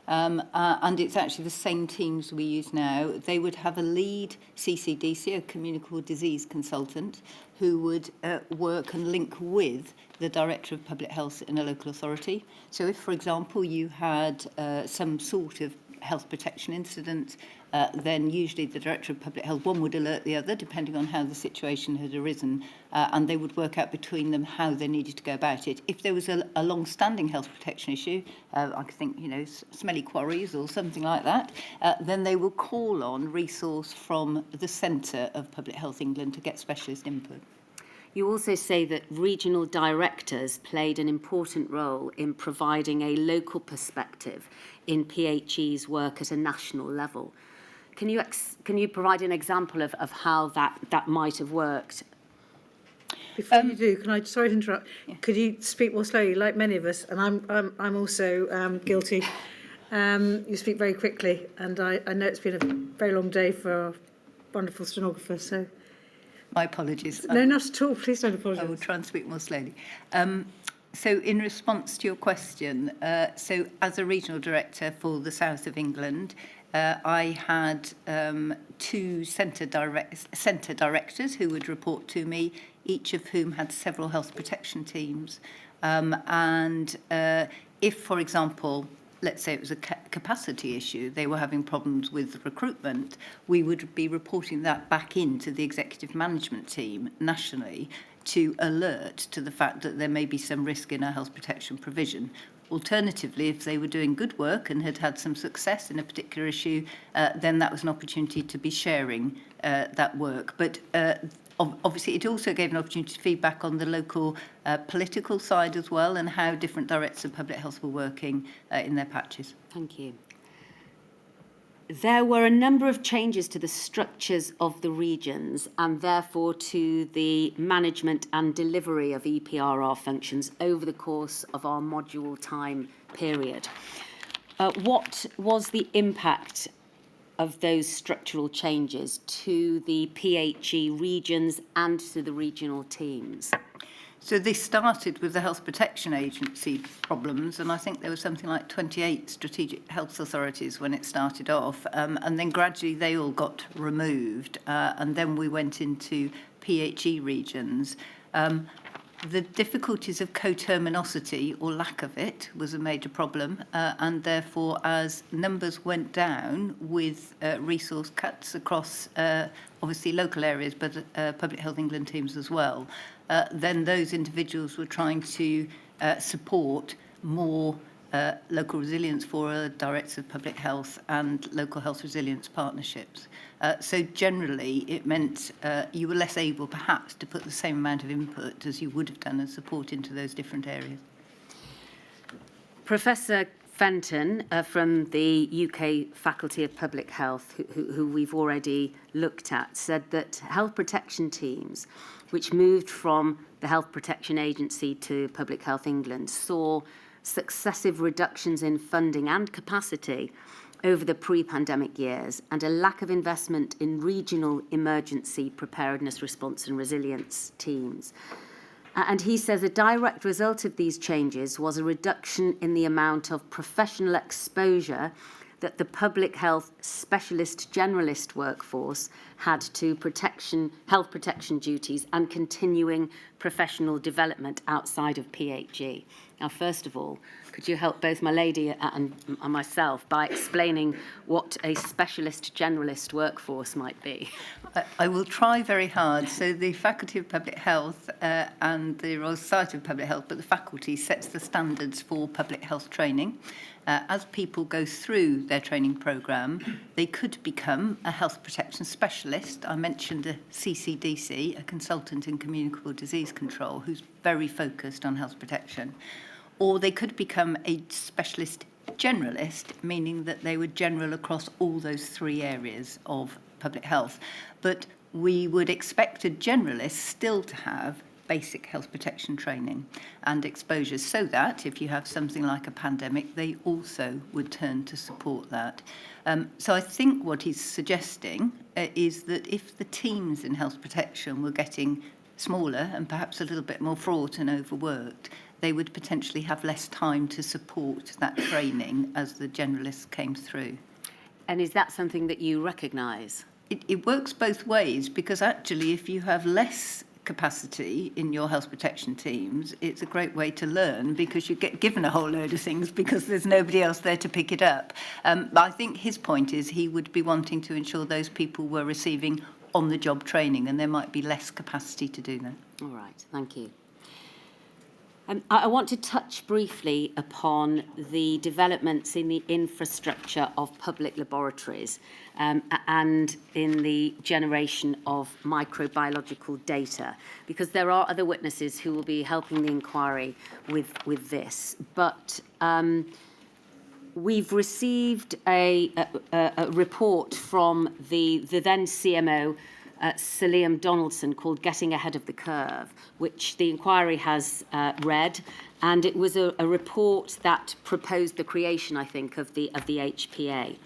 and it's actually the same teams we use now. They would have a lead CCDC, a communicable disease consultant, who would work and link with the Director of Public Health in a local authority. So if, for example, you had some sort of health protection incident, then usually the Director of Public Health, one would alert the other, depending on how the situation had arisen, and they would work out between them how they needed to go about it. If there was a long-standing health protection issue, I think, smelly quarries or something like that, then they will call on resource from the Centre of Public Health England to get specialist input. You also say that regional directors played an important role in providing a local perspective in PHE's work at a national level. Can you provide an example of how that might have worked? Before you do, sorry to interrupt, could you speak more slowly, like many of us, and I'm also guilty. You speak very quickly, and I know it's been a very long day for a wonderful stenographer, so... My apologies. No, not at all. Please don't apologise. I will try and speak more slowly. So in response to your question, so as a regional director for the South of England, I had 2 centre directors who would report to me, each of whom had several health protection teams. If, for example, let's say it was a capacity issue, they were having problems with recruitment, we would be reporting that back into the executive management team nationally to alert to the fact that there may be some risk in our health protection provision. Alternatively, if they were doing good work and had had some success in a particular issue, then that was an opportunity to be sharing that work. But obviously, it also gave an opportunity to feedback on the local political side as well, and how different directors of public health were working in their patches. Thank you. There were a number of changes to the structures of the regions and therefore to the management and delivery of EPRR functions over the course of our module time period. What was the impact of those structural changes to the PHE regions and to the regional teams? So they started with the Health Protection Agency problems, and I think there was something like 28 strategic health authorities when it started off, and then gradually they all got removed, and then we went into PHE regions. The difficulties of coterminosity, or lack of it, was a major problem, and therefore as numbers went down with resource cuts across obviously local areas, but Public Health England teams as well, then those individuals were trying to support more local resilience for directors of public health and local health resilience partnerships. So generally, it meant you were less able, perhaps, to put the same amount of input as you would have done and support into those different areas. Professor Fenton from the UK Faculty of Public Health, who we've already looked at, said that health protection teams, which moved from the Health Protection Agency to Public Health England, saw successive reductions in funding and capacity over the pre-pandemic years and a lack of investment in regional emergency preparedness, response and resilience teams. And he says a direct result of these changes was a reduction in the amount of professional exposure that the public health specialist generalist workforce had to health protection duties and continuing professional development outside of PHE. Now, first of all, could you help both my lady and myself by explaining what a specialist generalist workforce might be? I will try very hard. So the Faculty of Public Health and the Royal Society of Public Health, but the faculty sets the standards for public health training. As people go through their training programme, they could become a health protection specialist. I mentioned a CCDC, a consultant in communicable disease control, who's very focused on health protection. Or they could become a specialist generalist, meaning that they were general across all those three areas of public health. But we would expect a generalist still to have basic health protection training and exposures, so that if you have something like a pandemic, they also would turn to support that. So I think what he's suggesting is that if the teams in health protection were getting smaller and perhaps a little bit more fraught and overworked, they would potentially have less time to support that training as the generalists came through. And is that something that you recognise? It works both ways, because actually if you have less capacity in your health protection teams, it's a great way to learn, because you get given a whole load of things because there's nobody else there to pick it up. But I think his point is he would be wanting to ensure those people were receiving on-the-job training, and there might be less capacity to do that. All right, thank you. I want to touch briefly upon the developments in the infrastructure of public laboratories and in the generation of microbiological data, because there are other witnesses who will be helping the inquiry with this. But we've received a report from the then CMO, Sir Liam Donaldson, called Getting Ahead of the Curve, which the inquiry has read, and it was a report that proposed the creation, I think, of the HPA.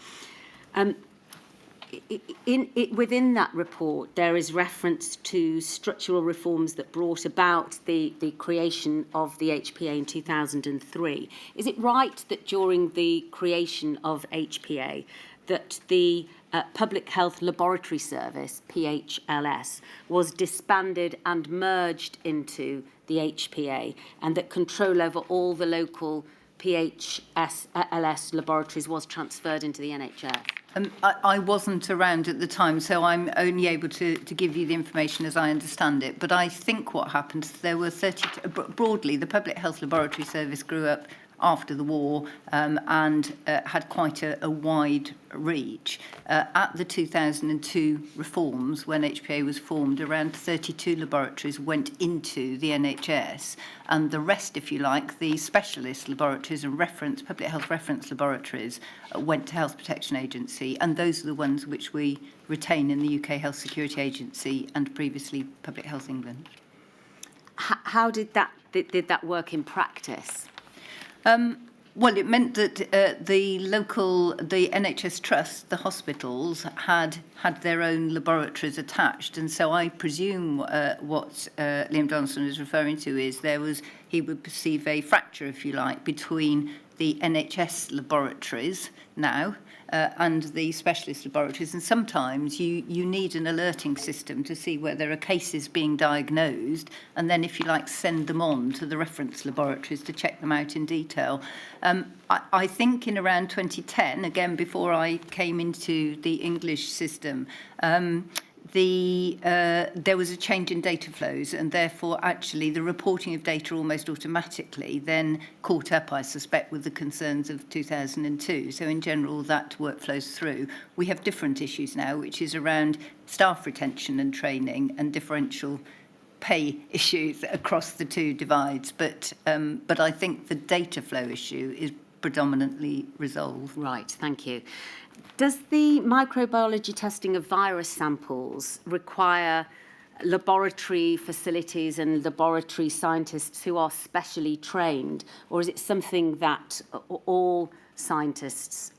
Within that report, there is reference to structural reforms that brought about the creation of the HPA in 2003. Is it right that during the creation of HPA that the Public Health Laboratory Service, PHLS, was disbanded and merged into the HPA, and that control over all the local PHS laboratories was transferred into the NHS? I wasn't around at the time, so I'm only able to give you the information as I understand it. But I think what happened, there were broadly, the Public Health Laboratory Service grew up after the war and had quite a wide reach. At the 2002 reforms, when HPA was formed, around 32 laboratories went into the NHS, and the rest, if you like, the specialist laboratories and public health reference laboratories went to Health Protection Agency, and those are the ones which we retain in the UK Health Security Agency and previously Public Health England. How did that work in practice? Well, it meant that the NHS Trust, the hospitals, had their own laboratories attached. And so I presume what Liam Johnson is referring to is he would perceive a fracture, if you like, between the NHS laboratories now and the specialist laboratories. And sometimes you need an alerting system to see where there are cases being diagnosed, and then, if you like, send them on to the reference laboratories to check them out in detail. I think in around 2010, again, before I came into the English system, there was a change in data flows, and therefore actually the reporting of data almost automatically then caught up, I suspect, with the concerns of 2002. So in general, that work flows through. We have different issues now, which is around staff retention and training and differential pay issues across the two divides. But I think the data flow issue is predominantly resolved. Right, thank you. Does the microbiology testing of virus samples require laboratory facilities and laboratory scientists who are specially trained, or is it something that all scientists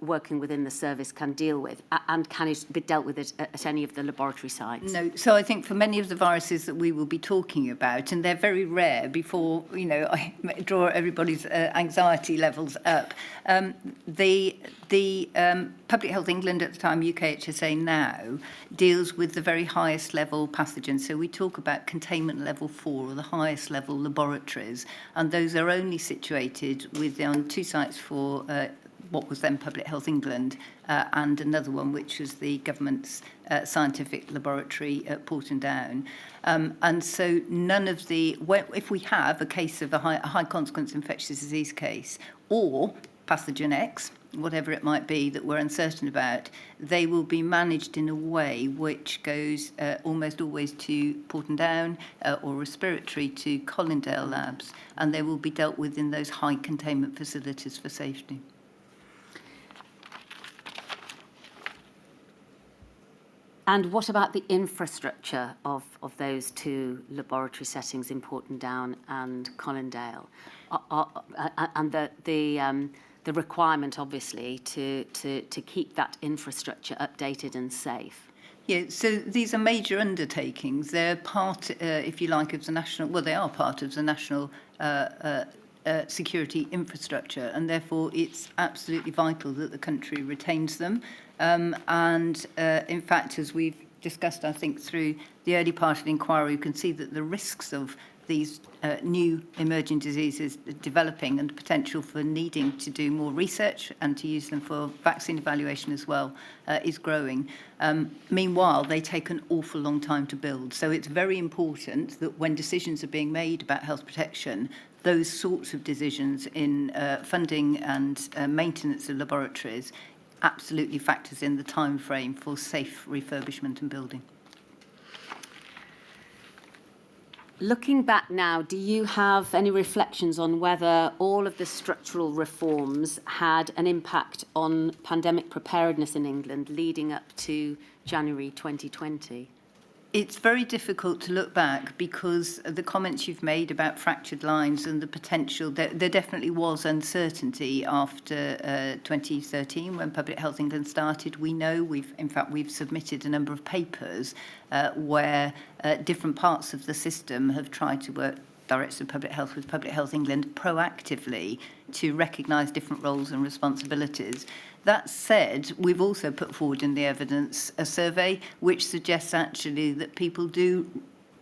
working within the service can deal with, and can it be dealt with at any of the laboratory sites? No, so I think for many of the viruses that we will be talking about, and they're very rare, before I draw everybody's anxiety levels up, the Public Health England at the time, UKHSA now, deals with the very highest level pathogens. So we talk about containment level 4, or the highest level laboratories, and those are only situated on 2 sites for what was then Public Health England, and another one which was the government's scientific laboratory at Porton Down. And so if we have a case of a high consequence infectious disease case, or pathogen X, whatever it might be that we're uncertain about, they will be managed in a way which goes almost always to Porton Down, or respiratory to Colindale labs, and they will be dealt with in those high containment facilities for safety. And what about the infrastructure of those 2 laboratory settings in Porton Down and Colindale? And the requirement, obviously, to keep that infrastructure updated and safe? Yeah, so these are major undertakings. They're part, if you like, of the national, well, they are part of the national security infrastructure, and therefore it's absolutely vital that the country retains them. And in fact, as we've discussed, I think, through the early part of the inquiry, you can see that the risks of these new emerging diseases developing and potential for needing to do more research and to use them for vaccine evaluation as well is growing. Meanwhile, they take an awful long time to build. So it's very important that when decisions are being made about health protection, those sorts of decisions in funding and maintenance of laboratories absolutely factors in the time frame for safe refurbishment and building. Looking back now, do you have any reflections on whether all of the structural reforms had an impact on pandemic preparedness in England leading up to January 2020? It's very difficult to look back because of the comments you've made about fractured lines and the potential. There definitely was uncertainty after 2013 when Public Health England started. We know we've submitted a number of papers where different parts of the system have tried to work Directors of Public Health with Public Health England proactively to recognise different roles and responsibilities. That said, we've also put forward in the evidence a survey which suggests actually that people do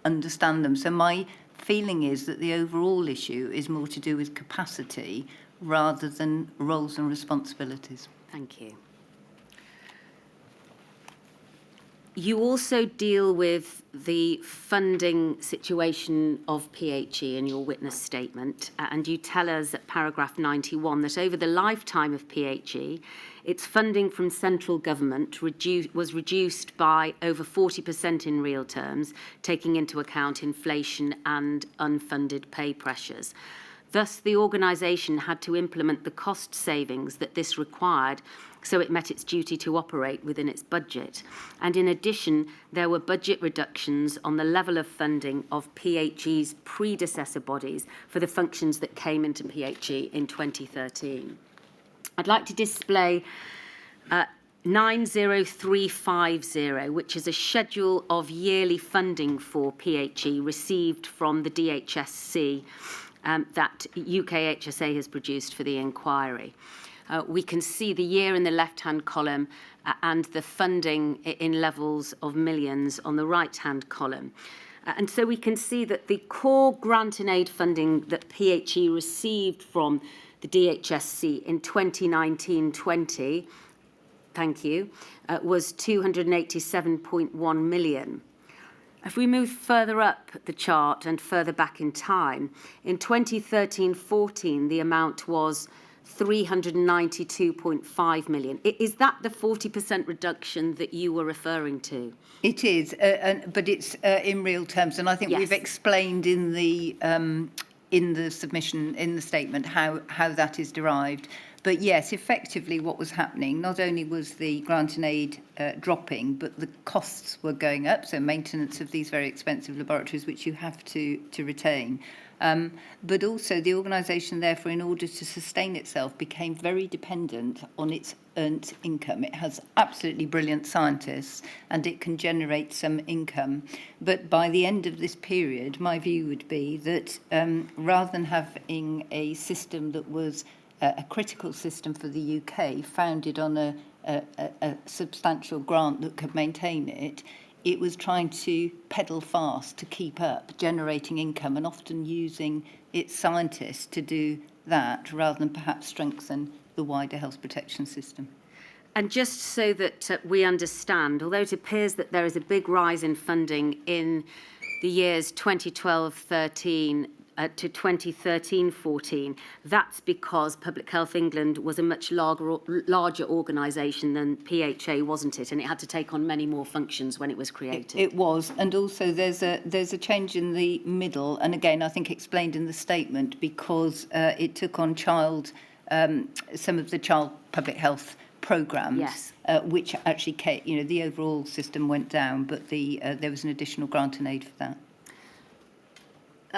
understand them. So my feeling is that the overall issue is more to do with capacity rather than roles and responsibilities. Thank you. You also deal with the funding situation of PHE in your witness statement, and you tell us at paragraph 91 that over the lifetime of PHE, its funding from central government was reduced by over 40% in real terms, taking into account inflation and unfunded pay pressures. Thus, the organisation had to implement the cost savings that this required, so it met its duty to operate within its budget. And in addition, there were budget reductions on the level of funding of PHE's predecessor bodies for the functions that came into PHE in 2013. I'd like to display 90350, which is a schedule of yearly funding for PHE received from the DHSC that UKHSA has produced for the inquiry. We can see the year in the left-hand column and the funding in levels of millions on the right-hand column. And so we can see that the core grant and aid funding that PHE received from the DHSC in 2019-20, thank you, was 287.1 million. If we move further up the chart and further back in time, in 2013-14, the amount was 392.5 million. Is that the 40% reduction that you were referring to? It is, but it's in real terms, and I think we've explained in the submission, in the statement, how that is derived. But yes, effectively what was happening, not only was the grant and aid dropping, but the costs were going up, so maintenance of these very expensive laboratories, which you have to retain. But also the organisation, therefore, in order to sustain itself, became very dependent on its earned income. It has absolutely brilliant scientists and it can generate some income. But by the end of this period, my view would be that rather than having a system that was a critical system for the UK, founded on a substantial grant that could maintain it, it was trying to pedal fast to keep up, generating income and often using its scientists to do that rather than perhaps strengthen the wider health protection system. And just so that we understand, although it appears that there is a big rise in funding in the years 2012-13 to 2013-14, that's because Public Health England was a much larger organisation than PHA, wasn't it? And it had to take on many more functions when it was created. It was, and also there's a change in the middle, and again I think explained in the statement, because it took on some of the child public health programmes, yes. Which actually, the overall system went down, but there was an additional grant and aid for that.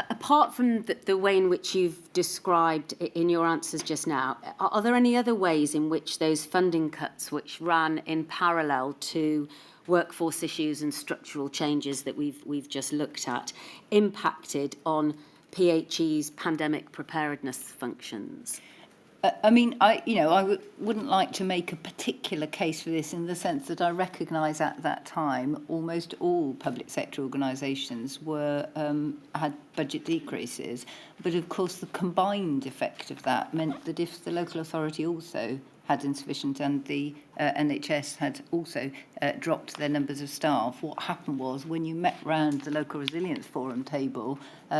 Apart from the way in which you've described in your answers just now, are there any other ways in which those funding cuts, which ran in parallel to workforce issues and structural changes that we've just looked at, impacted on PHE's pandemic preparedness functions? I mean, wouldn't like to make a particular case for this, in the sense that I recognise at that time almost all public sector organisations had budget decreases, but of course the combined effect of that meant that if the local authority also had insufficient and the NHS had also dropped their numbers of staff, what happened was, when you met round the local resilience forum table,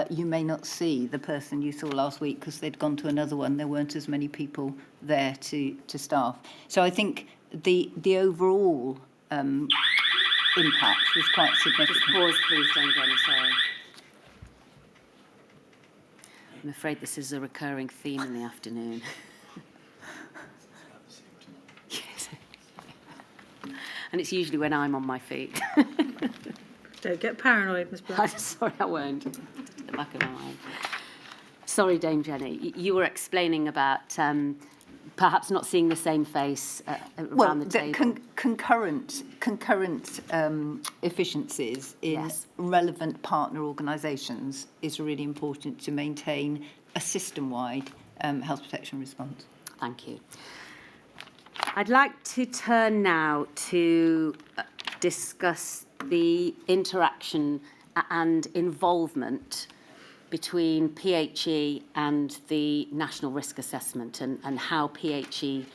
you may not see the person you saw last week because they'd gone to another one. There weren't as many people there to staff. So I think the overall impact was quite significant. Just pause, please, Dame Jenny, sorry. I'm afraid this is a recurring theme in the afternoon. Yes. And it's usually when I'm on my feet. Don't get paranoid, Miss Black. I'm sorry, I won't. At the back of my mind. Sorry, Dame Jenny. You were explaining about perhaps not seeing the same face around the table. Concurrent efficiencies in relevant partner organisations is really important to maintain a system-wide health protection response. Thank you. I'd like to turn now to discuss the interaction and involvement between PHE and the National Risk Assessment and how PHE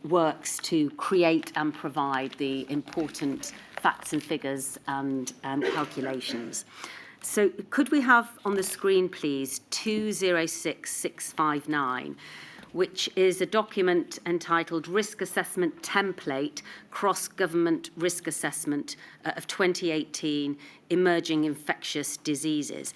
works to create and provide the important facts and figures and calculations. So could we have on the screen, please, 206659, which is a document entitled Risk Assessment Template, Cross-Government Risk Assessment of 2018, Emerging Infectious Diseases.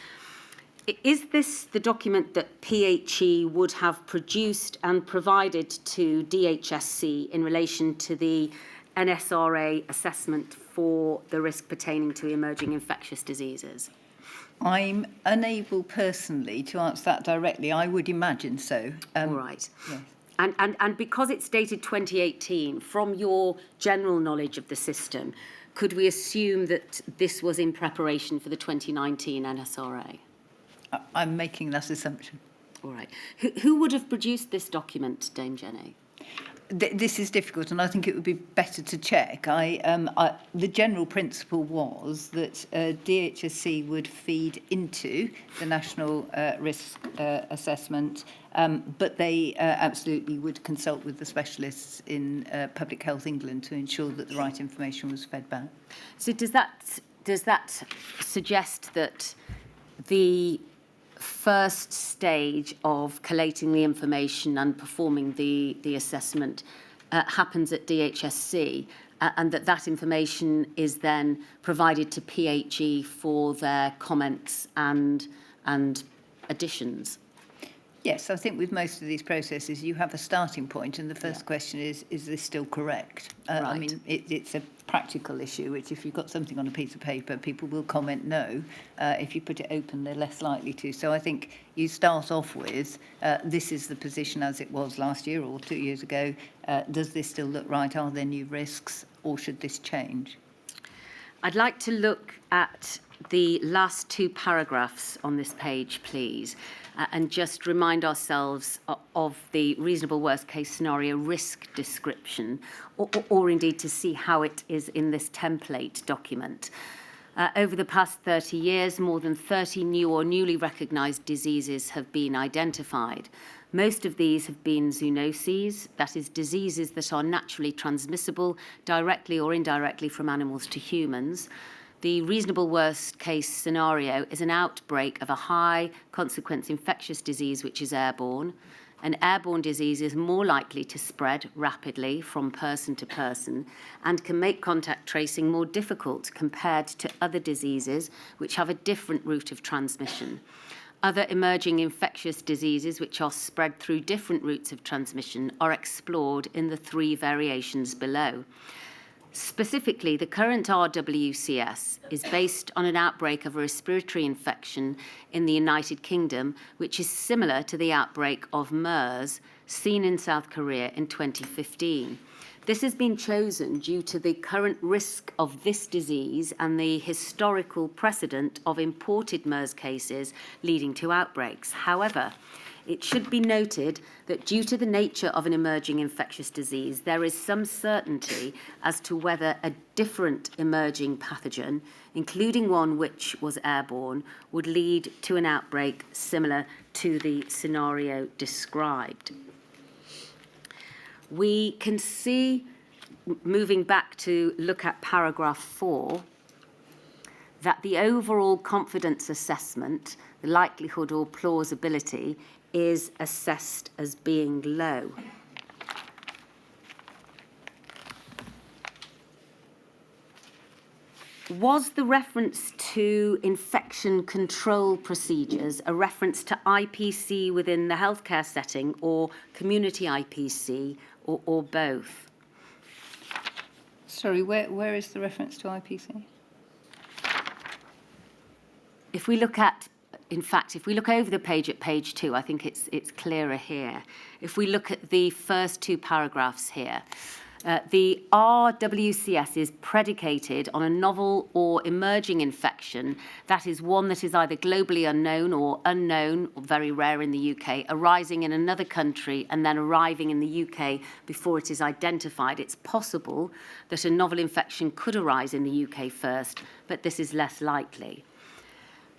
Is this the document that PHE would have produced and provided to DHSC in relation to the NSRA assessment for the risk pertaining to emerging infectious diseases? I'm unable personally to answer that directly. I would imagine so. All right. Yes. And because it's dated 2018, from your general knowledge of the system, could we assume that this was in preparation for the 2019 NSRA? I'm making that assumption. All right. Who would have produced this document, Dame Jenny? This is difficult, and I think it would be better to check. The general principle was that DHSC would feed into the National Risk Assessment, but they absolutely would consult with the specialists in Public Health England to ensure that the right information was fed back. So does that suggest that the first stage of collating the information and performing the assessment happens at DHSC, and that information is then provided to PHE for their comments and additions? Yes, I think with most of these processes, you have a starting point, and the first question is this still correct? Right. I mean, it's a practical issue, which if you've got something on a piece of paper, people will comment no. If you put it open, they're less likely to. So I think you start off with, this is the position as it was last year or 2 years ago. Does this still look right? Are there new risks, or should this change? I'd like to look at the last two paragraphs on this page, please, and just remind ourselves of the reasonable worst case scenario risk description, or indeed to see how it is in this template document. Over the past 30 years, more than 30 new or newly recognised diseases have been identified. Most of these have been zoonoses, that is, diseases that are naturally transmissible directly or indirectly from animals to humans. The reasonable worst case scenario is an outbreak of a high consequence infectious disease which is airborne. An airborne disease is more likely to spread rapidly from person to person and can make contact tracing more difficult compared to other diseases which have a different route of transmission. Other emerging infectious diseases which are spread through different routes of transmission are explored in the three variations below. Specifically, the current RWCS is based on an outbreak of a respiratory infection in the United Kingdom, which is similar to the outbreak of MERS seen in South Korea in 2015. This has been chosen due to the current risk of this disease and the historical precedent of imported MERS cases leading to outbreaks. However, it should be noted that due to the nature of an emerging infectious disease, there is some certainty as to whether a different emerging pathogen, including one which was airborne, would lead to an outbreak similar to the scenario described. We can see, moving back to look at paragraph 4, that the overall confidence assessment, the likelihood or plausibility, is assessed as being low. Was the reference to infection control procedures a reference to IPC within the healthcare setting or community IPC or both? Sorry, where is the reference to IPC? If we look at, in fact, if we look over the page at page 2, I think it's clearer here. If we look at the first two paragraphs here, the RWCS is predicated on a novel or emerging infection, that is one that is either globally unknown or very rare in the UK, arising in another country and then arriving in the UK before it is identified. It's possible that a novel infection could arise in the UK first, but this is less likely.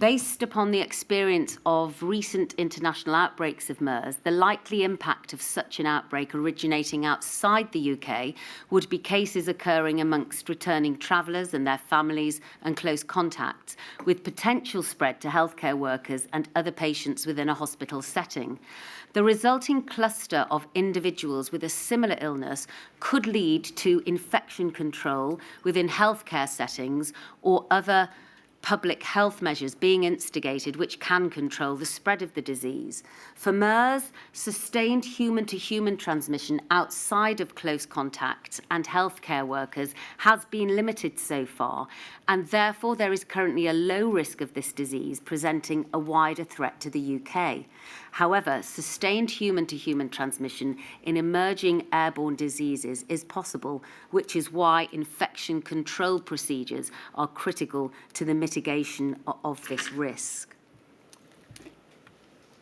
Based upon the experience of recent international outbreaks of MERS, the likely impact of such an outbreak originating outside the UK would be cases occurring amongst returning travellers and their families and close contacts, with potential spread to healthcare workers and other patients within a hospital setting. The resulting cluster of individuals with a similar illness could lead to infection control within healthcare settings or other public health measures being instigated which can control the spread of the disease. For MERS, sustained human-to-human transmission outside of close contacts and healthcare workers has been limited so far, and therefore there is currently a low risk of this disease presenting a wider threat to the UK. However, sustained human-to-human transmission in emerging airborne diseases is possible, which is why infection control procedures are critical to the mitigation of this risk.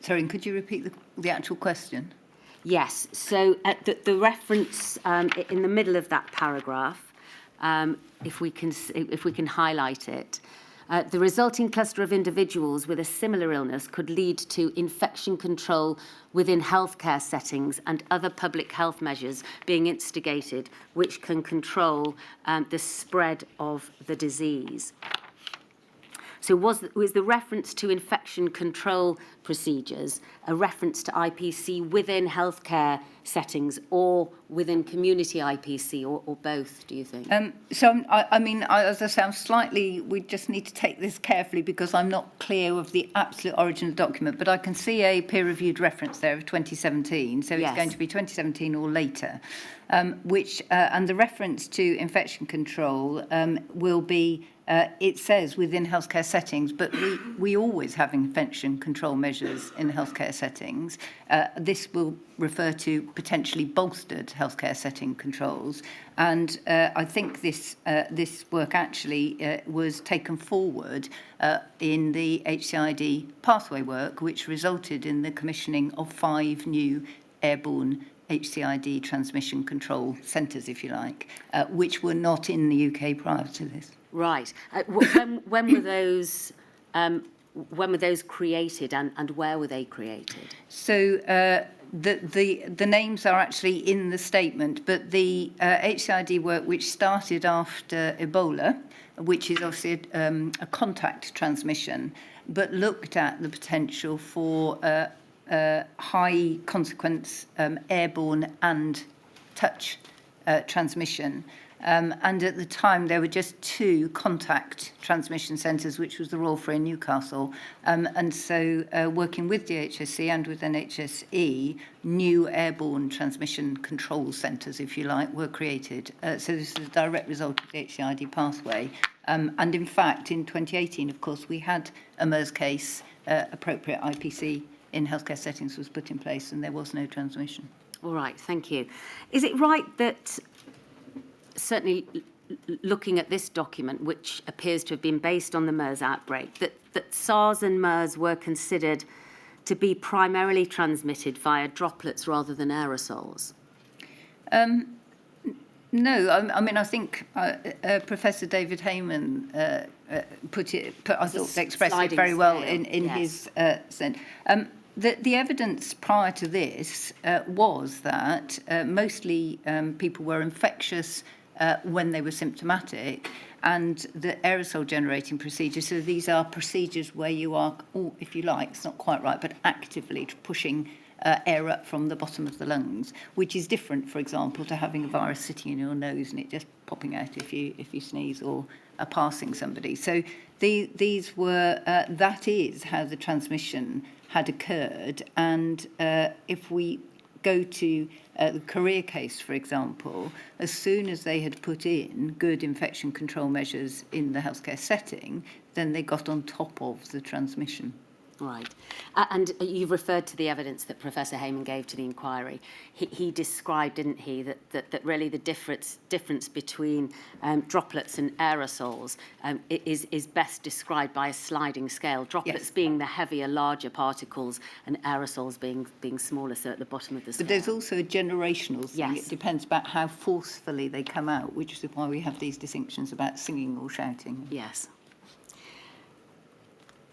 Sorry, could you repeat the actual question? Yes, so at the reference in the middle of that paragraph, if we can highlight it, the resulting cluster of individuals with a similar illness could lead to infection control within healthcare settings and other public health measures being instigated which can control the spread of the disease. So was the reference to infection control procedures a reference to IPC within healthcare settings or within community IPC or both, do you think? As I say, we just need to take this carefully because I'm not clear of the absolute origin of the document, but I can see a peer-reviewed reference there of 2017, so it's going to be 2017 or later, and the reference to infection control will be it says within healthcare settings, but we always have infection control measures in healthcare settings. This will refer to potentially bolstered healthcare setting controls. And I think this work actually was taken forward in the HCID pathway work, which resulted in the commissioning of 5 new airborne HCID transmission control centres, if you like, which were not in the UK prior to this. Right. When were those? When were those created, and where were they created? So the names are actually in the statement, but the HCID work, which started after Ebola, which is obviously a contact transmission, but looked at the potential for high consequence airborne and touch transmission. And at the time, there were just 2 contact transmission centres, which was the Royal Free in Newcastle. And so working with the HSE and with NHSE, new airborne transmission control centres, if you like, were created. So this is a direct result of the HCID pathway. And in fact, in 2018, of course, we had a MERS case, appropriate IPC in healthcare settings was put in place, and there was no transmission. All right, thank you. Is it right that, certainly looking at this document, which appears to have been based on the MERS outbreak, that SARS and MERS were considered to be primarily transmitted via droplets rather than aerosols? No, I think Professor David Heyman expressed it very well in his sense. The evidence prior to this was that mostly people were infectious when they were symptomatic, and the aerosol generating procedures, so these are procedures where you are, if you like, it's not quite right, but actively pushing air up from the bottom of the lungs, which is different, for example, to having a virus sitting in your nose and it just popping out if you sneeze or are passing somebody. So these were, that is how the transmission had occurred. And if we go to the Korea case, for example, as soon as they had put in good infection control measures in the healthcare setting, then they got on top of the transmission. Right. And you've referred to the evidence that Professor Heyman gave to the inquiry. He described, didn't he, that really the difference between droplets and aerosols is best described by a sliding scale. Droplets being the heavier, larger particles, and aerosols being smaller, so at the bottom of the scale. But there's also a generational thing. Yes. It depends about how forcefully they come out, which is why we have these distinctions about singing or shouting. Yes.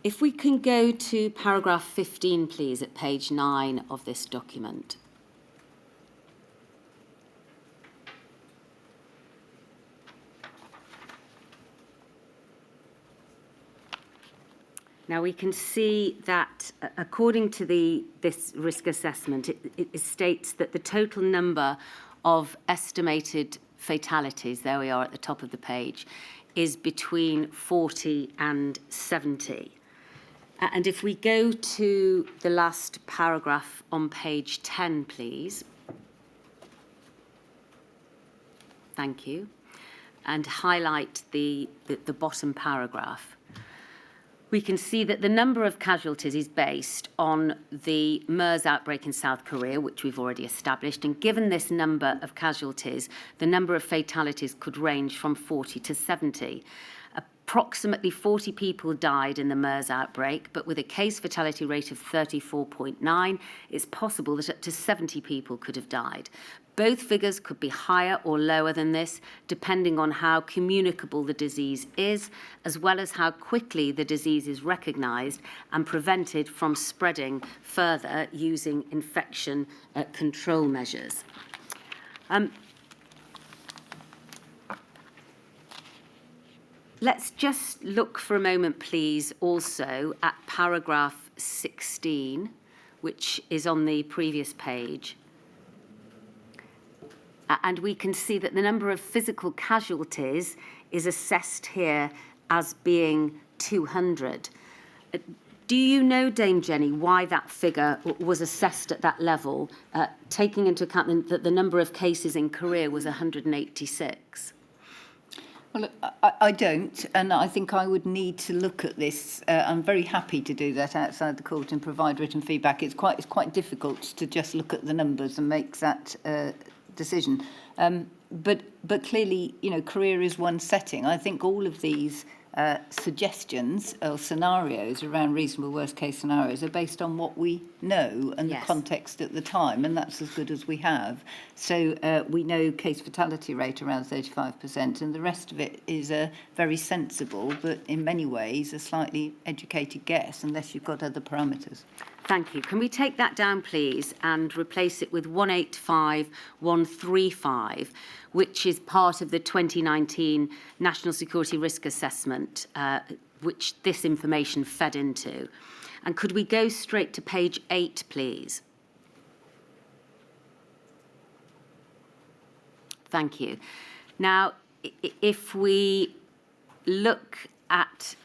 If we can go to paragraph 15, please, at page 9 of this document. Now, we can see that, according to this risk assessment, it states that the total number of estimated fatalities, there we are at the top of the page, is between 40 and 70. And if we go to the last paragraph on page 10, please. Thank you. And highlight the bottom paragraph. We can see that the number of casualties is based on the MERS outbreak in South Korea, which we've already established. And given this number of casualties, the number of fatalities could range from 40 to 70. Approximately 40 people died in the MERS outbreak, but with a case fatality rate of 34.9, it's possible that up to 70 people could have died. Both figures could be higher or lower than this, depending on how communicable the disease is, as well as how quickly the disease is recognised and prevented from spreading further using infection control measures. Let's just look for a moment, please, also at paragraph 16, which is on the previous page. And we can see that the number of physical casualties is assessed here as being 200. Do you know, Dame Jenny, why that figure was assessed at that level, taking into account that the number of cases in Korea was 186? Well, I don't, and I think I would need to look at this. I'm very happy to do that outside the court and provide written feedback. It's quite difficult to just look at the numbers and make that decision. But clearly, Korea is one setting. I think all of these suggestions or scenarios around reasonable worst-case scenarios are based on what we know and Yes. the context at the time, and that's as good as we have. So we know case fatality rate around 35%, and the rest of it is a very sensible, but in many ways a slightly educated guess, unless you've got other parameters. Thank you. Can we take that down, please, and replace it with 185135, which is part of the 2019 National Security Risk Assessment, which this information fed into? And could we go straight to page 8, please? Thank you. Now, if we look at,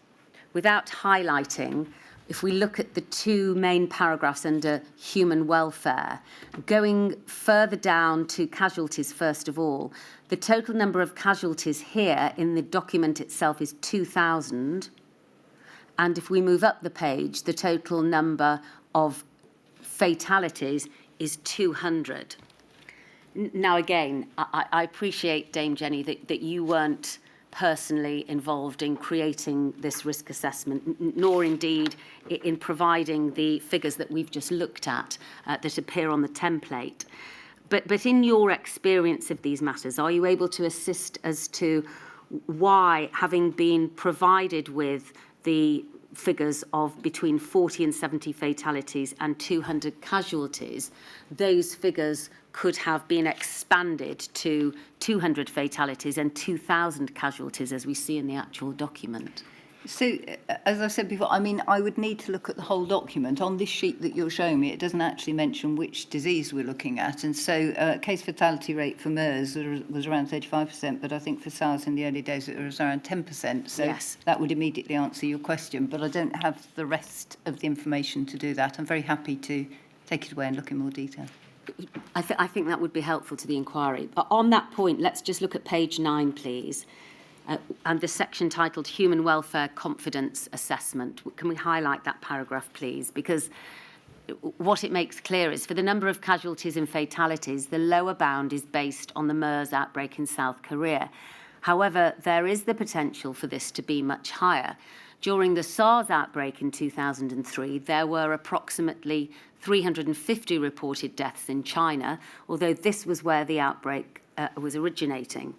without highlighting, if we look at the two main paragraphs under human welfare, going further down to casualties first of all, the total number of casualties here in the document itself is 2,000. And if we move up the page, the total number of fatalities is 200. Now, again, I appreciate, Dame Jenny, that you weren't personally involved in creating this risk assessment, nor indeed in providing the figures that we've just looked at that appear on the template. But in your experience of these matters, are you able to assist as to why, having been provided with the figures of between 40 and 70 fatalities and 200 casualties, those figures could have been expanded to 200 fatalities and 2,000 casualties, as we see in the actual document? So, as I said before, I would need to look at the whole document. On this sheet that you're showing me, it doesn't actually mention which disease we're looking at. And so case fatality rate for MERS was around 35%, but I think for SARS in the early days it was around 10%. So Yes. that would immediately answer your question, but I don't have the rest of the information to do that. I'm very happy to take it away and look in more detail. I think that would be helpful to the inquiry. But on that point, let's just look at page 9, please. And the section titled Human Welfare Confidence Assessment. Can we highlight that paragraph, please? Because what it makes clear is for the number of casualties and fatalities, the lower bound is based on the MERS outbreak in South Korea. However, there is the potential for this to be much higher. During the SARS outbreak in 2003, there were approximately 350 reported deaths in China, although this was where the outbreak was originating.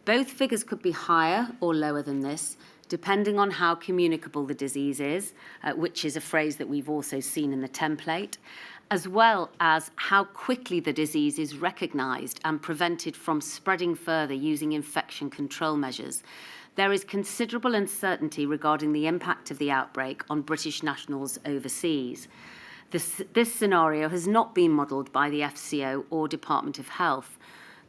Both figures could be higher or lower than this, depending on how communicable the disease is, which is a phrase that we've also seen in the template, as well as how quickly the disease is recognised and prevented from spreading further using infection control measures. There is considerable uncertainty regarding the impact of the outbreak on British nationals overseas. This scenario has not been modelled by the FCO or Department of Health.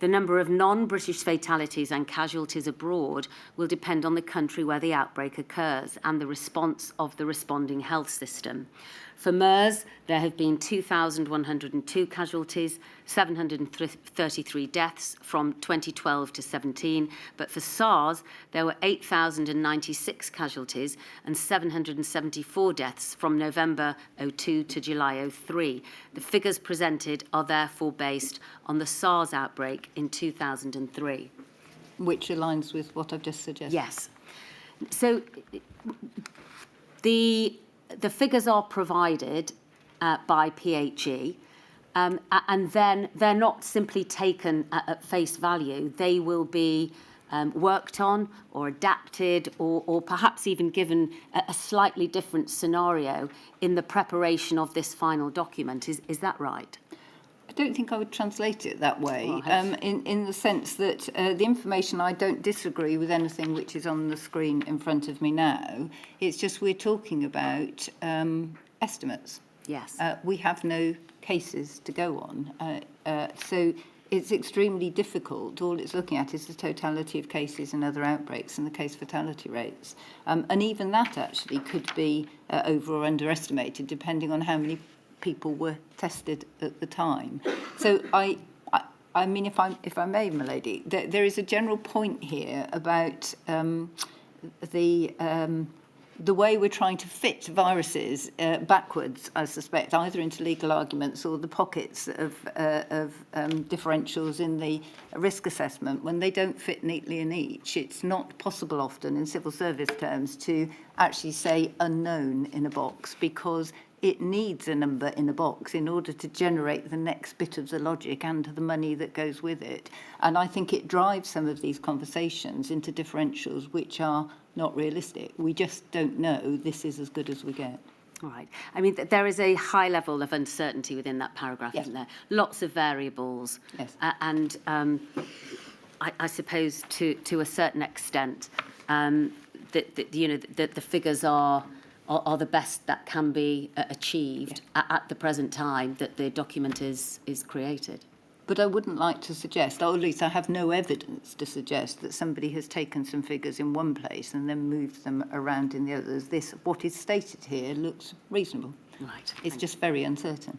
The number of non-British fatalities and casualties abroad will depend on the country where the outbreak occurs and the response of the responding health system. For MERS, there have been 2,102 casualties, 733 deaths from 2012 to 17, but for SARS, there were 8,096 casualties and 774 deaths from November 02 to July 03. The figures presented are therefore based on the SARS outbreak in 2003. Which aligns with what I've just suggested. Yes. So the figures are provided by PHE, and then they're not simply taken at face value. They will be worked on or adapted or perhaps even given a slightly different scenario in the preparation of this final document. Is that right? I don't think I would translate it that way, Right. in the sense that the information, I don't disagree with anything which is on the screen in front of me now. It's just we're talking about estimates. Yes. We have no cases to go on. So it's extremely difficult. All it's looking at is the totality of cases and other outbreaks and the case fatality rates. And even that actually could be over or underestimated depending on how many people were tested at the time. So I mean, if I may, my lady, there is a general point here about the way we're trying to fit viruses backwards, I suspect, either into legal arguments or the pockets of differentials in the risk assessment when they don't fit neatly in each. It's not possible often in civil service terms to actually say unknown in a box because it needs a number in a box in order to generate the next bit of the logic and the money that goes with it. And I think it drives some of these conversations into differentials which are not realistic. We just don't know. This is as good as we get. All right. I mean, there is a high level of uncertainty within that paragraph, Yes. isn't there? Lots of variables. Yes. And I suppose to a certain extent, the figures are the best that can be achieved at the present time that the document is created. But I wouldn't like to suggest, or at least I have no evidence to suggest, that somebody has taken some figures in one place and then moved them around in the others. What is stated here looks reasonable. Right. It's just very uncertain.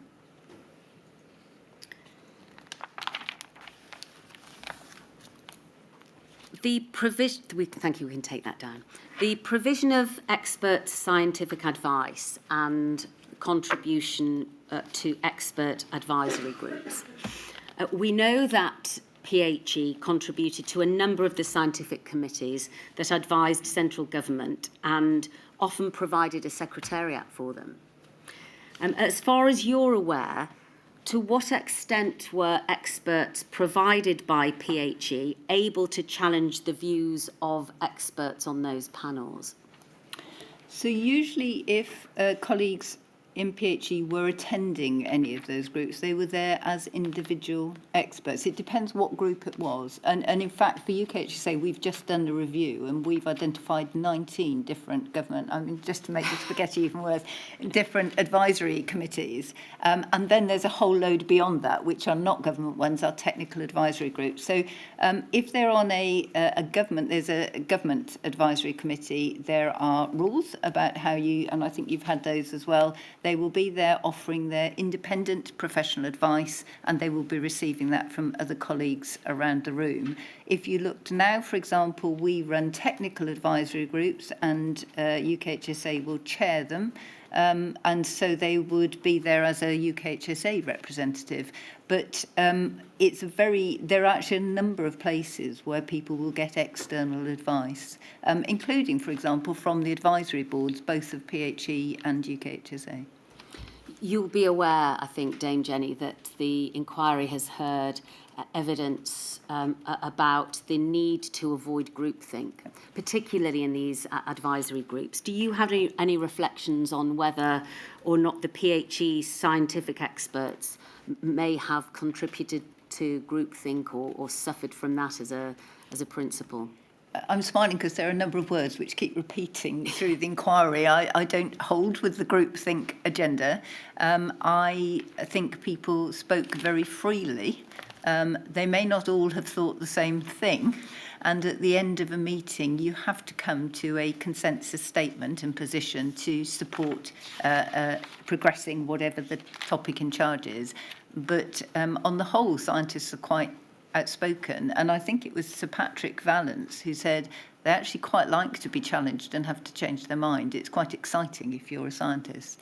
The provision, thank you, we can take that down. The provision of expert scientific advice and contribution to expert advisory groups. We know that PHE contributed to a number of the scientific committees that advised central government and often provided a secretariat for them. As far as you're aware, to what extent were experts provided by PHE able to challenge the views of experts on those panels? So usually if colleagues in PHE were attending any of those groups, they were there as individual experts. It depends what group it was. And in fact, for UKHSA, we've just done a review and we've identified 19 different government, I mean, just to make the spaghetti even worse, different advisory committees. And then there's a whole load beyond that, which are not government ones, are technical advisory groups. So if they're on a government, there's a government advisory committee, there are rules about how you, and I think you've had those as well, they will be there offering their independent professional advice and they will be receiving that from other colleagues around the room. If you looked now, for example, we run technical advisory groups and UKHSA will chair them. And so they would be there as a UKHSA representative. But there are actually a number of places where people will get external advice, including, for example, from the advisory boards, both of PHE and UKHSA. You'll be aware, I think, Dame Jenny, that the inquiry has heard evidence about the need to avoid groupthink, particularly in these advisory groups. Do you have any reflections on whether or not the PHE scientific experts may have contributed to groupthink or suffered from that as a principle? I'm smiling because there are a number of words which keep repeating through the inquiry. I don't hold with the groupthink agenda. I think people spoke very freely. They may not all have thought the same thing. And at the end of a meeting, you have to come to a consensus statement and position to support progressing whatever the topic in charge is. But on the whole, scientists are quite outspoken, and I think it was Sir Patrick Vallance who said they actually quite like to be challenged and have to change their mind. It's quite exciting if you're a scientist.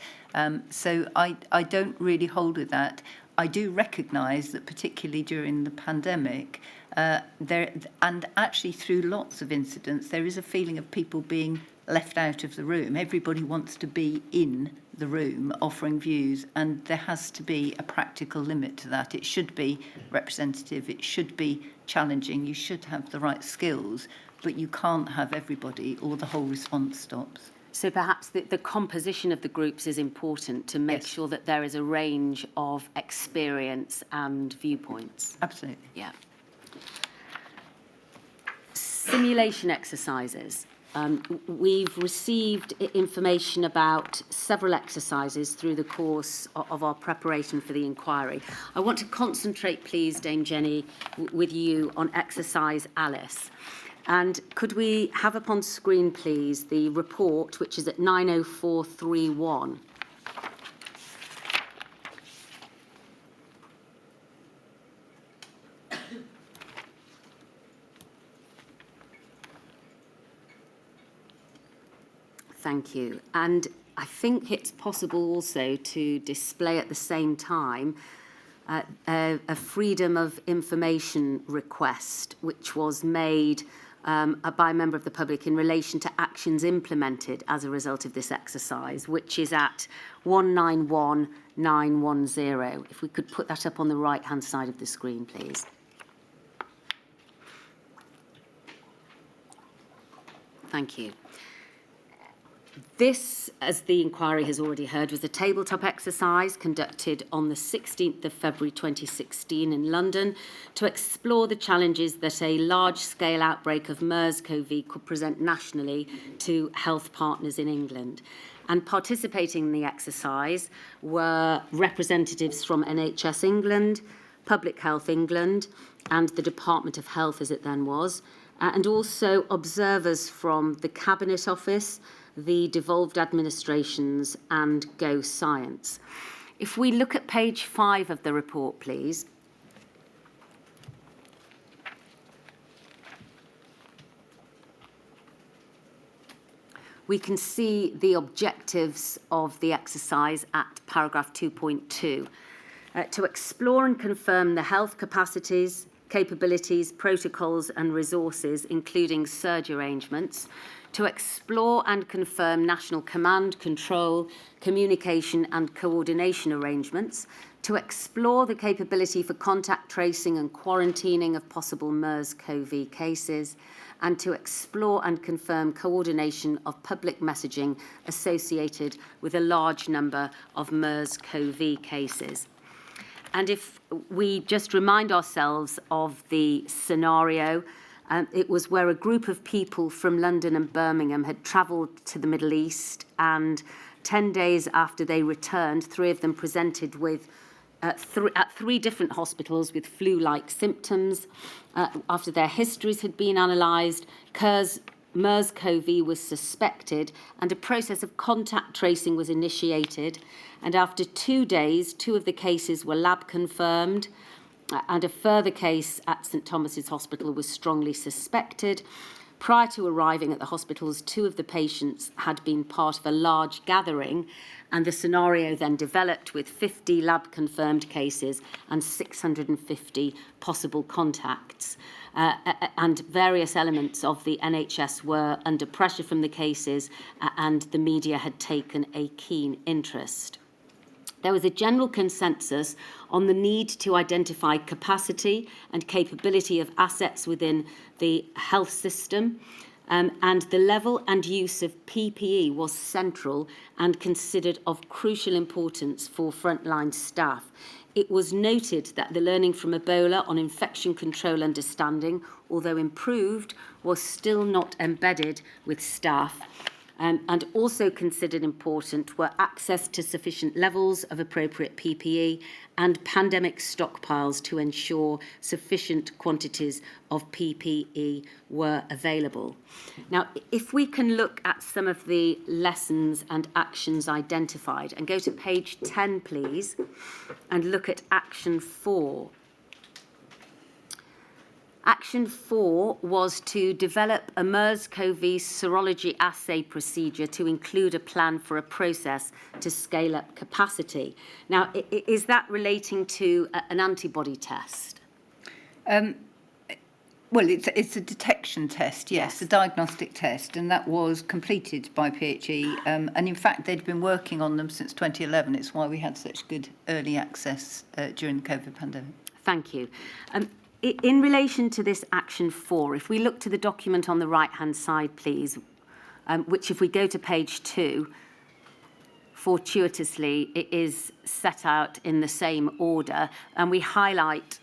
So I don't really hold with that. I do recognise that particularly during the pandemic, and actually through lots of incidents, there is a feeling of people being left out of the room. Everybody wants to be in the room offering views, and there has to be a practical limit to that. It should be representative, it should be challenging, you should have the right skills, but you can't have everybody or the whole response stops. So perhaps the composition of the groups is important to make sure that there is a range of experience and viewpoints. Absolutely. Yeah. Simulation exercises. We've received information about several exercises through the course of our preparation for the inquiry. I want to concentrate, please, Dame Jenny, with you on exercise Alice. And could we have up on screen, please, the report, which is at 90431. Thank you. And I think it's possible also to display at the same time a freedom of information request, which was made by a member of the public in relation to actions implemented as a result of this exercise, which is at 191910. If we could put that up on the right-hand side of the screen, please. Thank you. This, as the inquiry has already heard, was a tabletop exercise conducted on the 16th of February 2016 in London to explore the challenges that a large-scale outbreak of MERS-CoV could present nationally to health partners in England. And participating in the exercise were representatives from NHS England, Public Health England, and the Department of Health, as it then was, and also observers from the Cabinet Office, the devolved administrations, and Go Science. If we look at page 5 of the report, please. We can see the objectives of the exercise at paragraph 2.2. To explore and confirm the health capacities, capabilities, protocols and resources, including surge arrangements, to explore and confirm national command, control, communication and coordination arrangements, to explore the capability for contact tracing and quarantining of possible MERS-CoV cases, and to explore and confirm coordination of public messaging associated with a large number of MERS-CoV cases. And if we just remind ourselves of the scenario, it was where a group of people from London and Birmingham had travelled to the Middle East, and 10 days after they returned, 3 of them presented with at 3 different hospitals with flu-like symptoms. After their histories had been analysed, MERS-CoV was suspected, and a process of contact tracing was initiated. And after 2 days, 2 of the cases were lab confirmed, and a further case at St Thomas's Hospital was strongly suspected. Prior to arriving at the hospitals, 2 of the patients had been part of a large gathering, and the scenario then developed with 50 lab-confirmed cases and 650 possible contacts. And various elements of the NHS were under pressure from the cases, and the media had taken a keen interest. There was a general consensus on the need to identify capacity and capability of assets within the health system, and the level and use of PPE was central and considered of crucial importance for frontline staff. It was noted that the learning from Ebola on infection control understanding, although improved, was still not embedded with staff. And also considered important were access to sufficient levels of appropriate PPE and pandemic stockpiles to ensure sufficient quantities of PPE were available. Now, if we can look at some of the lessons and actions identified, and go to page 10, please, and look at action 4. Action 4 was to develop a MERS-CoV serology assay procedure to include a plan for a process to scale up capacity. Now, is that relating to an antibody test? Well, it's a detection test, yes, a diagnostic test, and that was completed by PHE. And in fact, they'd been working on them since 2011. It's why we had such good early access during the COVID pandemic. Thank you. In relation to this action 4, if we look to the document on the right-hand side, please, which if we go to page 2, fortuitously, it is set out in the same order, and we highlight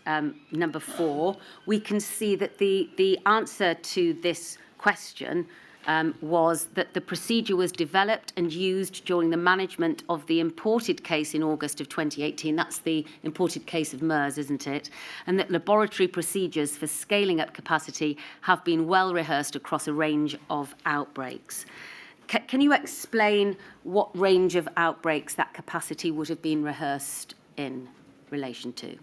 number 4, we can see that the answer to this question was that the procedure was developed and used during the management of the imported case in August of 2018. That's the imported case of MERS, isn't it? And that laboratory procedures for scaling up capacity have been well rehearsed across a range of outbreaks. Can you explain what range of outbreaks that capacity would have been rehearsed in relation to?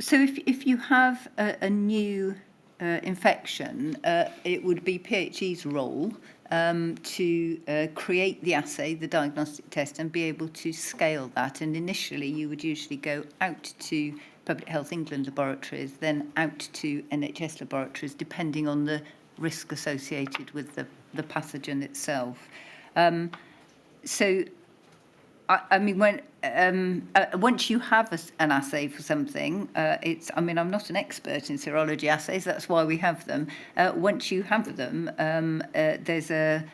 So if you have a new infection, it would be PHE's role to create the assay, the diagnostic test, and be able to scale that. And initially, you would usually go out to Public Health England laboratories, then out to NHS laboratories, depending on the risk associated with the pathogen itself. So, I mean, when once you have an assay for something, it's. I mean, I'm not an expert in serology assays. That's why we have them. Once you have them, there's a.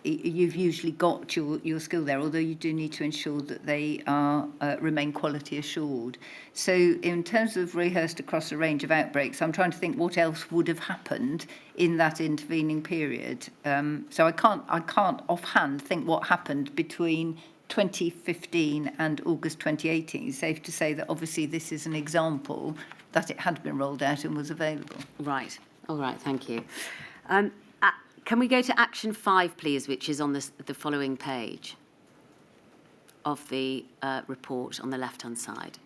You've usually got your skill there, although you do need to ensure that they are remain quality assured. So, in terms of rehearsed across a range of outbreaks, I'm trying to think what else would have happened in that intervening period. So I can't offhand think what happened between 2015 and August 2018. It's safe to say that obviously this is an example that it had been rolled out and was available. Right. All right. Thank you. Can we go to action 5, please, which is on the following page of the report on the left-hand side?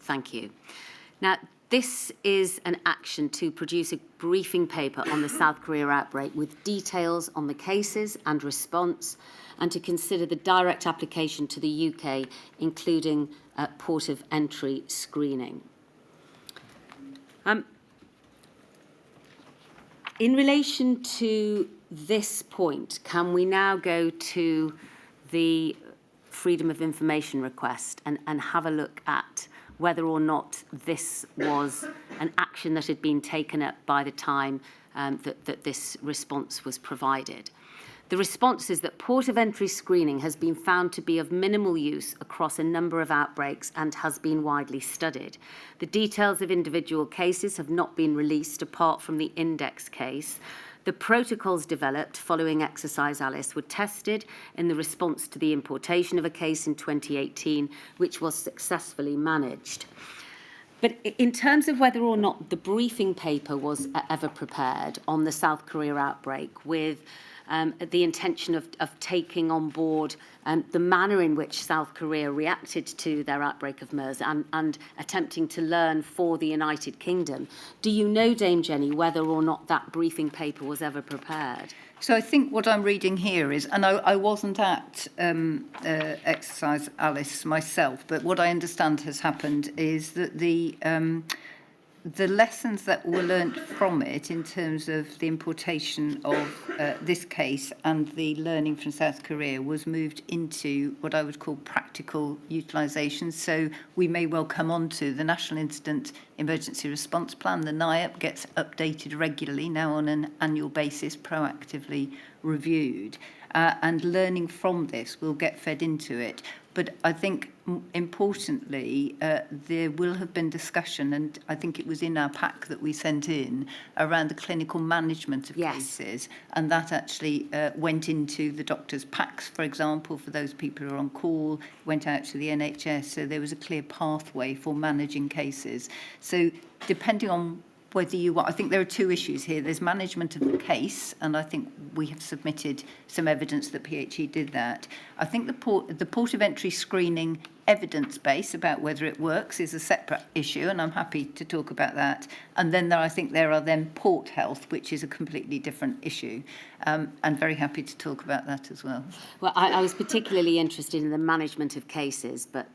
Thank you. Now, this is an action to produce a briefing paper on the South Korea outbreak with details on the cases and response, and to consider the direct application to the UK, including port of entry screening. In relation to this point, can we now go to the Freedom of Information request and have a look at whether or not this was an action that had been taken up by the time that this response was provided? The response is that port of entry screening has been found to be of minimal use across a number of outbreaks and has been widely studied. The details of individual cases have not been released apart from the index case. The protocols developed following Exercise Alice were tested in the response to the importation of a case in 2018, which was successfully managed. But in terms of whether or not the briefing paper was ever prepared on the South Korea outbreak with the intention of taking on board the manner in which South Korea reacted to their outbreak of MERS and attempting to learn for the United Kingdom. Do you know, Dame Jenny, whether or not that briefing paper was ever prepared? So I think what I'm reading here is, and I wasn't at Exercise Alice myself, but what I understand has happened is that the lessons that were learnt from it in terms of the importation of this case and the learning from South Korea was moved into what I would call practical utilisation. So we may well come on to the National Incident Emergency Response Plan. The NIAP gets updated regularly, now on an annual basis, proactively reviewed. And learning from this will get fed into it. But I think, importantly, there will have been discussion, and I think it was in our pack that we sent in, around the clinical management of cases. And that actually went into the doctors' packs, for example, for those people who are on call, went out to the NHS. So there was a clear pathway for managing cases. So depending on whether you want, I think there are two issues here. There's management of the case, and I think we have submitted some evidence that PHE did that. I think the port of entry screening evidence base about whether it works is a separate issue, and I'm happy to talk about that. And then I think there are then port health, which is a completely different issue, and very happy to talk about that as well. Well, I was particularly interested in the management of cases, but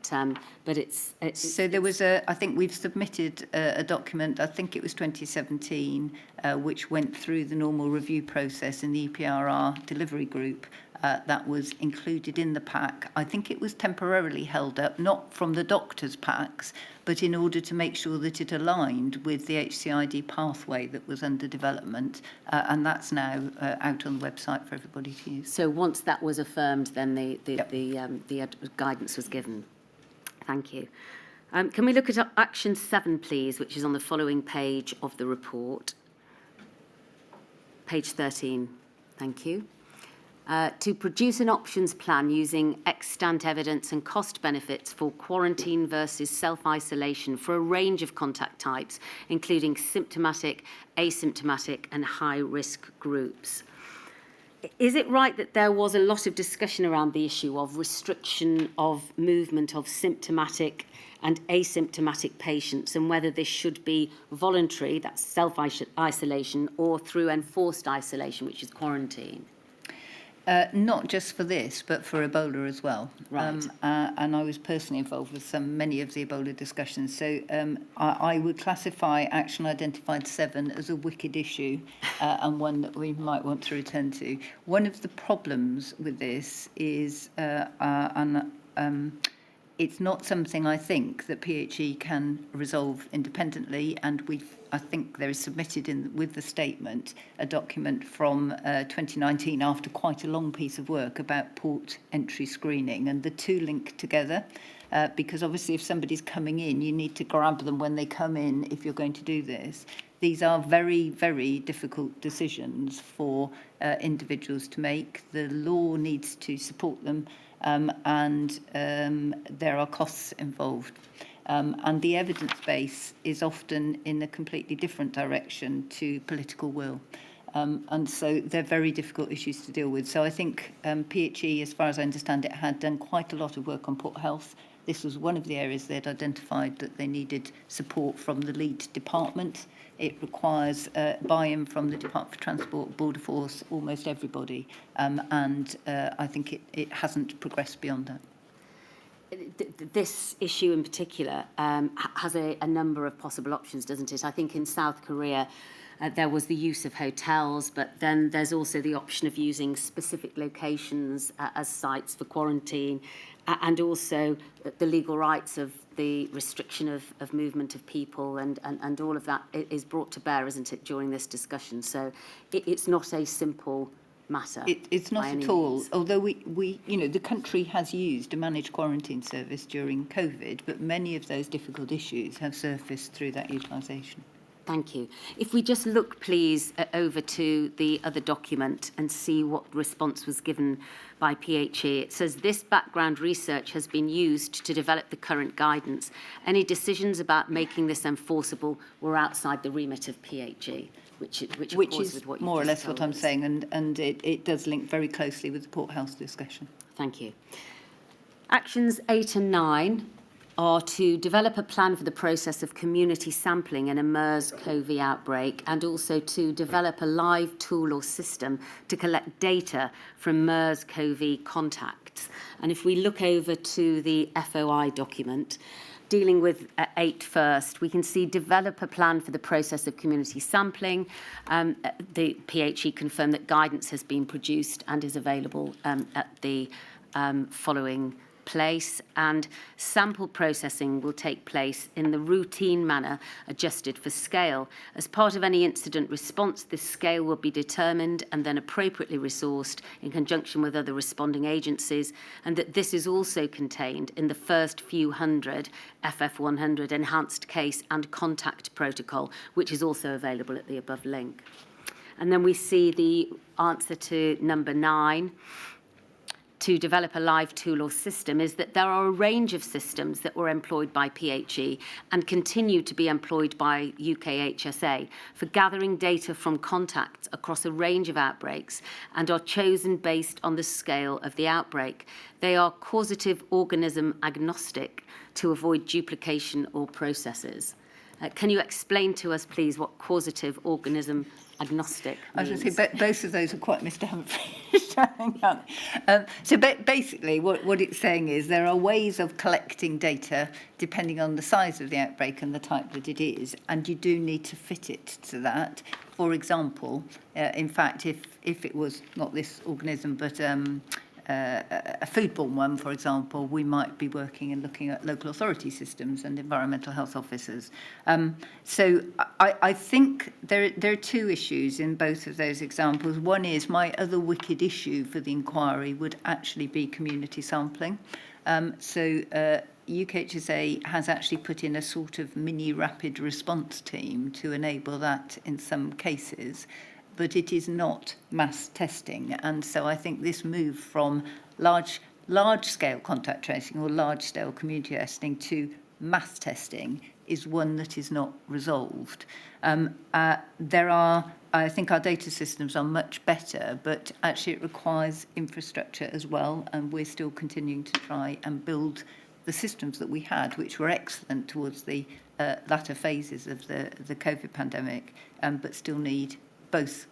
it's so there was I think we've submitted a document, I think it was 2017, which went through the normal review process in the EPRR delivery group. That was included in the pack. I think it was temporarily held up, not from the doctors' packs, but in order to make sure that it aligned with the HCID pathway that was under development, and that's now out on the website for everybody to use. So once that was affirmed, then the guidance was given. Thank you. Can we look at Action 7, please, which is on the following page of the report? Page 13. Thank you. To produce an options plan using extant evidence and cost benefits for quarantine versus self-isolation for a range of contact types, including symptomatic, asymptomatic and high-risk groups. Is it right that there was a lot of discussion around the issue of restriction of movement of symptomatic and asymptomatic patients, and whether this should be voluntary, that's self-isolation, or through enforced isolation, which is quarantine? Not just for this, but for Ebola as well. Right. And I was personally involved with many of the Ebola discussions. So I would classify Action Identified 7 as a wicked issue, and one that we might want to return to. One of the problems with this is, it's not something I think that PHE can resolve independently, and I think there is submitted with the statement a document from 2019 after quite a long piece of work about port entry screening, and the two link together because obviously if somebody's coming in, you need to grab them when they come in if you're going to do this. These are very, very difficult decisions for individuals to make. The law needs to support them, and there are costs involved. And the evidence base is often in a completely different direction to political will. And so they're very difficult issues to deal with. So I think PHE, as far as I understand it, had done quite a lot of work on port health. This was one of the areas they'd identified that they needed support from the lead department. It requires buy-in from the Department for Transport, Border Force, almost everybody. And I think it hasn't progressed beyond that. This issue in particular has a number of possible options, doesn't it? I think in South Korea there was the use of hotels, but then there's also the option of using specific locations as sites for quarantine, and also the legal rights of the restriction of movement of people, and all of that is brought to bear, isn't it, during this discussion? So it's not a simple matter. It's not at all. Although we, the country has used a managed quarantine service during COVID, but many of those difficult issues have surfaced through that utilisation. Thank you. If we just look, please, over to the other document and see what response was given by PHE. It says this background research has been used to develop the current guidance. Any decisions about making this enforceable were outside the remit of PHE. Which is more or less what I'm saying, and it does link very closely with the port health discussion. Thank you. Actions 8 and 9 are to develop a plan for the process of community sampling in a MERS-CoV outbreak, and also to develop a live tool or system to collect data from MERS-CoV contacts. And if we look over to the FOI document, dealing with 8 first, we can see develop a plan for the process of community sampling. The PHE confirmed that guidance has been produced and is available at the following place, and sample processing will take place in the routine manner adjusted for scale. As part of any incident response, this scale will be determined and then appropriately resourced in conjunction with other responding agencies, and that this is also contained in the first few hundred FF100 enhanced case and contact protocol, which is also available at the above link. And then we see the answer to number 9. To develop a live tool or system, is that there are a range of systems that were employed by PHE and continue to be employed by UKHSA for gathering data from contacts across a range of outbreaks and are chosen based on the scale of the outbreak. They are causative organism agnostic to avoid duplication or processes. Can you explain to us, please, what causative organism agnostic means? I was going to say, both of those are quite Mr. Humphrey's. So basically, what it's saying is there are ways of collecting data depending on the size of the outbreak and the type that it is, and you do need to fit it to that. For example, in fact, if it was not this organism, but a foodborne one, for example, we might be working and looking at local authority systems and environmental health officers. So I think there are 2 issues in both of those examples. One is my other wicked issue for the inquiry would actually be community sampling. UKHSA has actually put in a sort of mini rapid response team to enable that in some cases, but it is not mass testing. And so I think this move from large-scale contact tracing or large-scale community testing to mass testing is one that is not resolved. I think our data systems are much better, but actually it requires infrastructure as well, and we're still continuing to try and build the systems that we had, which were excellent towards the latter phases of the COVID pandemic, but still need both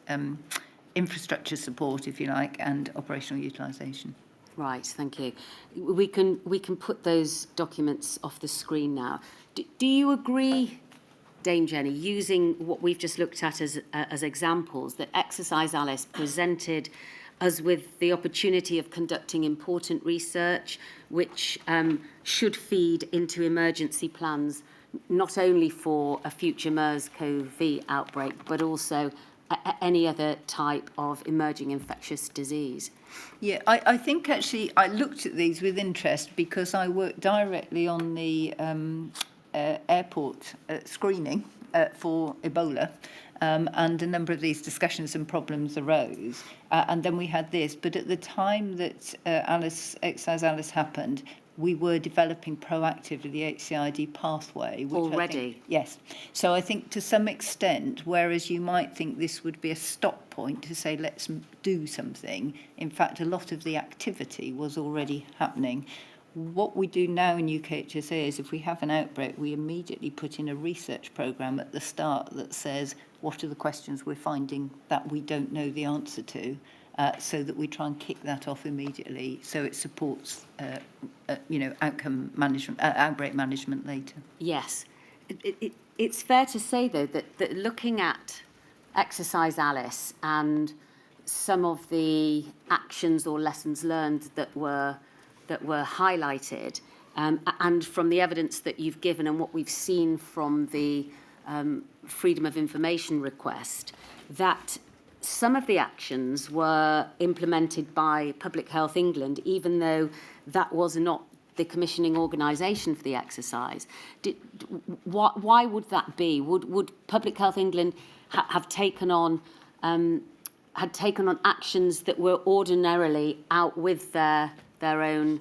infrastructure support, if you like, and operational utilisation. Right, thank you. We can put those documents off the screen now. Do you agree, Dame Jenny, using what we've just looked at as examples, that Exercise Alice presented us with the opportunity of conducting important research which should feed into emergency plans, not only for a future MERS-CoV outbreak, but also any other type of emerging infectious disease? Yeah, I think actually I looked at these with interest because I worked directly on the airport screening for Ebola, and a number of these discussions and problems arose. And then we had this, but at the time that Exercise Alice happened, we were developing proactively the HCID pathway. Which already? Yes. So I think to some extent, whereas you might think this would be a stop point to say, let's do something, in fact, a lot of the activity was already happening. What we do now in UKHSA is if we have an outbreak, we immediately put in a research programme at the start that says, what are the questions we're finding that we don't know the answer to? So that we try and kick that off immediately, so it supports, outcome management, outbreak management later. Yes. It's fair to say, though, that looking at Exercise Alice and some of the actions or lessons learned that were highlighted, and from the evidence that you've given and what we've seen from the Freedom of Information request, that some of the actions were implemented by Public Health England, even though that was not the commissioning organisation for the exercise. Why would that be? Would Public Health England have taken on actions that were ordinarily out with their own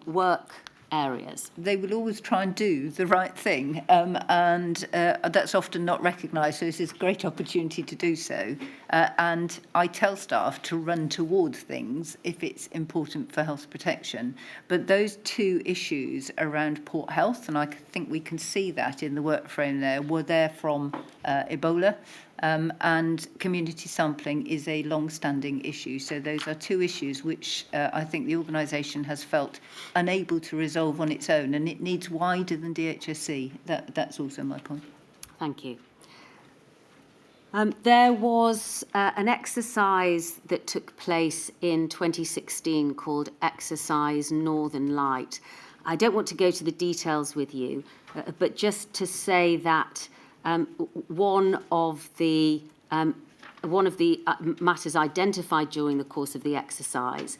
work areas? They will always try and do the right thing, and that's often not recognised, so this is a great opportunity to do so. And I tell staff to run towards things if it's important for health protection. But those 2 issues around port health, and I think we can see that in the work frame there, were there from Ebola. and community sampling is a long-standing issue. So those are two issues which I think the organisation has felt unable to resolve on its own, and it needs wider than DHSC. That's also my point. Thank you. There was an exercise that took place in 2016 called Exercise Northern Light. I don't want to go to the details with you, but just to say that one of the matters identified during the course of the exercise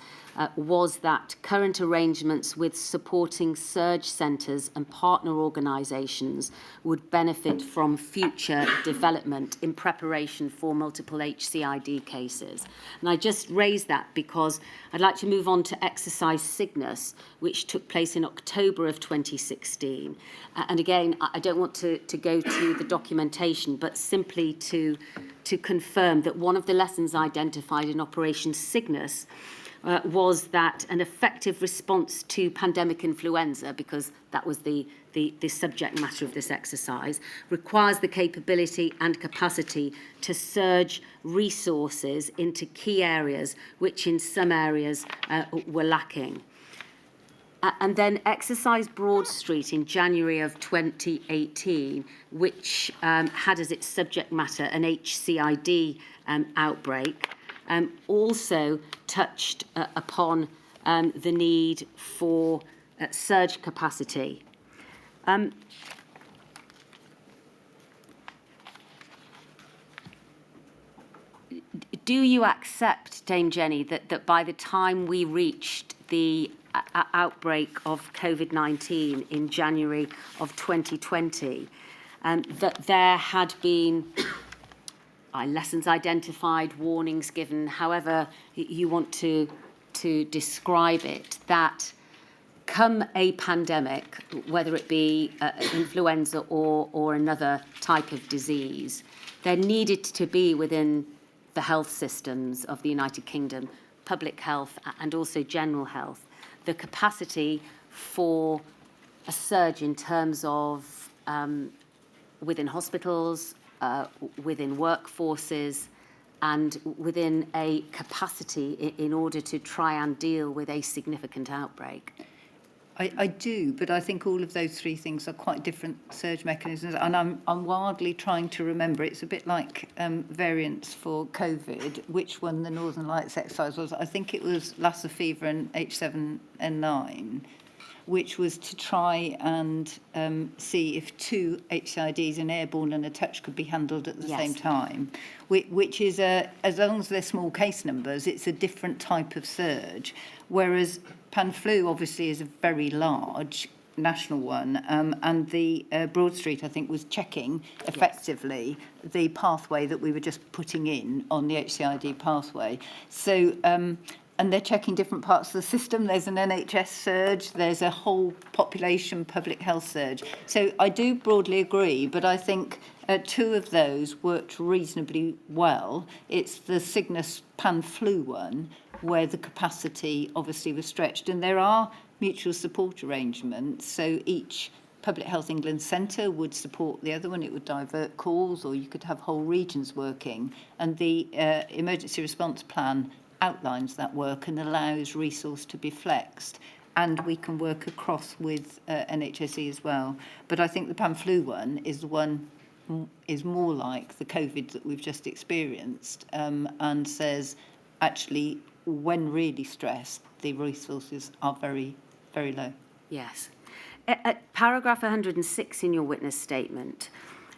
was that current arrangements with supporting surge centres and partner organisations would benefit from future development in preparation for multiple HCID cases. And I just raised that because I'd like to move on to Exercise Cygnus, which took place in October of 2016. And again, I don't want to go to the documentation, but simply to confirm that one of the lessons identified in Operation Cygnus was that an effective response to pandemic influenza, because that was the subject matter of this exercise, requires the capability and capacity to surge resources into key areas which in some areas were lacking. And then Exercise Broad Street in January of 2018, which had as its subject matter an HCID outbreak, also touched upon the need for surge capacity. Do you accept, Dame Jenny, that by the time we reached the outbreak of Covid-19 in January of 2020, that there had been lessons identified, warnings given, however you want to describe it, that come a pandemic, whether it be influenza or another type of disease, there needed to be within the health systems of the United Kingdom, public health and also general health, the capacity for a surge in terms of within hospitals, within workforces, and within a capacity in order to try and deal with a significant outbreak. I do, but I think all of those three things are quite different surge mechanisms, and I'm wildly trying to remember. It's a bit like variants for COVID, which one the Northern Lights exercise was. I think it was Lassa fever and H7N9, which was to try and see if two HCIDs, an airborne and a touch, could be handled at the same time, which is, as long as they're small case numbers, it's a different type of surge, whereas Pan-flu obviously is a very large national one, and the Broad Street, I think, was checking effectively the pathway that we were just putting in on the HCID pathway. So, and they're checking different parts of the system. There's an NHS surge, there's a whole population public health surge. So I do broadly agree, but I think two of those worked reasonably well. It's the Cygnus Pan-flu one, where the capacity obviously was stretched. And there are mutual support arrangements. So each Public Health England centre would support the other one. It would divert calls, or you could have whole regions working. And the emergency response plan outlines that work and allows resource to be flexed. And we can work across with NHSE as well. But I think the Pan-flu one is the one is more like the COVID that we've just experienced, and says, actually, when really stressed, the resources are very, very low. Yes. At paragraph 106 in your witness statement,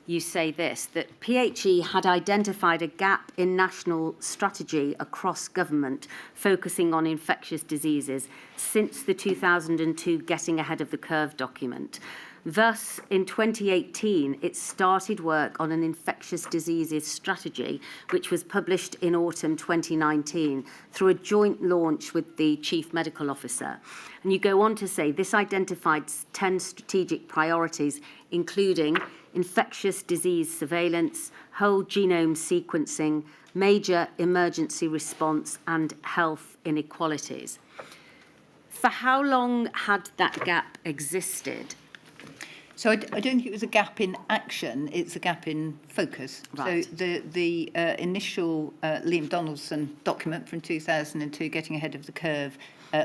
you say this, that PHE had identified a gap in national strategy across government focusing on infectious diseases since the 2002 Getting Ahead of the Curve document. Thus, in 2018, it started work on an infectious diseases strategy, which was published in autumn 2019 through a joint launch with the Chief Medical Officer. And you go on to say this identified 10 strategic priorities, including infectious disease surveillance, whole genome sequencing, major emergency response, and health inequalities. For how long had that gap existed? So I don't think it was a gap in action, it's a gap in focus. Right. So the initial Liam Donaldson document from 2002, Getting Ahead of the Curve,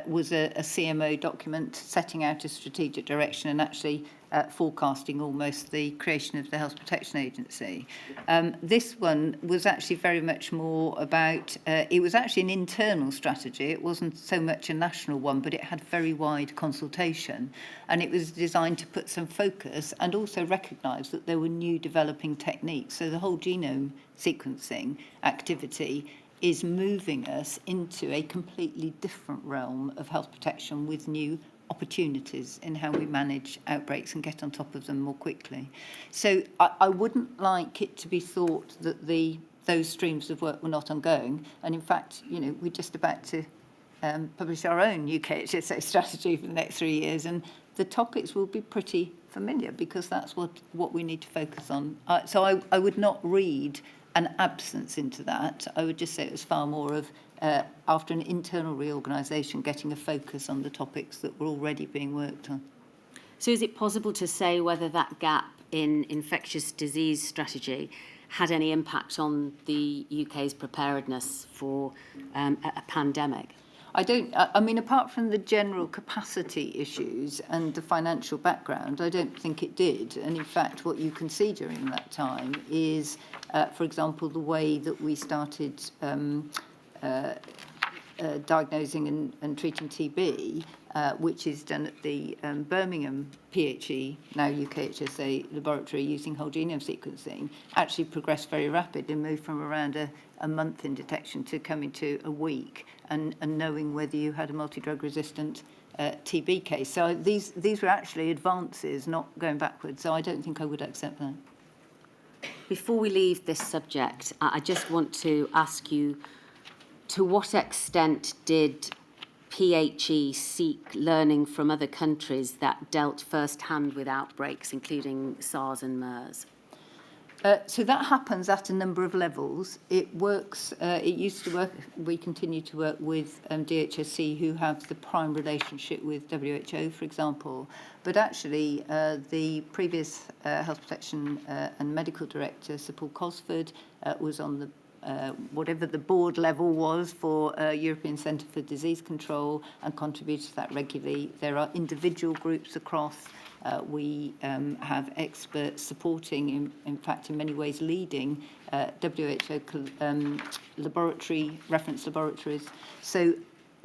was a CMO document setting out a strategic direction and actually forecasting almost the creation of the Health Protection Agency. This one was actually very much more about, it was actually an internal strategy. It wasn't so much a national one, but it had very wide consultation. And it was designed to put some focus and also recognise that there were new developing techniques. So the whole genome sequencing activity is moving us into a completely different realm of health protection with new opportunities in how we manage outbreaks and get on top of them more quickly. So I wouldn't like it to be thought that those streams of work were not ongoing. And in fact, you know, we're just about to publish our own UK HSA strategy for the next 3 years, and the topics will be pretty familiar because that's what we need to focus on. So I would not read an absence into that. I would just say it was far more of, after an internal reorganisation, getting a focus on the topics that were already being worked on. So is it possible to say whether that gap in infectious disease strategy had any impact on the UK's preparedness for a pandemic? I mean, apart from the general capacity issues and the financial background, I don't think it did. And in fact, what you can see during that time is, for example, the way that we started diagnosing and treating TB, which is done at the Birmingham PHE, now UKHSA laboratory, using whole genome sequencing, actually progressed very rapid and moved from around a month in detection to coming to a week and knowing whether you had a multi-drug resistant TB case. So these were actually advances, not going backwards. So I don't think I would accept that. Before we leave this subject, I just want to ask you, to what extent did PHE seek learning from other countries that dealt first-hand with outbreaks, including SARS and MERS? So that happens at a number of levels. It works, it used to work, we continue to work with DHSC, who have the prime relationship with WHO, for example. But actually, the previous Health Protection and Medical Director, Sir Paul Cosford, was on the whatever the board level was for European Centre for Disease Control and contributed to that regularly. There are individual groups across. We have experts supporting, in fact, in many ways leading WHO laboratory, reference laboratories. So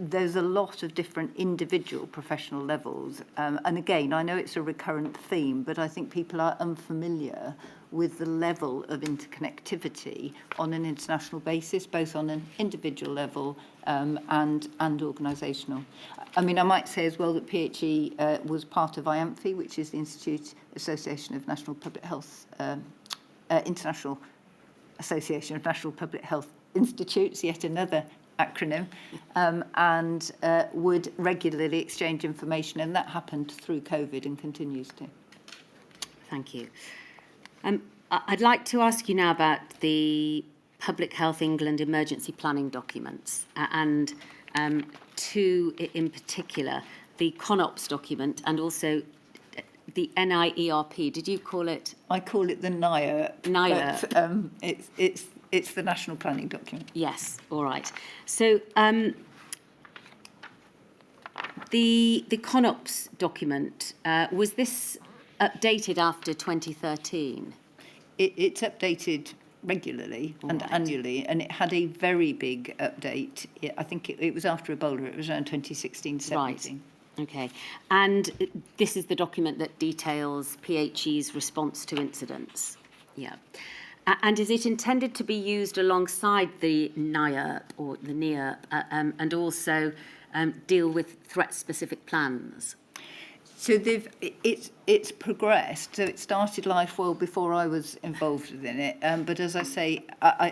there's a lot of different individual professional levels. And again, I know it's a recurrent theme, but I think people are unfamiliar with the level of interconnectivity on an international basis, both on an individual level and organisational. I mean, I might say as well that PHE was part of IAMPHI, which is the Institute Association of National Public Health, International Association of National Public Health Institutes, yet another acronym, and would regularly exchange information, and that happened through COVID and continues to. Thank you. I'd like to ask you now about the Public Health England emergency planning documents, and two in particular, the CONOPS document and also the NIERP. Did you call it? I call it the NIERP. NIERP. But, it's the national planning document. Yes, all right. So the CONOPS document, was this updated after 2013? It's updated regularly and annually, and it had a very big update. I think it was after Ebola. It was around 2016-17. Right. Okay. And this is the document that details PHE's response to incidents. Yeah. And is it intended to be used alongside the NIERP or the NIERP and also deal with threat-specific plans? So it's progressed. So it started life well before I was involved within it. But as I say,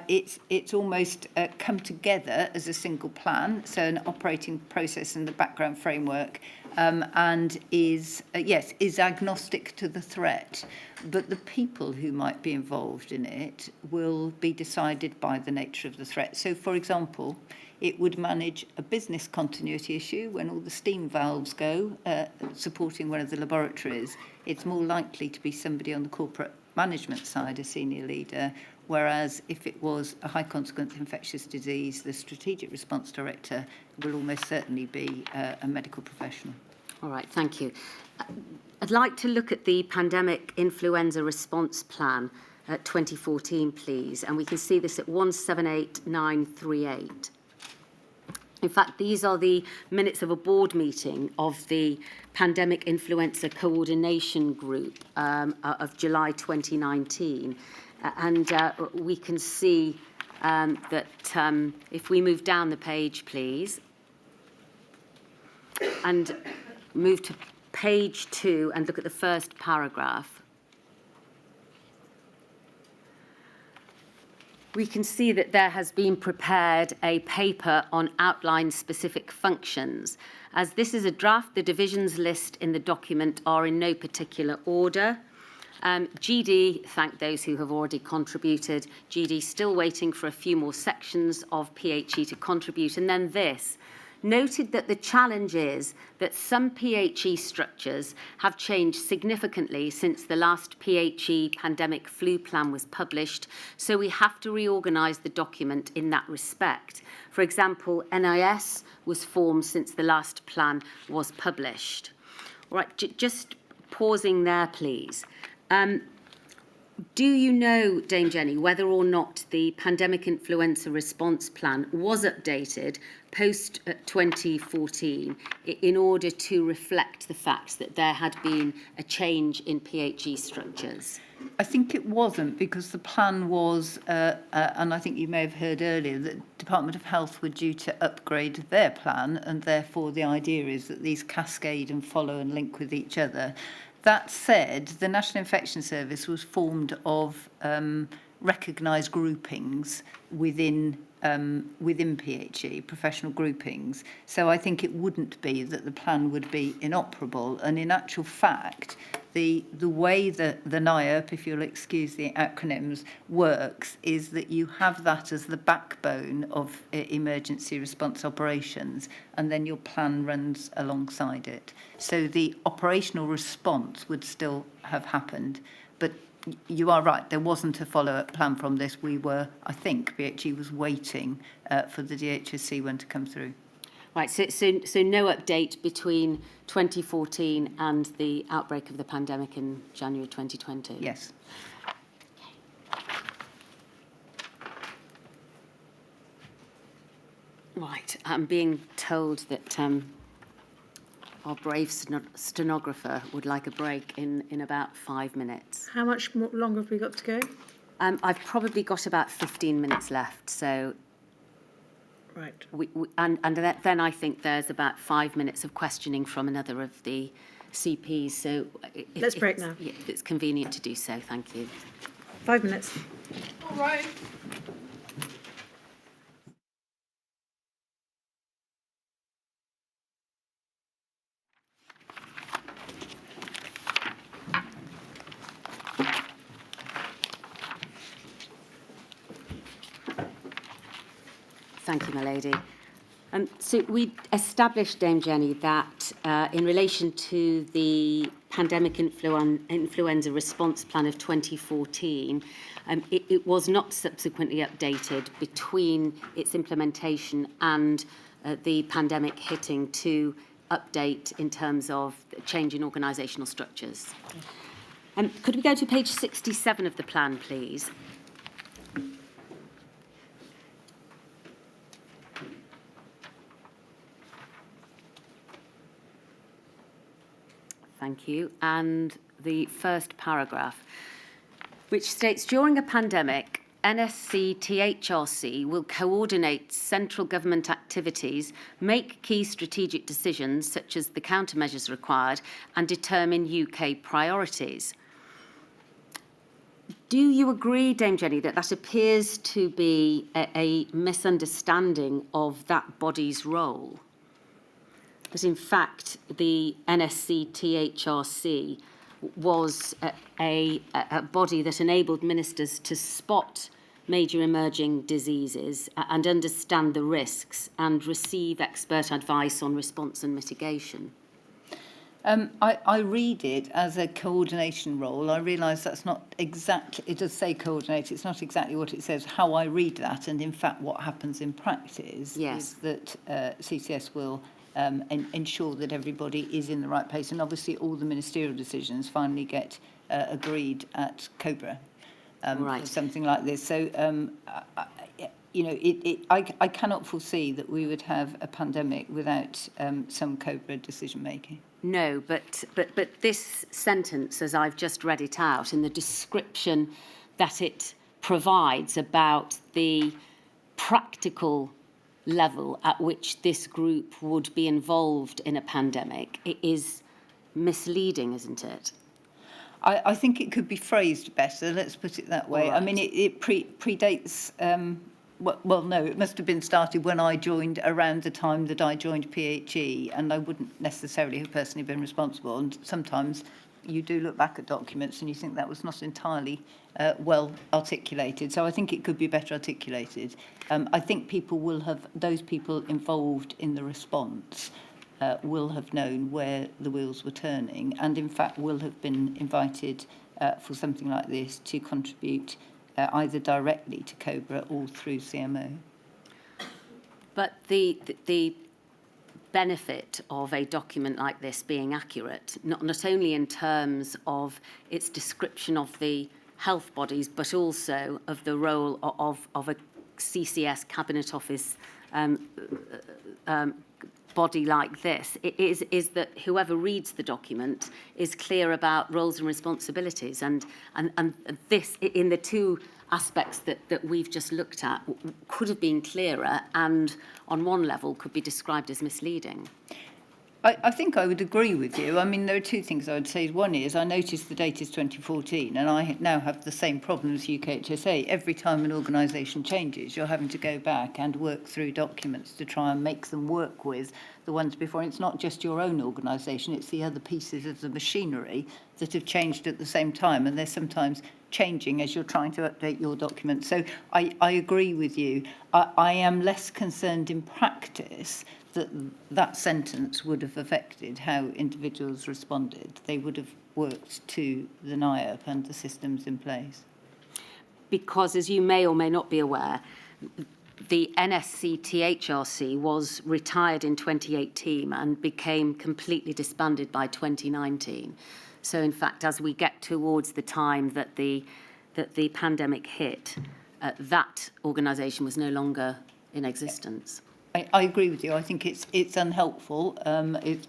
it's almost come together as a single plan. So an operating process and the background framework, and is agnostic to the threat. But the people who might be involved in it will be decided by the nature of the threat. So, for example, it would manage a business continuity issue when all the steam valves go, supporting one of the laboratories. it's more likely to be somebody on the corporate management side, a senior leader, whereas if it was a high consequence infectious disease, the strategic response director will almost certainly be a medical professional. All right, thank you. I'd like to look at the pandemic influenza response plan 2014, please, and we can see this at 178938. In fact, these are the minutes of a board meeting of the Pandemic Influenza Coordination Group of July 2019. And we can see that if we move down the page, please, and move to page 2 and look at the first paragraph, we can see that there has been prepared a paper on outline-specific functions. As this is a draft, the divisions list in the document are in no particular order. GD, thank those who have already contributed. GD still waiting for a few more sections of PHE to contribute. And then this, noted that the challenge is that some PHE structures have changed significantly since the last PHE pandemic flu plan was published, so we have to reorganise the document in that respect. For example, NIS was formed since the last plan was published. All right, just pausing there, please. Do you know, Dame Jenny, whether or not the pandemic influenza response plan was updated post 2014 in order to reflect the fact that there had been a change in PHE structures? I think it wasn't, because the plan was, and I think you may have heard earlier, that Department of Health were due to upgrade their plan, and therefore the idea is that these cascade and follow and link with each other. That said, the National Infection Service was formed of recognised groupings within PHE, professional groupings. So I think it wouldn't be that the plan would be inoperable. And in actual fact, the way that the NIAP, if you'll excuse the acronyms, works is that you have that as the backbone of emergency response operations, and then your plan runs alongside it. So the operational response would still have happened, but you are right, there wasn't a follow-up plan from this. We were, I think, PHE was waiting for the DHSC one to come through. Right, so no update between 2014 and the outbreak of the pandemic in January 2020? Yes. Right, I'm being told that our brave stenographer would like a break in about 5 minutes. How much more longer have we got to go? I've probably got about 15 minutes left, so... Right. And then I think there's about 5 minutes of questioning from another of the CPs, so... Let's break now. Yeah, if it's convenient to do so, thank you. 5 minutes. All right. Thank you, my lady. So we established, Dame Jenny, that in relation to the pandemic influenza response plan of 2014, it was not subsequently updated between its implementation and the pandemic hitting to update in terms of change in organisational structures. Could we go to page 67 of the plan, please? Thank you. And the first paragraph, which states, during a pandemic, NSC-THRC will coordinate central government activities, make key strategic decisions, such as the countermeasures required, and determine UK priorities. Do you agree, Dame Jenny, that that appears to be a misunderstanding of that body's role? Because in fact, the NSC-THRC was a body that enabled ministers to spot major emerging diseases and understand the risks and receive expert advice on response and mitigation. I read it as a coordination role. I realise that's not exactly, it does say coordinate, it's not exactly what it says. How I read that, and in fact what happens in practice is that CCS will ensure that everybody is in the right place, and obviously all the ministerial decisions finally get agreed at COBRA for something like this. So, I cannot foresee that we would have a pandemic without some COBRA decision making. No, but this sentence, as I've just read it out, in the description that it provides about the practical level at which this group would be involved in a pandemic, it is misleading, isn't it? I think it could be phrased better, let's put it that way. Right. I mean, it predates... Well, no, it must have been started when I joined, around the time that I joined PHE, and I wouldn't necessarily have personally been responsible. And sometimes you do look back at documents and you think that was not entirely well articulated. So I think it could be better articulated. I think those people involved in the response will have known where the wheels were turning, and in fact will have been invited for something like this to contribute either directly to COBRA or through CMO. But the benefit of a document like this being accurate, not only in terms of its description of the health bodies, but also of the role of a CCS Cabinet Office body like this, is that whoever reads the document is clear about roles and responsibilities, and this, in the two aspects that we've just looked at, could have been clearer and on one level could be described as misleading. I think I would agree with you. I mean, there are two things I would say. One is I noticed the date is 2014, and I now have the same problem as UKHSA. Every time an organisation changes, you're having to go back and work through documents to try and make them work with the ones before. And it's not just your own organisation, it's the other pieces of the machinery that have changed at the same time, and they're sometimes changing as you're trying to update your documents. So I agree with you. I am less concerned in practice that sentence would have affected how individuals responded. They would have worked to the NIAP and the systems in place. Because, as you may or may not be aware, the NSC-THRC was retired in 2018 and became completely disbanded by 2019. So, in fact, as we get towards the time that the pandemic hit, that organisation was no longer in existence. I agree with you. I think it's unhelpful.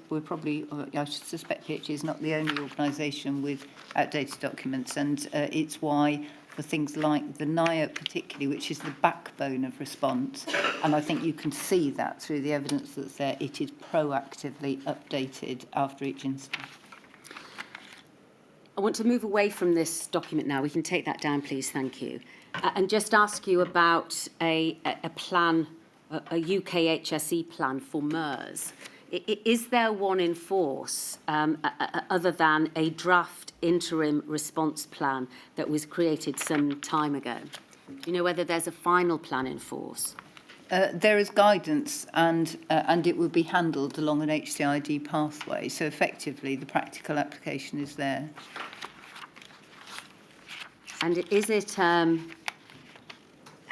We're probably, I suspect PHE is not the only organisation with outdated documents, and it's why for things like the NIAP particularly, which is the backbone of response, and I think you can see that through the evidence that's there, it is proactively updated after each incident. I want to move away from this document now. We can take that down, please. Thank you. And just ask you about a plan, a UK HSE plan for MERS. Is there one in force other than a draft interim response plan that was created some time ago? Do you know whether there's a final plan in force? There is guidance, and it will be handled along an HCID pathway. So effectively, the practical application is there. And is it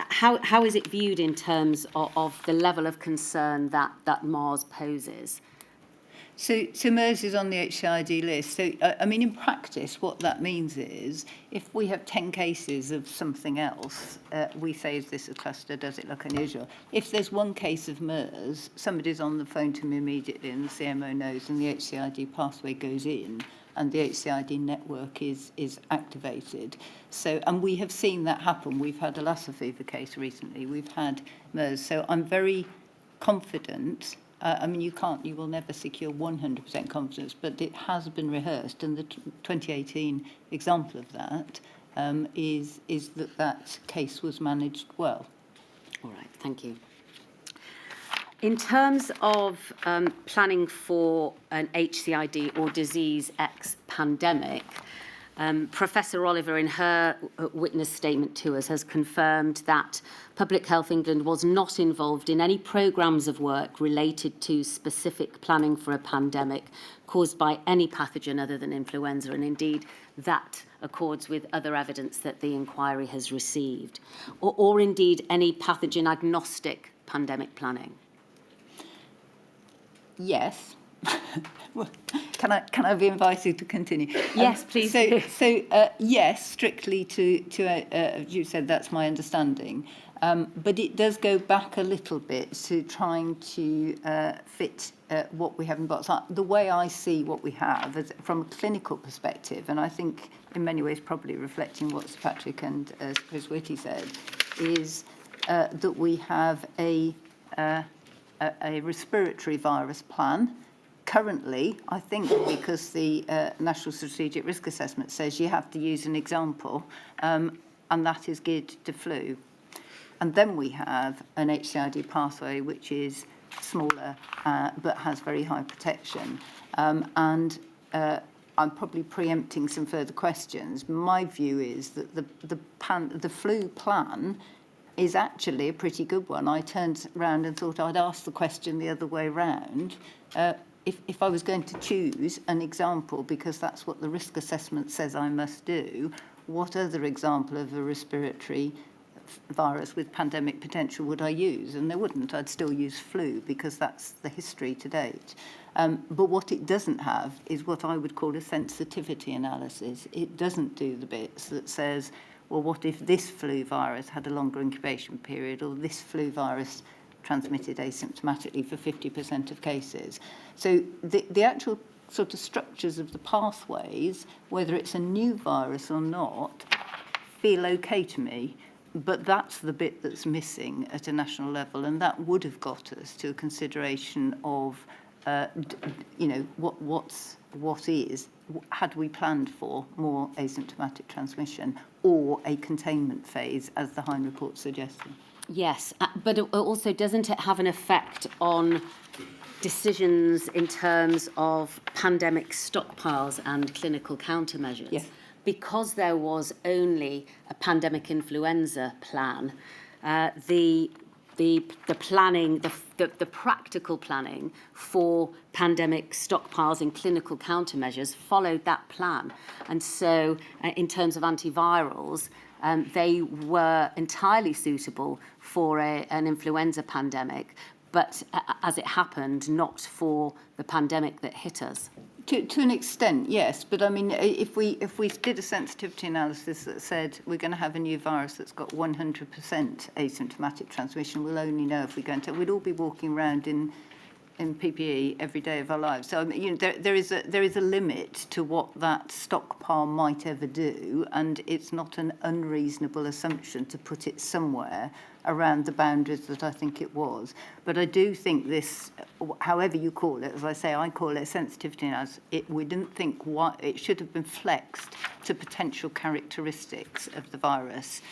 how is it viewed in terms of the level of concern that Mars poses? So MERS is on the HCID list. So, I mean, in practice, what that means is if we have 10 cases of something else, we say, is this a cluster? Does it look unusual? If there's one case of MERS, somebody's on the phone to me immediately and the CMO knows, and the HCID pathway goes in and the HCID network is activated. So, and we have seen that happen. We've had a Lassa fever case recently. We've had MERS. So I'm very confident. I mean, you will never secure 100% confidence, but it has been rehearsed, and the 2018 example of that is that case was managed well. All right, thank you. In terms of planning for an HCID or disease X pandemic, Professor Oliver, in her witness statement to us, has confirmed that Public Health England was not involved in any programmes of work related to specific planning for a pandemic caused by any pathogen other than influenza, and indeed that accords with other evidence that the inquiry has received, or indeed any pathogen-agnostic pandemic planning. Yes. Well, can I be invited to continue? Yes, please. So yes, strictly to you said that's my understanding, but it does go back a little bit to trying to fit what we haven't got. So the way I see what we have is from a clinical perspective, and I think in many ways probably reflecting what Sir Patrick and Chris Whitty said, is that we have a respiratory virus plan. Currently, I think because the National Strategic Risk Assessment says you have to use an example, and that is geared to flu. And then we have an HCID pathway, which is smaller, but has very high protection. I'm probably preempting some further questions. My view is that the flu plan is actually a pretty good one. I turned around and thought I'd ask the question the other way round. If I was going to choose an example, because that's what the risk assessment says I must do, what other example of a respiratory virus with pandemic potential would I use? And there wouldn't. I'd still use flu because that's the history to date. But what it doesn't have is what I would call a sensitivity analysis. It doesn't do the bits that says, well, what if this flu virus had a longer incubation period, or this flu virus transmitted asymptomatically for 50% of cases. So the actual sort of structures of the pathways, whether it's a new virus or not, feel okay to me, but that's the bit that's missing at a national level, and that would have got us to a consideration of, what is, had we planned for more asymptomatic transmission or a containment phase, as the Hine report suggested. Yes, but also doesn't it have an effect on decisions in terms of pandemic stockpiles and clinical countermeasures? Yes. Because there was only a pandemic influenza plan, the planning, the practical planning for pandemic stockpiles and clinical countermeasures followed that plan. And so in terms of antivirals, they were entirely suitable for an influenza pandemic, but as it happened, not for the pandemic that hit us. To an extent, yes. But I mean, if we did a sensitivity analysis that said we're going to have a new virus that's got 100% asymptomatic transmission, we'll only know if we go into it. We'd all be walking around in PPE every day of our lives. So there is a limit to what that stockpile might ever do, and it's not an unreasonable assumption to put it somewhere around the boundaries that I think it was. But I do think this, however you call it, as I say, I call it sensitivity analysis. We didn't think it should have been flexed to potential characteristics of the virus.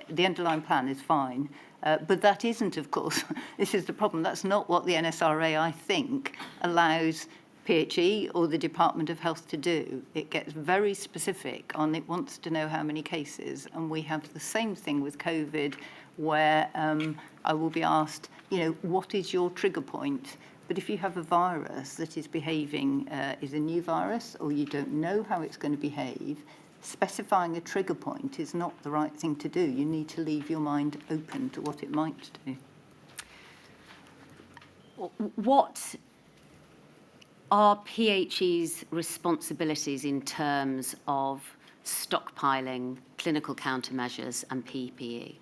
The underlying plan is fine. But that isn't, of course, this is the problem. That's not what the NSRA, I think, allows PHE or the Department of Health to do. It gets very specific on it wants to know how many cases. And we have the same thing with COVID, where I will be asked, what is your trigger point? But if you have a virus that is behaving, is a new virus, or you don't know how it's going to behave, specifying a trigger point is not the right thing to do. You need to leave your mind open to what it might do. What are PHE's responsibilities in terms of stockpiling, clinical countermeasures and PPE?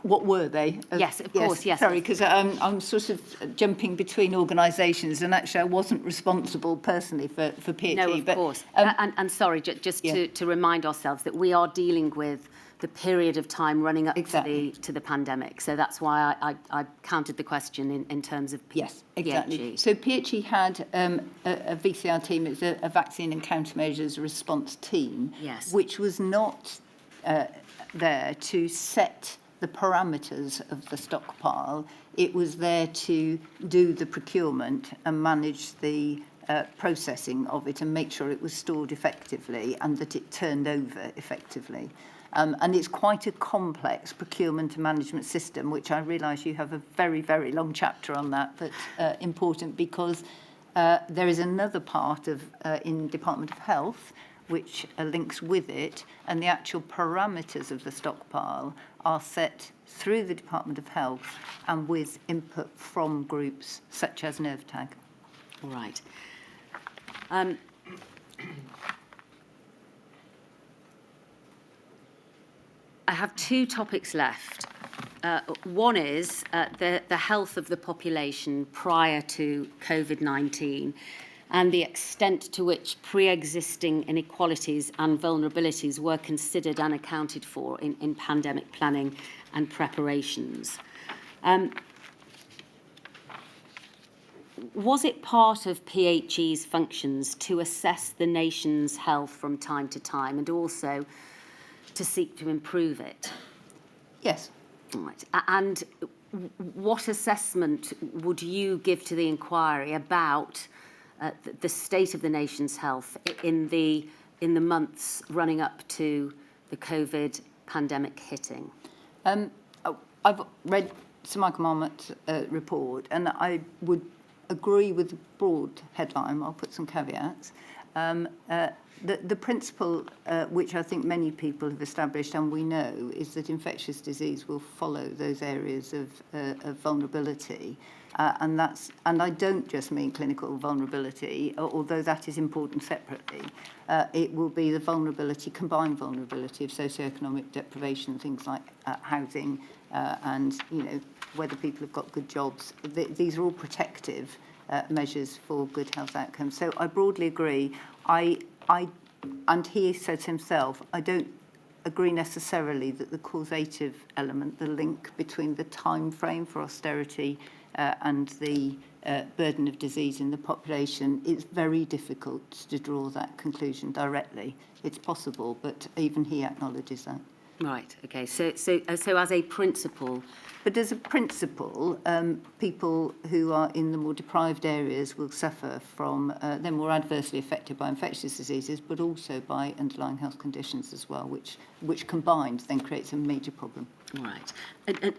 What were they? Yes, of course, yes. Sorry, because I'm sort of jumping between organisations, and actually I wasn't responsible personally for PHE. No, of course. And sorry, just to remind ourselves that we are dealing with the period of time running up to the pandemic. So that's why I counted the question in terms of PHE. Yes, exactly. So PHE had a VCR team, it's a vaccine and countermeasures response team, yes, which was not there to set the parameters of the stockpile. It was there to do the procurement and manage the processing of it and make sure it was stored effectively and that it turned over effectively. And it's quite a complex procurement and management system, which I realise you have a very, very long chapter on that, but important because there is another part of in Department of Health which links with it, and the actual parameters of the stockpile are set through the Department of Health and with input from groups such as NervTag. All right. I have two topics left. One is the health of the population prior to COVID-19 and the extent to which pre-existing inequalities and vulnerabilities were considered and accounted for in pandemic planning and preparations. Was it part of PHE's functions to assess the nation's health from time to time and also to seek to improve it? Yes. All right. And what assessment would you give to the inquiry about the state of the nation's health in the months running up to the COVID pandemic hitting? I've read Sir Michael Marmot's report, and I would agree with the broad headline. I'll put some caveats. The principle, which I think many people have established and we know, is that infectious disease will follow those areas of vulnerability. And I don't just mean clinical vulnerability, although that is important separately. It will be the vulnerability, combined vulnerability of socioeconomic deprivation, things like housing and, whether people have got good jobs. These are all protective measures for good health outcomes. So I broadly agree. And he says himself, I don't agree necessarily that the causative element, the link between the time frame for austerity and the burden of disease in the population, it's very difficult to draw that conclusion directly. It's possible, but even he acknowledges that. Right. Okay. So as a principle. But as a principle, people who are in the more deprived areas will suffer from, they're more adversely affected by infectious diseases, but also by underlying health conditions as well, which combined then creates a major problem. Right.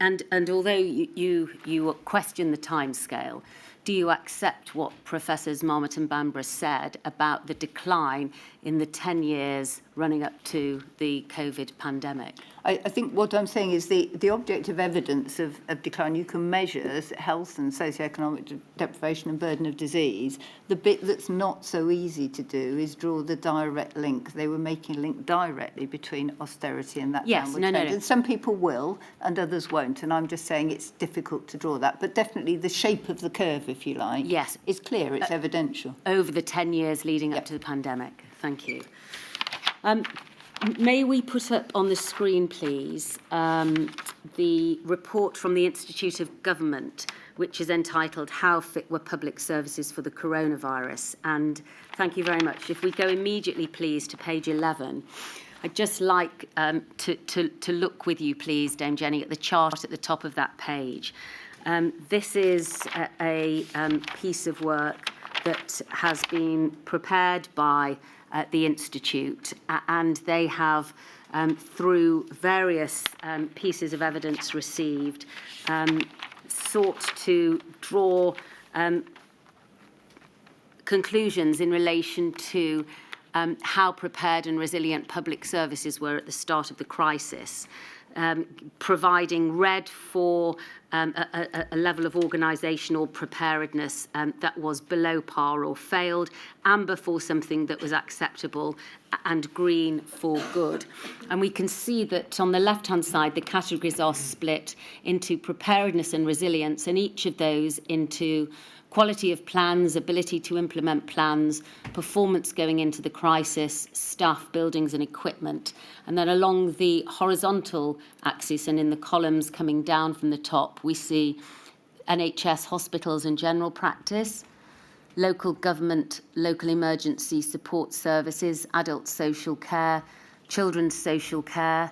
And although you question the timescale, do you accept what Professors Marmot and Bambra said about the decline in the 10 years running up to the COVID pandemic? I think what I'm saying is the objective evidence of decline, you can measure health and socioeconomic deprivation and burden of disease. The bit that's not so easy to do is draw the direct link. They were making a link directly between austerity and that downward trend. No. And some people will and others won't. And I'm just saying it's difficult to draw that. But definitely the shape of the curve, if you like, yes, is clear. It's evidential. Over the 10 years leading up to the pandemic. Thank you. May we put up on the screen, please, the report from the Institute of Government, which is entitled How Fit Were Public Services for the Coronavirus? And thank you very much. If we go immediately, please, to page 11. I'd just like to look with you, please, Dame Jenny, at the chart at the top of that page. This is a piece of work that has been prepared by the Institute, and they have, through various pieces of evidence received, sought to draw conclusions in relation to how prepared and resilient public services were at the start of the crisis, providing red for a level of organisational preparedness that was below par or failed, amber for something that was acceptable, and green for good. And we can see that on the left-hand side, the categories are split into preparedness and resilience, and each of those into quality of plans, ability to implement plans, performance going into the crisis, staff, buildings and equipment. And then along the horizontal axis and in the columns coming down from the top, we see NHS hospitals and general practice, local government, local emergency support services, adult social care, children's social care,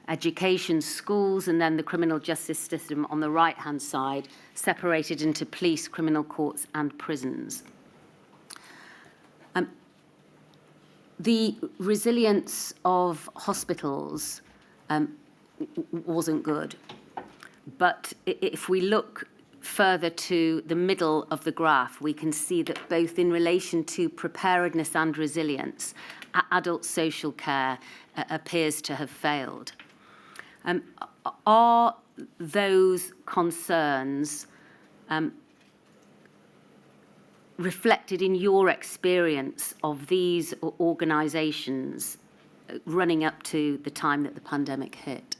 education, schools, and then the criminal justice system on the right-hand side, separated into police, criminal courts and prisons. The resilience of hospitals wasn't good. But if we look further to the middle of the graph, we can see that both in relation to preparedness and resilience, adult social care appears to have failed. Are those concerns reflected in your experience of these organisations running up to the time that the pandemic hit?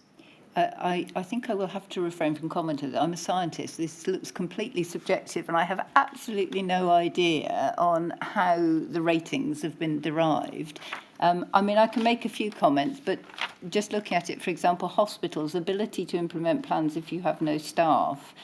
I think I will have to refrain from commenting. I'm a scientist. This looks completely subjective, and I have absolutely no idea on how the ratings have been derived. I mean, I can make a few comments, but just looking at it, for example, hospitals' ability to implement plans if you have no staff,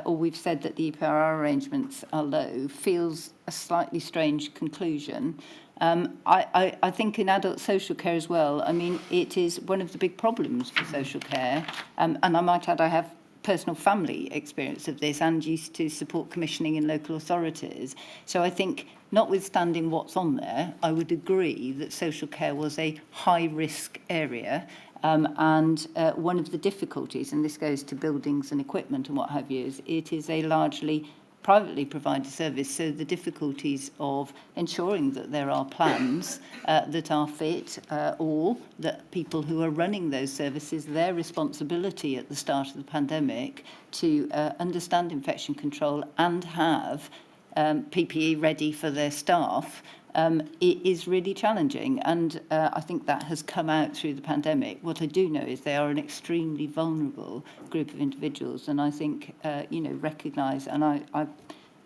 or we've said that the EPRR arrangements are low, feels a slightly strange conclusion. I think in adult social care as well, I mean, it is one of the big problems for social care. And I might add, I have personal family experience of this and used to support commissioning in local authorities. So I think, notwithstanding what's on there, I would agree that social care was a high-risk area. And one of the difficulties, and this goes to buildings and equipment and what have you, is it is a largely privately provided service, so the difficulties of ensuring that there are plans that are fit or that people who are running those services, their responsibility at the start of the pandemic to understand infection control and have PPE ready for their staff, it is really challenging. And I think that has come out through the pandemic. What I do know is they are an extremely vulnerable group of individuals. And I think, recognise, and I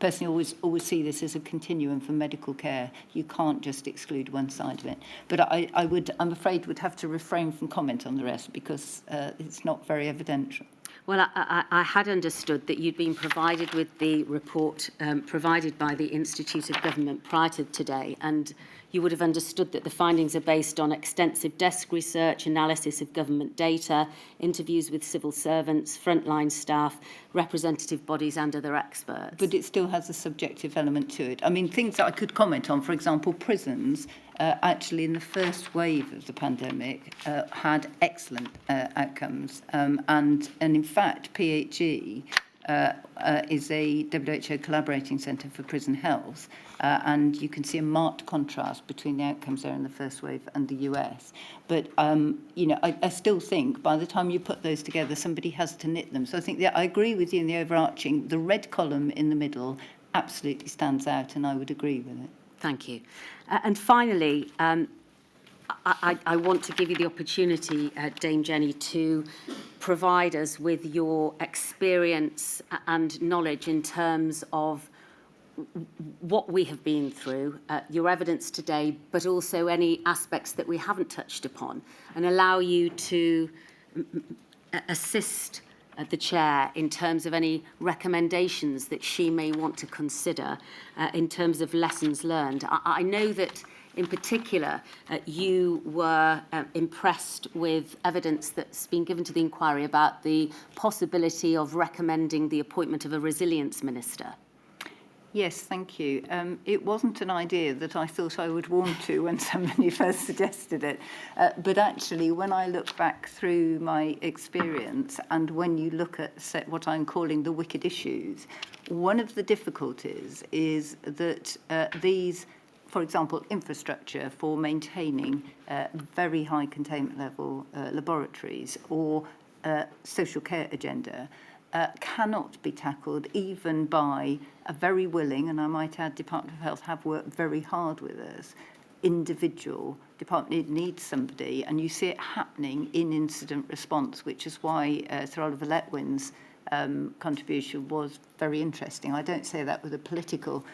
personally always see this as a continuum for medical care. You can't just exclude one side of it. But I'm afraid, would have to refrain from comment on the rest because it's not very evidential. Well, I had understood that you'd been provided with the report provided by the Institute of Government prior to today, and you would have understood that the findings are based on extensive desk research, analysis of government data, interviews with civil servants, frontline staff, representative bodies and other experts. But it still has a subjective element to it. I mean, things that I could comment on, for example, prisons, actually in the first wave of the pandemic had excellent outcomes. And in fact, PHE is a WHO collaborating centre for prison health. And you can see a marked contrast between the outcomes there in the first wave and the US. But, I still think by the time you put those together, somebody has to knit them. So I think that I agree with you in the overarching. The red column in the middle absolutely stands out, and I would agree with it. Thank you. And finally, I want to give you the opportunity, Dame Jenny, to provide us with your experience and knowledge in terms of what we have been through, your evidence today, but also any aspects that we haven't touched upon, and allow you to assist the Chair in terms of any recommendations that she may want to consider in terms of lessons learned. I know that in particular you were impressed with evidence that's been given to the inquiry about the possibility of recommending the appointment of a resilience minister. Yes, thank you. It wasn't an idea that I thought I would warm to when somebody first suggested it. But actually, when I look back through my experience and when you look at what I'm calling the wicked issues, one of the difficulties is that these, for example, infrastructure for maintaining very high containment level laboratories or social care agenda cannot be tackled even by a very willing, and I might add Department of Health have worked very hard with us, individual department. It needs somebody, and you see it happening in incident response, which is why Sir Oliver Letwin's contribution was very interesting. I don't say that with a political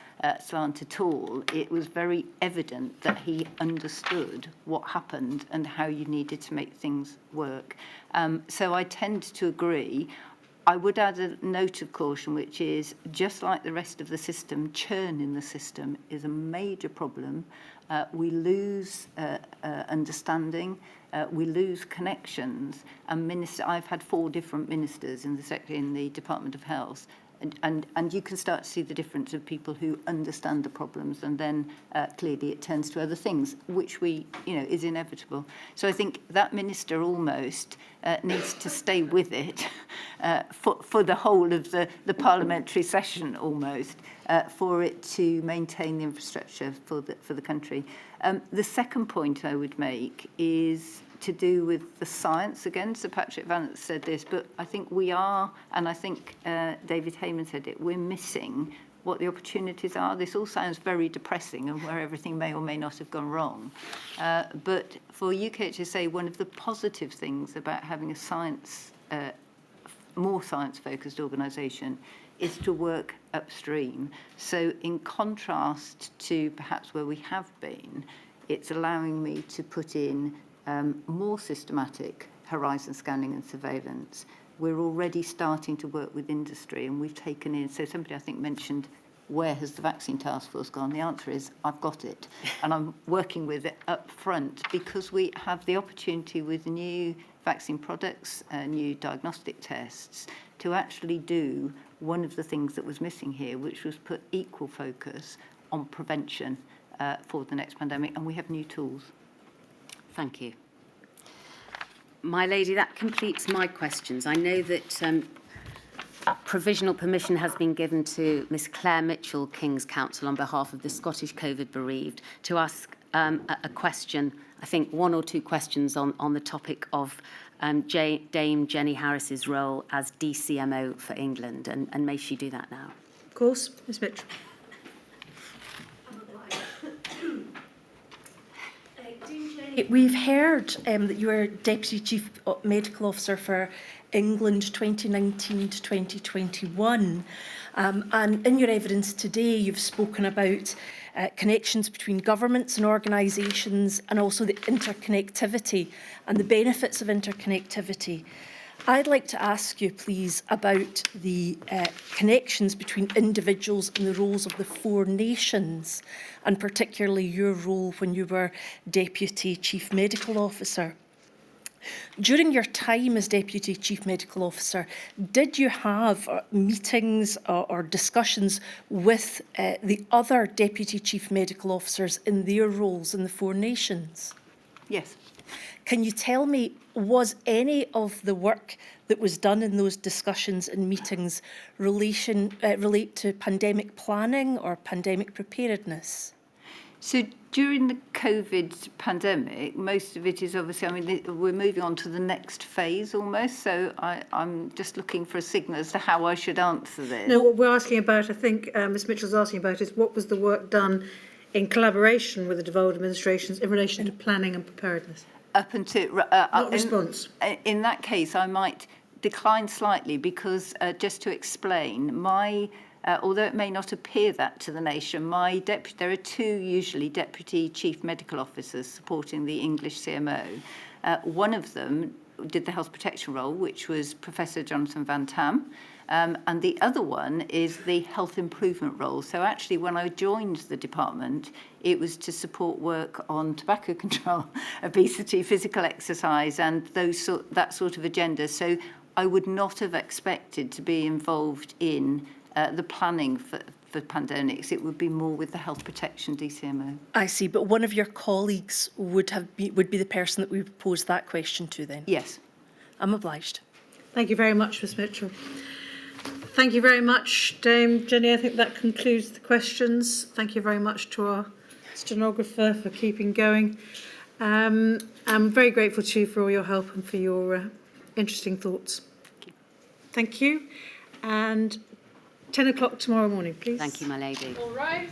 slant at all. It was very evident that he understood what happened and how you needed to make things work. So I tend to agree. I would add a note of caution, which is just like the rest of the system, churn in the system is a major problem. We lose understanding, we lose connections. And I've had 4 different ministers in the Department of Health And you can start to see the difference of people who understand the problems, and then clearly it turns to other things, which is inevitable. So I think that minister almost needs to stay with it for the whole of the parliamentary session almost, for it to maintain the infrastructure for the country. The second point I would make is to do with the science again. Sir Patrick Vance said this, but I think we are, and I think David Heyman said it, we're missing what the opportunities are. This all sounds very depressing and where everything may or may not have gone wrong. But for UKHSA, one of the positive things about having a more science-focused organisation is to work upstream. So in contrast to perhaps where we have been, it's allowing me to put in more systematic horizon scanning and surveillance. We're already starting to work with industry, and we've taken in, so somebody I think mentioned, where has the vaccine task force gone? The answer is, I've got it, and I'm working with it up front, because we have the opportunity with new vaccine products, new diagnostic tests, to actually do one of the things that was missing here, which was put equal focus on prevention for the next pandemic, and we have new tools. Thank you. My lady, that completes my questions. I know that provisional permission has been given to Miss Claire Mitchell, King's Counsel, on behalf of the Scottish COVID bereaved, to ask a question, I think one or two questions on the topic of Dame Jenny Harris's role as DCMO for England, and may she do that now? Of course, Ms Mitchell. We've heard that you were Deputy Chief Medical Officer for England 2019 to 2021. And in your evidence today, you've spoken about connections between governments and organisations, and also the interconnectivity and the benefits of interconnectivity. I'd like to ask you, please, about the connections between individuals and the roles of the four nations, and particularly your role when you were Deputy Chief Medical Officer. During your time as Deputy Chief Medical Officer, did you have meetings or discussions with the other Deputy Chief Medical Officers in their roles in the four nations? Yes. Can you tell me, was any of the work that was done in those discussions and meetings relate to pandemic planning or pandemic preparedness? So during the COVID pandemic, most of it is obviously, we're moving on to the next phase almost, so I'm just looking for a signal as to how I should answer this. No, what we're asking about, I think Ms Mitchell's asking about, is what was the work done in collaboration with the devolved administrations in relation to planning and preparedness? Up until Not response. In that case, I might decline slightly, because just to explain, although it may not appear that to the nation, there are two usually Deputy Chief Medical Officers supporting the English CMO. One of them did the health protection role, which was Professor Jonathan Van Tam. And the other one is the health improvement role. So actually, when I joined the department, it was to support work on tobacco control, obesity, physical exercise, and that sort of agenda. So I would not have expected to be involved in the planning for pandemics. It would be more with the health protection DCMO. I see, but one of your colleagues would be the person that we would pose that question to then? Yes. I'm obliged. Thank you very much, Ms Mitchell. Thank you very much, Dame Jenny. I think that concludes the questions. Thank you very much to our stenographer for keeping going. I'm very grateful to you for all your help and for your interesting thoughts. Thank you. And 10 o'clock tomorrow morning, please. Thank you, my lady. All right.